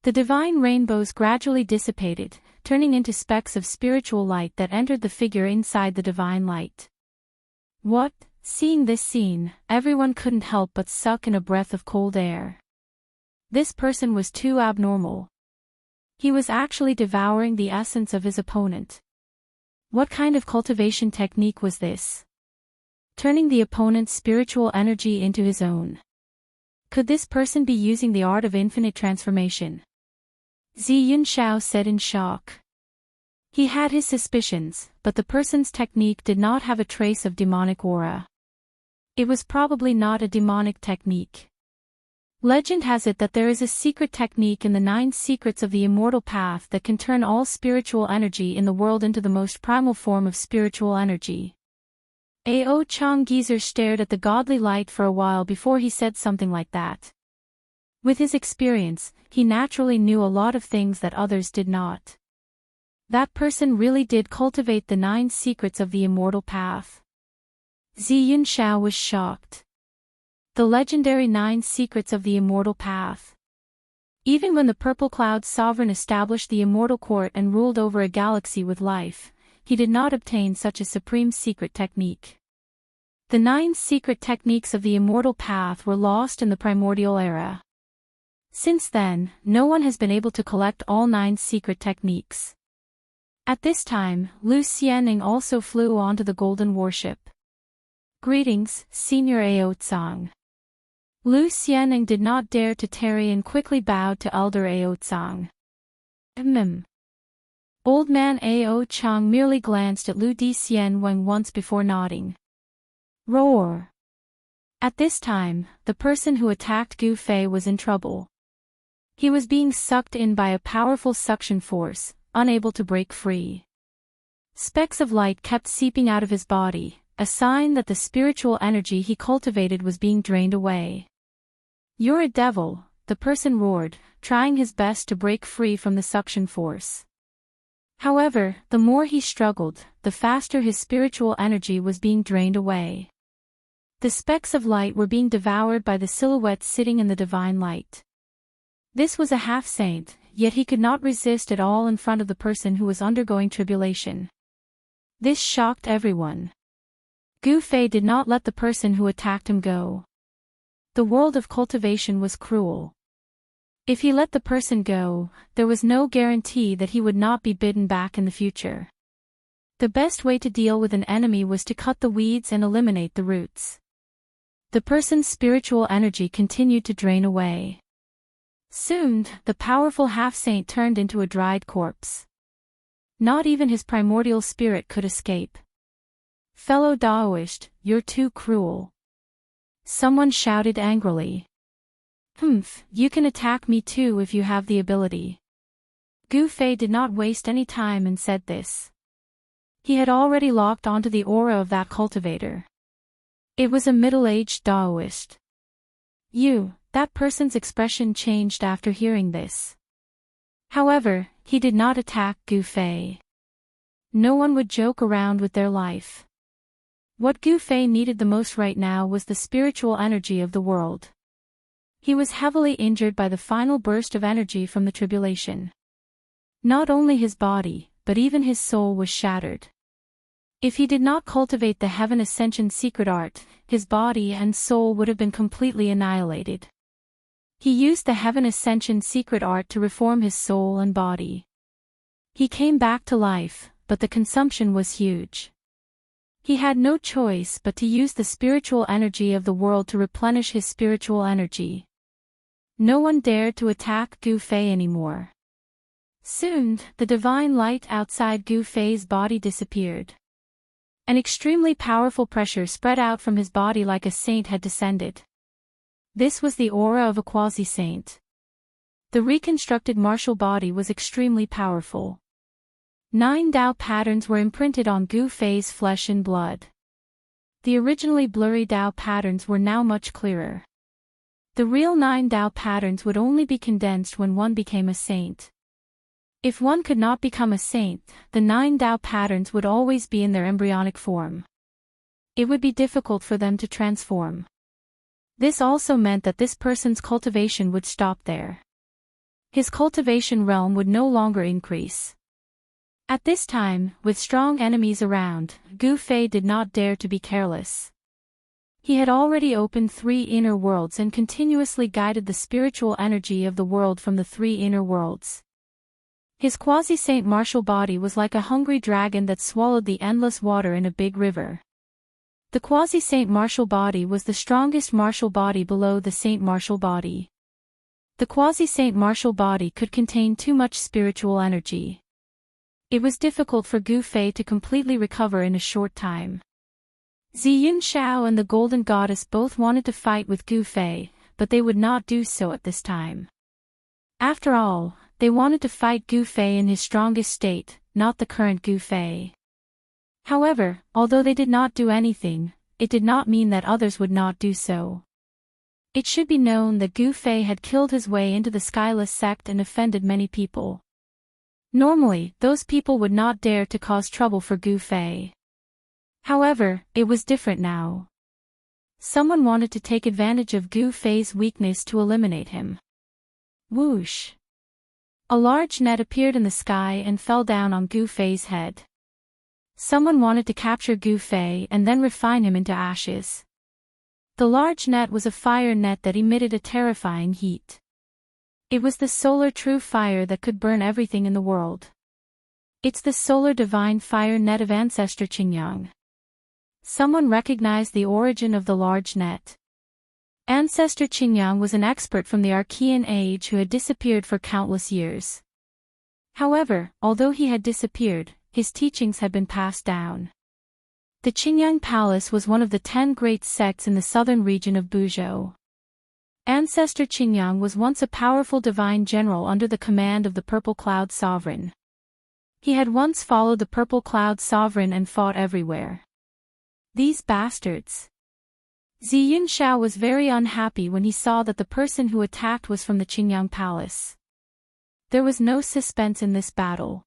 The divine rainbows gradually dissipated, turning into specks of spiritual light that entered the figure inside the divine light. What? Seeing this scene, everyone couldn't help but suck in a breath of cold air. This person was too abnormal. He was actually devouring the essence of his opponent. What kind of cultivation technique was this? Turning the opponent's spiritual energy into his own. Could this person be using the art of infinite transformation? Xianxia said in shock. He had his suspicions, but the person's technique did not have a trace of demonic aura. It was probably not a demonic technique. Legend has it that there is a secret technique in the 9 secrets of the immortal path that can turn all spiritual energy in the world into the most primal form of spiritual energy. Ao Chang Geezer stared at the godly light for a while before he said something like that. With his experience, he naturally knew a lot of things that others did not. That person really did cultivate the 9 secrets of the immortal path. Xianxia was shocked. The legendary 9 secrets of the immortal path. Even when the Purple Cloud Sovereign established the immortal court and ruled over a galaxy with life, he did not obtain such a supreme secret technique. The 9 secret techniques of the immortal path were lost in the primordial era. Since then, no one has been able to collect all 9 secret techniques. At this time, Lu Xianning also flew onto the golden warship. Greetings, Senior Aotsang. Lu Xianning did not dare to tarry and quickly bowed to Elder Aotsang. Old man Ao Chang merely glanced at Lu Xianwang once before nodding. Roar! At this time, the person who attacked Gu Fei was in trouble. He was being sucked in by a powerful suction force, unable to break free. Specks of light kept seeping out of his body, a sign that the spiritual energy he cultivated was being drained away. You're a devil, the person roared, trying his best to break free from the suction force. However, the more he struggled, the faster his spiritual energy was being drained away. The specks of light were being devoured by the silhouette sitting in the divine light. This was a half-saint, yet he could not resist at all in front of the person who was undergoing tribulation. This shocked everyone. Gu Fei did not let the person who attacked him go. The world of cultivation was cruel. If he let the person go, there was no guarantee that he would not be bidden back in the future. The best way to deal with an enemy was to cut the weeds and eliminate the roots. The person's spiritual energy continued to drain away. Soon, the powerful half-saint turned into a dried corpse. Not even his primordial spirit could escape. Fellow Daoist, you're too cruel. Someone shouted angrily. You can attack me too if you have the ability. Gu Fei did not waste any time and said this. He had already locked onto the aura of that cultivator. It was a middle-aged Daoist. That person's expression changed after hearing this. However, he did not attack Gu Fei. No one would joke around with their life. What Gu Fei needed the most right now was the spiritual energy of the world. He was heavily injured by the final burst of energy from the tribulation. Not only his body, but even his soul was shattered. If he did not cultivate the Heaven Ascension secret art, his body and soul would have been completely annihilated. He used the Heaven Ascension secret art to reform his soul and body. He came back to life, but the consumption was huge. He had no choice but to use the spiritual energy of the world to replenish his spiritual energy. No one dared to attack Gu Fei anymore. Soon, the divine light outside Gu Fei's body disappeared. An extremely powerful pressure spread out from his body like a saint had descended. This was the aura of a quasi-saint. The reconstructed martial body was extremely powerful. 9 Dao patterns were imprinted on Gu Fei's flesh and blood. The originally blurry Dao patterns were now much clearer. The real 9 Dao patterns would only be condensed when one became a saint. If one could not become a saint, the 9 Dao patterns would always be in their embryonic form. It would be difficult for them to transform. This also meant that this person's cultivation would stop there. His cultivation realm would no longer increase. At this time, with strong enemies around, Gu Fei did not dare to be careless. He had already opened 3 inner worlds and continuously guided the spiritual energy of the world from the 3 inner worlds. His quasi-saint martial body was like a hungry dragon that swallowed the endless water in a big river. The quasi-saint martial body was the strongest martial body below the saint martial body. The quasi-saint martial body could contain too much spiritual energy. It was difficult for Gu Fei to completely recover in a short time. Xianxia and the Golden Goddess both wanted to fight with Gu Fei, but they would not do so at this time. After all, they wanted to fight Gu Fei in his strongest state, not the current Gu Fei. However, although they did not do anything, it did not mean that others would not do so. It should be known that Gu Fei had killed his way into the Skyless sect and offended many people. Normally, those people would not dare to cause trouble for Gu Fei. However, it was different now. Someone wanted to take advantage of Gu Fei's weakness to eliminate him. Whoosh! A large net appeared in the sky and fell down on Gu Fei's head. Someone wanted to capture Gu Fei and then refine him into ashes. The large net was a fire net that emitted a terrifying heat. It was the solar true fire that could burn everything in the world. It's the solar divine fire net of ancestor Xianxia. Someone recognized the origin of the large net. Ancestor Xianxia was an expert from the Archean age who had disappeared for countless years. However, although he had disappeared, his teachings had been passed down. The Xianxia Palace was one of the 10 great sects in the southern region of Buzhou. Ancestor Xianxia was once a powerful divine general under the command of the Purple Cloud Sovereign. He had once followed the Purple Cloud Sovereign and fought everywhere. These bastards. Xianxia was very unhappy when he saw that the person who attacked was from the Xianxia Palace. There was no suspense in this battle.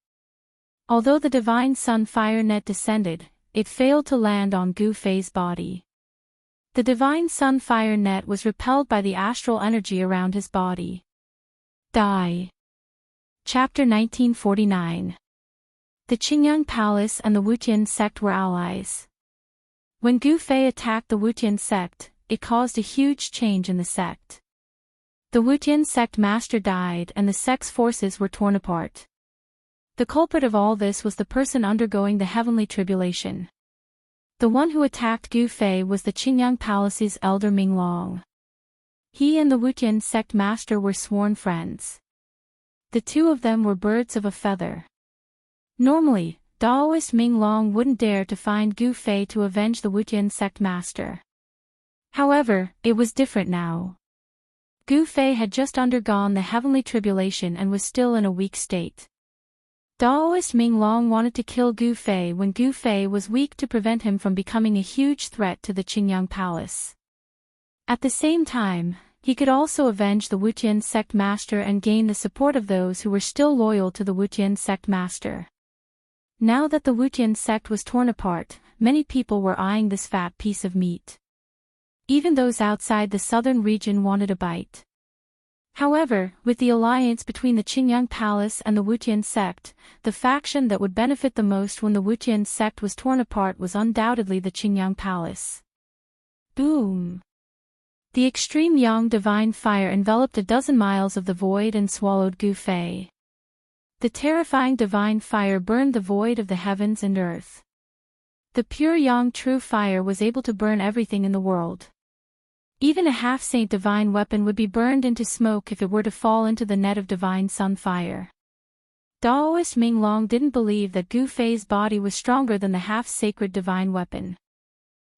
Although the divine sun fire net descended, it failed to land on Gu Fei's body. The divine sun fire net was repelled by the astral energy around his body. Die. Chapter 1949. The Xianxia Palace and the Wuxian sect were allies. When Gu Fei attacked the Wuxian sect, it caused a huge change in the sect. The Wuxian sect master died and the sect's forces were torn apart. The culprit of all this was the person undergoing the heavenly tribulation. The one who attacked Gu Fei was the Xianxia Palace's elder Ming Long. He and the Wuxian sect master were sworn friends. The two of them were birds of a feather. Normally, Daoist Ming Long wouldn't dare to find Gu Fei to avenge the Wuxian sect master. However, it was different now. Gu Fei had just undergone the heavenly tribulation and was still in a weak state. Daoist Ming Long wanted to kill Gu Fei when Gu Fei was weak to prevent him from becoming a huge threat to the Xianxia Palace. At the same time, he could also avenge the Wuxian sect master and gain the support of those who were still loyal to the Wuxian sect master. Now that the Wuxian sect was torn apart, many people were eyeing this fat piece of meat. Even those outside the southern region wanted a bite. However, with the alliance between the Xianxia Palace and the Wuxian sect, the faction that would benefit the most when the Wuxian sect was torn apart was undoubtedly the Xianxia Palace. Boom! The extreme yang divine fire enveloped a dozen miles of the void and swallowed Gu Fei. The terrifying divine fire burned the void of the heavens and earth. The pure yang true fire was able to burn everything in the world. Even a half-saint divine weapon would be burned into smoke if it were to fall into the net of divine sun fire. Daoist Ming Long didn't believe that Gu Fei's body was stronger than the half-sacred divine weapon.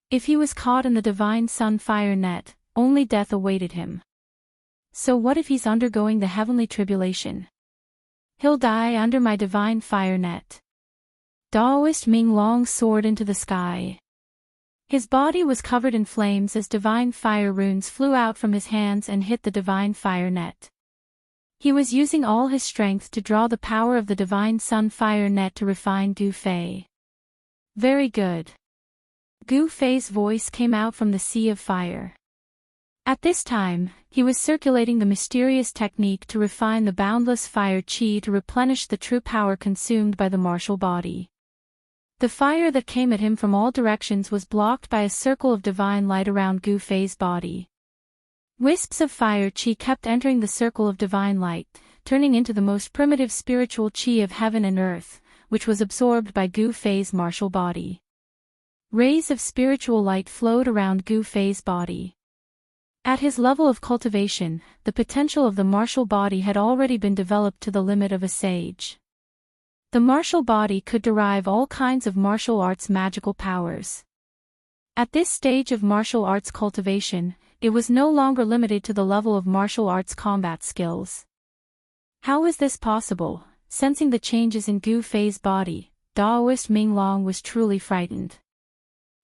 If he was caught in the divine sun fire net, only death awaited him. So what if he's undergoing the heavenly tribulation? He'll die under my divine fire net. Daoist Ming Long soared into the sky. His body was covered in flames as divine fire runes flew out from his hands and hit the divine fire net. He was using all his strength to draw the power of the divine sun fire net to refine Gu Fei. Very good. Gu Fei's voice came out from the sea of fire. At this time, he was circulating the mysterious technique to refine the boundless fire chi to replenish the true power consumed by the martial body. The fire that came at him from all directions was blocked by a circle of divine light around Gu Fei's body. Wisps of fire chi kept entering the circle of divine light, turning into the most primitive spiritual chi of heaven and earth, which was absorbed by Gu Fei's martial body. Rays of spiritual light flowed around Gu Fei's body. At his level of cultivation, the potential of the martial body had already been developed to the limit of a sage. The martial body could derive all kinds of martial arts magical powers. At this stage of martial arts cultivation, it was no longer limited to the level of martial arts combat skills. How is this possible? Sensing the changes in Gu Fei's body, Daoist Ming Long was truly frightened.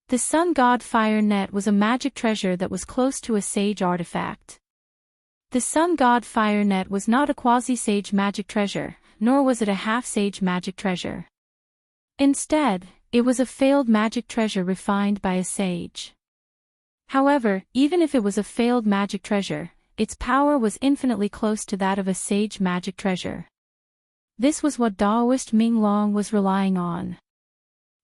The Sun God Fire Net was a magic treasure that was close to a sage artifact. The Sun God Fire Net was not a quasi-sage magic treasure, nor was it a half-sage magic treasure. Instead, it was a failed magic treasure refined by a sage. However, even if it was a failed magic treasure, its power was infinitely close to that of a sage magic treasure. This was what Daoist Ming Long was relying on.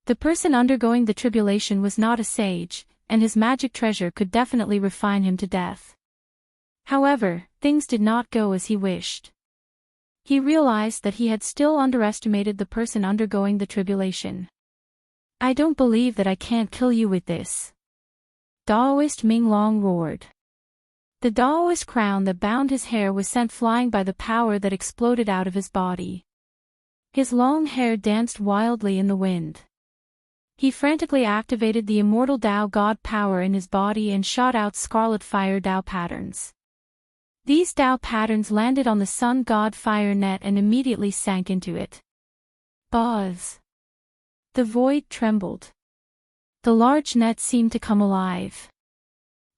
The person undergoing the tribulation was not a sage, and his magic treasure could definitely refine him to death. However, things did not go as he wished. He realized that he had still underestimated the person undergoing the tribulation. "I don't believe that I can't kill you with this," Daoist Ming Long roared. The Daoist crown that bound his hair was sent flying by the power that exploded out of his body. His long hair danced wildly in the wind. He frantically activated the immortal Dao God power in his body and shot out scarlet fire Dao patterns. These Dao patterns landed on the Sun God fire net and immediately sank into it. Buzz! The void trembled. The large net seemed to come alive.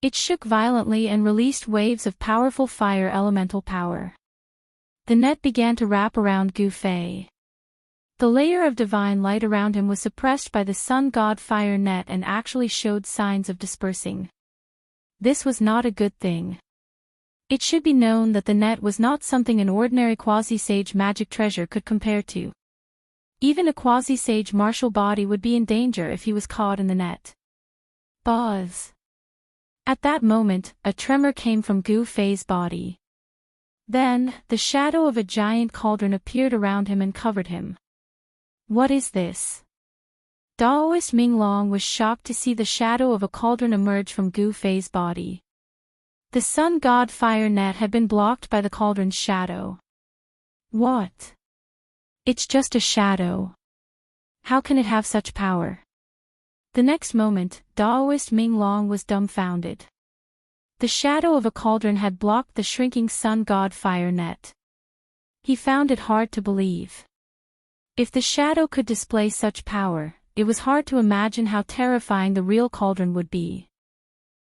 It shook violently and released waves of powerful fire elemental power. The net began to wrap around Gu Fei. The layer of divine light around him was suppressed by the Sun God fire net and actually showed signs of dispersing. This was not a good thing. It should be known that the net was not something an ordinary quasi-sage magic treasure could compare to. Even a quasi-sage martial body would be in danger if he was caught in the net. Buzz! At that moment, a tremor came from Gu Fei's body. Then, the shadow of a giant cauldron appeared around him and covered him. What is this? Daoist Ming Long was shocked to see the shadow of a cauldron emerge from Gu Fei's body. The Sun God fire net had been blocked by the cauldron's shadow. What? It's just a shadow. How can it have such power? The next moment, Daoist Ming Long was dumbfounded. The shadow of a cauldron had blocked the shrinking Sun God fire net. He found it hard to believe. If the shadow could display such power, it was hard to imagine how terrifying the real cauldron would be.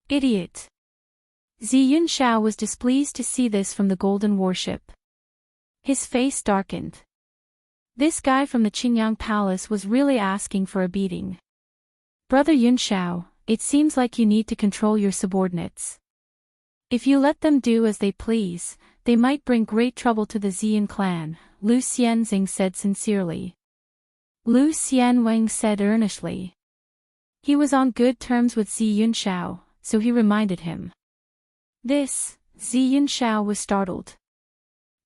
Idiot! Xianxia was displeased to see this from the golden warship. His face darkened. This guy from the Qingyang Palace was really asking for a beating. Brother Yunxiao, it seems like you need to control your subordinates. If you let them do as they please, they might bring great trouble to the Xian clan, Lu Xianxing said sincerely. Lu Xianwang said earnestly. He was on good terms with Xianxiao, so he reminded him. This, Xianxiao was startled.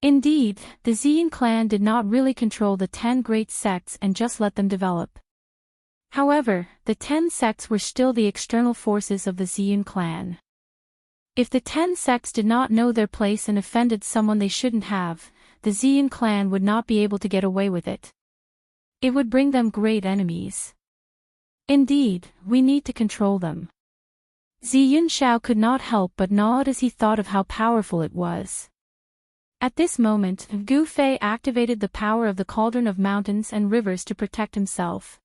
Indeed, the Xian clan did not really control the 10 great sects and just let them develop. However, the 10 sects were still the external forces of the Xian clan. If the 10 sects did not know their place and offended someone they shouldn't have, the Xian clan would not be able to get away with it. It would bring them great enemies. Indeed, we need to control them. Xianxiao could not help but nod as he thought of how powerful it was. At this moment, Gu Fei activated the power of the cauldron of mountains and rivers to protect himself.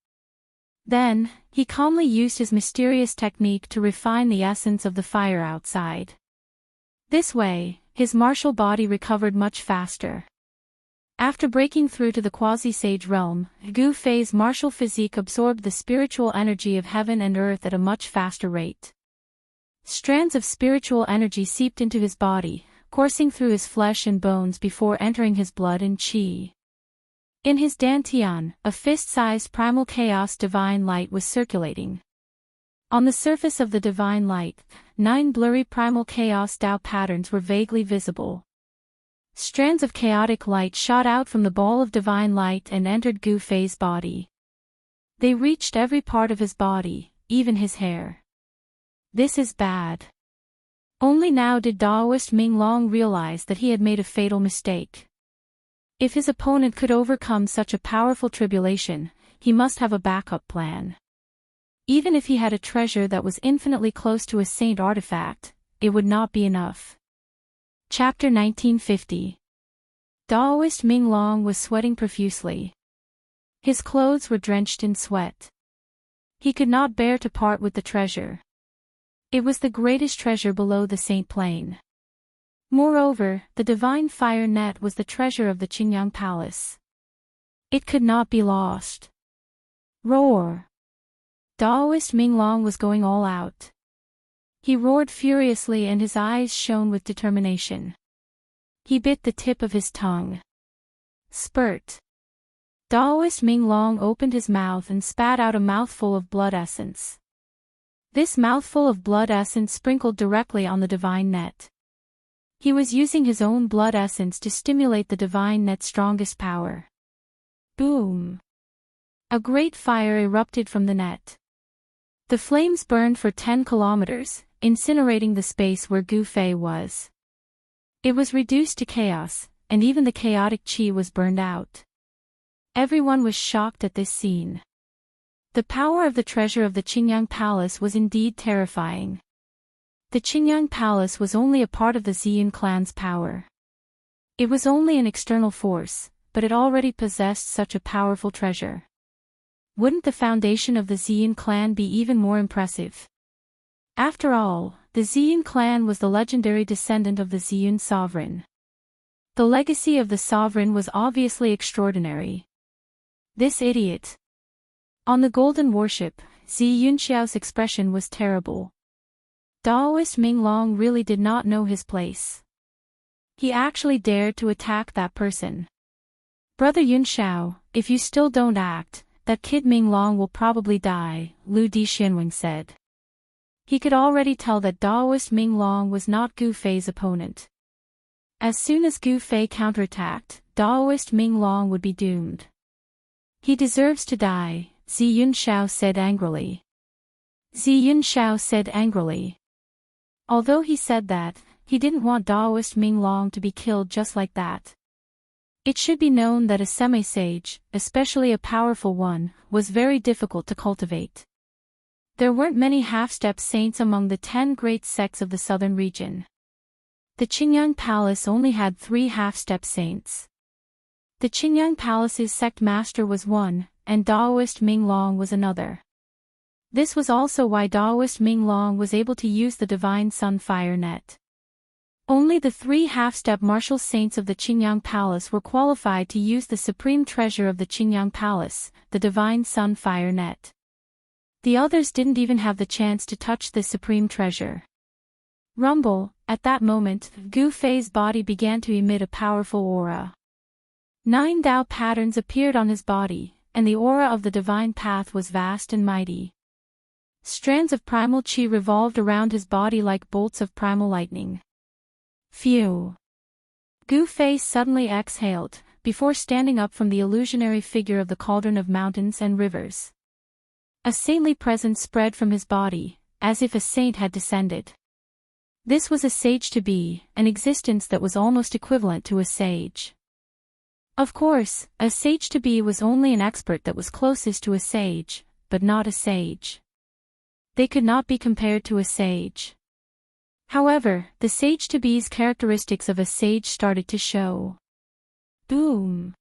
Then, he calmly used his mysterious technique to refine the essence of the fire outside. This way, his martial body recovered much faster. After breaking through to the quasi-sage realm, Gu Fei's martial physique absorbed the spiritual energy of heaven and earth at a much faster rate. Strands of spiritual energy seeped into his body, coursing through his flesh and bones before entering his blood and qi. In his dantian, a fist-sized primal chaos divine light was circulating. On the surface of the divine light, 9 blurry primal chaos Dao patterns were vaguely visible. Strands of chaotic light shot out from the ball of divine light and entered Gu Fei's body. They reached every part of his body, even his hair. This is bad. Only now did Daoist Ming Long realize that he had made a fatal mistake. If his opponent could overcome such a powerful tribulation, he must have a backup plan. Even if he had a treasure that was infinitely close to a saint artifact, it would not be enough. Chapter 1950. Daoist Ming Long was sweating profusely. His clothes were drenched in sweat. He could not bear to part with the treasure. It was the greatest treasure below the saint plane. Moreover, the divine fire net was the treasure of the Qingyang Palace. It could not be lost. Roar! Daoist Minglong was going all out. He roared furiously and his eyes shone with determination. He bit the tip of his tongue. Spurt! Daoist Minglong opened his mouth and spat out a mouthful of blood essence. This mouthful of blood essence sprinkled directly on the divine net. He was using his own blood essence to stimulate the divine net's strongest power. Boom! A great fire erupted from the net. The flames burned for 10 kilometers, incinerating the space where Gu Fei was. It was reduced to chaos, and even the chaotic qi was burned out. Everyone was shocked at this scene. The power of the treasure of the Qingyang Palace was indeed terrifying. The Qingyang Palace was only a part of the Ziyun clan's power. It was only an external force, but it already possessed such a powerful treasure. Wouldn't the foundation of the Ziyun clan be even more impressive? After all, the Ziyun clan was the legendary descendant of the Ziyun sovereign. The legacy of the sovereign was obviously extraordinary. This idiot. On the golden warship, Xiao's expression was terrible. Daoist Minglong really did not know his place. He actually dared to attack that person. Brother Yunxiao, if you still don't act, that kid Minglong will probably die, Lu Dixianwing said. He could already tell that Daoist Minglong was not Gu Fei's opponent. As soon as Gu Fei counterattacked, Daoist Minglong would be doomed. He deserves to die, Yunxiao said angrily. Yunxiao said angrily. Although he said that, he didn't want Daoist Minglong to be killed just like that. It should be known that a semi-sage, especially a powerful one, was very difficult to cultivate. There weren't many half-step saints among the 10 great sects of the southern region. The Qingyang Palace only had 3 half-step saints. The Qingyang Palace's sect master was one, and Daoist Minglong was another. This was also why Daoist Minglong was able to use the divine sun fire net. Only the 3 half-step martial saints of the Qingyang Palace were qualified to use the supreme treasure of the Qingyang Palace, the divine sun fire net. The others didn't even have the chance to touch this supreme treasure. Rumble, at that moment, Gu Fei's body began to emit a powerful aura. 9 Dao patterns appeared on his body, and the aura of the divine path was vast and mighty. Strands of primal qi revolved around his body like bolts of primal lightning. Phew! Gu Fei suddenly exhaled, before standing up from the illusionary figure of the cauldron of mountains and rivers. A saintly presence spread from his body, as if a saint had descended. This was a sage-to-be, an existence that was almost equivalent to a sage. Of course, a sage-to-be was only an expert that was closest to a sage, but not a sage. They could not be compared to a sage. However, the sage-to-be's characteristics of a sage started to show. Boom!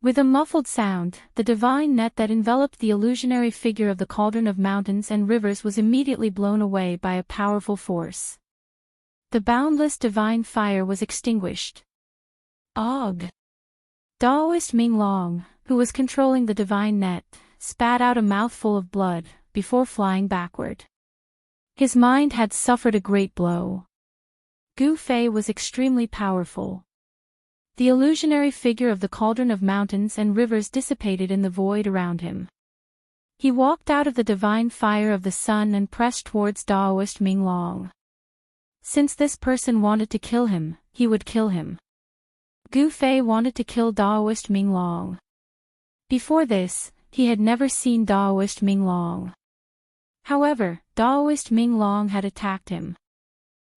With a muffled sound, the divine net that enveloped the illusionary figure of the cauldron of mountains and rivers was immediately blown away by a powerful force. The boundless divine fire was extinguished. Og! Daoist Minglong, who was controlling the divine net, spat out a mouthful of blood, before flying backward. His mind had suffered a great blow. Gu Fei was extremely powerful. The illusionary figure of the cauldron of mountains and rivers dissipated in the void around him. He walked out of the divine fire of the sun and pressed towards Daoist Minglong. Since this person wanted to kill him, he would kill him. Gu Fei wanted to kill Daoist Minglong. Before this, he had never seen Daoist Minglong. However, Daoist Minglong had attacked him.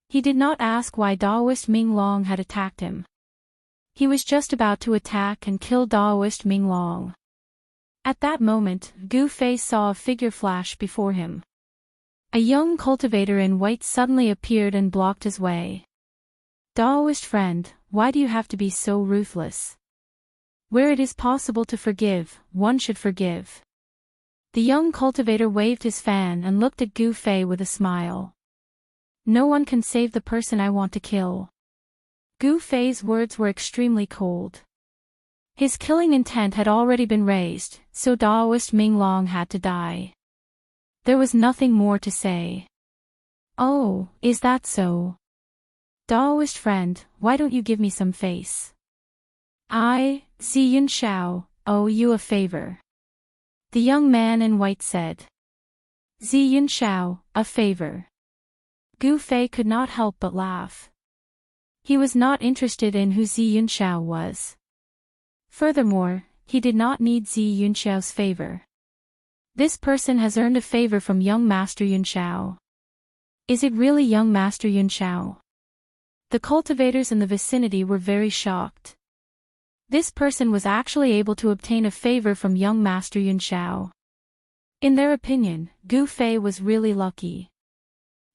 He did not ask why Daoist Minglong had attacked him. He was just about to attack and kill Daoist Minglong. At that moment, Gu Fei saw a figure flash before him. A young cultivator in white suddenly appeared and blocked his way. Daoist friend, why do you have to be so ruthless? Where it is possible to forgive, one should forgive. The young cultivator waved his fan and looked at Gu Fei with a smile. No one can save the person I want to kill. Gu Fei's words were extremely cold. His killing intent had already been raised, so Daoist Minglong had to die. There was nothing more to say. Oh, is that so? Daoist friend, why don't you give me some face? I, Xianxia, owe you a favor. The young man in white said. Xianxia, a favor. Gu Fei could not help but laugh. He was not interested in who Xianxia was. Furthermore, he did not need Xianxia's favor. This person has earned a favor from young Master Yunxiao. Is it really young Master Yunxiao? The cultivators in the vicinity were very shocked. This person was actually able to obtain a favor from young Master Yunxiao. In their opinion, Gu Fei was really lucky.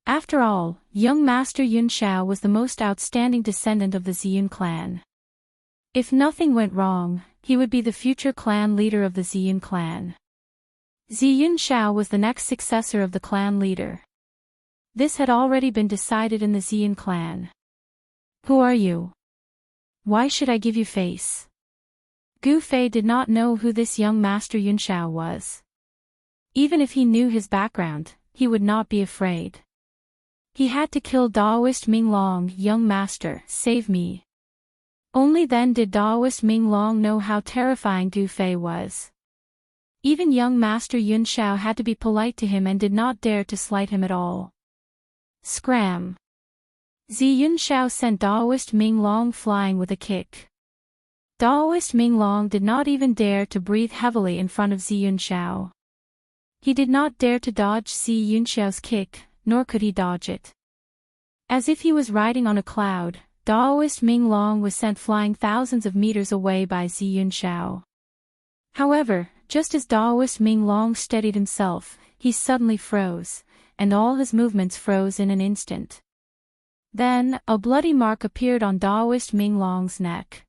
After all, young Master Yunxiao was the most outstanding descendant of the Ziyun clan. If nothing went wrong, he would be the future clan leader of the Ziyun clan. Xianxia was the next successor of the clan leader. This had already been decided in the Ziyun clan. Who are you? Why should I give you face? Gu Fei did not know who this young Master Yunxiao was. Even if he knew his background, he would not be afraid. He had to kill Daoist Minglong, young master, save me. Only then did Daoist Minglong know how terrifying Gu Fei was. Even young Master Yunxiao had to be polite to him and did not dare to slight him at all. Scram! Xianxiao sent Daoist Minglong flying with a kick. Daoist Minglong did not even dare to breathe heavily in front of Xianxiao. He did not dare to dodge Xianxiao's kick, nor could he dodge it. As if he was riding on a cloud, Daoist Minglong was sent flying thousands of meters away by Xianxiao. However, just as Daoist Minglong steadied himself, he suddenly froze, and all his movements froze in an instant. Then, a bloody mark appeared on Daoist Minglong's neck.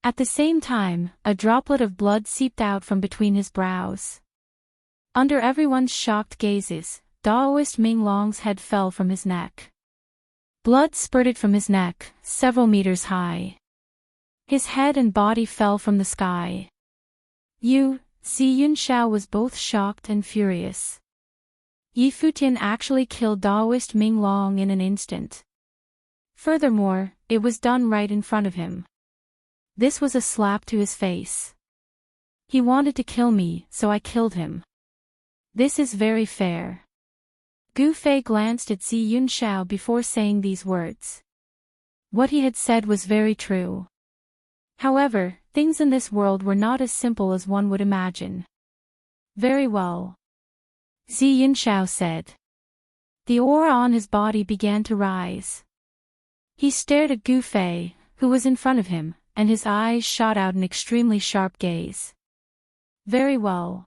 At the same time, a droplet of blood seeped out from between his brows. Under everyone's shocked gazes, Daoist Minglong's head fell from his neck. Blood spurted from his neck, several meters high. His head and body fell from the sky. Xianxiao was both shocked and furious. Yi Futian actually killed Daoist Minglong in an instant. Furthermore, it was done right in front of him. This was a slap to his face. He wanted to kill me, so I killed him. This is very fair. Gu Fei glanced at Xianxiao before saying these words. What he had said was very true. However, things in this world were not as simple as one would imagine. Very well. Xianxiao said. The aura on his body began to rise. He stared at Gu Fei, who was in front of him, and his eyes shot out an extremely sharp gaze. Very well.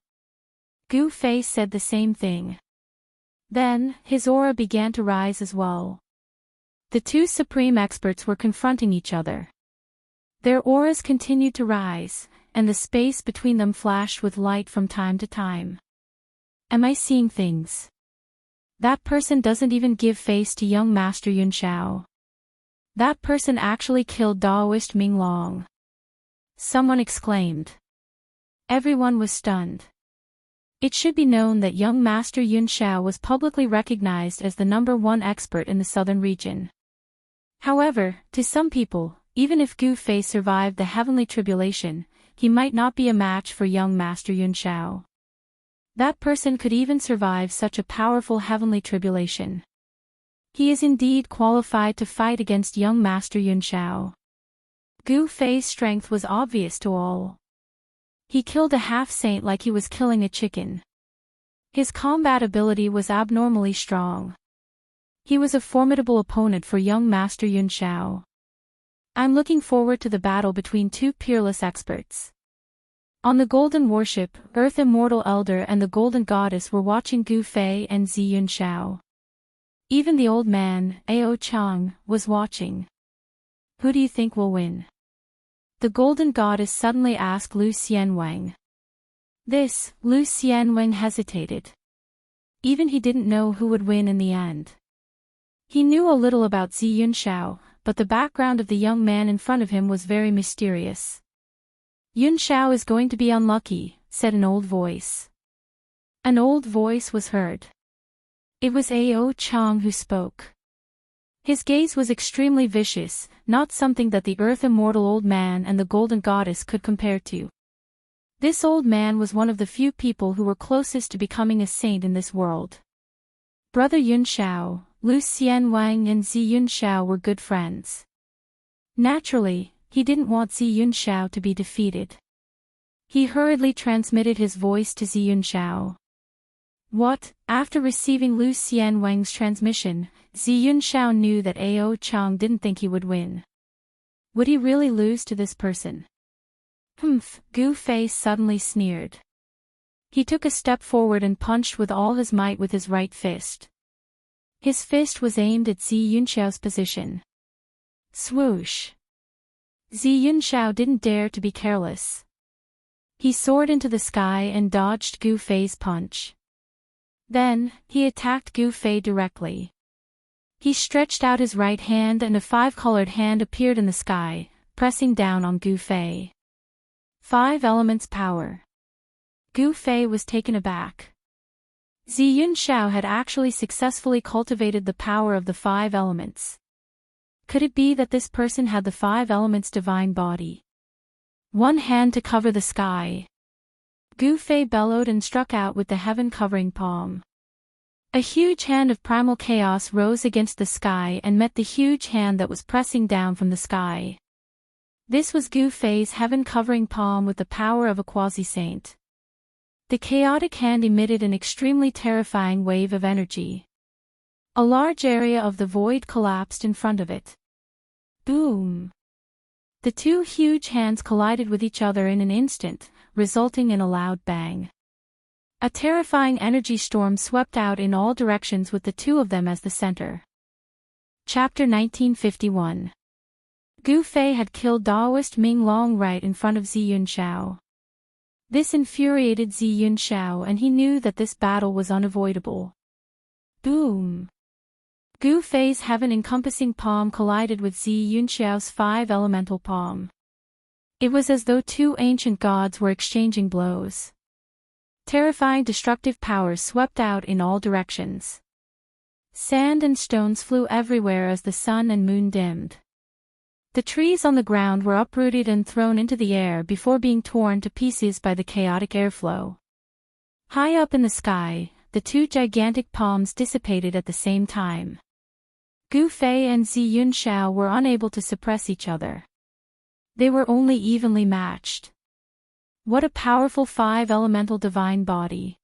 Gu Fei said the same thing. Then, his aura began to rise as well. The two supreme experts were confronting each other. Their auras continued to rise, and the space between them flashed with light from time to time. Am I seeing things? That person doesn't even give face to young Master Yunxiao. That person actually killed Daoist Minglong. Someone exclaimed. Everyone was stunned. It should be known that young Master Yunxiao was publicly recognized as the #1 expert in the southern region. However, to some people, even if Gu Fei survived the heavenly tribulation, he might not be a match for young Master Yunxiao. That person could even survive such a powerful heavenly tribulation. He is indeed qualified to fight against young Master Yunxiao. Gu Fei's strength was obvious to all. He killed a half-saint like he was killing a chicken. His combat ability was abnormally strong. He was a formidable opponent for young Master Yunxiao. I'm looking forward to the battle between two peerless experts. On the Golden Warship, Earth Immortal Elder and the Golden Goddess were watching Gu Fei and Xianxiao. Even the old man, Ao Chang, was watching. Who do you think will win? The Golden Goddess suddenly asked Lu Xianwang. Lu Xianwang hesitated. Even he didn't know who would win in the end. He knew a little about Xianxiao, but the background of the young man in front of him was very mysterious. "Yunxiao is going to be unlucky," said an old voice. An old voice was heard. It was Ao Chang who spoke. His gaze was extremely vicious, not something that the earth immortal old man and the golden goddess could compare to. This old man was one of the few people who were closest to becoming a saint in this world. Brother Yunxiao, Lu Xian Wang and Zi Yunxiao were good friends. Naturally, he didn't want Zi Yunxiao to be defeated. He hurriedly transmitted his voice to Zi Yunxiao. What? After receiving Lu Xian Wang's transmission, Zi Yunxiao knew that Ao Chang didn't think he would win. Would he really lose to this person? Humph, Gu Fei suddenly sneered. He took a step forward and punched with all his might with his right fist. His fist was aimed at Zi Yunxiao's position. Swoosh! Zi Yunxiao didn't dare to be careless. He soared into the sky and dodged Gu Fei's punch. Then, he attacked Gu Fei directly. He stretched out his right hand and a five-colored hand appeared in the sky, pressing down on Gu Fei. 5 elements power. Gu Fei was taken aback. Zi Yunxiao had actually successfully cultivated the power of the 5 elements. Could it be that this person had the 5 elements divine body? One hand to cover the sky. Gu Fei bellowed and struck out with the heaven-covering palm. A huge hand of primal chaos rose against the sky and met the huge hand that was pressing down from the sky. This was Gu Fei's heaven-covering palm with the power of a quasi-saint. The chaotic hand emitted an extremely terrifying wave of energy. A large area of the void collapsed in front of it. Boom! The 2 huge hands collided with each other in an instant, resulting in a loud bang. A terrifying energy storm swept out in all directions with the 2 of them as the center. Chapter 1951. Gu Fei had killed Daoist Ming Long right in front of Zi Yunxiao. This infuriated Zi Yunxiao and he knew that this battle was unavoidable. Boom! Gu Fei's heaven-encompassing palm collided with Zi Yunxiao's 5 elemental palm. It was as though 2 ancient gods were exchanging blows. Terrifying destructive powers swept out in all directions. Sand and stones flew everywhere as the sun and moon dimmed. The trees on the ground were uprooted and thrown into the air before being torn to pieces by the chaotic airflow. High up in the sky, the 2 gigantic palms dissipated at the same time. Gu Fei and Zi Yunxiao were unable to suppress each other. They were only evenly matched. What a powerful 5 elemental divine body.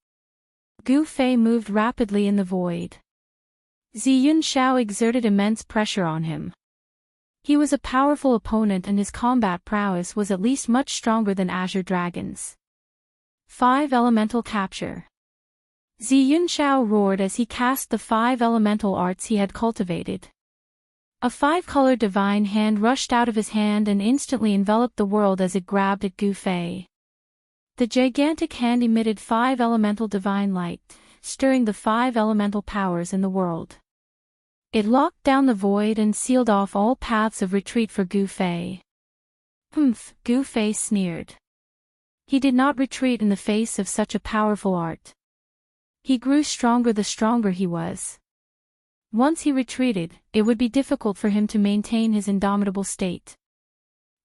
Gu Fei moved rapidly in the void. Zi Yunxiao exerted immense pressure on him. He was a powerful opponent and his combat prowess was at least much stronger than Azure Dragon's. 5 elemental capture. Zi Yunxiao roared as he cast the 5 elemental arts he had cultivated. A 5-colored divine hand rushed out of his hand and instantly enveloped the world as it grabbed at Gu Fei. The gigantic hand emitted 5 elemental divine light, stirring the 5 elemental powers in the world. It locked down the void and sealed off all paths of retreat for Gu Fei. Humph, Gu Fei sneered. He did not retreat in the face of such a powerful art. He grew stronger the stronger he was. Once he retreated, it would be difficult for him to maintain his indomitable state.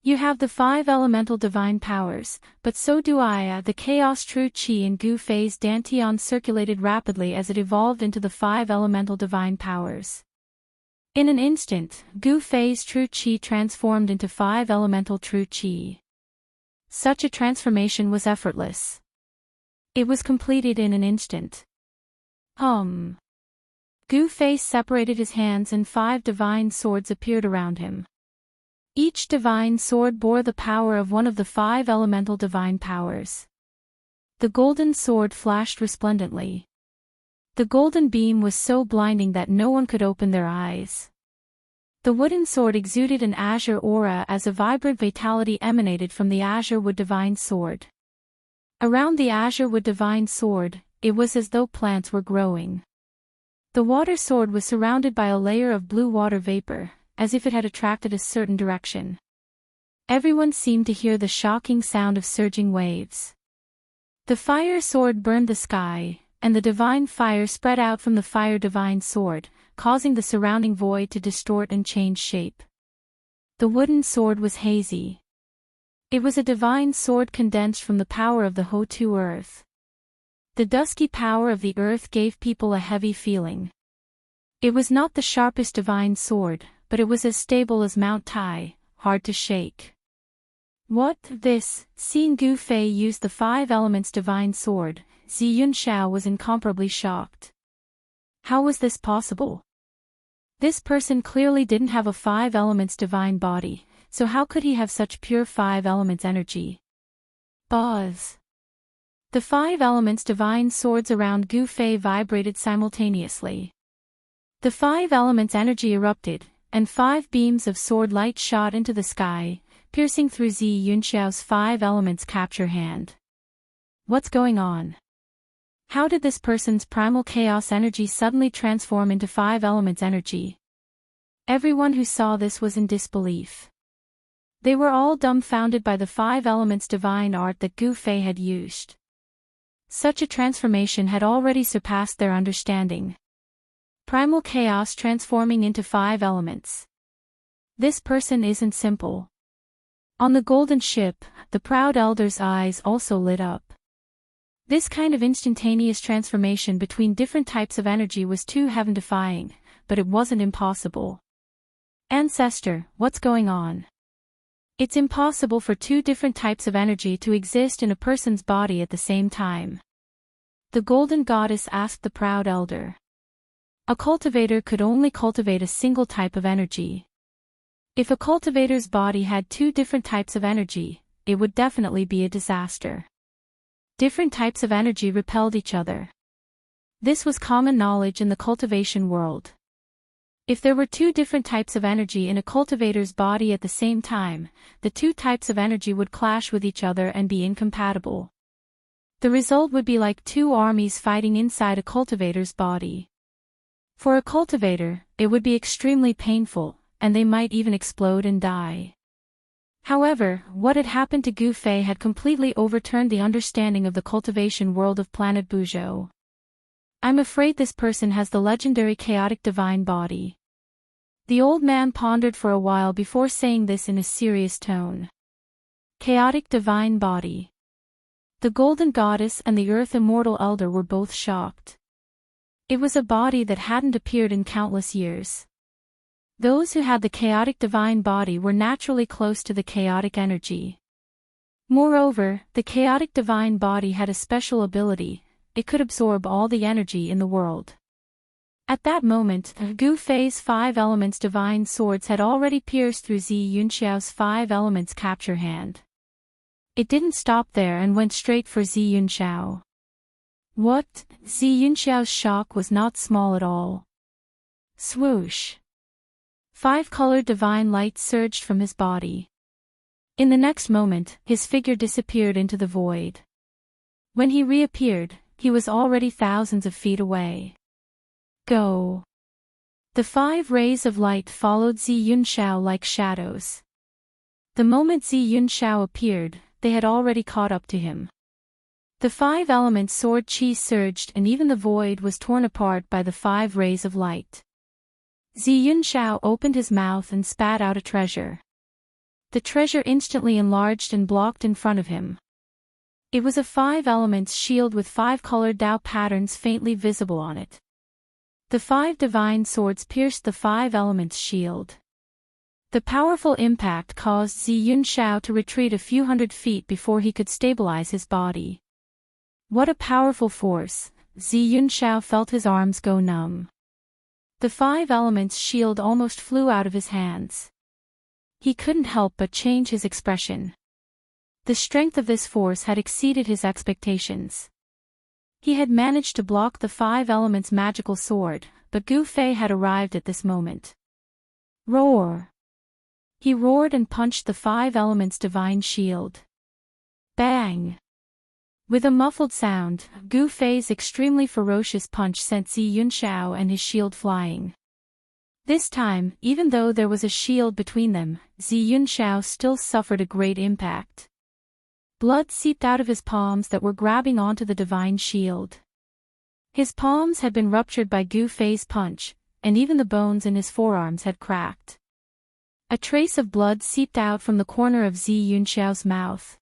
You have the 5 elemental divine powers, but so do I. The chaos true chi in Gu Fei's dantian circulated rapidly as it evolved into the 5 elemental divine powers. In an instant, Gu Fei's true chi transformed into 5 elemental true chi. Such a transformation was effortless. It was completed in an instant. Gu Fei separated his hands and 5 divine swords appeared around him. Each divine sword bore the power of one of the 5 elemental divine powers. The golden sword flashed resplendently. The golden beam was so blinding that no one could open their eyes. The wooden sword exuded an azure aura as a vibrant vitality emanated from the azure wood divine sword. Around the azure wood divine sword, it was as though plants were growing. The water sword was surrounded by a layer of blue water vapor, as if it had attracted a certain direction. Everyone seemed to hear the shocking sound of surging waves. The fire sword burned the sky, and the divine fire spread out from the fire divine sword, causing the surrounding void to distort and change shape. The wooden sword was hazy. It was a divine sword condensed from the power of the Ho-Tu earth. The dusky power of the earth gave people a heavy feeling. It was not the sharpest divine sword, but it was as stable as Mount Tai, hard to shake. What, this? Seeing Gu Fei use the 5 elements divine sword, Xianxia was incomparably shocked. How was this possible? This person clearly didn't have a 5 elements divine body, so how could he have such pure 5 elements energy? Buzz. The 5 elements divine swords around Gu Fei vibrated simultaneously. The 5 elements energy erupted, and 5 beams of sword light shot into the sky, piercing through Xianxiao's 5 elements capture hand. What's going on? How did this person's primal chaos energy suddenly transform into 5 elements energy? Everyone who saw this was in disbelief. They were all dumbfounded by the 5 elements divine art that Gu Fei had used. Such a transformation had already surpassed their understanding. Primal chaos transforming into 5 elements. This person isn't simple. On the golden ship, the proud elder's eyes also lit up. This kind of instantaneous transformation between different types of energy was too heaven-defying, but it wasn't impossible. Ancestor, what's going on? It's impossible for 2 different types of energy to exist in a person's body at the same time. The golden goddess asked the proud elder. A cultivator could only cultivate a single type of energy. If a cultivator's body had 2 different types of energy, it would definitely be a disaster. Different types of energy repelled each other. This was common knowledge in the cultivation world. If there were 2 different types of energy in a cultivator's body at the same time, the 2 types of energy would clash with each other and be incompatible. The result would be like 2 armies fighting inside a cultivator's body. For a cultivator, it would be extremely painful, and they might even explode and die. However, what had happened to Gu Fei had completely overturned the understanding of the cultivation world of planet Buzhou. I'm afraid this person has the legendary chaotic divine body. The old man pondered for a while before saying this in a serious tone. Chaotic divine body. The golden goddess and the earth immortal elder were both shocked. It was a body that hadn't appeared in countless years. Those who had the chaotic divine body were naturally close to the chaotic energy. Moreover, the chaotic divine body had a special ability: it could absorb all the energy in the world. At that moment, Gu Fei's 5 elements divine swords had already pierced through Xianxiao's 5 elements capture hand. It didn't stop there and went straight for Xianxiao. What? Xianxiao's shock was not small at all. Swoosh! 5-colored divine light surged from his body. In the next moment, his figure disappeared into the void. When he reappeared, he was already thousands of feet away. Go! The 5 rays of light followed Xianxiao like shadows. The moment Xianxiao appeared, they had already caught up to him. The 5 elements sword chi surged and even the void was torn apart by the 5 rays of light. Xianxiao opened his mouth and spat out a treasure. The treasure instantly enlarged and blocked in front of him. It was a 5 elements shield with 5-colored Dao patterns faintly visible on it. The 5 divine swords pierced the 5 elements shield. The powerful impact caused Xianxiao to retreat a few hundred feet before he could stabilize his body. What a powerful force! Xianxiao felt his arms go numb. The 5 elements shield almost flew out of his hands. He couldn't help but change his expression. The strength of this force had exceeded his expectations. He had managed to block the 5 elements magical sword, but Gu Fei had arrived at this moment. Roar! He roared and punched the 5 elements divine shield. Bang! With a muffled sound, Gu Fei's extremely ferocious punch sent Xianxiao and his shield flying. This time, even though there was a shield between them, Xianxia still suffered a great impact. Blood seeped out of his palms that were grabbing onto the divine shield. His palms had been ruptured by Gu Fei's punch, and even the bones in his forearms had cracked. A trace of blood seeped out from the corner of Xianxiao's mouth.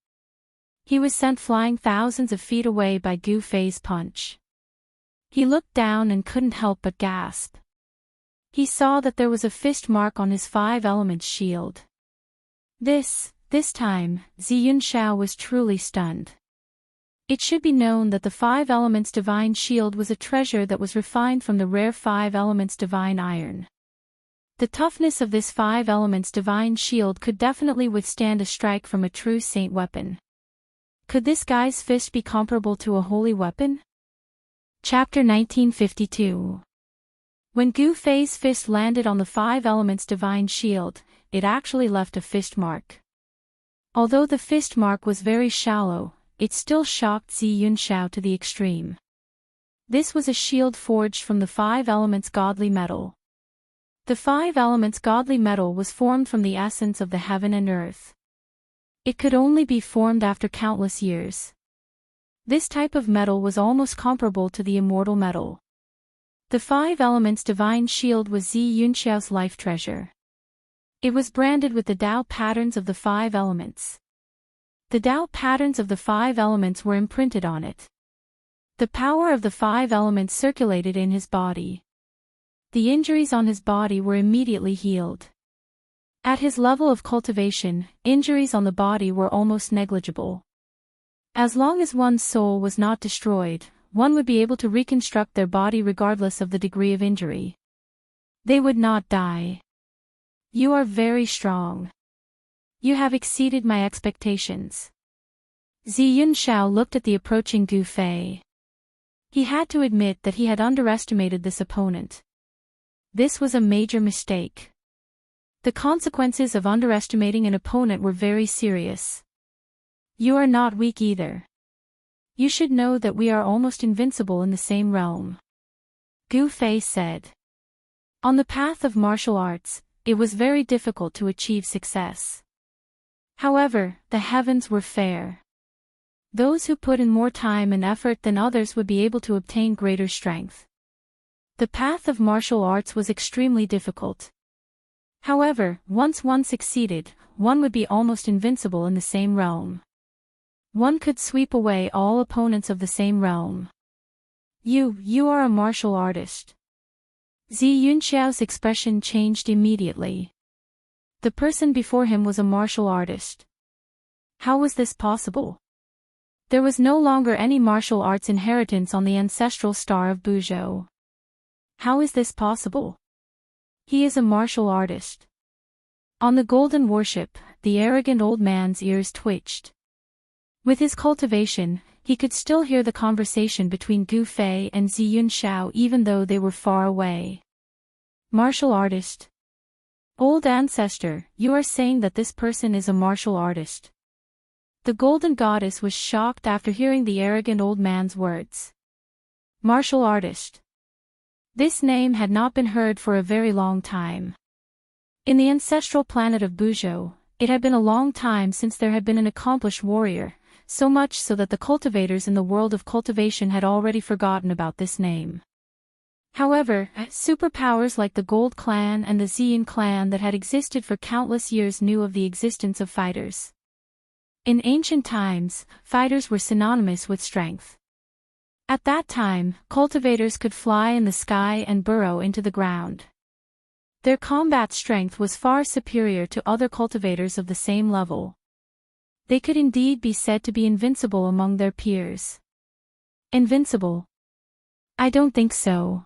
He was sent flying thousands of feet away by Gu Fei's punch. He looked down and couldn't help but gasp. He saw that there was a fist mark on his 5 elements shield. This time, Xianxia was truly stunned. It should be known that the 5 elements divine shield was a treasure that was refined from the rare 5 elements divine iron. The toughness of this 5 elements divine shield could definitely withstand a strike from a true saint weapon. Could this guy's fist be comparable to a holy weapon? Chapter 1952. When Gu Fei's fist landed on the 5 elements divine shield, it actually left a fist mark. Although the fist mark was very shallow, it still shocked Xianxia to the extreme. This was a shield forged from the 5 elements godly metal. The 5 elements godly metal was formed from the essence of the heaven and earth. It could only be formed after countless years. This type of metal was almost comparable to the immortal metal. The 5 elements divine shield was Xianxiao's life treasure. It was branded with the Tao patterns of the 5 elements. The Tao patterns of the 5 elements were imprinted on it. The power of the 5 elements circulated in his body. The injuries on his body were immediately healed. At his level of cultivation, injuries on the body were almost negligible. As long as one's soul was not destroyed, one would be able to reconstruct their body regardless of the degree of injury. They would not die. You are very strong. You have exceeded my expectations. Xianxia looked at the approaching Gu Fei. He had to admit that he had underestimated this opponent. This was a major mistake. The consequences of underestimating an opponent were very serious. You are not weak either. You should know that we are almost invincible in the same realm. Gu Fei said. On the path of martial arts, it was very difficult to achieve success. However, the heavens were fair. Those who put in more time and effort than others would be able to obtain greater strength. The path of martial arts was extremely difficult. However, once one succeeded, one would be almost invincible in the same realm. One could sweep away all opponents of the same realm. You are a martial artist. Xianxiao's expression changed immediately. The person before him was a martial artist. How was this possible? There was no longer any martial arts inheritance on the ancestral star of Buzhou. How is this possible? He is a martial artist. On the golden worship, the arrogant old man's ears twitched. With his cultivation, he could still hear the conversation between Gu Fei and Xianxia even though they were far away. Martial artist. Old ancestor, you are saying that this person is a martial artist. The golden goddess was shocked after hearing the arrogant old man's words. Martial artist. This name had not been heard for a very long time. In the ancestral planet of Buzhou, it had been a long time since there had been an accomplished warrior, so much so that the cultivators in the world of cultivation had already forgotten about this name. However, superpowers like the Gold Clan and the Xian clan that had existed for countless years knew of the existence of fighters. In ancient times, fighters were synonymous with strength. At that time, cultivators could fly in the sky and burrow into the ground. Their combat strength was far superior to other cultivators of the same level. They could indeed be said to be invincible among their peers. Invincible? I don't think so.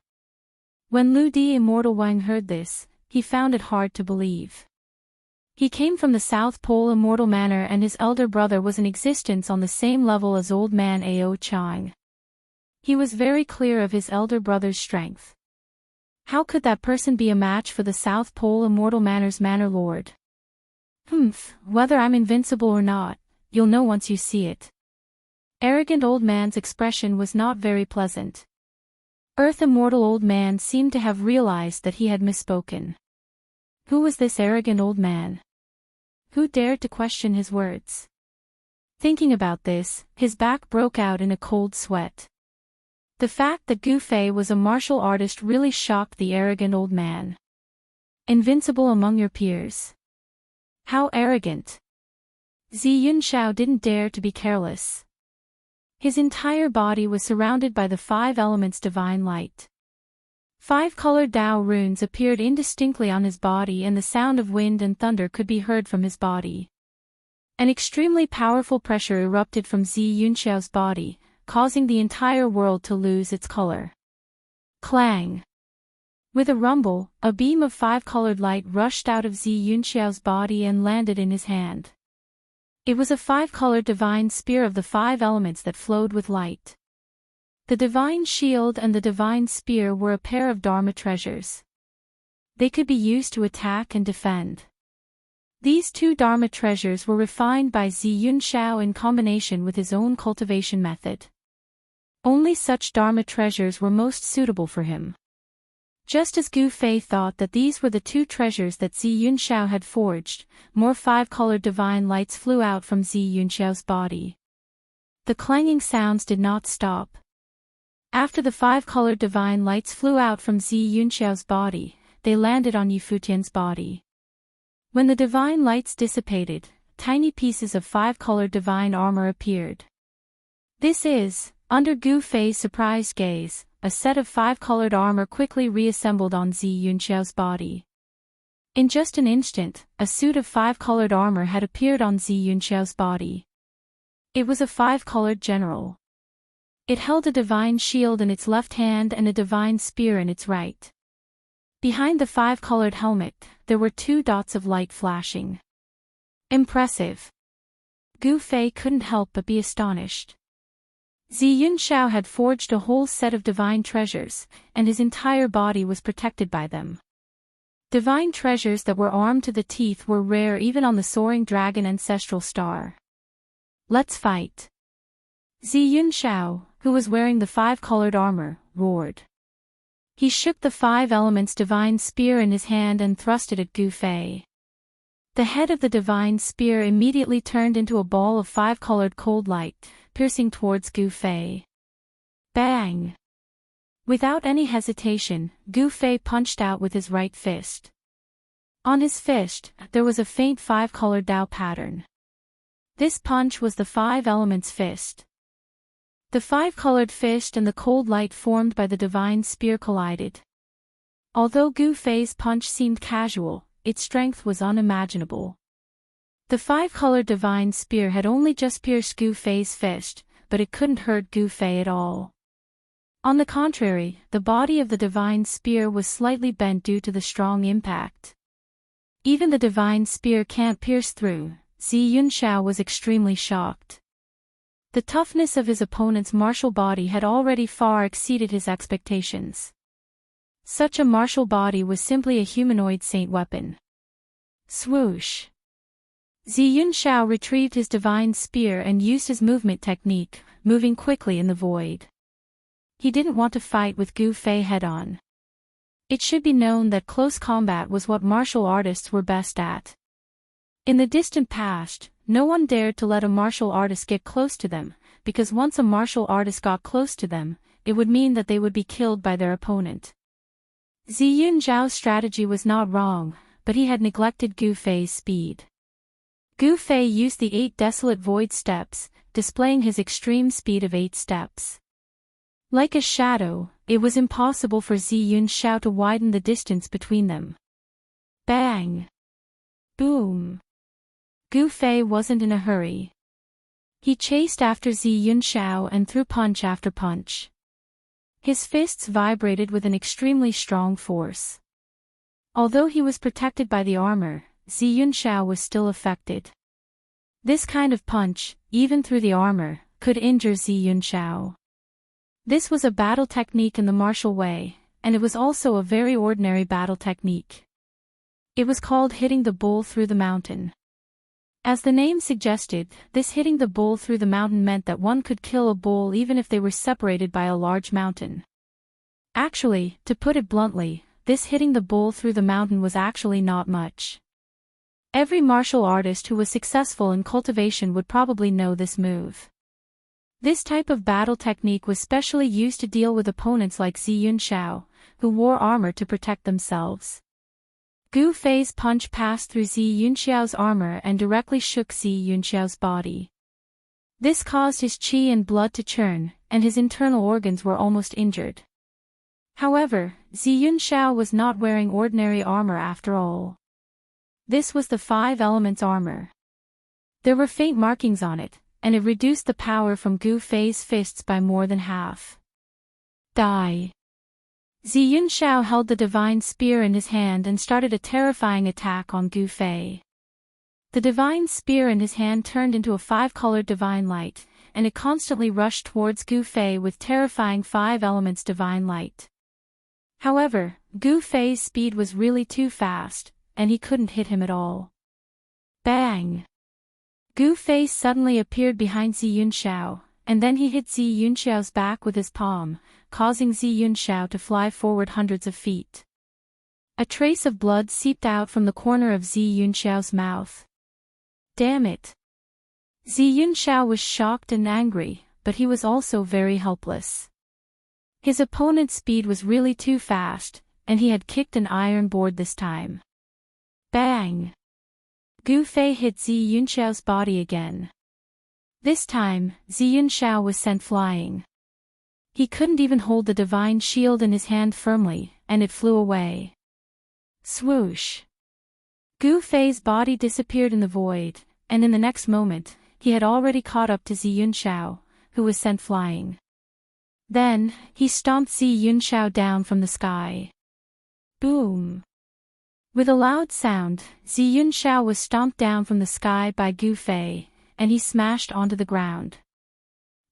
When Lu Di Immortal Wang heard this, he found it hard to believe. He came from the South Pole Immortal Manor and his elder brother was in existence on the same level as old man Ao Chang. He was very clear of his elder brother's strength. How could that person be a match for the South Pole Immortal Manor's Manor Lord? Whether I'm invincible or not, you'll know once you see it. Arrogant old man's expression was not very pleasant. Earth immortal old man seemed to have realized that he had misspoken. Who was this arrogant old man? Who dared to question his words? Thinking about this, his back broke out in a cold sweat. The fact that Gu Fei was a martial artist really shocked the arrogant old man. Invincible among your peers. How arrogant. Zi Yunxiao didn't dare to be careless. His entire body was surrounded by the 5 elements divine light. 5 colored Dao runes appeared indistinctly on his body, and the sound of wind and thunder could be heard from his body. An extremely powerful pressure erupted from Zi Yunxiao's body, causing the entire world to lose its color. Clang! With a rumble, a beam of 5-colored light rushed out of Zi Yunxiao's body and landed in his hand. It was a 5-colored divine spear of the 5 elements that flowed with light. The divine shield and the divine spear were a pair of Dharma treasures. They could be used to attack and defend. These 2 Dharma treasures were refined by Zi Yunxiao in combination with his own cultivation method. Only such Dharma treasures were most suitable for him. Just as Gu Fei thought that these were the 2 treasures that Zi Yunxiao had forged, more 5-colored divine lights flew out from Zi Yunxiao's body. The clanging sounds did not stop. After the 5-colored divine lights flew out from Zi Yunxiao's body, they landed on Yifutian's body. When the divine lights dissipated, tiny pieces of 5-colored divine armor appeared. This is, under Gu Fei's surprised gaze, a set of 5-colored armor quickly reassembled on Zi Yunxiao's body. In just an instant, a suit of 5-colored armor had appeared on Zi Yunxiao's body. It was a 5-colored general. It held a divine shield in its left hand and a divine spear in its right. Behind the 5-colored helmet, there were 2 dots of light flashing. Impressive. Gu Fei couldn't help but be astonished. Zi Yunxiao had forged a whole set of divine treasures, and his entire body was protected by them. Divine treasures that were armed to the teeth were rare even on the soaring dragon ancestral star. Let's fight. Zi Yunxiao, who was wearing the 5-colored armor, roared. He shook the 5 elements divine spear in his hand and thrust it at Gu Fei. The head of the divine spear immediately turned into a ball of 5-colored cold light, piercing towards Gu Fei. Bang! Without any hesitation, Gu Fei punched out with his right fist. On his fist, there was a faint 5-colored Dao pattern. This punch was the 5 elements fist. The 5-colored fist and the cold light formed by the divine spear collided. Although Gu Fei's punch seemed casual, its strength was unimaginable. The 5-colored divine spear had only just pierced Gu Fei's fist, but it couldn't hurt Gu Fei at all. On the contrary, the body of the divine spear was slightly bent due to the strong impact. Even the divine spear can't pierce through. Zi Yunxiao was extremely shocked. The toughness of his opponent's martial body had already far exceeded his expectations. Such a martial body was simply a humanoid saint weapon. Swoosh! Zi Yunxiao retrieved his divine spear and used his movement technique, moving quickly in the void. He didn't want to fight with Gu Fei head-on. It should be known that close combat was what martial artists were best at. In the distant past, no one dared to let a martial artist get close to them, because once a martial artist got close to them, it would mean that they would be killed by their opponent. Zi Yunxiao's strategy was not wrong, but he had neglected Gu Fei's speed. Gu Fei used the 8 desolate void steps, displaying his extreme speed of 8 steps. Like a shadow, it was impossible for Zi Yunxiao to widen the distance between them. Bang! Boom! Gu Fei wasn't in a hurry. He chased after Zi Yunxiao and threw punch after punch. His fists vibrated with an extremely strong force. Although he was protected by the armor, Zi Yunxiao was still affected. This kind of punch, even through the armor, could injure Zi Yunxiao. This was a battle technique in the martial way, and it was also a very ordinary battle technique. It was called hitting the bull through the mountain. As the name suggested, this hitting the bull through the mountain meant that one could kill a bull even if they were separated by a large mountain. Actually, to put it bluntly, this hitting the bull through the mountain was actually not much. Every martial artist who was successful in cultivation would probably know this move. This type of battle technique was specially used to deal with opponents like Zi Yunxiao, who wore armor to protect themselves. Gu Fei's punch passed through Zi Yunxiao's armor and directly shook Zi Yunxiao's body. This caused his qi and blood to churn, and his internal organs were almost injured. However, Zi Yunxiao was not wearing ordinary armor after all. This was the 5 elements armor. There were faint markings on it, and it reduced the power from Gu Fei's fists by more than half. Die. Zi Yunxiao held the divine spear in his hand and started a terrifying attack on Gu Fei. The divine spear in his hand turned into a 5-colored divine light, and it constantly rushed towards Gu Fei with terrifying 5 elements divine light. However, Gu Fei's speed was really too fast, and he couldn't hit him at all. Bang! Gu Fei suddenly appeared behind Zi Yunxiao, and then he hit Zi Yunxiao's back with his palm, causing Zi Yunxiao to fly forward hundreds of feet. A trace of blood seeped out from the corner of Zi Yunxiao's mouth. Damn it! Zi Yunxiao was shocked and angry, but he was also very helpless. His opponent's speed was really too fast, and he had kicked an iron board this time. Bang! Gu Fei hit Zi Yunxiao's body again. This time, Zi Yunxiao was sent flying. He couldn't even hold the divine shield in his hand firmly, and it flew away. Swoosh! Gu Fei's body disappeared in the void, and in the next moment, he had already caught up to Zi Yunxiao, who was sent flying. Then, he stomped Zi Yunxiao down from the sky. Boom! With a loud sound, Zi Yunxiao was stomped down from the sky by Gu Fei, and he smashed onto the ground.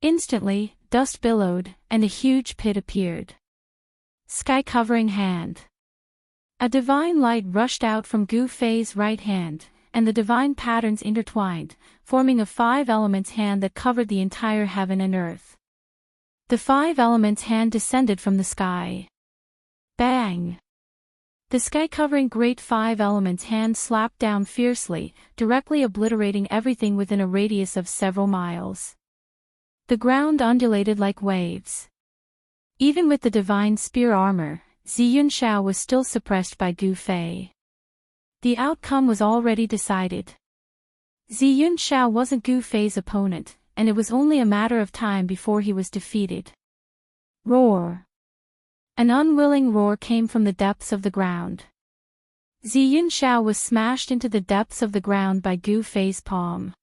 Instantly, dust billowed, and a huge pit appeared. Sky-covering hand. A divine light rushed out from Gu Fei's right hand, and the divine patterns intertwined, forming a 5 elements hand that covered the entire heaven and earth. The 5 elements hand descended from the sky. Bang! The sky-covering great 5 elements hand slapped down fiercely, directly obliterating everything within a radius of several miles. The ground undulated like waves. Even with the divine spear armor, Zi Yunxiao was still suppressed by Gu Fei. The outcome was already decided. Zi Yunxiao wasn't Gu Fei's opponent, and it was only a matter of time before he was defeated. Roar! An unwilling roar came from the depths of the ground. Zi Yunxiao was smashed into the depths of the ground by Gu Fei's palm.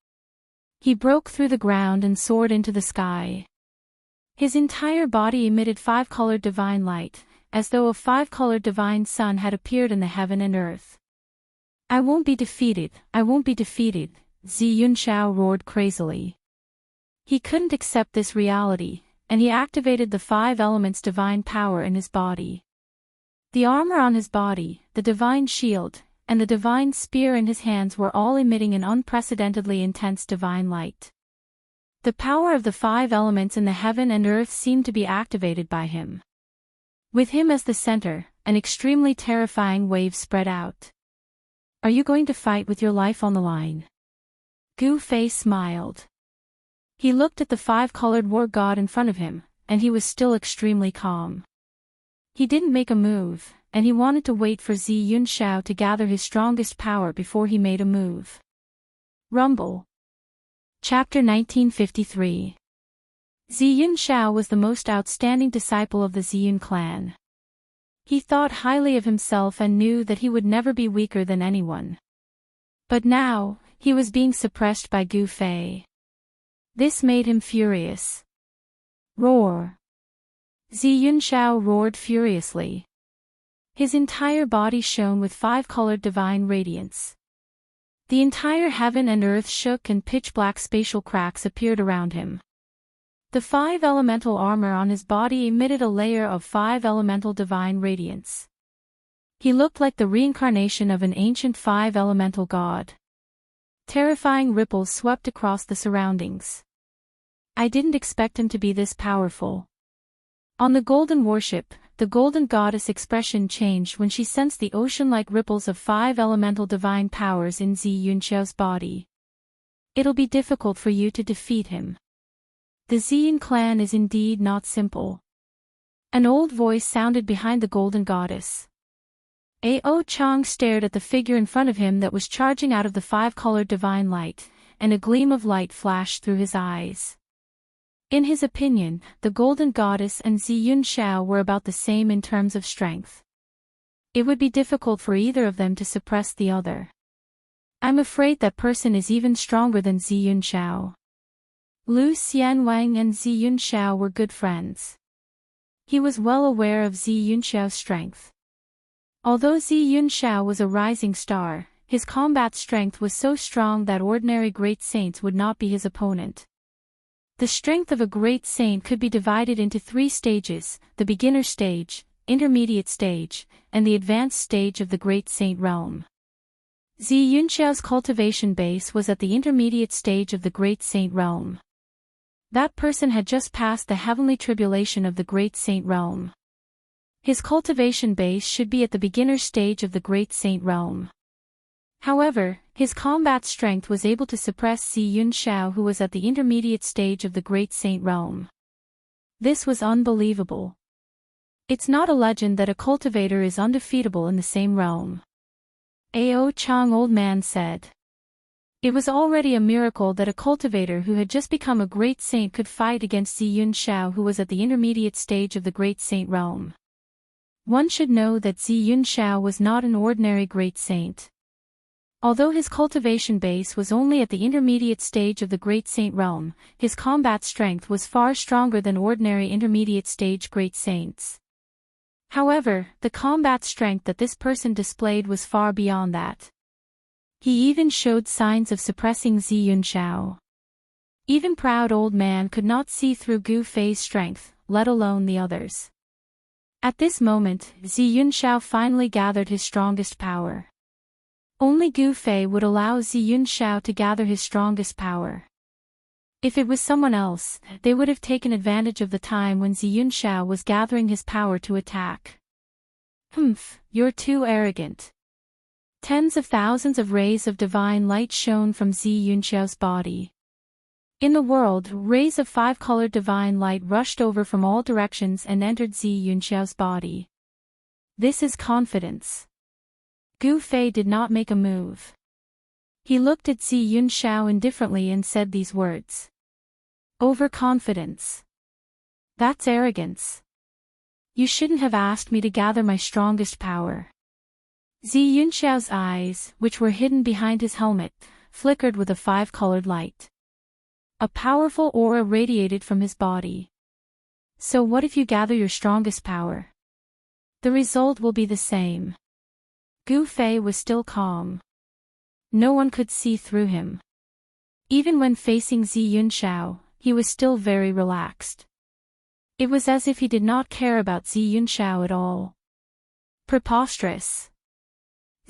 He broke through the ground and soared into the sky. His entire body emitted 5-colored divine light, as though a 5-colored divine sun had appeared in the heaven and earth. I won't be defeated, I won't be defeated, Zi Yunxiao roared crazily. He couldn't accept this reality, and he activated the 5 elements divine power in his body. The armor on his body, the divine shield, and the divine spear in his hands were all emitting an unprecedentedly intense divine light. The power of the 5 elements in the heaven and earth seemed to be activated by him. With him as the center, an extremely terrifying wave spread out. Are you going to fight with your life on the line? Gu Fei smiled. He looked at the 5-colored war god in front of him, and he was still extremely calm. He didn't make a move, and he wanted to wait for Zi Yunxiao to gather his strongest power before he made a move. Rumble. Chapter 1953. Zi Yunxiao was the most outstanding disciple of the Ziyun clan. He thought highly of himself and knew that he would never be weaker than anyone. But now, he was being suppressed by Gu Fei. This made him furious. Roar! Zi Yunxiao roared furiously. His entire body shone with 5-colored divine radiance. The entire heaven and earth shook and pitch-black spatial cracks appeared around him. The 5 elemental armor on his body emitted a layer of 5 elemental divine radiance. He looked like the reincarnation of an ancient 5 elemental god. Terrifying ripples swept across the surroundings. I didn't expect him to be this powerful. On the golden warship, the golden goddess' expression changed when she sensed the ocean-like ripples of 5 elemental divine powers in Xianxia's body. It'll be difficult for you to defeat him. The Xian clan is indeed not simple. An old voice sounded behind the golden goddess. Ao Chang stared at the figure in front of him that was charging out of the 5-colored divine light, and a gleam of light flashed through his eyes. In his opinion, the golden goddess and Xianxia were about the same in terms of strength. It would be difficult for either of them to suppress the other. I'm afraid that person is even stronger than Xianxia. Lu Xianwang and Xianxia were good friends. He was well aware of Xianxia's strength. Although Xianxia was a rising star, his combat strength was so strong that ordinary great saints would not be his opponent. The strength of a great saint could be divided into 3 stages: the beginner stage, intermediate stage, and the advanced stage of the great saint realm. Xianxia's cultivation base was at the intermediate stage of the great saint realm. That person had just passed the heavenly tribulation of the great saint realm. His cultivation base should be at the beginner stage of the great saint realm. However, his combat strength was able to suppress Xianxia, who was at the intermediate stage of the great saint realm. This was unbelievable. It's not a legend that a cultivator is undefeatable in the same realm. Ao Chang old man said. It was already a miracle that a cultivator who had just become a great saint could fight against Xianxia, who was at the intermediate stage of the great saint realm. One should know that Xianxia was not an ordinary great saint. Although his cultivation base was only at the intermediate stage of the great saint realm, his combat strength was far stronger than ordinary intermediate stage great saints. However, the combat strength that this person displayed was far beyond that. He even showed signs of suppressing Xianxia. Even proud old man could not see through Gu Fei's strength, let alone the others. At this moment, Xianxia finally gathered his strongest power. Only Gu Fei would allow Xianxia to gather his strongest power. If it was someone else, they would have taken advantage of the time when Xianxia was gathering his power to attack. Humph, you're too arrogant. Tens of thousands of rays of divine light shone from Xianxia's body. In the world, rays of 5-colored divine light rushed over from all directions and entered Xianxia's body. This is confidence. Gu Fei did not make a move. He looked at Xianxia indifferently and said these words. Overconfidence. That's arrogance. You shouldn't have asked me to gather my strongest power. Xianxia's eyes, which were hidden behind his helmet, flickered with a 5-colored light. A powerful aura radiated from his body. So what if you gather your strongest power? The result will be the same. Gu Fei was still calm. No one could see through him. Even when facing Xianxia, he was still very relaxed. It was as if he did not care about Xianxia at all. Preposterous.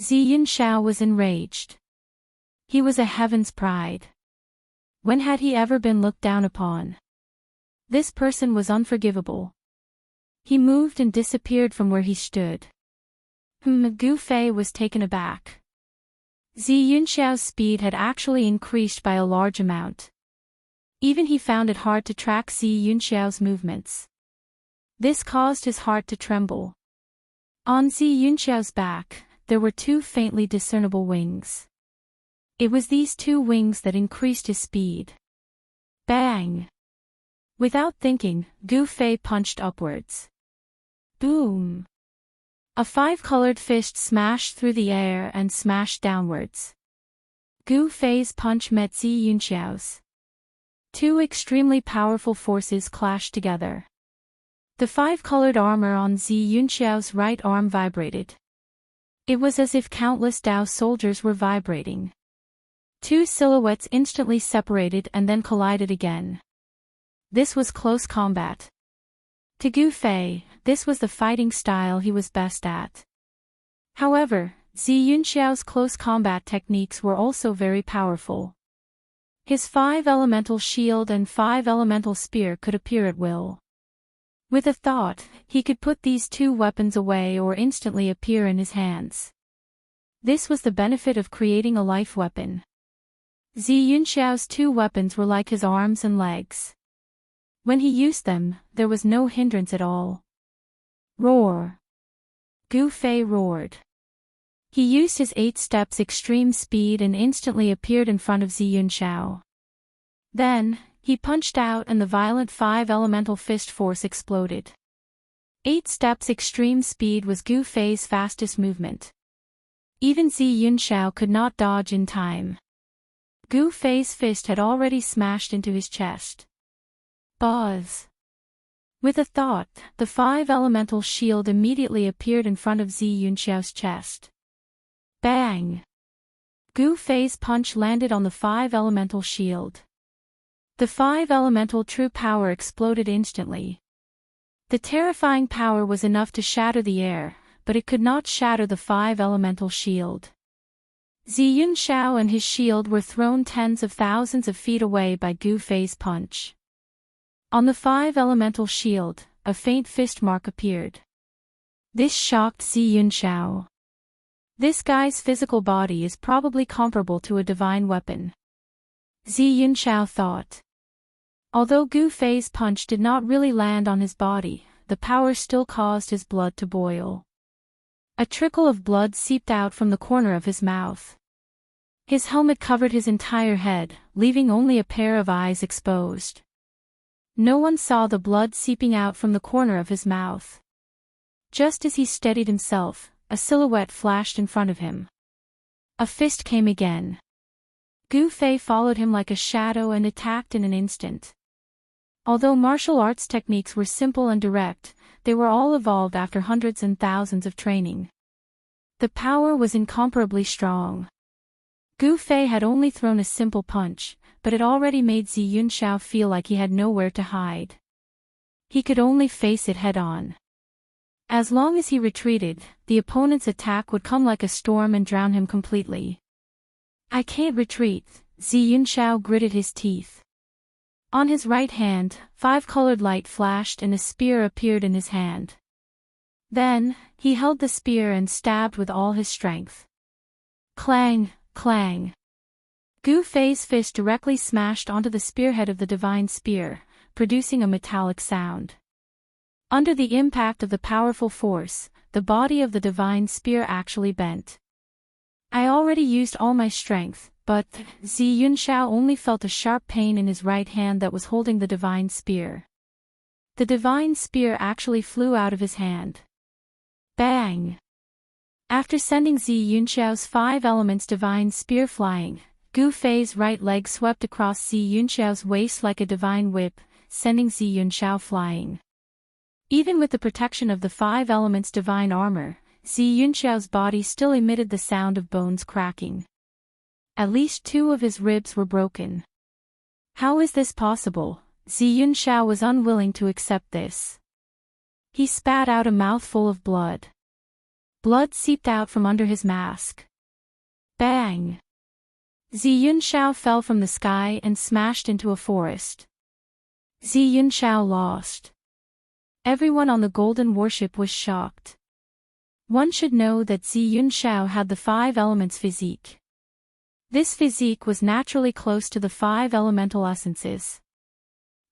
Xianxia was enraged. He was a heaven's pride. When had he ever been looked down upon? This person was unforgivable. He moved and disappeared from where he stood. Gu Fei was taken aback. Xianxia's speed had actually increased by a large amount. Even he found it hard to track Xianxia's movements. This caused his heart to tremble. On Xianxia's back, there were 2 faintly discernible wings. It was these 2 wings that increased his speed. Bang! Without thinking, Gu Fei punched upwards. Boom! A 5-colored fist smashed through the air and smashed downwards. Gu Fei's punch met Xianxia's. 2 extremely powerful forces clashed together. The 5-colored armor on Xianxia's right arm vibrated. It was as if countless Dao soldiers were vibrating. 2 silhouettes instantly separated and then collided again. This was close combat. To Gu Fei, this was the fighting style he was best at. However, Xianxia's close combat techniques were also very powerful. His 5-elemental shield and 5-elemental spear could appear at will. With a thought, he could put these two weapons away or instantly appear in his hands. This was the benefit of creating a life weapon. Xianxiao's two weapons were like his arms and legs. When he used them, there was no hindrance at all. Roar! Gu Fei roared. He used his 8 steps extreme speed and instantly appeared in front of Xianxiao. Then, he punched out and the violent 5 elemental fist force exploded. 8 steps extreme speed was Gu Fei's fastest movement. Even Xianxiao could not dodge in time. Gu Fei's fist had already smashed into his chest. Buzz! With a thought, the 5 elemental shield immediately appeared in front of Xianxiao's chest. Bang! Gu Fei's punch landed on the 5 elemental shield. The 5 elemental true power exploded instantly. The terrifying power was enough to shatter the air, but it could not shatter the 5 elemental shield. Xianxiao and his shield were thrown tens of thousands of feet away by Gu Fei's punch. On the 5 elemental shield, a faint fist mark appeared. This shocked Xianxiao. This guy's physical body is probably comparable to a divine weapon. Xianxiao thought. Although Gu Fei's punch did not really land on his body, the power still caused his blood to boil. A trickle of blood seeped out from the corner of his mouth. His helmet covered his entire head, leaving only a pair of eyes exposed. No one saw the blood seeping out from the corner of his mouth. Just as he steadied himself, a silhouette flashed in front of him. A fist came again. Gu Fei followed him like a shadow and attacked in an instant. Although martial arts techniques were simple and direct, they were all evolved after hundreds and thousands of training. The power was incomparably strong. Gu Fei had only thrown a simple punch, but it already made Xianxiao feel like he had nowhere to hide. He could only face it head-on. As long as he retreated, the opponent's attack would come like a storm and drown him completely. I can't retreat, Xianxiao gritted his teeth. On his right hand, 5-colored light flashed and a spear appeared in his hand. Then, he held the spear and stabbed with all his strength. Clang, clang. Gu Fei's fist directly smashed onto the spearhead of the divine spear, producing a metallic sound. Under the impact of the powerful force, the body of the divine spear actually bent. I already used all my strength, but Xianxiao only felt a sharp pain in his right hand that was holding the divine spear. The divine spear actually flew out of his hand. Bang! After sending Xianxiao's 5 elements divine spear flying, Gu Fei's right leg swept across Xianxiao's waist like a divine whip, sending Xianxiao flying. Even with the protection of the 5 elements divine armor, Xianxiao's body still emitted the sound of bones cracking. At least 2 of his ribs were broken. How is this possible? Xianxiao was unwilling to accept this. He spat out a mouthful of blood. Blood seeped out from under his mask. Bang! Xianxiao fell from the sky and smashed into a forest. Xianxiao lost. Everyone on the Golden Warship was shocked. One should know that Xianxiao had the 5 elements physique. This physique was naturally close to the 5 elemental essences.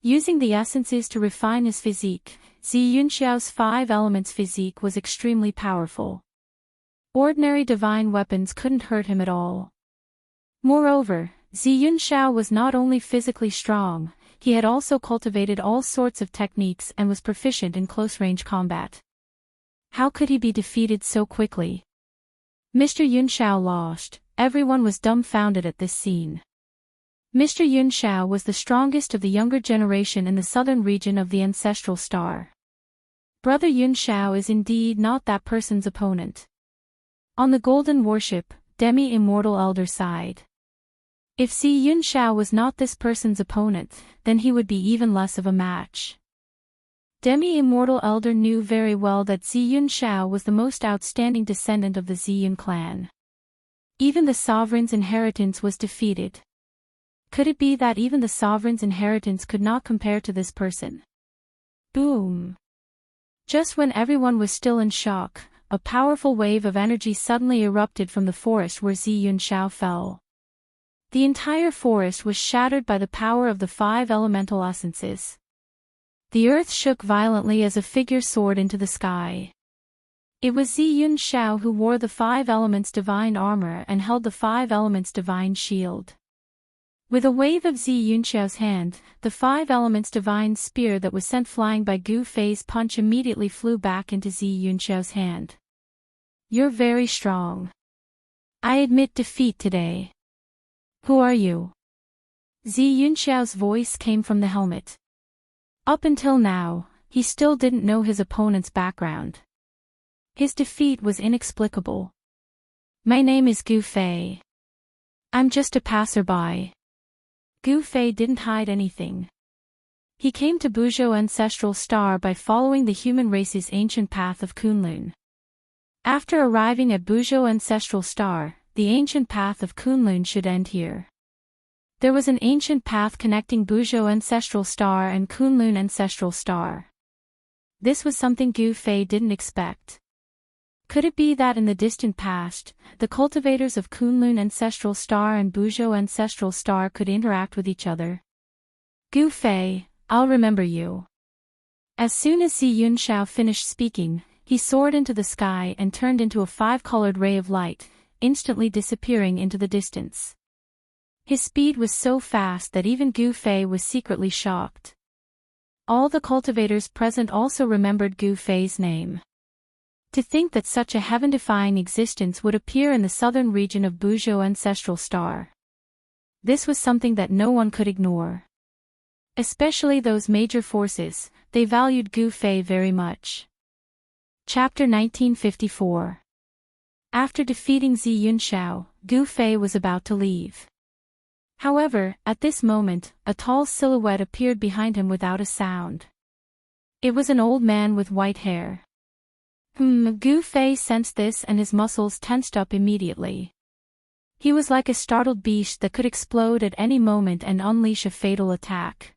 Using the essences to refine his physique, Xianxiao's 5 elements physique was extremely powerful. Ordinary divine weapons couldn't hurt him at all. Moreover, Xianxiao was not only physically strong, he had also cultivated all sorts of techniques and was proficient in close-range combat. How could he be defeated so quickly? Mr. Yunxiao lost. Everyone was dumbfounded at this scene. Mr. Yunxiao was the strongest of the younger generation in the southern region of the ancestral star. Brother Yunxiao is indeed not that person's opponent. On the Golden Warship, Demi-Immortal Elder sighed. If Yunxiao was not this person's opponent, then he would be even less of a match. Demi-Immortal Elder knew very well that Yunxiao was the most outstanding descendant of the Ziyun clan. Even the sovereign's inheritance was defeated. Could it be that even the sovereign's inheritance could not compare to this person? Boom! Just when everyone was still in shock, a powerful wave of energy suddenly erupted from the forest where Xianxia fell. The entire forest was shattered by the power of the 5 elemental essences. The earth shook violently as a figure soared into the sky. It was Xianxia who wore the 5 elements divine armor and held the 5 elements divine shield. With a wave of Xianxia's hand, the 5 elements divine spear that was sent flying by Gu Fei's punch immediately flew back into Xianxia's hand. You're very strong. I admit defeat today. Who are you? Xianxia's voice came from the helmet. Up until now, he still didn't know his opponent's background. His defeat was inexplicable. My name is Gu Fei. I'm just a passerby. Gu Fei didn't hide anything. He came to Buzhou Ancestral Star by following the human race's ancient path of Kunlun. After arriving at Buzhou Ancestral Star, the ancient path of Kunlun should end here. There was an ancient path connecting Buzhou Ancestral Star and Kunlun Ancestral Star. This was something Gu Fei didn't expect. Could it be that in the distant past, the cultivators of Kunlun Ancestral Star and Buzhou Ancestral Star could interact with each other? Gu Fei, I'll remember you. As soon as Xianxia finished speaking, he soared into the sky and turned into a 5-colored ray of light, instantly disappearing into the distance. His speed was so fast that even Gu Fei was secretly shocked. All the cultivators present also remembered Gu Fei's name. To think that such a heaven-defying existence would appear in the southern region of Buzhou Ancestral Star. This was something that no one could ignore. Especially those major forces, they valued Gu Fei very much. Chapter 1954. After defeating Xianxia, Gu Fei was about to leave. However, at this moment, a tall silhouette appeared behind him without a sound. It was an old man with white hair. Gu Fei sensed this and his muscles tensed up immediately. He was like a startled beast that could explode at any moment and unleash a fatal attack.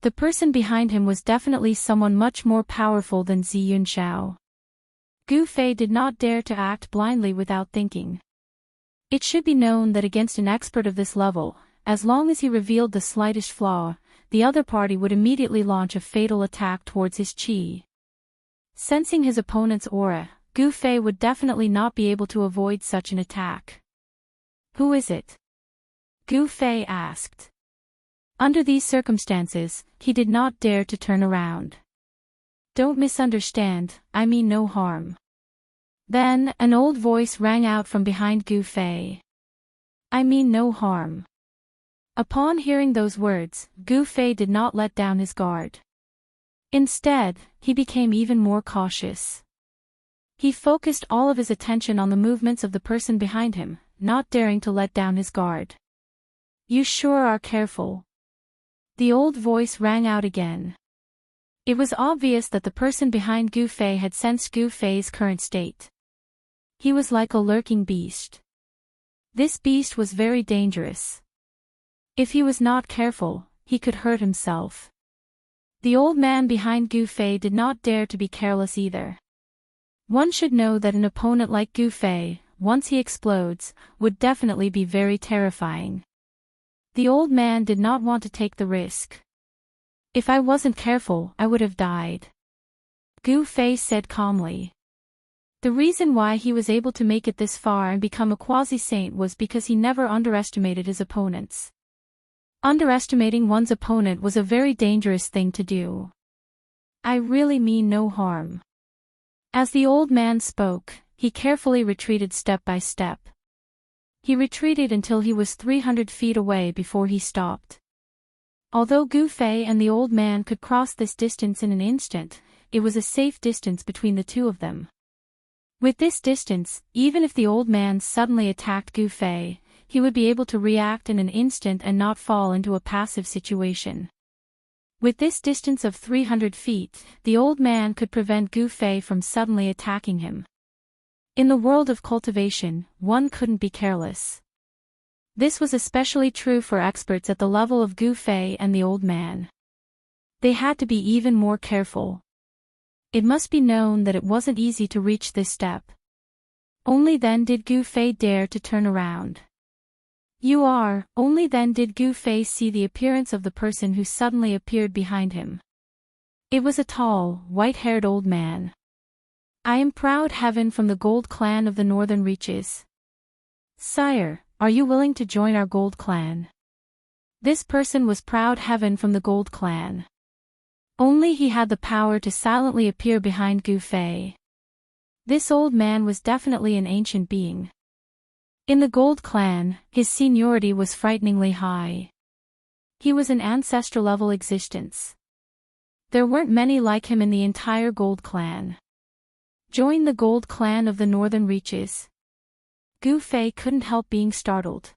The person behind him was definitely someone much more powerful than Xianxia. Gu Fei did not dare to act blindly without thinking. It should be known that against an expert of this level, as long as he revealed the slightest flaw, the other party would immediately launch a fatal attack towards his qi. Sensing his opponent's aura, Gu Fei would definitely not be able to avoid such an attack. Who is it? Gu Fei asked. Under these circumstances, he did not dare to turn around. Don't misunderstand, I mean no harm. Then, an old voice rang out from behind Gu Fei. I mean no harm. Upon hearing those words, Gu Fei did not let down his guard. Instead, he became even more cautious. He focused all of his attention on the movements of the person behind him, not daring to let down his guard. You sure are careful. The old voice rang out again. It was obvious that the person behind Gu Fei had sensed Gu Fei's current state. He was like a lurking beast. This beast was very dangerous. If he was not careful, he could hurt himself. The old man behind Gu Fei did not dare to be careless either. One should know that an opponent like Gu Fei, once he explodes, would definitely be very terrifying. The old man did not want to take the risk. If I wasn't careful, I would have died. Gu Fei said calmly. The reason why he was able to make it this far and become a quasi-saint was because he never underestimated his opponents. Underestimating one's opponent was a very dangerous thing to do. I really mean no harm. As the old man spoke, he carefully retreated step by step. He retreated until he was 300 feet away before he stopped. Although Gu Fei and the old man could cross this distance in an instant, it was a safe distance between the two of them. With this distance, even if the old man suddenly attacked Gu Fei, he would be able to react in an instant and not fall into a passive situation. With this distance of 300 feet, the old man could prevent Gu Fei from suddenly attacking him. In the world of cultivation, one couldn't be careless. This was especially true for experts at the level of Gu Fei and the old man. They had to be even more careful. It must be known that it wasn't easy to reach this step. Only then did Gu Fei dare to turn around. Only then did Gu Fei see the appearance of the person who suddenly appeared behind him. It was a tall, white-haired old man. I am Proud Heaven from the Gold Clan of the Northern Reaches. Sire, are you willing to join our Gold Clan? This person was Proud Heaven from the Gold Clan. Only he had the power to silently appear behind Gu Fei. This old man was definitely an ancient being. In the Gold Clan, his seniority was frighteningly high. He was an ancestral-level existence. There weren't many like him in the entire Gold Clan. Join the Gold Clan of the Northern Reaches. Gu Fei couldn't help being startled.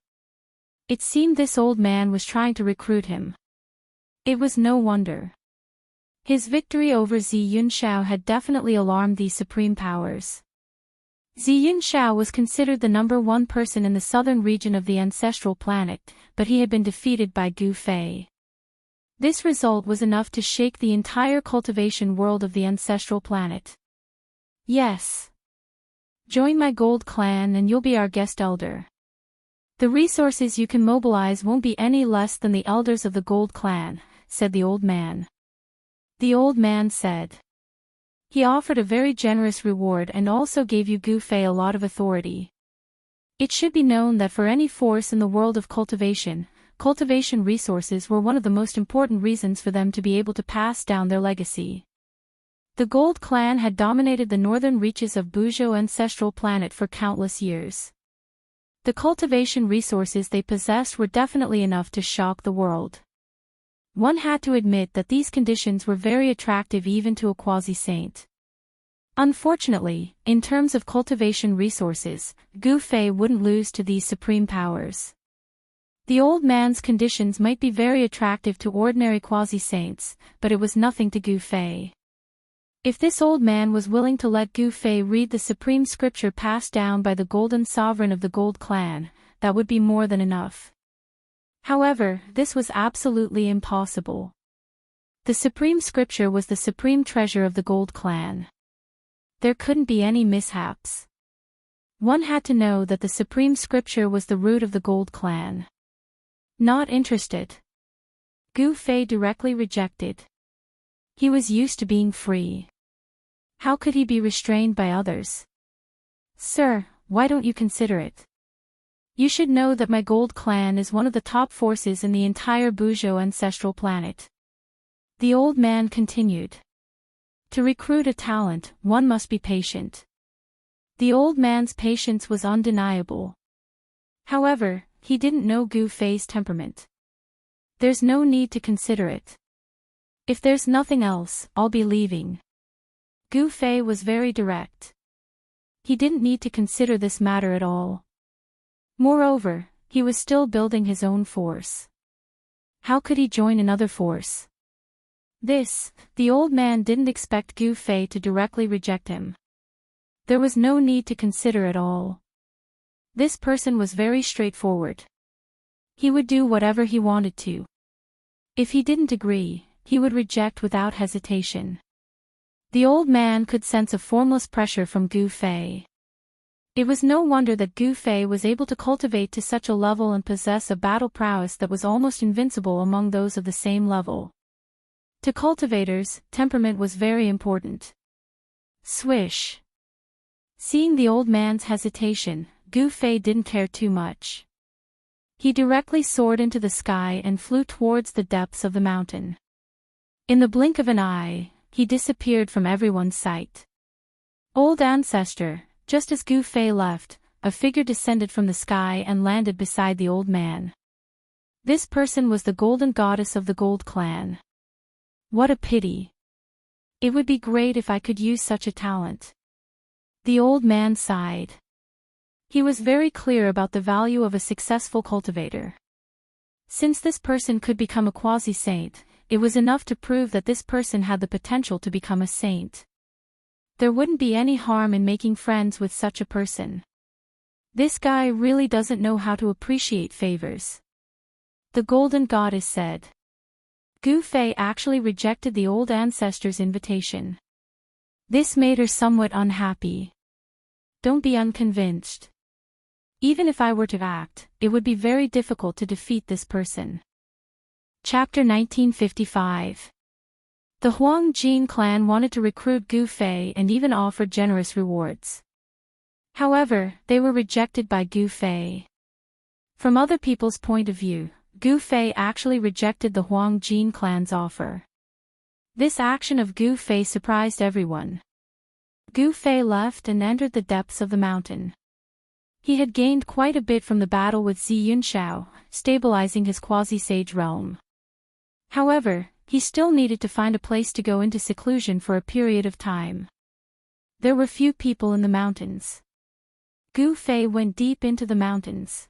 It seemed this old man was trying to recruit him. It was no wonder. His victory over Zi Yunxiao had definitely alarmed these supreme powers. Zi Yunxiao was considered the #1 person in the southern region of the ancestral planet, but he had been defeated by Gu Fei. This result was enough to shake the entire cultivation world of the ancestral planet. Yes. Join my Gold Clan and you'll be our guest elder. The resources you can mobilize won't be any less than the elders of the Gold Clan, said the old man. The old man said. He offered a very generous reward and also gave you Gu Fei a lot of authority. It should be known that for any force in the world of cultivation, cultivation resources were one of the most important reasons for them to be able to pass down their legacy. The Gold Clan had dominated the northern reaches of Buzhou ancestral planet for countless years. The cultivation resources they possessed were definitely enough to shock the world. One had to admit that these conditions were very attractive even to a quasi-saint. Unfortunately, in terms of cultivation resources, Gu Fei wouldn't lose to these supreme powers. The old man's conditions might be very attractive to ordinary quasi-saints, but it was nothing to Gu Fei. If this old man was willing to let Gu Fei read the supreme scripture passed down by the Golden Sovereign of the Gold Clan, that would be more than enough. However, this was absolutely impossible. The supreme scripture was the supreme treasure of the Gold Clan. There couldn't be any mishaps. One had to know that the supreme scripture was the root of the Gold Clan. Not interested. Gu Fei directly rejected. He was used to being free. How could he be restrained by others? Sir, why don't you consider it? You should know that my Gold Clan is one of the top forces in the entire Buzhou ancestral planet. The old man continued. To recruit a talent, one must be patient. The old man's patience was undeniable. However, he didn't know Gu Fei's temperament. There's no need to consider it. If there's nothing else, I'll be leaving. Gu Fei was very direct. He didn't need to consider this matter at all. Moreover, he was still building his own force. How could he join another force? The old man didn't expect Gu Fei to directly reject him. There was no need to consider at all. This person was very straightforward. He would do whatever he wanted to. If he didn't agree, he would reject without hesitation. The old man could sense a formless pressure from Gu Fei. It was no wonder that Gu Fei was able to cultivate to such a level and possess a battle prowess that was almost invincible among those of the same level. To cultivators, temperament was very important. Swish. Seeing the old man's hesitation, Gu Fei didn't care too much. He directly soared into the sky and flew towards the depths of the mountain. In the blink of an eye, he disappeared from everyone's sight. Old ancestor, just as Gu Fei left, a figure descended from the sky and landed beside the old man. This person was the golden goddess of the Gold Clan. What a pity. It would be great if I could use such a talent. The old man sighed. He was very clear about the value of a successful cultivator. Since this person could become a quasi-saint, it was enough to prove that this person had the potential to become a saint. There wouldn't be any harm in making friends with such a person. This guy really doesn't know how to appreciate favors. The Golden Goddess said. Gu Fei actually rejected the old ancestor's invitation. This made her somewhat unhappy. Don't be unconvinced. Even if I were to act, it would be very difficult to defeat this person. Chapter 1955. The Huang Jin clan wanted to recruit Gu Fei and even offered generous rewards. However, they were rejected by Gu Fei. From other people's point of view, Gu Fei actually rejected the Huang Jin clan's offer. This action of Gu Fei surprised everyone. Gu Fei left and entered the depths of the mountain. He had gained quite a bit from the battle with Zi Yunxiao, stabilizing his quasi-sage realm. However, he still needed to find a place to go into seclusion for a period of time. There were few people in the mountains. Gu Fei went deep into the mountains.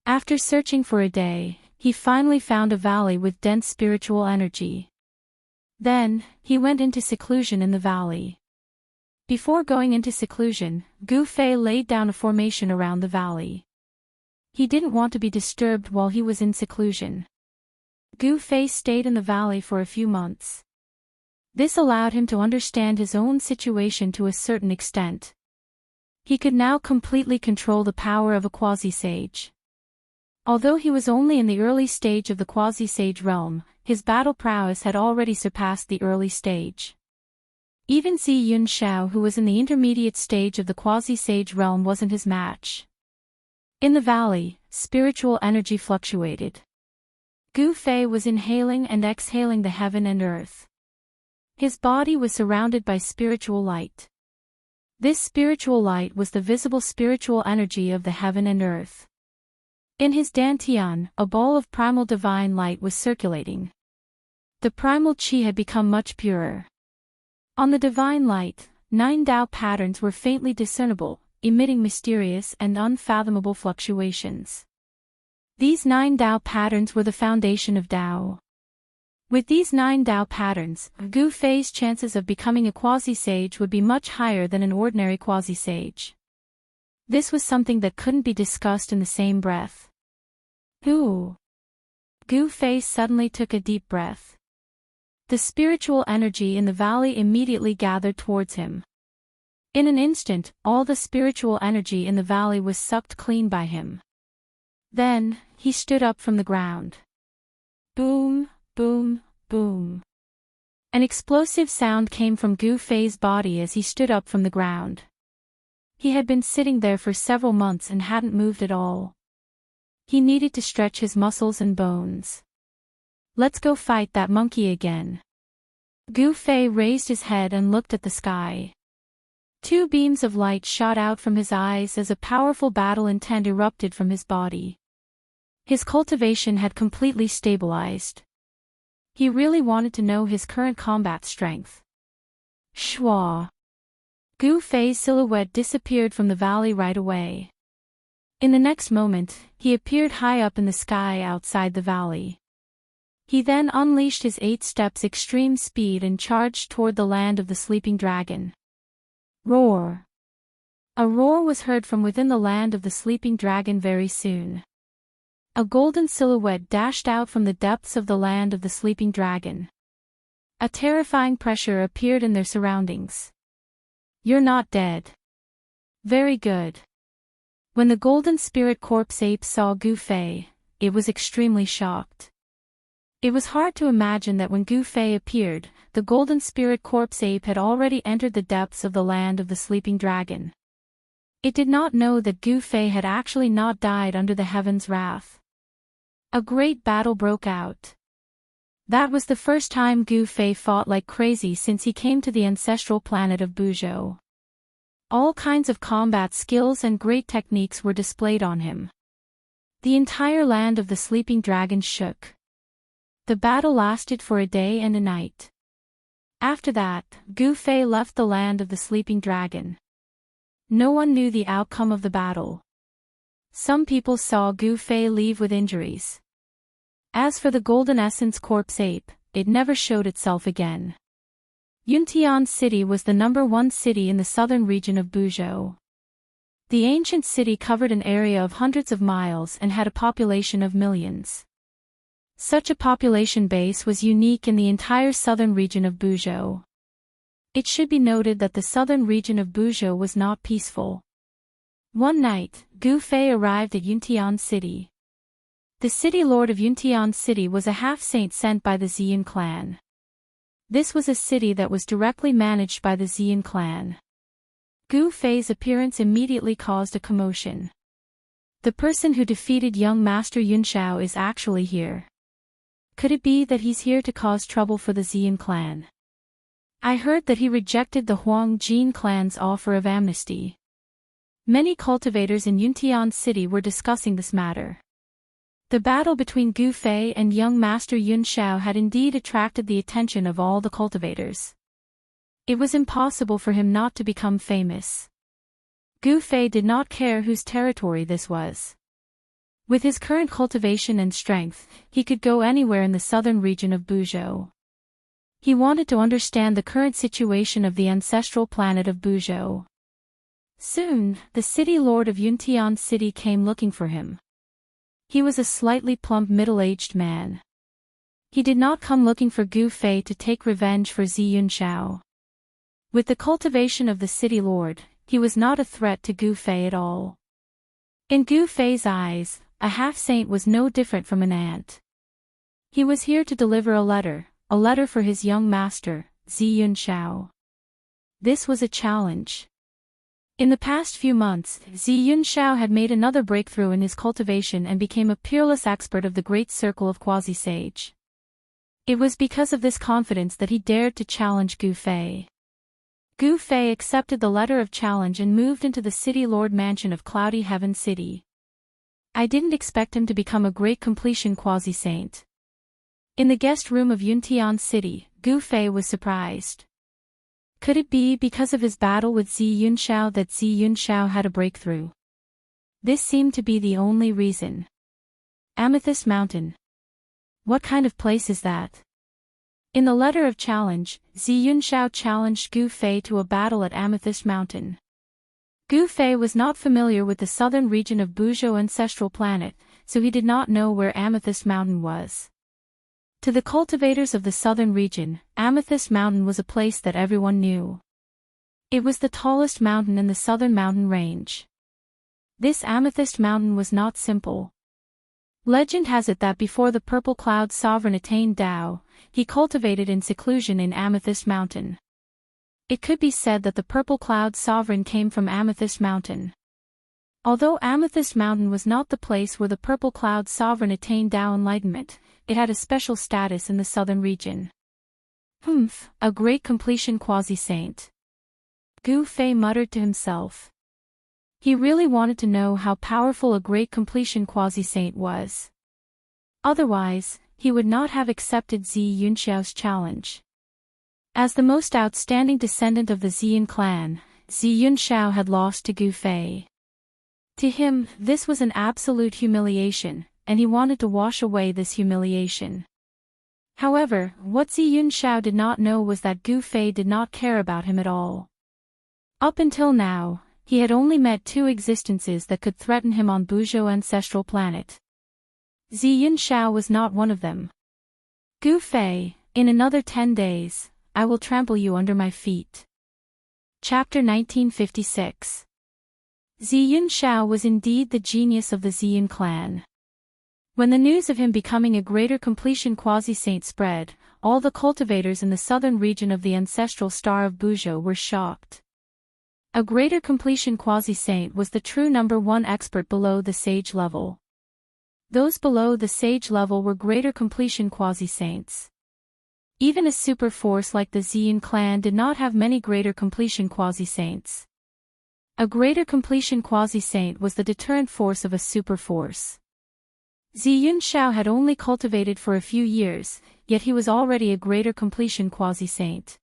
After searching for a day, he finally found a valley with dense spiritual energy. Then, he went into seclusion in the valley. Before going into seclusion, Gu Fei laid down a formation around the valley. He didn't want to be disturbed while he was in seclusion. Gu Fei stayed in the valley for a few months. This allowed him to understand his own situation to a certain extent. He could now completely control the power of a quasi-sage. Although he was only in the early stage of the quasi-sage realm, his battle prowess had already surpassed the early stage. Even Zi Yunxiao, who was in the intermediate stage of the quasi-sage realm, wasn't his match. In the valley, spiritual energy fluctuated. Gu Fei was inhaling and exhaling the heaven and earth. His body was surrounded by spiritual light. This spiritual light was the visible spiritual energy of the heaven and earth. In his dantian, a ball of primal divine light was circulating. The primal qi had become much purer. On the divine light, 9 Dao patterns were faintly discernible, emitting mysterious and unfathomable fluctuations. These 9 Dao patterns were the foundation of Dao. With these 9 Dao patterns, Gu Fei's chances of becoming a quasi-sage would be much higher than an ordinary quasi-sage. This was something that couldn't be discussed in the same breath. Ooh! Gu Fei suddenly took a deep breath. The spiritual energy in the valley immediately gathered towards him. In an instant, all the spiritual energy in the valley was sucked clean by him. Then, he stood up from the ground. Boom, boom, boom. An explosive sound came from Gu Fei's body as he stood up from the ground. He had been sitting there for several months and hadn't moved at all. He needed to stretch his muscles and bones. Let's go fight that monkey again. Gu Fei raised his head and looked at the sky. 2 beams of light shot out from his eyes as a powerful battle intent erupted from his body. His cultivation had completely stabilized. He really wanted to know his current combat strength. Shwa! Gu Fei's silhouette disappeared from the valley right away. In the next moment, he appeared high up in the sky outside the valley. He then unleashed his 8 steps extreme speed and charged toward the land of the sleeping dragon. Roar! A roar was heard from within the land of the sleeping dragon very soon. A golden silhouette dashed out from the depths of the land of the sleeping dragon. A terrifying pressure appeared in their surroundings. You're not dead. Very good. When the golden spirit corpse ape saw Gu Fei, it was extremely shocked. It was hard to imagine that when Gu Fei appeared, the golden spirit corpse ape had already entered the depths of the land of the sleeping dragon. It did not know that Gu Fei had actually not died under the heaven's wrath. A great battle broke out. That was the first time Gu Fei fought like crazy since he came to the ancestral planet of Buzhou. All kinds of combat skills and great techniques were displayed on him. The entire land of the sleeping dragon shook. The battle lasted for a day and a night. After that, Gu Fei left the land of the sleeping dragon. No one knew the outcome of the battle. Some people saw Gu Fei leave with injuries. As for the golden essence corpse ape, it never showed itself again. Yuntian City was the #1 city in the southern region of Buzhou. The ancient city covered an area of hundreds of miles and had a population of millions. Such a population base was unique in the entire southern region of Buzhou. It should be noted that the southern region of Buzhou was not peaceful. One night, Gu Fei arrived at Yuntian City. The city lord of Yuntian City was a half-saint sent by the Xian clan. This was a city that was directly managed by the Xian clan. Gu Fei's appearance immediately caused a commotion. The person who defeated young Master Yunxiao is actually here. Could it be that he's here to cause trouble for the Xian clan? I heard that he rejected the Huang Jin clan's offer of amnesty. Many cultivators in Yuntian City were discussing this matter. The battle between Gu Fei and young Master Yunxiao had indeed attracted the attention of all the cultivators. It was impossible for him not to become famous. Gu Fei did not care whose territory this was. With his current cultivation and strength, he could go anywhere in the southern region of Buzhou. He wanted to understand the current situation of the ancestral planet of Buzhou. Soon, the city lord of Yuntian City came looking for him. He was a slightly plump middle-aged man. He did not come looking for Gu Fei to take revenge for Zi Yunxiao. With the cultivation of the city lord, he was not a threat to Gu Fei at all. In Gu Fei's eyes, a half-saint was no different from an ant. He was here to deliver a letter for his young master, Zi Yunxiao. This was a challenge. In the past few months, Zi Yunxiao had made another breakthrough in his cultivation and became a peerless expert of the great circle of quasi-sage. It was because of this confidence that he dared to challenge Gu Fei. Gu Fei accepted the letter of challenge and moved into the city lord mansion of Cloudy Heaven City. I didn't expect him to become a great completion quasi-saint. In the guest room of Yuntian City, Gu Fei was surprised. Could it be because of his battle with Zi Yunxiao that Zi Yunxiao had a breakthrough? This seemed to be the only reason. Amethyst Mountain. What kind of place is that? In the letter of challenge, Zi Yunxiao challenged Gu Fei to a battle at Amethyst Mountain. Gu Fei was not familiar with the southern region of Buzhou ancestral planet, so he did not know where Amethyst Mountain was. To the cultivators of the southern region, Amethyst Mountain was a place that everyone knew. It was the tallest mountain in the southern mountain range. This Amethyst Mountain was not simple. Legend has it that before the Purple Cloud Sovereign attained Dao, he cultivated in seclusion in Amethyst Mountain. It could be said that the Purple Cloud Sovereign came from Amethyst Mountain. Although Amethyst Mountain was not the place where the Purple Cloud Sovereign attained Dao enlightenment, it had a special status in the southern region. A great completion quasi-saint. Gu Fei muttered to himself. He really wanted to know how powerful a great completion quasi-saint was. Otherwise, he would not have accepted Zi Yunxiao's challenge. As the most outstanding descendant of the Xian clan, Zi Yunxiao had lost to Gu Fei. To him, this was an absolute humiliation, and he wanted to wash away this humiliation. However, what Zi Yunxiao did not know was that Gu Fei did not care about him at all. Up until now, he had only met two existences that could threaten him on Buzhou ancestral planet. Zi Yunxiao was not one of them. Gu Fei, in another 10 days, I will trample you under my feet. Chapter 1956. Zi Yunxiao was indeed the genius of the Xian clan. When the news of him becoming a greater completion quasi-saint spread, all the cultivators in the southern region of the ancestral star of Buzhou were shocked. A greater completion quasi-saint was the true number one expert below the sage level. Those below the sage level were greater completion quasi-saints. Even a super force like the Xian clan did not have many greater completion quasi-saints. A greater completion quasi-saint was the deterrent force of a super force. Zi Yunxiao had only cultivated for a few years, yet he was already a greater completion quasi-saint.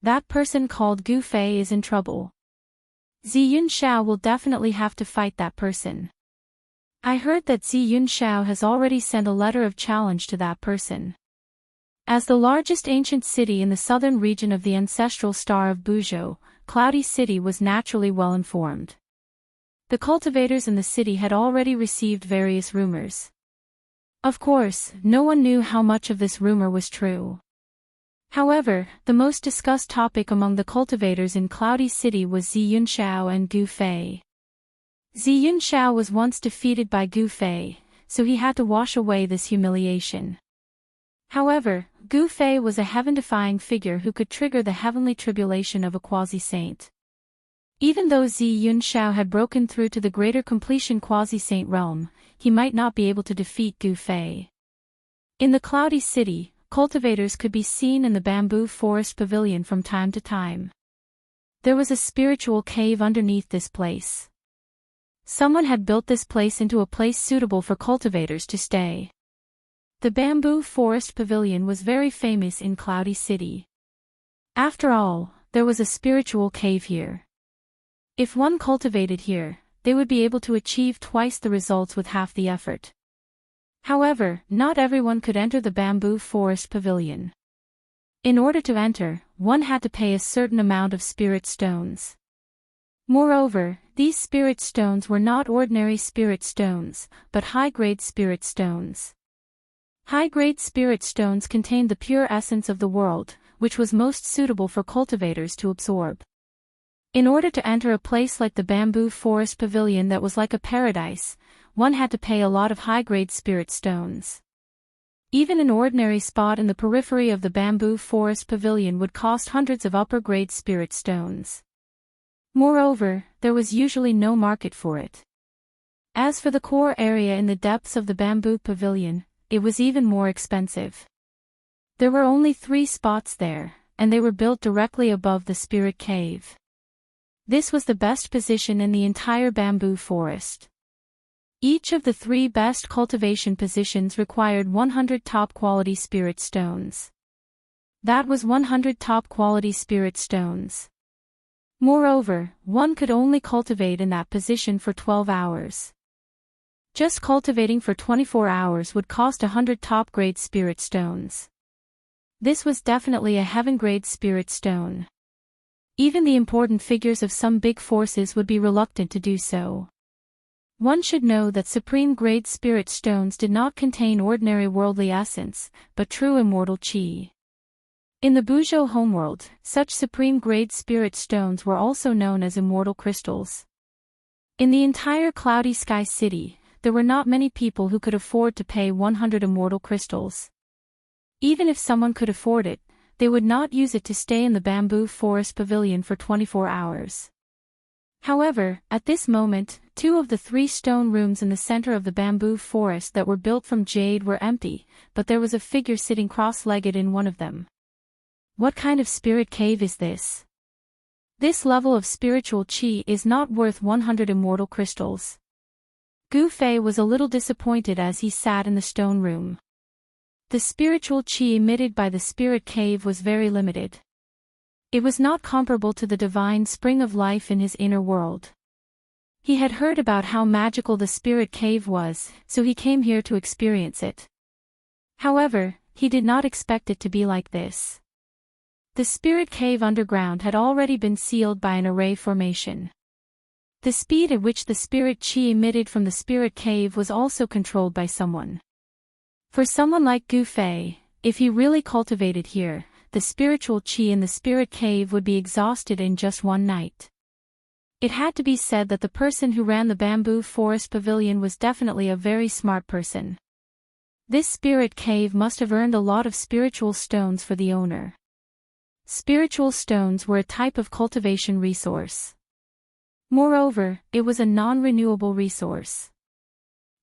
That person called Gu Fei is in trouble. Zi Yunxiao will definitely have to fight that person. I heard that Zi Yunxiao has already sent a letter of challenge to that person. As the largest ancient city in the southern region of the ancestral star of Buzhou, Cloudy City was naturally well informed. The cultivators in the city had already received various rumors. Of course, no one knew how much of this rumor was true. However, the most discussed topic among the cultivators in Cloudy City was Xianxia and Gu Fei. Xianxia was once defeated by Gu Fei, so he had to wash away this humiliation. However, Gu Fei was a heaven-defying figure who could trigger the heavenly tribulation of a quasi-saint. Even though Xianxia had broken through to the greater completion quasi-saint realm, he might not be able to defeat Gu Fei. In the Cloudy City, cultivators could be seen in the bamboo forest pavilion from time to time. There was a spiritual cave underneath this place. Someone had built this place into a place suitable for cultivators to stay. The bamboo forest pavilion was very famous in Cloudy City. After all, there was a spiritual cave here. If one cultivated here, they would be able to achieve twice the results with half the effort. However, not everyone could enter the bamboo forest pavilion. In order to enter, one had to pay a certain amount of spirit stones. Moreover, these spirit stones were not ordinary spirit stones, but high-grade spirit stones. High-grade spirit stones contained the pure essence of the world, which was most suitable for cultivators to absorb. In order to enter a place like the bamboo forest pavilion that was like a paradise, one had to pay a lot of high-grade spirit stones. Even an ordinary spot in the periphery of the bamboo forest pavilion would cost hundreds of upper-grade spirit stones. Moreover, there was usually no market for it. As for the core area in the depths of the bamboo pavilion, it was even more expensive. There were only 3 spots there, and they were built directly above the spirit cave. This was the best position in the entire bamboo forest. Each of the 3 best cultivation positions required 100 top-quality spirit stones. That was 100 top-quality spirit stones. Moreover, one could only cultivate in that position for 12 hours. Just cultivating for 24 hours would cost 100 top-grade spirit stones. This was definitely a heaven-grade spirit stone. Even the important figures of some big forces would be reluctant to do so. One should know that supreme-grade spirit stones did not contain ordinary worldly essence, but true immortal qi. In the Buzhou homeworld, such supreme-grade spirit stones were also known as immortal crystals. In the entire Cloudy Sky City, there were not many people who could afford to pay 100 immortal crystals. Even if someone could afford it, they would not use it to stay in the bamboo forest pavilion for 24 hours. However, at this moment, 2 of the 3 stone rooms in the center of the bamboo forest that were built from jade were empty, but there was a figure sitting cross-legged in one of them. What kind of spirit cave is this? This level of spiritual qi is not worth 100 immortal crystals. Gu Fei was a little disappointed as he sat in the stone room. The spiritual qi emitted by the spirit cave was very limited. It was not comparable to the divine spring of life in his inner world. He had heard about how magical the spirit cave was, so he came here to experience it. However, he did not expect it to be like this. The spirit cave underground had already been sealed by an array formation. The speed at which the spirit qi emitted from the spirit cave was also controlled by someone. For someone like Gu Fei, if he really cultivated here, the spiritual qi in the spirit cave would be exhausted in just one night. It had to be said that the person who ran the bamboo forest pavilion was definitely a very smart person. This spirit cave must have earned a lot of spiritual stones for the owner. Spiritual stones were a type of cultivation resource. Moreover, it was a non-renewable resource.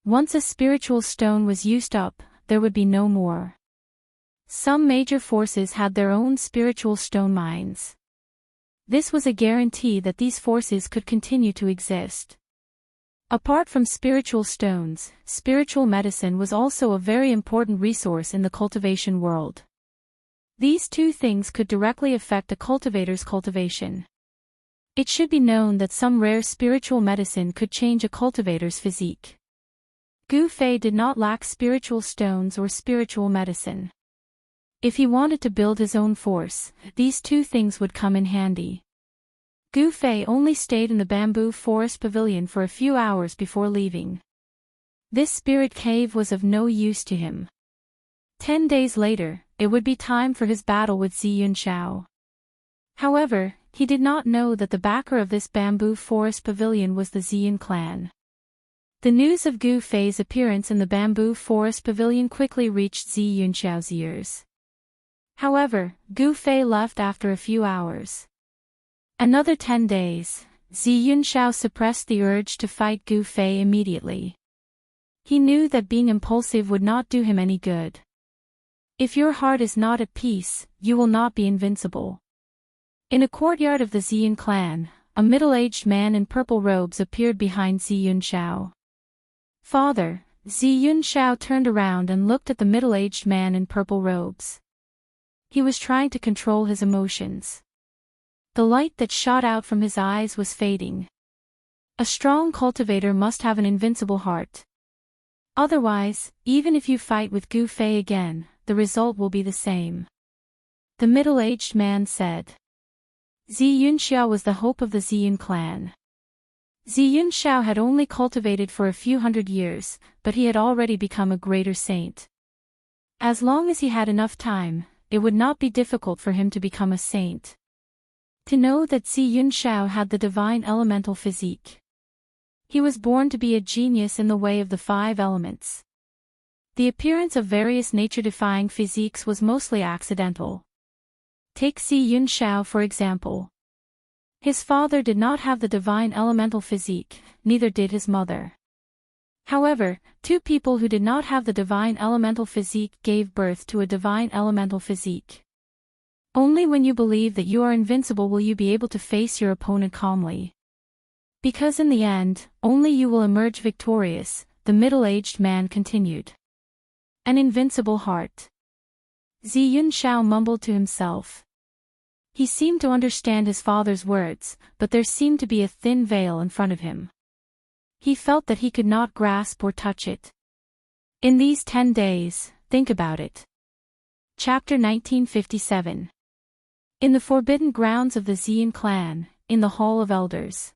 Once a spiritual stone was used up, there would be no more. Some major forces had their own spiritual stone mines. This was a guarantee that these forces could continue to exist. Apart from spiritual stones, spiritual medicine was also a very important resource in the cultivation world. These 2 things could directly affect a cultivator's cultivation. It should be known that some rare spiritual medicine could change a cultivator's physique. Gu Fei did not lack spiritual stones or spiritual medicine. If he wanted to build his own force, these 2 things would come in handy. Gu Fei only stayed in the bamboo forest pavilion for a few hours before leaving. This spirit cave was of no use to him. 10 days later, it would be time for his battle with Xianxia. However, he did not know that the backer of this bamboo forest pavilion was the Xian clan. The news of Gu Fei's appearance in the bamboo forest pavilion quickly reached Xianxia's ears. However, Gu Fei left after a few hours. Another 10 days, Xianxia suppressed the urge to fight Gu Fei immediately. He knew that being impulsive would not do him any good. If your heart is not at peace, you will not be invincible. In a courtyard of the Xian clan, a middle-aged man in purple robes appeared behind Xianxia. "Father," Xianxia turned around and looked at the middle-aged man in purple robes. He was trying to control his emotions. The light that shot out from his eyes was fading. A strong cultivator must have an invincible heart. Otherwise, even if you fight with Gu Fei again, the result will be the same. The middle-aged man said. Xianxia was the hope of the Xian clan. Xianxia had only cultivated for a few hundred years, but he had already become a greater saint. As long as he had enough time, it would not be difficult for him to become a saint. To know that Xianxia had the divine elemental physique. He was born to be a genius in the way of the 5 elements. The appearance of various nature-defying physiques was mostly accidental. Take Xianxia for example. His father did not have the divine elemental physique, neither did his mother. However, 2 people who did not have the divine elemental physique gave birth to a divine elemental physique. Only when you believe that you are invincible will you be able to face your opponent calmly. Because in the end, only you will emerge victorious, the middle-aged man continued. An invincible heart. Xianxia mumbled to himself. He seemed to understand his father's words, but there seemed to be a thin veil in front of him. He felt that he could not grasp or touch it. In these 10 days, think about it. Chapter 1957. In the forbidden grounds of the Xian clan, in the Hall of Elders.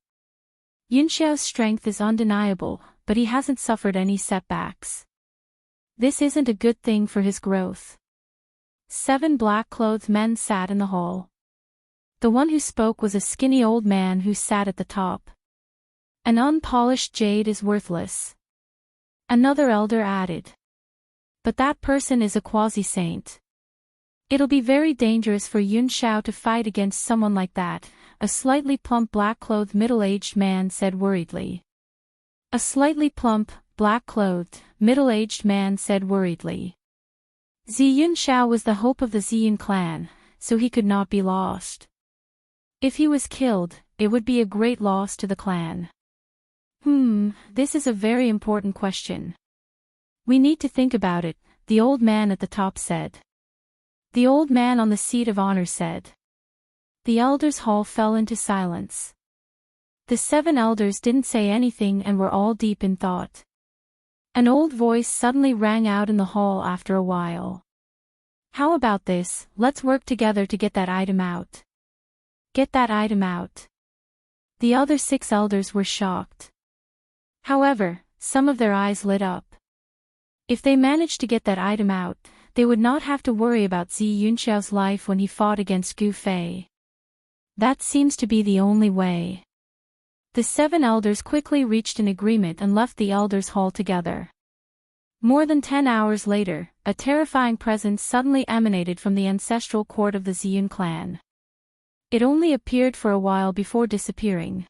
Yunxiao's strength is undeniable, but he hasn't suffered any setbacks. This isn't a good thing for his growth. 7 black-clothed men sat in the hall. The one who spoke was a skinny old man who sat at the top. An unpolished jade is worthless. Another elder added. But that person is a quasi-saint. It'll be very dangerous for Yunxiao to fight against someone like that, a slightly plump black-clothed middle-aged man said worriedly. A slightly plump, black-clothed, middle-aged man said worriedly. Xianxiao was the hope of the Xian clan, so he could not be lost. If he was killed, it would be a great loss to the clan. This is a very important question. We need to think about it, the old man at the top said. The old man on the seat of honor said. The elders' hall fell into silence. The 7 elders didn't say anything and were all deep in thought. An old voice suddenly rang out in the hall after a while. How about this, let's work together to get that item out. Get that item out. The other 6 elders were shocked. However, some of their eyes lit up. If they managed to get that item out, they would not have to worry about Xianxiao's life when he fought against Gu Fei. That seems to be the only way. The 7 elders quickly reached an agreement and left the elders' hall together. More than 10 hours later, a terrifying presence suddenly emanated from the ancestral court of the Xian clan. It only appeared for a while before disappearing.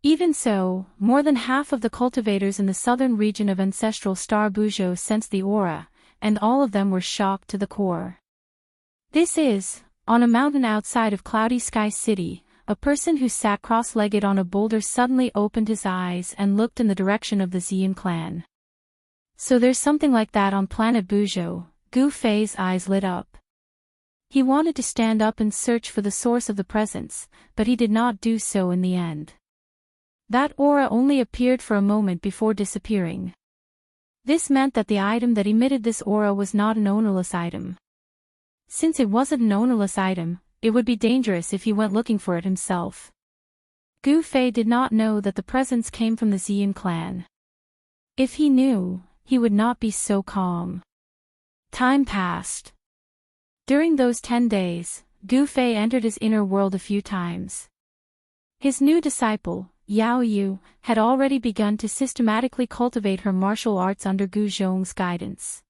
Even so, more than half of the cultivators in the southern region of ancestral Star Buzhou sensed the aura, and all of them were shocked to the core. This is, on a mountain outside of Cloudy Sky City, a person who sat cross-legged on a boulder suddenly opened his eyes and looked in the direction of the Xian clan. So there's something like that on planet Buzhou. Gu Fei's eyes lit up. He wanted to stand up and search for the source of the presence, but he did not do so in the end. That aura only appeared for a moment before disappearing. This meant that the item that emitted this aura was not an ownerless item. Since it wasn't an ownerless item, it would be dangerous if he went looking for it himself. Gu Fei did not know that the presence came from the Xian clan. If he knew, he would not be so calm. Time passed. During those 10 days, Gu Fei entered his inner world a few times. His new disciple, Yao Yu, had already begun to systematically cultivate her martial arts under Gu Zhong's guidance.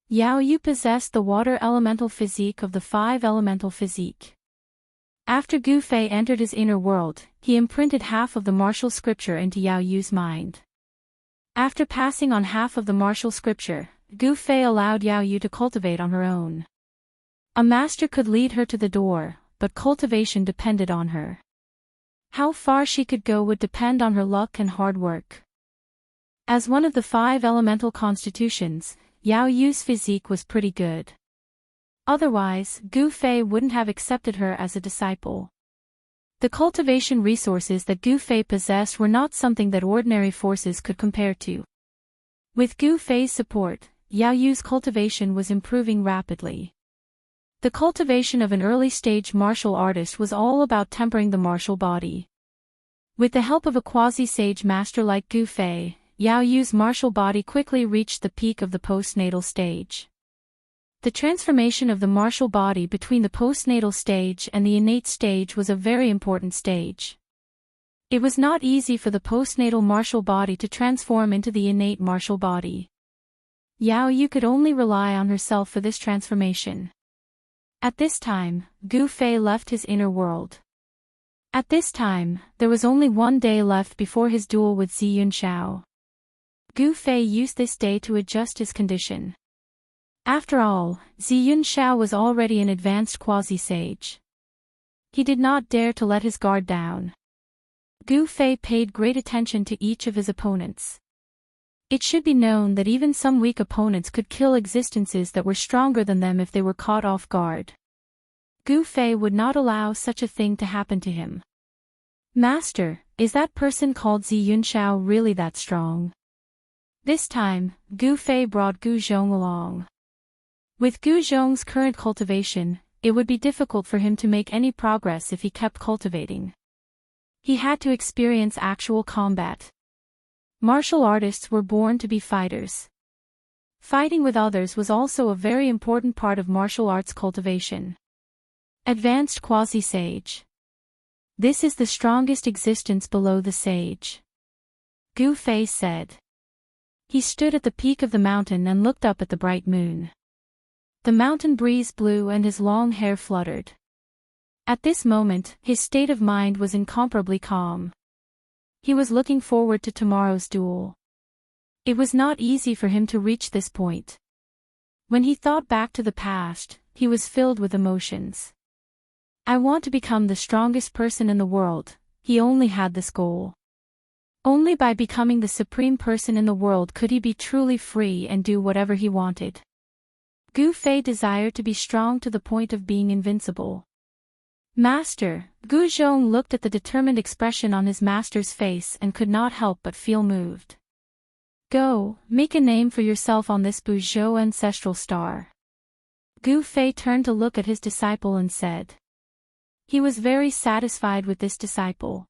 Yao Yu possessed the water elemental physique of the 5 elemental physique. After Gu Fei entered his inner world, he imprinted half of the martial scripture into Yao Yu's mind. After passing on half of the martial scripture, Gu Fei allowed Yao Yu to cultivate on her own. A master could lead her to the door, but cultivation depended on her. How far she could go would depend on her luck and hard work. As one of the 5 elemental constitutions, Yao Yu's physique was pretty good. Otherwise, Gu Fei wouldn't have accepted her as a disciple. The cultivation resources that Gu Fei possessed were not something that ordinary forces could compare to. With Gu Fei's support, Yao Yu's cultivation was improving rapidly. The cultivation of an early-stage martial artist was all about tempering the martial body. With the help of a quasi-sage master like Gu Fei, Yao Yu's martial body quickly reached the peak of the postnatal stage. The transformation of the martial body between the postnatal stage and the innate stage was a very important stage. It was not easy for the postnatal martial body to transform into the innate martial body. Yao Yu could only rely on herself for this transformation. At this time, Gu Fei left his inner world. At this time, there was only 1 day left before his duel with Xianxia. Gu Fei used this day to adjust his condition. After all, Xianxia was already an advanced quasi-sage. He did not dare to let his guard down. Gu Fei paid great attention to each of his opponents. It should be known that even some weak opponents could kill existences that were stronger than them if they were caught off guard. Gu Fei would not allow such a thing to happen to him. Master, is that person called Xianxia really that strong? This time, Gu Fei brought Gu Zhong along. With Gu Zhong's current cultivation, it would be difficult for him to make any progress if he kept cultivating. He had to experience actual combat. Martial artists were born to be fighters. Fighting with others was also a very important part of martial arts cultivation. Advanced quasi-sage. This is the strongest existence below the sage. Gu Fei said. He stood at the peak of the mountain and looked up at the bright moon. The mountain breeze blew and his long hair fluttered. At this moment, his state of mind was incomparably calm. He was looking forward to tomorrow's duel. It was not easy for him to reach this point. When he thought back to the past, he was filled with emotions. I want to become the strongest person in the world. He only had this goal. Only by becoming the supreme person in the world could he be truly free and do whatever he wanted. Gu Fei desired to be strong to the point of being invincible. Master, Gu Zhong looked at the determined expression on his master's face and could not help but feel moved. Go, make a name for yourself on this Buzhou ancestral star. Gu Fei turned to look at his disciple and said. He was very satisfied with this disciple.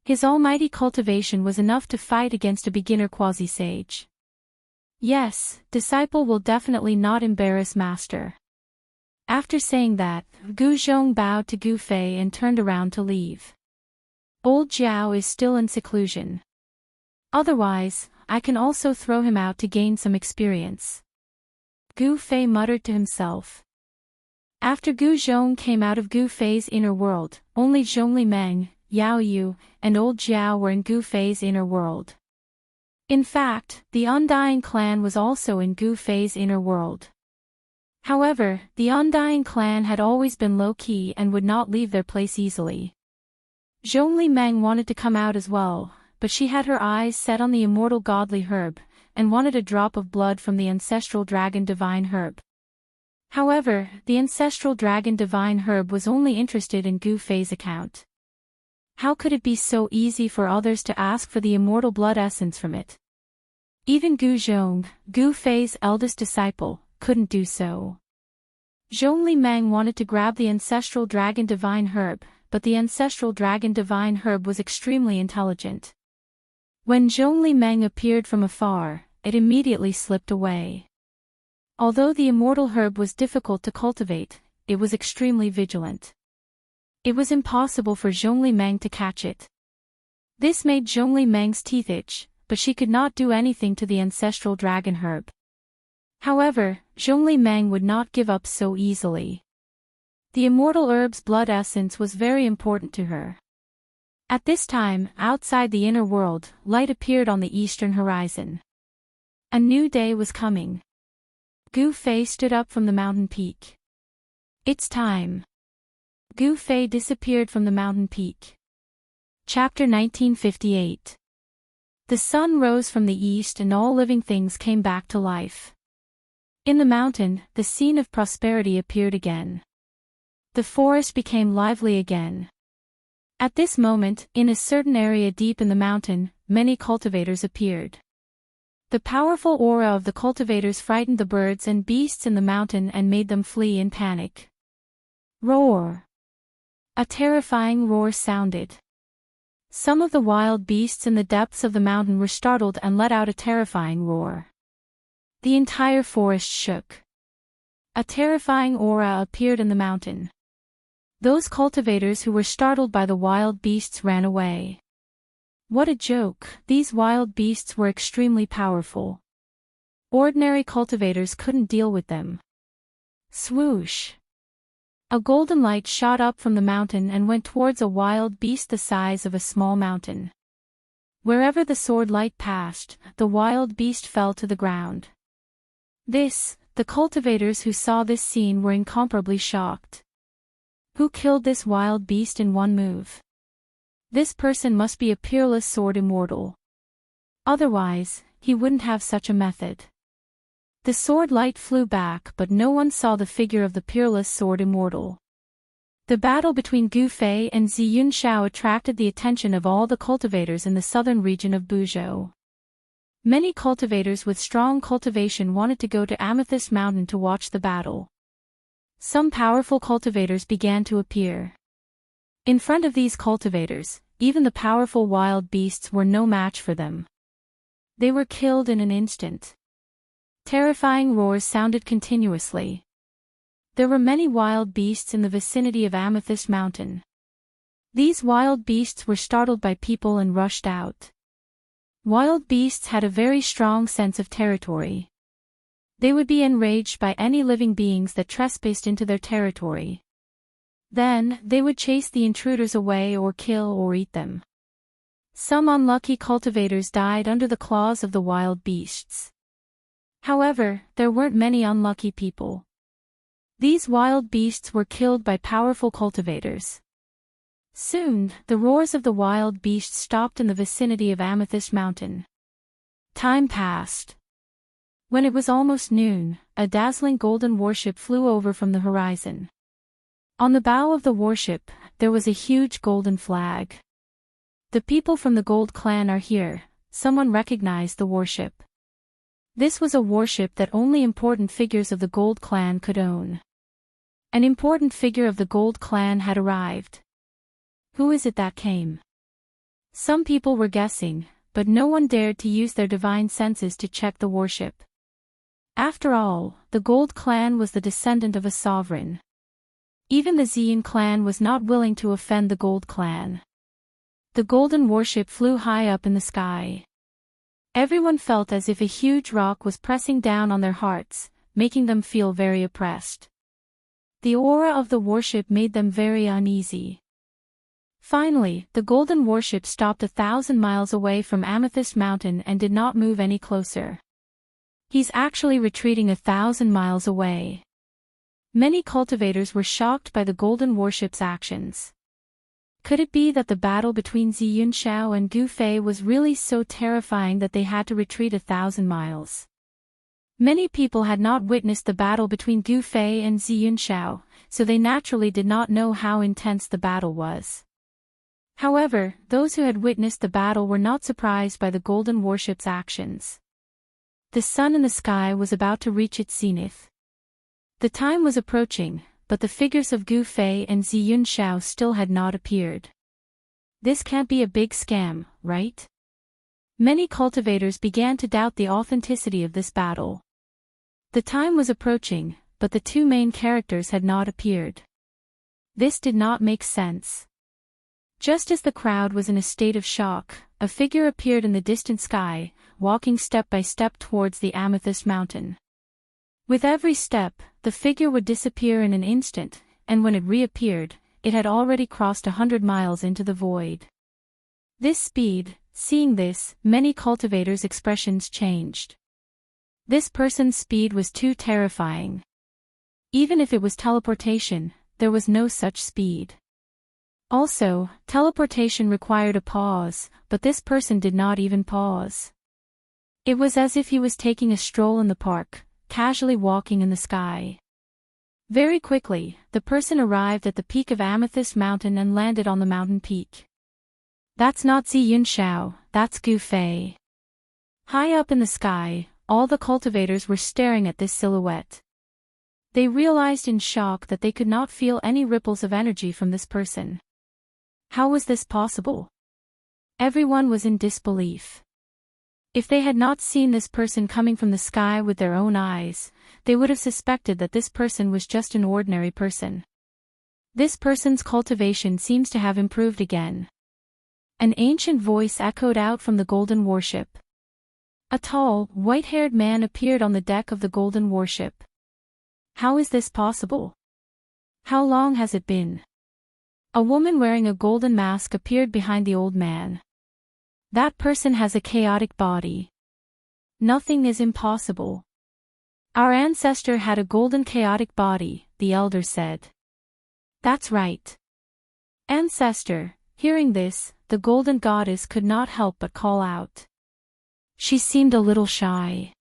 His almighty cultivation was enough to fight against a beginner quasi-sage. Yes, disciple will definitely not embarrass master. After saying that, Gu Zhong bowed to Gu Fei and turned around to leave. Old Jiao is still in seclusion. Otherwise, I can also throw him out to gain some experience. Gu Fei muttered to himself. After Gu Zhong came out of Gu Fei's inner world, only Zhongli Meng, Yao Yu, and Old Jiao were in Gu Fei's inner world. In fact, the Undying clan was also in Gu Fei's inner world. However, the Undying clan had always been low-key and would not leave their place easily. Zhongli Meng wanted to come out as well, but she had her eyes set on the immortal godly herb, and wanted a drop of blood from the ancestral dragon divine herb. However, the ancestral dragon divine herb was only interested in Gu Fei's account. How could it be so easy for others to ask for the immortal blood essence from it? Even Gu Zhong, Gu Fei's eldest disciple, couldn't do so. Zhongli Meng wanted to grab the ancestral dragon divine herb, but the ancestral dragon divine herb was extremely intelligent. When Zhongli Meng appeared from afar, it immediately slipped away. Although the immortal herb was difficult to cultivate, it was extremely vigilant. It was impossible for Zhongli Meng to catch it. This made Zhongli Meng's teeth itch, but she could not do anything to the ancestral dragon herb. However, Zhongli Meng would not give up so easily. The immortal herb's blood essence was very important to her. At this time, outside the inner world, light appeared on the eastern horizon. A new day was coming. Gu Fei stood up from the mountain peak. It's time. Gu Fei disappeared from the mountain peak. Chapter 1958. The sun rose from the east and all living things came back to life. In the mountain, the scene of prosperity appeared again. The forest became lively again. At this moment, in a certain area deep in the mountain, many cultivators appeared. The powerful aura of the cultivators frightened the birds and beasts in the mountain and made them flee in panic. Roar! A terrifying roar sounded. Some of the wild beasts in the depths of the mountain were startled and let out a terrifying roar. The entire forest shook. A terrifying aura appeared in the mountain. Those cultivators who were startled by the wild beasts ran away. What a joke, these wild beasts were extremely powerful. Ordinary cultivators couldn't deal with them. Swoosh! A golden light shot up from the mountain and went towards a wild beast the size of a small mountain. Wherever the sword light passed, the wild beast fell to the ground. The cultivators who saw this scene were incomparably shocked. Who killed this wild beast in one move? This person must be a peerless sword immortal. Otherwise, he wouldn't have such a method. The sword light flew back but no one saw the figure of the peerless sword immortal. The battle between Gu Fei and Xianxia attracted the attention of all the cultivators in the southern region of Buzhou. Many cultivators with strong cultivation wanted to go to Amethyst Mountain to watch the battle. Some powerful cultivators began to appear. In front of these cultivators, even the powerful wild beasts were no match for them. They were killed in an instant. Terrifying roars sounded continuously. There were many wild beasts in the vicinity of Amethyst Mountain. These wild beasts were startled by people and rushed out. Wild beasts had a very strong sense of territory. They would be enraged by any living beings that trespassed into their territory. Then, they would chase the intruders away or kill or eat them. Some unlucky cultivators died under the claws of the wild beasts. However, there weren't many unlucky people. These wild beasts were killed by powerful cultivators. Soon, the roars of the wild beasts stopped in the vicinity of Amethyst Mountain. Time passed. When it was almost noon, a dazzling golden warship flew over from the horizon. On the bow of the warship, there was a huge golden flag. The people from the Gold Clan are here, someone recognized the warship. This was a warship that only important figures of the Gold Clan could own. An important figure of the Gold Clan had arrived. Who is it that came? Some people were guessing, but no one dared to use their divine senses to check the warship. After all, the Gold Clan was the descendant of a sovereign. Even the Xian clan was not willing to offend the Gold Clan. The golden warship flew high up in the sky. Everyone felt as if a huge rock was pressing down on their hearts, making them feel very oppressed. The aura of the warship made them very uneasy. Finally, the golden warship stopped 1,000 miles away from Amethyst Mountain and did not move any closer. He's actually retreating 1,000 miles away. Many cultivators were shocked by the golden warship's actions. Could it be that the battle between Xianxia and Gu Fei was really so terrifying that they had to retreat 1,000 miles? Many people had not witnessed the battle between Gu Fei and Xianxia, so they naturally did not know how intense the battle was. However, those who had witnessed the battle were not surprised by the golden warship's actions. The sun in the sky was about to reach its zenith. The time was approaching, but the figures of Gu Fei and Xianxia still had not appeared. This can't be a big scam, right? Many cultivators began to doubt the authenticity of this battle. The time was approaching, but the two main characters had not appeared. This did not make sense. Just as the crowd was in a state of shock, a figure appeared in the distant sky, walking step by step towards the Amethyst Mountain. With every step, the figure would disappear in an instant, and when it reappeared, it had already crossed 100 miles into the void. This speed, seeing this, many cultivators' expressions changed. This person's speed was too terrifying. Even if it was teleportation, there was no such speed. Also, teleportation required a pause, but this person did not even pause. It was as if he was taking a stroll in the park, casually walking in the sky. Very quickly, the person arrived at the peak of Amethyst Mountain and landed on the mountain peak. That's not Xianxia, that's Gu Fei. High up in the sky, all the cultivators were staring at this silhouette. They realized in shock that they could not feel any ripples of energy from this person. How was this possible? Everyone was in disbelief. If they had not seen this person coming from the sky with their own eyes, they would have suspected that this person was just an ordinary person. This person's cultivation seems to have improved again. An ancient voice echoed out from the golden warship. A tall, white-haired man appeared on the deck of the golden warship. How is this possible? How long has it been? A woman wearing a golden mask appeared behind the old man. That person has a chaotic body. Nothing is impossible. Our ancestor had a golden chaotic body, the elder said. That's right. Ancestor, hearing this, the golden goddess could not help but call out. She seemed a little shy.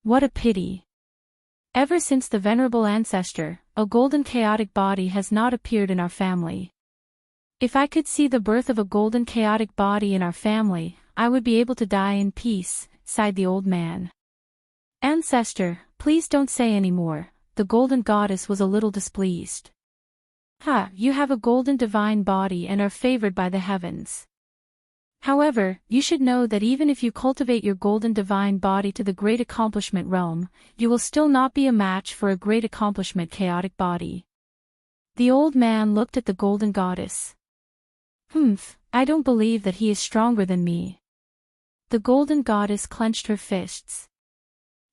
What a pity. Ever since the venerable ancestor, a golden chaotic body has not appeared in our family. If I could see the birth of a golden chaotic body in our family, I would be able to die in peace, sighed the old man. Ancestor, please don't say any more, the golden goddess was a little displeased. You have a golden divine body and are favored by the heavens. However, you should know that even if you cultivate your golden divine body to the great accomplishment realm, you will still not be a match for a great accomplishment chaotic body. The old man looked at the golden goddess. I don't believe that he is stronger than me. The golden goddess clenched her fists.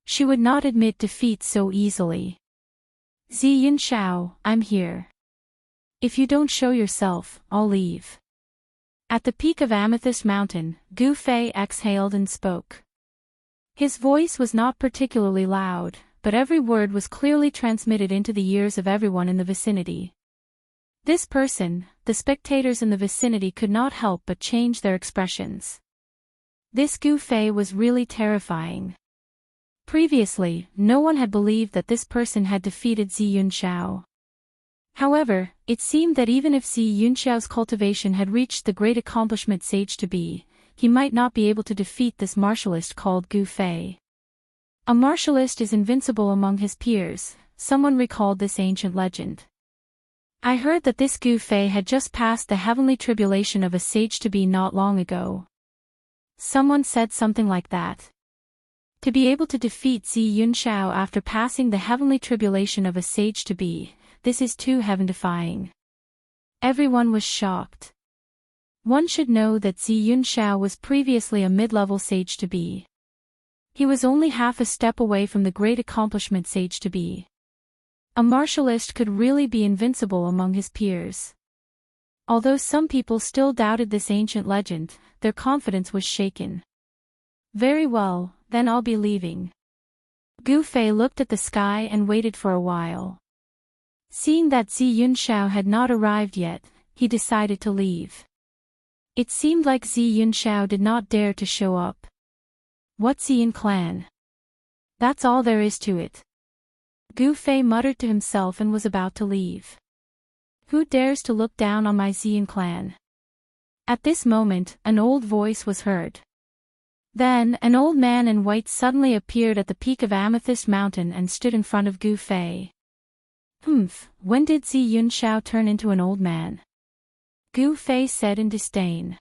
She would not admit defeat so easily. Xianxia, I'm here. If you don't show yourself, I'll leave. At the peak of Amethyst Mountain, Gu Fei exhaled and spoke. His voice was not particularly loud, but every word was clearly transmitted into the ears of everyone in the vicinity. This person, the spectators in the vicinity could not help but change their expressions. This Gu Fei was really terrifying. Previously, no one had believed that this person had defeated Xianxia. However, it seemed that even if Xianxia's cultivation had reached the great accomplishment sage to be, he might not be able to defeat this martialist called Gu Fei. A martialist is invincible among his peers, someone recalled this ancient legend. I heard that this Gu Fei had just passed the heavenly tribulation of a sage to be not long ago. Someone said something like that. To be able to defeat Xianxia after passing the heavenly tribulation of a sage to be, this is too heaven-defying. Everyone was shocked. One should know that Xianxia was previously a mid-level sage to be. He was only half a step away from the great accomplishment sage to be. A martialist could really be invincible among his peers. Although some people still doubted this ancient legend, their confidence was shaken. Very well, then I'll be leaving. Gu Fei looked at the sky and waited for a while. Seeing that Xianxia had not arrived yet, he decided to leave. It seemed like Xianxia did not dare to show up. What Xian clan? That's all there is to it. Gu Fei muttered to himself and was about to leave. Who dares to look down on my Xian clan? At this moment, an old voice was heard. Then, an old man in white suddenly appeared at the peak of Amethyst Mountain and stood in front of Gu Fei. When did Xianxia turn into an old man? Gu Fei said in disdain.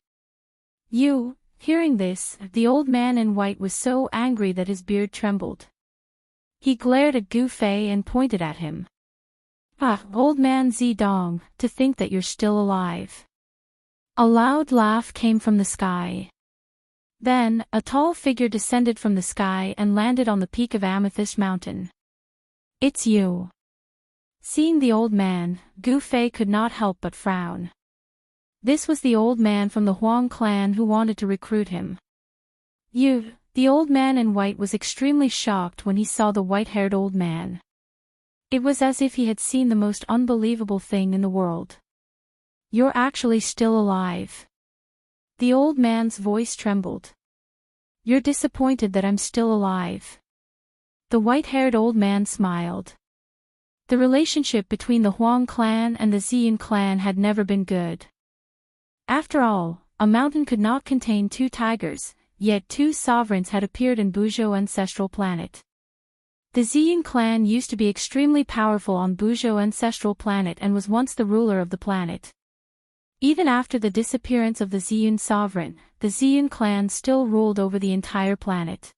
Hearing this, the old man in white was so angry that his beard trembled. He glared at Gu Fei and pointed at him. Ah, old man Zidong, to think that you're still alive. A loud laugh came from the sky. Then, a tall figure descended from the sky and landed on the peak of Amethyst Mountain. It's you. Seeing the old man, Gu Fei could not help but frown. This was the old man from the Huang clan who wanted to recruit him. You, the old man in white was extremely shocked when he saw the white-haired old man. It was as if he had seen the most unbelievable thing in the world. You're actually still alive. The old man's voice trembled. You're disappointed that I'm still alive. The white-haired old man smiled. The relationship between the Huang clan and the Xian clan had never been good. After all, a mountain could not contain two tigers, yet two sovereigns had appeared in Buzhou ancestral planet. The Xian clan used to be extremely powerful on Buzhou ancestral planet and was once the ruler of the planet. Even after the disappearance of the Xian sovereign, the Xian clan still ruled over the entire planet.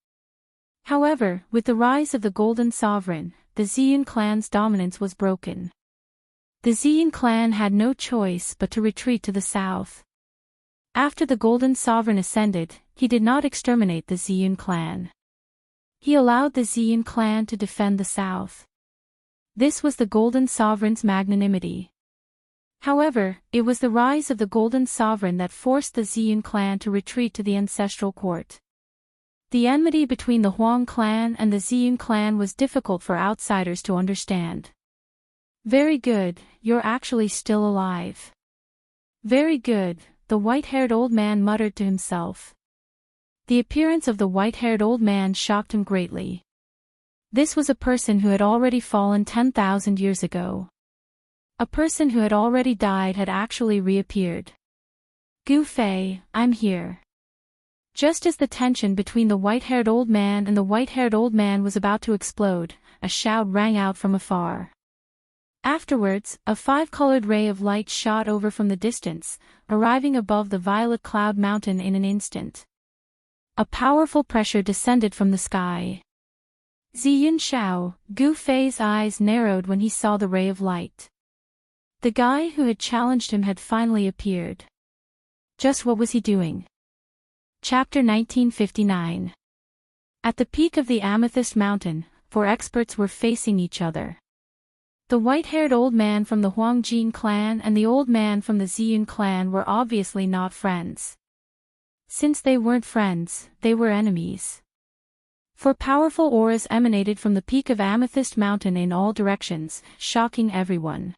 However, with the rise of the Golden Sovereign, the Xian clan's dominance was broken. The Xian clan had no choice but to retreat to the south. After the Golden Sovereign ascended, he did not exterminate the Xian clan. He allowed the Xian clan to defend the south. This was the Golden Sovereign's magnanimity. However, it was the rise of the Golden Sovereign that forced the Xian clan to retreat to the ancestral court. The enmity between the Huang clan and the Xian clan was difficult for outsiders to understand. Very good, you're actually still alive. Very good, the white-haired old man muttered to himself. The appearance of the white-haired old man shocked him greatly. This was a person who had already fallen 10,000 years ago. A person who had already died had actually reappeared. Gu Fei, I'm here. Just as the tension between the white-haired old man and the white-haired old man was about to explode, a shout rang out from afar. Afterwards, a five-colored ray of light shot over from the distance, arriving above the violet cloud mountain in an instant. A powerful pressure descended from the sky. Ziyin Shao, Gu Fei's eyes narrowed when he saw the ray of light. The guy who had challenged him had finally appeared. Just what was he doing? Chapter 1959. At the peak of the Amethyst Mountain, four experts were facing each other. The white-haired old man from the Huangjin clan and the old man from the Xian clan were obviously not friends. Since they weren't friends, they were enemies. For powerful auras emanated from the peak of Amethyst Mountain in all directions, shocking everyone.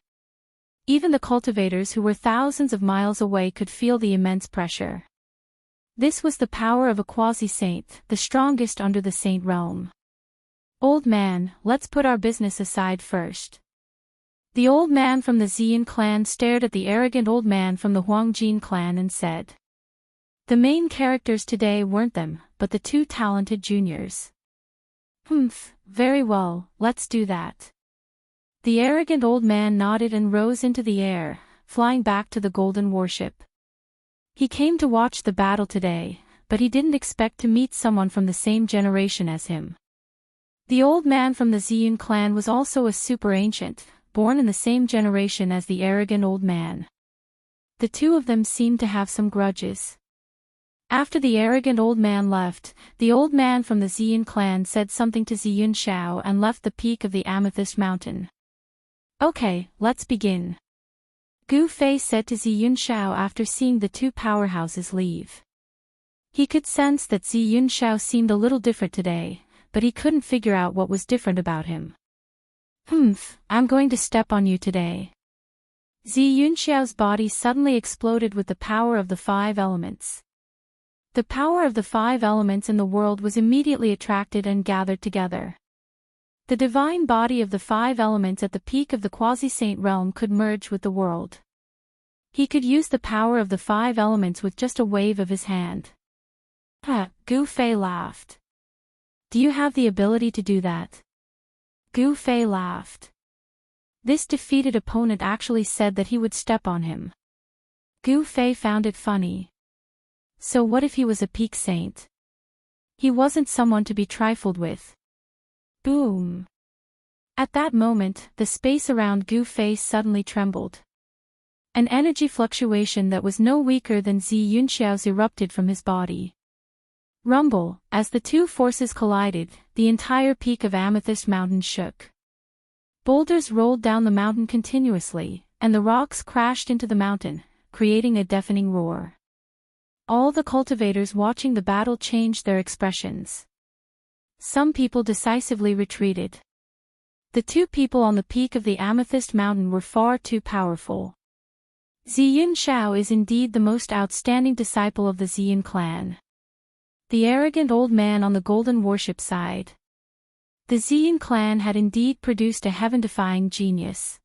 Even the cultivators who were thousands of miles away could feel the immense pressure. This was the power of a quasi-saint, the strongest under the saint realm. Old man, let's put our business aside first. The old man from the Xian clan stared at the arrogant old man from the Huangjin clan and said. The main characters today weren't them, but the two talented juniors. Very well, let's do that. The arrogant old man nodded and rose into the air, flying back to the golden warship. He came to watch the battle today, but he didn't expect to meet someone from the same generation as him. The old man from the Xian clan was also a super ancient, born in the same generation as the arrogant old man. The two of them seemed to have some grudges. After the arrogant old man left, the old man from the Xian clan said something to Ziyun Shao and left the peak of the Amethyst Mountain. Okay, let's begin. Gu Fei said to Ziyun Shao after seeing the two powerhouses leave. He could sense that Ziyun Shao seemed a little different today, but he couldn't figure out what was different about him. I'm going to step on you today. Ziyun Xiao's body suddenly exploded with the power of the five elements. The power of the five elements in the world was immediately attracted and gathered together. The divine body of the five elements at the peak of the quasi-saint realm could merge with the world. He could use the power of the five elements with just a wave of his hand. Gu Fei laughed. Do you have the ability to do that? Gu Fei laughed. This defeated opponent actually said that he would step on him. Gu Fei found it funny. So what if he was a peak saint? He wasn't someone to be trifled with. Boom! At that moment, the space around Gu Fei suddenly trembled. An energy fluctuation that was no weaker than Xianxiao's erupted from his body. Rumble, as the two forces collided, the entire peak of Amethyst Mountain shook. Boulders rolled down the mountain continuously, and the rocks crashed into the mountain, creating a deafening roar. All the cultivators watching the battle changed their expressions. Some people decisively retreated. The two people on the peak of the Amethyst Mountain were far too powerful. Xianxiao is indeed the most outstanding disciple of the Xian clan. The arrogant old man on the golden worship side. The Xian clan had indeed produced a heaven-defying genius.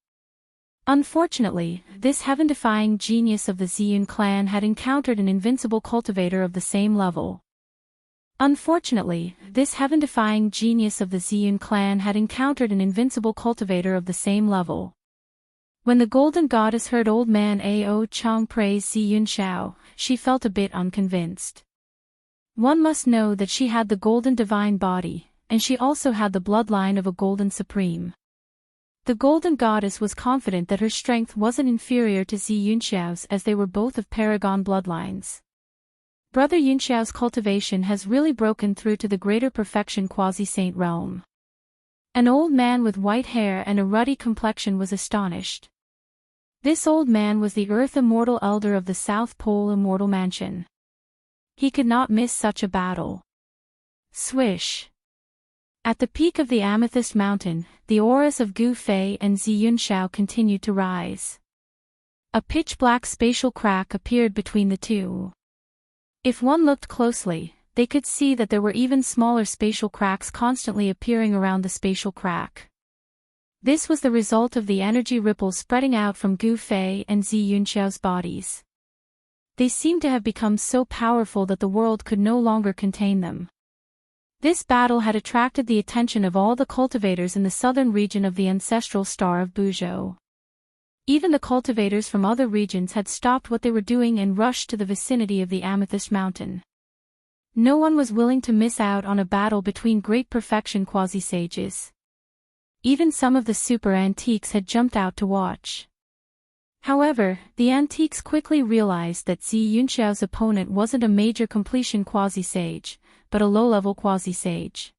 Unfortunately, this heaven-defying genius of the Xian clan had encountered an invincible cultivator of the same level. Unfortunately, this heaven-defying genius of the Xian clan had encountered an invincible cultivator of the same level. When the golden goddess heard old man Ao Chang praise Xianxiao, she felt a bit unconvinced. One must know that she had the golden divine body, and she also had the bloodline of a golden supreme. The golden goddess was confident that her strength wasn't inferior to Xianxiao's as they were both of paragon bloodlines. Brother Yunxiao's cultivation has really broken through to the greater perfection quasi-saint realm. An old man with white hair and a ruddy complexion was astonished. This old man was the Earth Immortal Elder of the South Pole Immortal Mansion. He could not miss such a battle. Swish! At the peak of the Amethyst Mountain, the auras of Gu Fei and Xianxiao continued to rise. A pitch-black spatial crack appeared between the two. If one looked closely, they could see that there were even smaller spatial cracks constantly appearing around the spatial crack. This was the result of the energy ripples spreading out from Gu Fei and Xianxiao's bodies. They seemed to have become so powerful that the world could no longer contain them. This battle had attracted the attention of all the cultivators in the southern region of the ancestral star of Buzhou. Even the cultivators from other regions had stopped what they were doing and rushed to the vicinity of the Amethyst Mountain. No one was willing to miss out on a battle between great perfection quasi-sages. Even some of the super antiques had jumped out to watch. However, the antiques quickly realized that Xianxiao's opponent wasn't a major completion quasi-sage, but a low-level quasi-sage.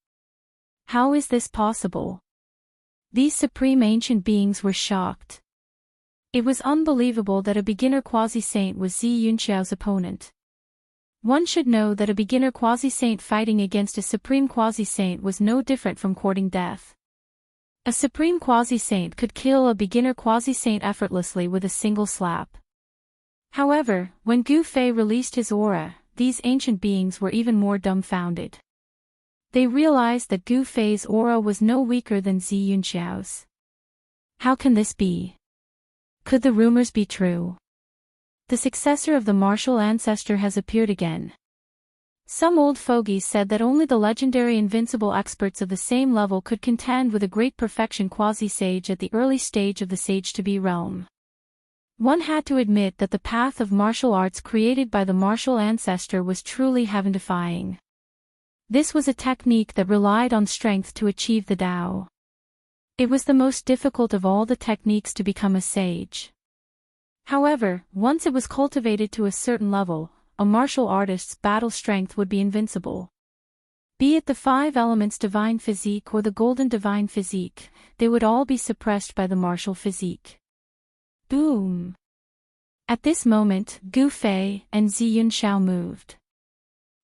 How is this possible? These supreme ancient beings were shocked. It was unbelievable that a beginner quasi-saint was Xianxiao's opponent. One should know that a beginner quasi-saint fighting against a supreme quasi-saint was no different from courting death. A supreme quasi-saint could kill a beginner quasi-saint effortlessly with a single slap. However, when Gu Fei released his aura, these ancient beings were even more dumbfounded. They realized that Gu Fei's aura was no weaker than Xianxiao's. How can this be? Could the rumors be true? The successor of the martial ancestor has appeared again. Some old fogies said that only the legendary invincible experts of the same level could contend with a great perfection quasi-sage at the early stage of the sage-to-be realm. One had to admit that the path of martial arts created by the martial ancestor was truly heaven-defying. This was a technique that relied on strength to achieve the Tao. It was the most difficult of all the techniques to become a sage. However, once it was cultivated to a certain level, a martial artist's battle strength would be invincible. Be it the 5 elements divine physique or the golden divine physique, they would all be suppressed by the martial physique. Boom! At this moment, Gu Fei and Xianxiao moved.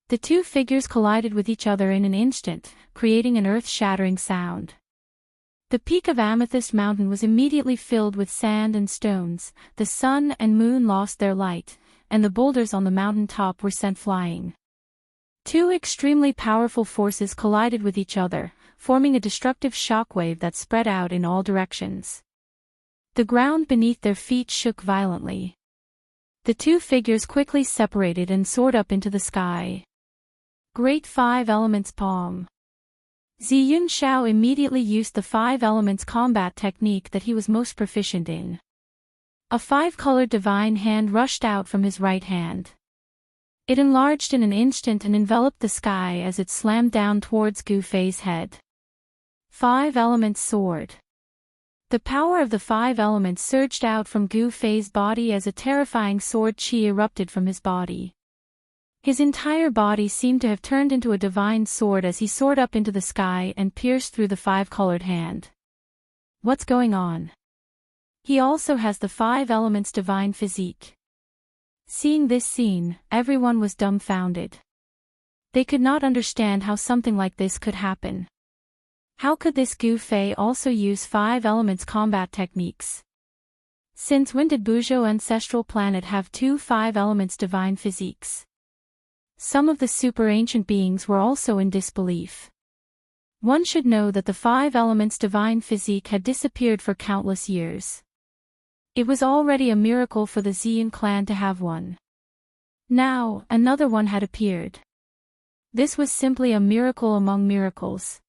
The two figures collided with each other in an instant, creating an earth-shattering sound. The peak of Amethyst Mountain was immediately filled with sand and stones, the sun and moon lost their light, and the boulders on the mountain top were sent flying. Two extremely powerful forces collided with each other, forming a destructive shockwave that spread out in all directions. The ground beneath their feet shook violently. The two figures quickly separated and soared up into the sky. Great 5 Elements Palm. Xianxiao immediately used the 5 Elements combat technique that he was most proficient in. A 5-colored divine hand rushed out from his right hand. It enlarged in an instant and enveloped the sky as it slammed down towards Gu Fei's head. Five Elements Sword. The power of the five elements surged out from Gu Fei's body as a terrifying sword qi erupted from his body. His entire body seemed to have turned into a divine sword as he soared up into the sky and pierced through the five-colored hand. What's going on? He also has the five elements divine physique. Seeing this scene, everyone was dumbfounded. They could not understand how something like this could happen. How could this Gu Fei also use five elements combat techniques? Since when did Wuxia ancestral planet have two five elements divine physiques? Some of the super ancient beings were also in disbelief. One should know that the five elements divine physique had disappeared for countless years. It was already a miracle for the Xian clan to have one. Now, another one had appeared. This was simply a miracle among miracles.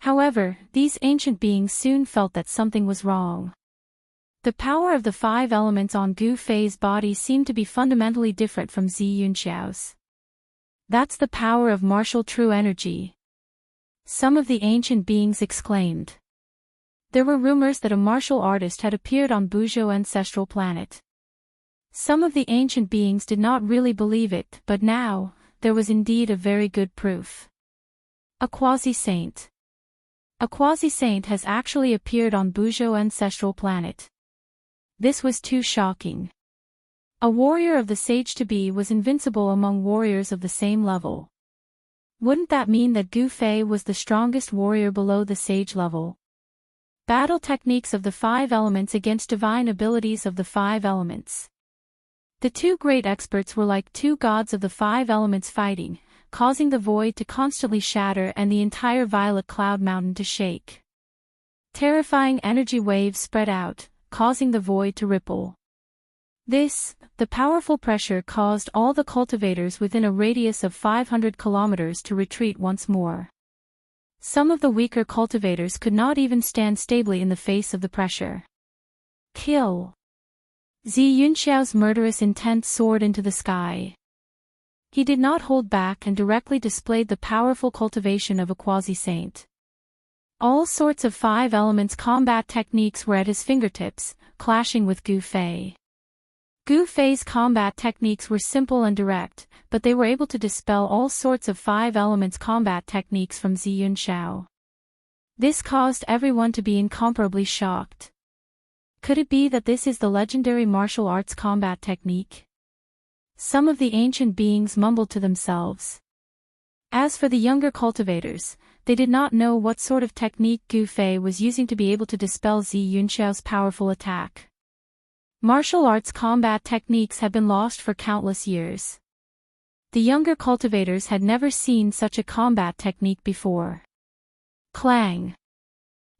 However, these ancient beings soon felt that something was wrong. The power of the five elements on Gu Fei's body seemed to be fundamentally different from Xianxiao's. That's the power of martial true energy. Some of the ancient beings exclaimed. There were rumors that a martial artist had appeared on Wuxia ancestral planet. Some of the ancient beings did not really believe it, but now, there was indeed a very good proof. A quasi-saint. A quasi-saint has actually appeared on Wuxia ancestral planet. This was too shocking. A warrior of the sage-to-be was invincible among warriors of the same level. Wouldn't that mean that Gu Fei was the strongest warrior below the sage level? Battle techniques of the five elements against divine abilities of the five elements. The two great experts were like two gods of the five elements fighting, causing the void to constantly shatter and the entire violet cloud mountain to shake. Terrifying energy waves spread out, causing the void to ripple. The powerful pressure caused all the cultivators within a radius of 500 kilometers to retreat once more. Some of the weaker cultivators could not even stand stably in the face of the pressure. Kill! Xianxiao's murderous intent soared into the sky. He did not hold back and directly displayed the powerful cultivation of a quasi-saint. All sorts of five elements combat techniques were at his fingertips, clashing with Gu Fei. Gu Fei's combat techniques were simple and direct, but they were able to dispel all sorts of five elements combat techniques from Xianxiao. This caused everyone to be incomparably shocked. Could it be that this is the legendary martial arts combat technique? Some of the ancient beings mumbled to themselves. As for the younger cultivators, they did not know what sort of technique Gu Fei was using to be able to dispel Xianxiao's powerful attack. Martial arts combat techniques had been lost for countless years. The younger cultivators had never seen such a combat technique before. Clang!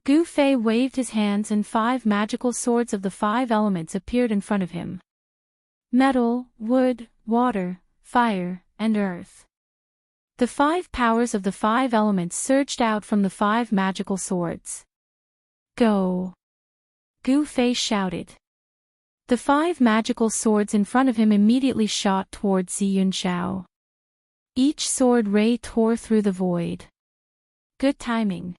Gu Fei waved his hands and five magical swords of the five elements appeared in front of him. Metal, wood, water, fire, and earth. The five powers of the five elements surged out from the five magical swords. Go! Gu Fei shouted. The five magical swords in front of him immediately shot towards Xianxiao. Each sword ray tore through the void. Good timing.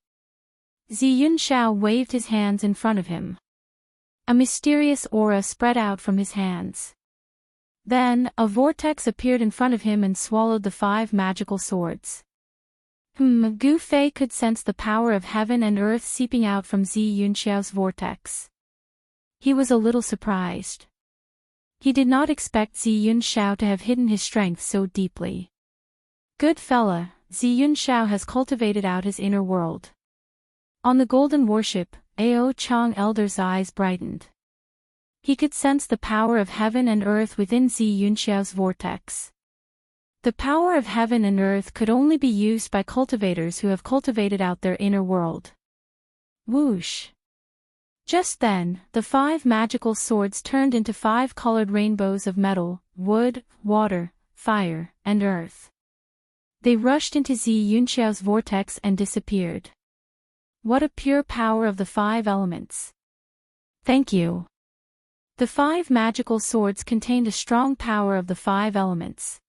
Xianxiao waved his hands in front of him. A mysterious aura spread out from his hands. Then, a vortex appeared in front of him and swallowed the five magical swords. Gu Fei could sense the power of heaven and earth seeping out from Xianxiao's vortex. He was a little surprised. He did not expect Xianxiao to have hidden his strength so deeply. Good fella, Xianxiao has cultivated out his inner world. On the golden warship, Ao Chang Elder's eyes brightened. He could sense the power of heaven and earth within Xianxiao's vortex. The power of heaven and earth could only be used by cultivators who have cultivated out their inner world. Whoosh! Just then, the five magical swords turned into five colored rainbows of metal, wood, water, fire, and earth. They rushed into Xianxiao's vortex and disappeared. What a pure power of the five elements! Thank you. The five magical swords contained a strong power of the five elements.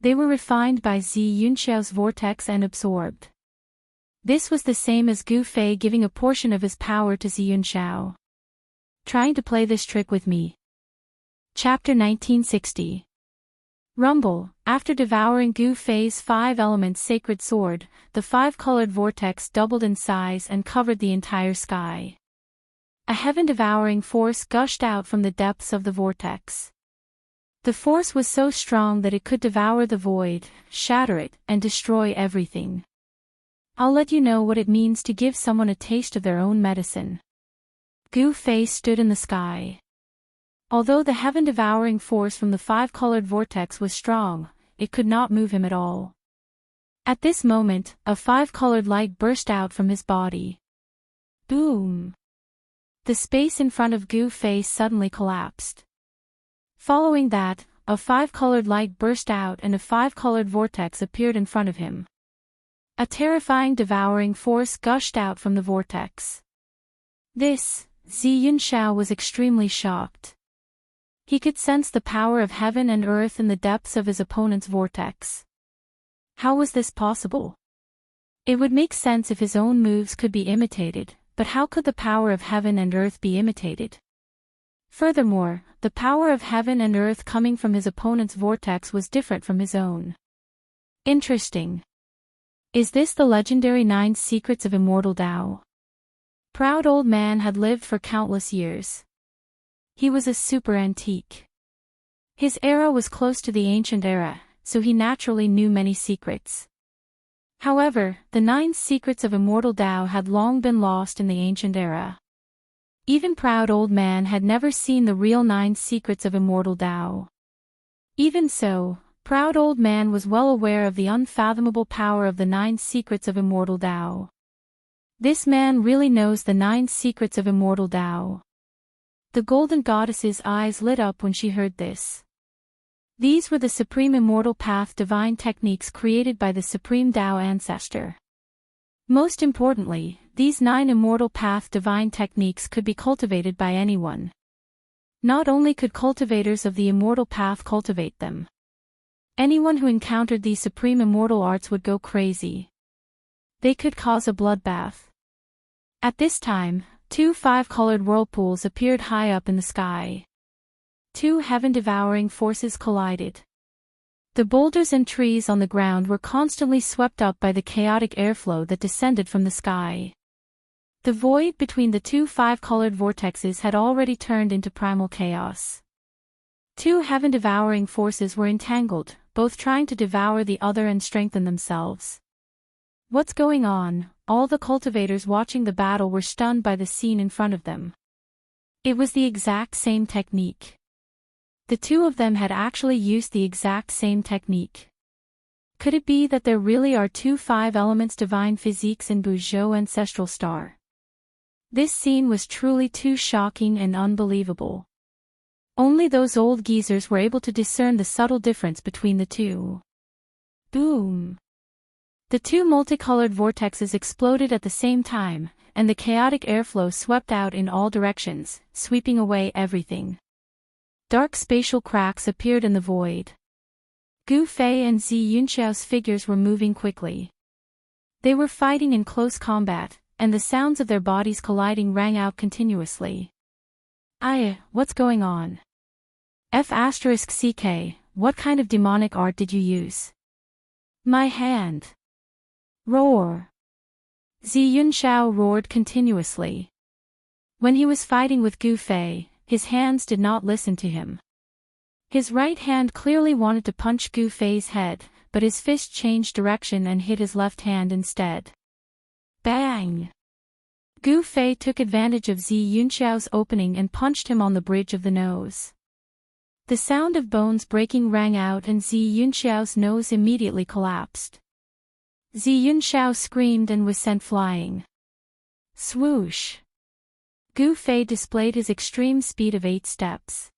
They were refined by Xianxiao's vortex and absorbed. This was the same as Gu Fei giving a portion of his power to Xianxia. Trying to play this trick with me. Chapter 1960. Rumble. After devouring Gu Fei's 5-element sacred sword, the 5-colored vortex doubled in size and covered the entire sky. A heaven-devouring force gushed out from the depths of the vortex. The force was so strong that it could devour the void, shatter it, and destroy everything. I'll let you know what it means to give someone a taste of their own medicine. Gu Fei stood in the sky. Although the heaven-devouring force from the 5-colored vortex was strong, it could not move him at all. At this moment, a 5-colored light burst out from his body. Boom! The space in front of Gu Fei suddenly collapsed. Following that, a 5-colored light burst out and a 5-colored vortex appeared in front of him. A terrifying devouring force gushed out from the vortex. Xianxia was extremely shocked. He could sense the power of heaven and earth in the depths of his opponent's vortex. How was this possible? It would make sense if his own moves could be imitated, but how could the power of heaven and earth be imitated? Furthermore, the power of heaven and earth coming from his opponent's vortex was different from his own. Interesting. Is this the legendary 9 secrets of immortal Dao? Proud old man had lived for countless years. He was a super antique. His era was close to the ancient era, so he naturally knew many secrets. However, the 9 secrets of immortal Dao had long been lost in the ancient era. Even proud old man had never seen the real 9 secrets of immortal Dao. Even so, proud old man was well aware of the unfathomable power of the 9 secrets of immortal Dao. This man really knows the 9 secrets of immortal Dao. The golden goddess's eyes lit up when she heard this. These were the supreme immortal path divine techniques created by the supreme Dao ancestor. Most importantly, these 9 immortal path divine techniques could be cultivated by anyone. Not only could cultivators of the immortal path cultivate them. Anyone who encountered these supreme immortal arts would go crazy. They could cause a bloodbath. At this time, 2 5-colored whirlpools appeared high up in the sky. 2 heaven-devouring forces collided. The boulders and trees on the ground were constantly swept up by the chaotic airflow that descended from the sky. The void between the 2 5-colored vortexes had already turned into primal chaos. 2 heaven-devouring forces were entangled, both trying to devour the other and strengthen themselves. What's going on? All the cultivators watching the battle were stunned by the scene in front of them. It was the exact same technique. The 2 of them had actually used the exact same technique. Could it be that there really are 2 5-elements divine physiques in Buzhou ancestral star? This scene was truly too shocking and unbelievable. Only those old geezers were able to discern the subtle difference between the 2. Boom! The 2 multicolored vortexes exploded at the same time, and the chaotic airflow swept out in all directions, sweeping away everything. Dark spatial cracks appeared in the void. Gu Fei and Xianxia's figures were moving quickly. They were fighting in close combat, and the sounds of their bodies colliding rang out continuously. What's going on? *CK, what kind of demonic art did you use? My hand. Roar. Xianxia roared continuously. When he was fighting with Gu Fei, his hands did not listen to him. His right hand clearly wanted to punch Gu Fei's head, but his fist changed direction and hit his left hand instead. Bang! Gu Fei took advantage of Xianxiao's opening and punched him on the bridge of the nose. The sound of bones breaking rang out and Xianxiao's nose immediately collapsed. Xianxia screamed and was sent flying. Swoosh! Gu Fei displayed his extreme speed of 8 steps.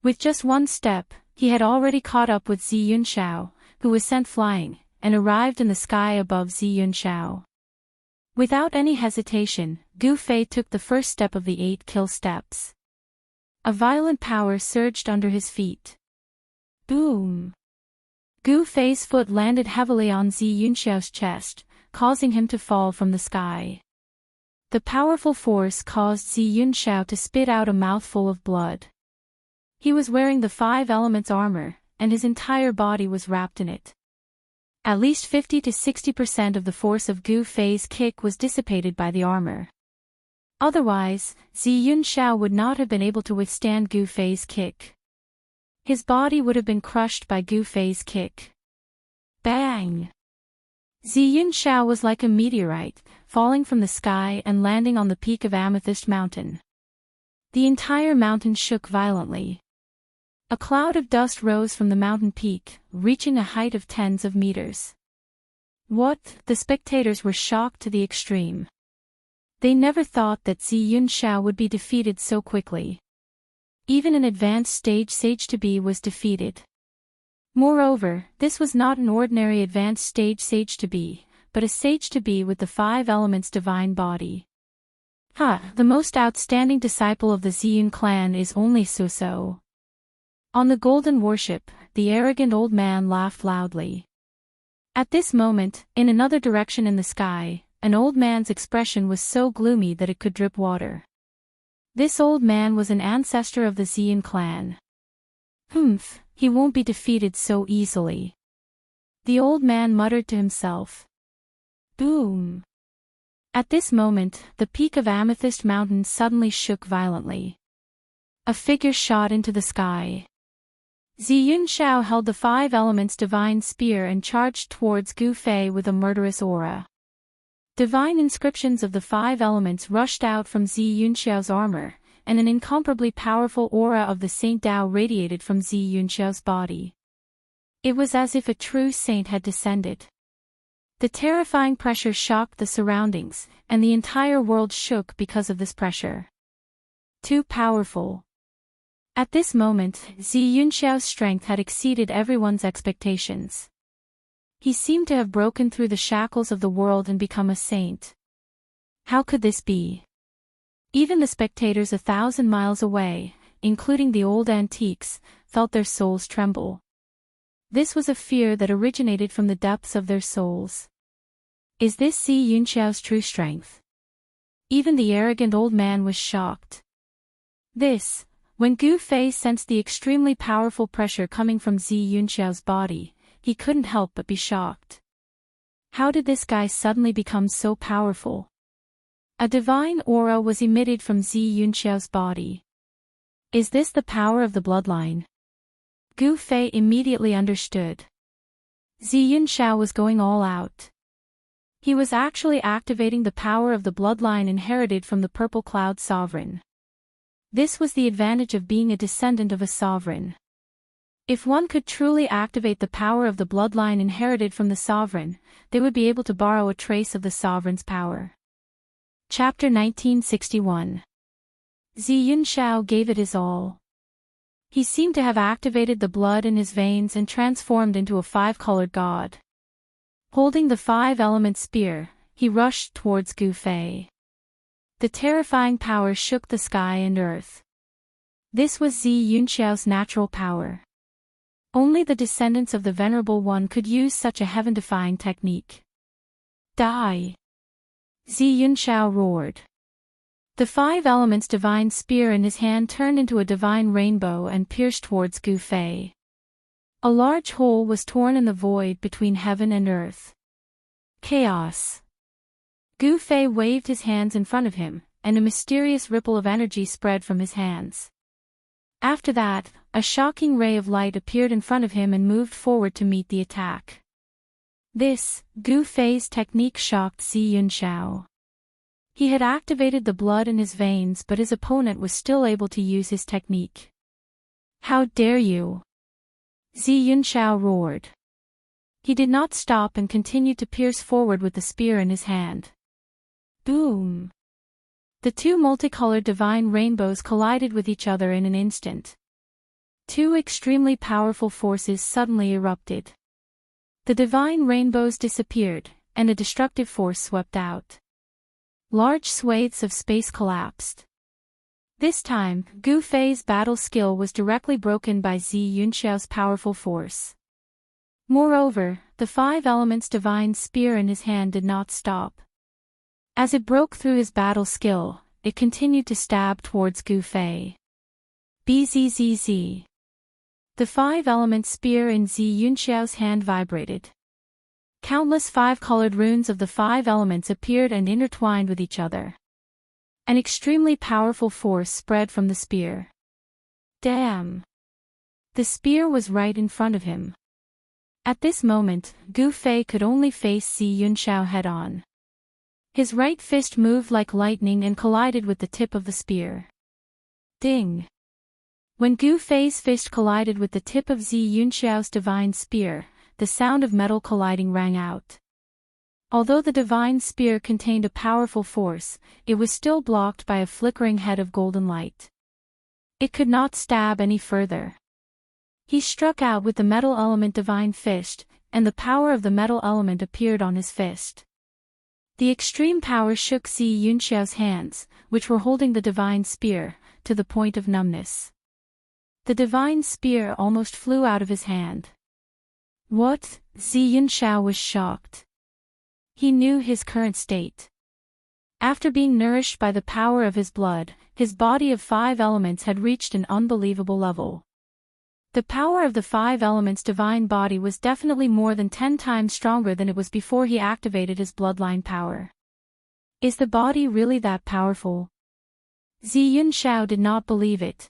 With just 1 step, he had already caught up with Xianxia, who was sent flying, and arrived in the sky above Xianxia. Without any hesitation, Gu Fei took the first step of the 8 kill steps. A violent power surged under his feet. Boom! Gu Fei's foot landed heavily on Xianxiao's chest, causing him to fall from the sky. The powerful force caused Xianxia to spit out a mouthful of blood. He was wearing the 5 elements armor, and his entire body was wrapped in it. At least 50 to 60% of the force of Gu Fei's kick was dissipated by the armor. Otherwise, Xianxia would not have been able to withstand Gu Fei's kick. His body would have been crushed by Gu Fei's kick. Bang! Xianxia was like a meteorite, falling from the sky and landing on the peak of Amethyst Mountain. The entire mountain shook violently. A cloud of dust rose from the mountain peak, reaching a height of tens of meters. What? The spectators were shocked to the extreme. They never thought that Xianxia would be defeated so quickly. Even an advanced stage sage to be was defeated. Moreover, this was not an ordinary advanced stage sage to be, but a sage to be with the 5 elements divine body. The most outstanding disciple of the Ziyun clan is only Suso. On the golden warship, the arrogant old man laughed loudly. At this moment, in another direction in the sky, an old man's expression was so gloomy that it could drip water. This old man was an ancestor of the Ziyun clan. He won't be defeated so easily. The old man muttered to himself. Boom! At this moment, the peak of Amethyst Mountain suddenly shook violently. A figure shot into the sky. Xianxia held the 5 elements divine spear and charged towards Gu Fei with a murderous aura. Divine inscriptions of the 5 elements rushed out from Xianxia's armor, and an incomparably powerful aura of the Saint Dao radiated from Xianxia's body. It was as if a true saint had descended. The terrifying pressure shocked the surroundings, and the entire world shook because of this pressure. Too powerful. At this moment, Xianxia's strength had exceeded everyone's expectations. He seemed to have broken through the shackles of the world and become a saint. How could this be? Even the spectators 1,000 miles away, including the old antiques, felt their souls tremble. This was a fear that originated from the depths of their souls. Is this Xianxiao's true strength? Even the arrogant old man was shocked. When Gu Fei sensed the extremely powerful pressure coming from Xianxiao's body, he couldn't help but be shocked. How did this guy suddenly become so powerful? A divine aura was emitted from Xianxiao's body. Is this the power of the bloodline? Gu Fei immediately understood. Xianxia was going all out. He was actually activating the power of the bloodline inherited from the Purple Cloud Sovereign. This was the advantage of being a descendant of a sovereign. If one could truly activate the power of the bloodline inherited from the sovereign, they would be able to borrow a trace of the sovereign's power. Chapter 1961. Xianxia gave it his all. He seemed to have activated the blood in his veins and transformed into a 5-colored god. Holding the 5-element spear, he rushed towards Gu Fei. The terrifying power shook the sky and earth. This was Xianxiao's natural power. Only the descendants of the Venerable One could use such a heaven-defying technique. Die! Xianxia roared. The 5 elements divine spear in his hand turned into a divine rainbow and pierced towards Gu Fei. A large hole was torn in the void between heaven and earth. Chaos. Gu Fei waved his hands in front of him, and a mysterious ripple of energy spread from his hands. After that, a shocking ray of light appeared in front of him and moved forward to meet the attack. Gu Fei's technique shocked Xianxia. He had activated the blood in his veins, but his opponent was still able to use his technique. How dare you! Xianxia roared. He did not stop and continued to pierce forward with the spear in his hand. Boom! The 2 multicolored divine rainbows collided with each other in an instant. 2 extremely powerful forces suddenly erupted. The divine rainbows disappeared, and a destructive force swept out. Large swathes of space collapsed. This time, Gu Fei's battle skill was directly broken by Xianxiao's powerful force. Moreover, the 5 elements divine spear in his hand did not stop. As it broke through his battle skill, it continued to stab towards Gu Fei. Bzzz. The 5 element spear in Xianxiao's hand vibrated. Countless 5-colored runes of the 5 elements appeared and intertwined with each other. An extremely powerful force spread from the spear. Damn! The spear was right in front of him. At this moment, Gu Fei could only face Xianxiao head-on. His right fist moved like lightning and collided with the tip of the spear. Ding! When Gu Fei's fist collided with the tip of Xianxiao's divine spear, the sound of metal colliding rang out. Although the divine spear contained a powerful force, it was still blocked by a flickering head of golden light. It could not stab any further. He struck out with the metal element divine fist, and the power of the metal element appeared on his fist. The extreme power shook Xianxiao's hands, which were holding the divine spear, to the point of numbness. The divine spear almost flew out of his hand. What? Xianxiao was shocked. He knew his current state. After being nourished by the power of his blood, his body of 5 elements had reached an unbelievable level. The power of the 5 elements' divine body was definitely more than 10 times stronger than it was before he activated his bloodline power. Is the body really that powerful? Xianxiao did not believe it.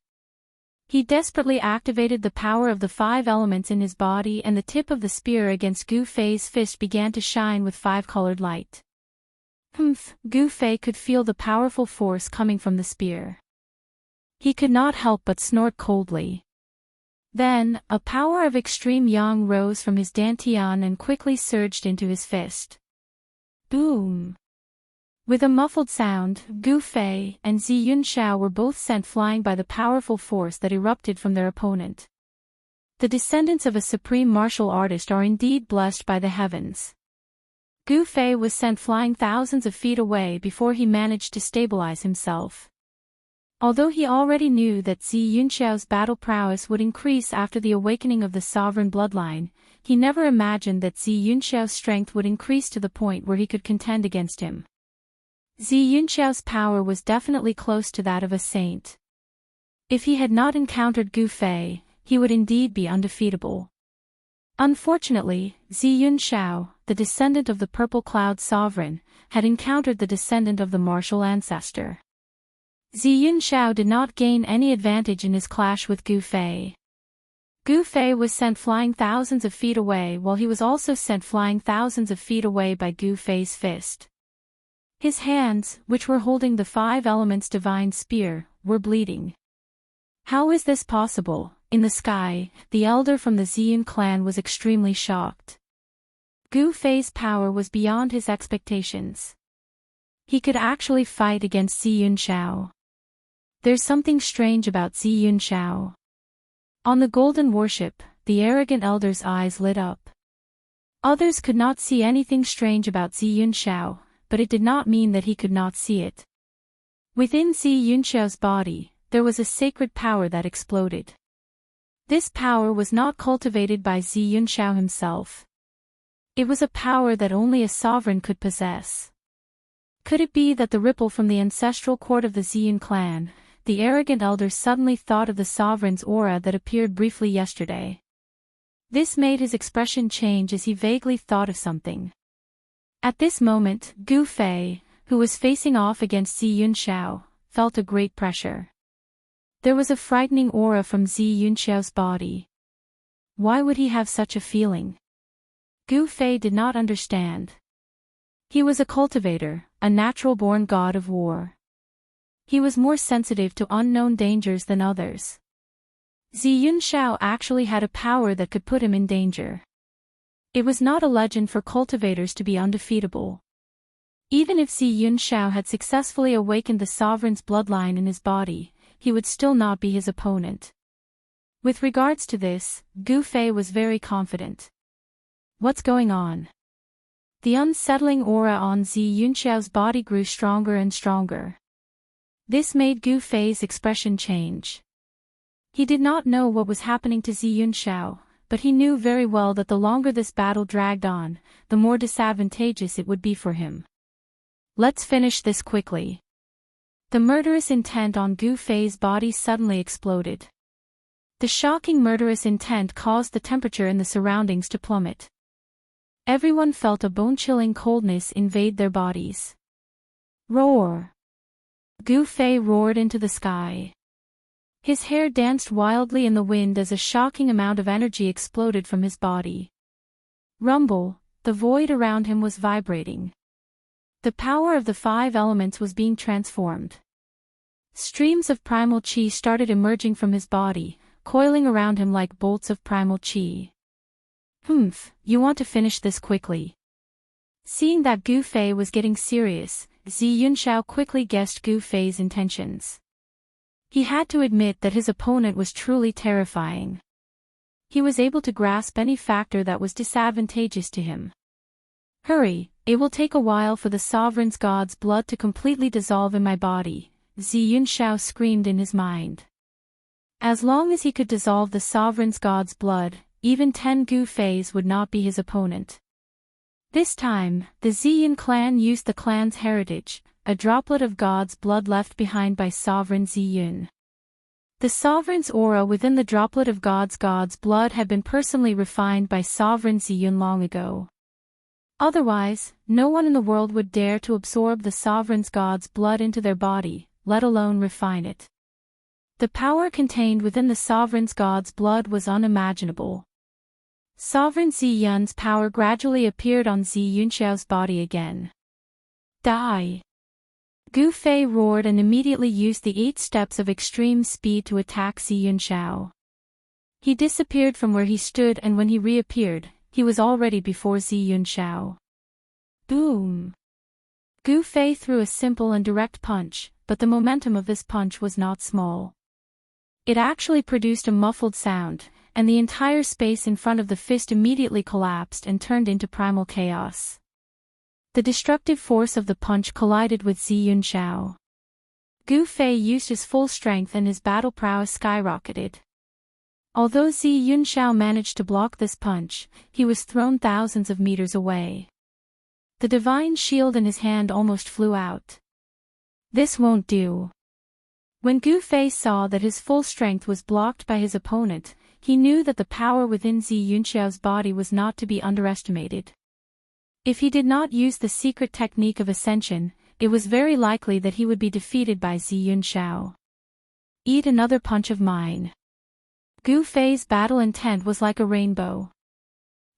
He desperately activated the power of the 5 elements in his body, and the tip of the spear against Gu Fei's fist began to shine with 5-colored light. Gu Fei could feel the powerful force coming from the spear. He could not help but snort coldly. Then, a power of extreme yang rose from his dantian and quickly surged into his fist. Boom! With a muffled sound, Gu Fei and Xianxiao were both sent flying by the powerful force that erupted from their opponent. The descendants of a supreme martial artist are indeed blessed by the heavens. Gu Fei was sent flying thousands of feet away before he managed to stabilize himself. Although he already knew that Xianxiao's battle prowess would increase after the awakening of the sovereign bloodline, he never imagined that Xianxiao's strength would increase to the point where he could contend against him. Xianxiao's power was definitely close to that of a saint. If he had not encountered Gu Fei, he would indeed be undefeatable. Unfortunately, Xianxiao, the descendant of the Purple Cloud Sovereign, had encountered the descendant of the martial ancestor. Xianxiao did not gain any advantage in his clash with Gu Fei. Gu Fei was sent flying thousands of feet away, while he was also sent flying thousands of feet away by Gu Fei's fist. His hands, which were holding the 5 elements divine spear, were bleeding. How is this possible? In the sky, the elder from the Xian clan was extremely shocked. Gu Fei's power was beyond his expectations. He could actually fight against Xianxiao. There's something strange about Xianxiao. On the golden warship, the arrogant elder's eyes lit up. Others could not see anything strange about Xianxiao, but it did not mean that he could not see it. Within Xianxiao's body, there was a sacred power that exploded. This power was not cultivated by Xianxiao himself. It was a power that only a sovereign could possess. Could it be that the ripple from the ancestral court of the Xian clan, the arrogant elder suddenly thought of the sovereign's aura that appeared briefly yesterday? This made his expression change as he vaguely thought of something. At this moment, Gu Fei, who was facing off against Xianxiao, felt a great pressure. There was a frightening aura from Xianxiao's body. Why would he have such a feeling? Gu Fei did not understand. He was a cultivator, a natural-born god of war. He was more sensitive to unknown dangers than others. Xianxiao actually had a power that could put him in danger. It was not a legend for cultivators to be undefeatable. Even if Xianxiao had successfully awakened the sovereign's bloodline in his body, he would still not be his opponent. With regards to this, Gu Fei was very confident. What's going on? The unsettling aura on Xianxiao's body grew stronger and stronger. This made Gu Fei's expression change. He did not know what was happening to Xianxiao, but he knew very well that the longer this battle dragged on, the more disadvantageous it would be for him. Let's finish this quickly. The murderous intent on Gu Fei's body suddenly exploded. The shocking murderous intent caused the temperature in the surroundings to plummet. Everyone felt a bone-chilling coldness invade their bodies. Roar! Gu Fei roared into the sky. His hair danced wildly in the wind as a shocking amount of energy exploded from his body. Rumble, the void around him was vibrating. The power of the 5 elements was being transformed. Streams of primal qi started emerging from his body, coiling around him like bolts of primal qi. You want to finish this quickly. Seeing that Gu Fei was getting serious, Zi Yunxiao quickly guessed Gu Fei's intentions. He had to admit that his opponent was truly terrifying. He was able to grasp any factor that was disadvantageous to him. Hurry, it will take a while for the sovereign's god's blood to completely dissolve in my body, Zi Yunxiao screamed in his mind. As long as he could dissolve the sovereign's god's blood, even 10 Gu Feis would not be his opponent. This time, the Ziyin clan used the clan's heritage, a droplet of God's blood left behind by Sovereign Ziyun. The Sovereign's aura within the droplet of God's blood had been personally refined by Sovereign Ziyun long ago. Otherwise, no one in the world would dare to absorb the Sovereign's God's blood into their body, let alone refine it. The power contained within the Sovereign's God's blood was unimaginable. Sovereign Ziyun's power gradually appeared on Zi Yunxiao's body again. Die! Gu Fei roared and immediately used the 8 steps of extreme speed to attack Zi Yunxiao. He disappeared from where he stood, and when he reappeared, he was already before Zi Yunxiao. Boom! Gu Fei threw a simple and direct punch, but the momentum of this punch was not small. It actually produced a muffled sound, and the entire space in front of the fist immediately collapsed and turned into primal chaos. The destructive force of the punch collided with Zi Yunxiao. Gu Fei used his full strength and his battle prowess skyrocketed. Although Zi Yunxiao managed to block this punch, he was thrown thousands of meters away. The divine shield in his hand almost flew out. This won't do. When Gu Fei saw that his full strength was blocked by his opponent, he knew that the power within Zi Yunxiao's body was not to be underestimated. If he did not use the secret technique of ascension, it was very likely that he would be defeated by Zi Yunxiao. Eat another punch of mine. Gu Fei's battle intent was like a rainbow.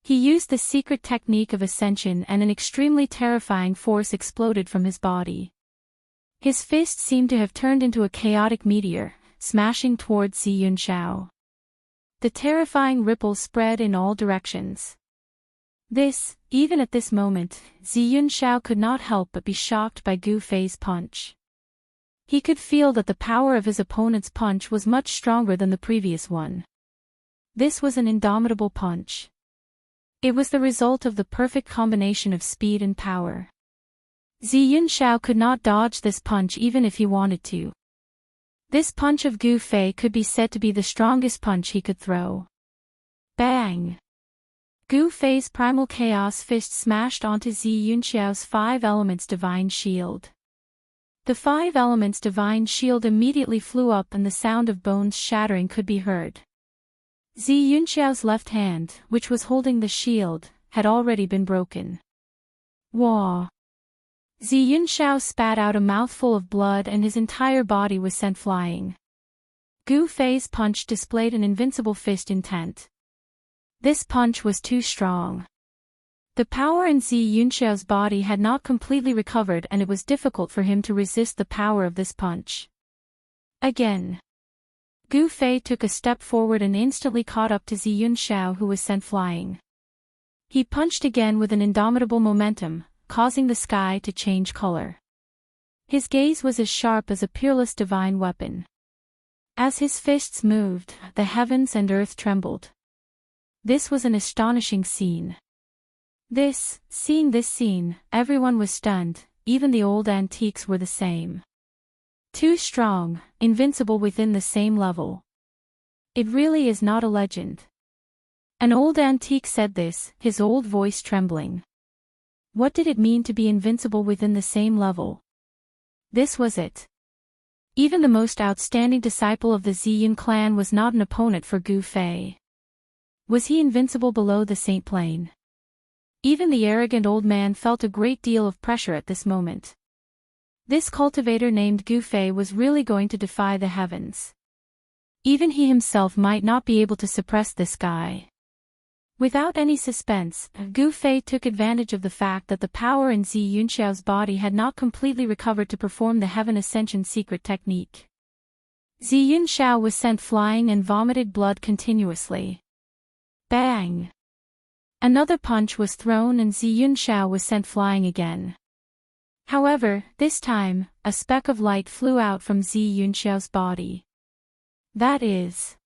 He used the secret technique of ascension, and an extremely terrifying force exploded from his body. His fist seemed to have turned into a chaotic meteor, smashing towards Zi Yunxiao. The terrifying ripples spread in all directions. Even at this moment, Zi Yunxiao could not help but be shocked by Gu Fei's punch. He could feel that the power of his opponent's punch was much stronger than the previous one. This was an indomitable punch. It was the result of the perfect combination of speed and power. Zi Yunxiao could not dodge this punch even if he wanted to. This punch of Gu Fei could be said to be the strongest punch he could throw. Bang! Gu Fei's primal chaos fist smashed onto Zi Yunxiao's 5 elements divine shield. The 5 elements divine shield immediately flew up and the sound of bones shattering could be heard. Zi Yunxiao's left hand, which was holding the shield, had already been broken. Wah! Zi Yunxiao spat out a mouthful of blood and his entire body was sent flying. Gu Fei's punch displayed an invincible fist intent. This punch was too strong. The power in Zi Yunxiao's body had not completely recovered, and it was difficult for him to resist the power of this punch. Again. Gu Fei took a step forward and instantly caught up to Zi Yunxiao, who was sent flying. He punched again with an indomitable momentum, causing the sky to change color. His gaze was as sharp as a peerless divine weapon. As his fists moved, the heavens and earth trembled. This was an astonishing scene. Seeing this scene, everyone was stunned, even the old antiques were the same. Too strong, invincible within the same level. It really is not a legend. An old antique said this, his old voice trembling. What did it mean to be invincible within the same level? This was it. Even the most outstanding disciple of the Ziyun clan was not an opponent for Gu Fei. Was he invincible below the Saint Plane? Even the arrogant old man felt a great deal of pressure at this moment. This cultivator named Gu Fei was really going to defy the heavens. Even he himself might not be able to suppress this guy. Without any suspense, Gu Fei took advantage of the fact that the power in Ziyun Xiao's body had not completely recovered to perform the Heaven Ascension secret technique. Ziyun Xiao was sent flying and vomited blood continuously. Bang! Another punch was thrown and Ziyun Xiao was sent flying again. However, this time, a speck of light flew out from Ziyun Xiao's body. That is,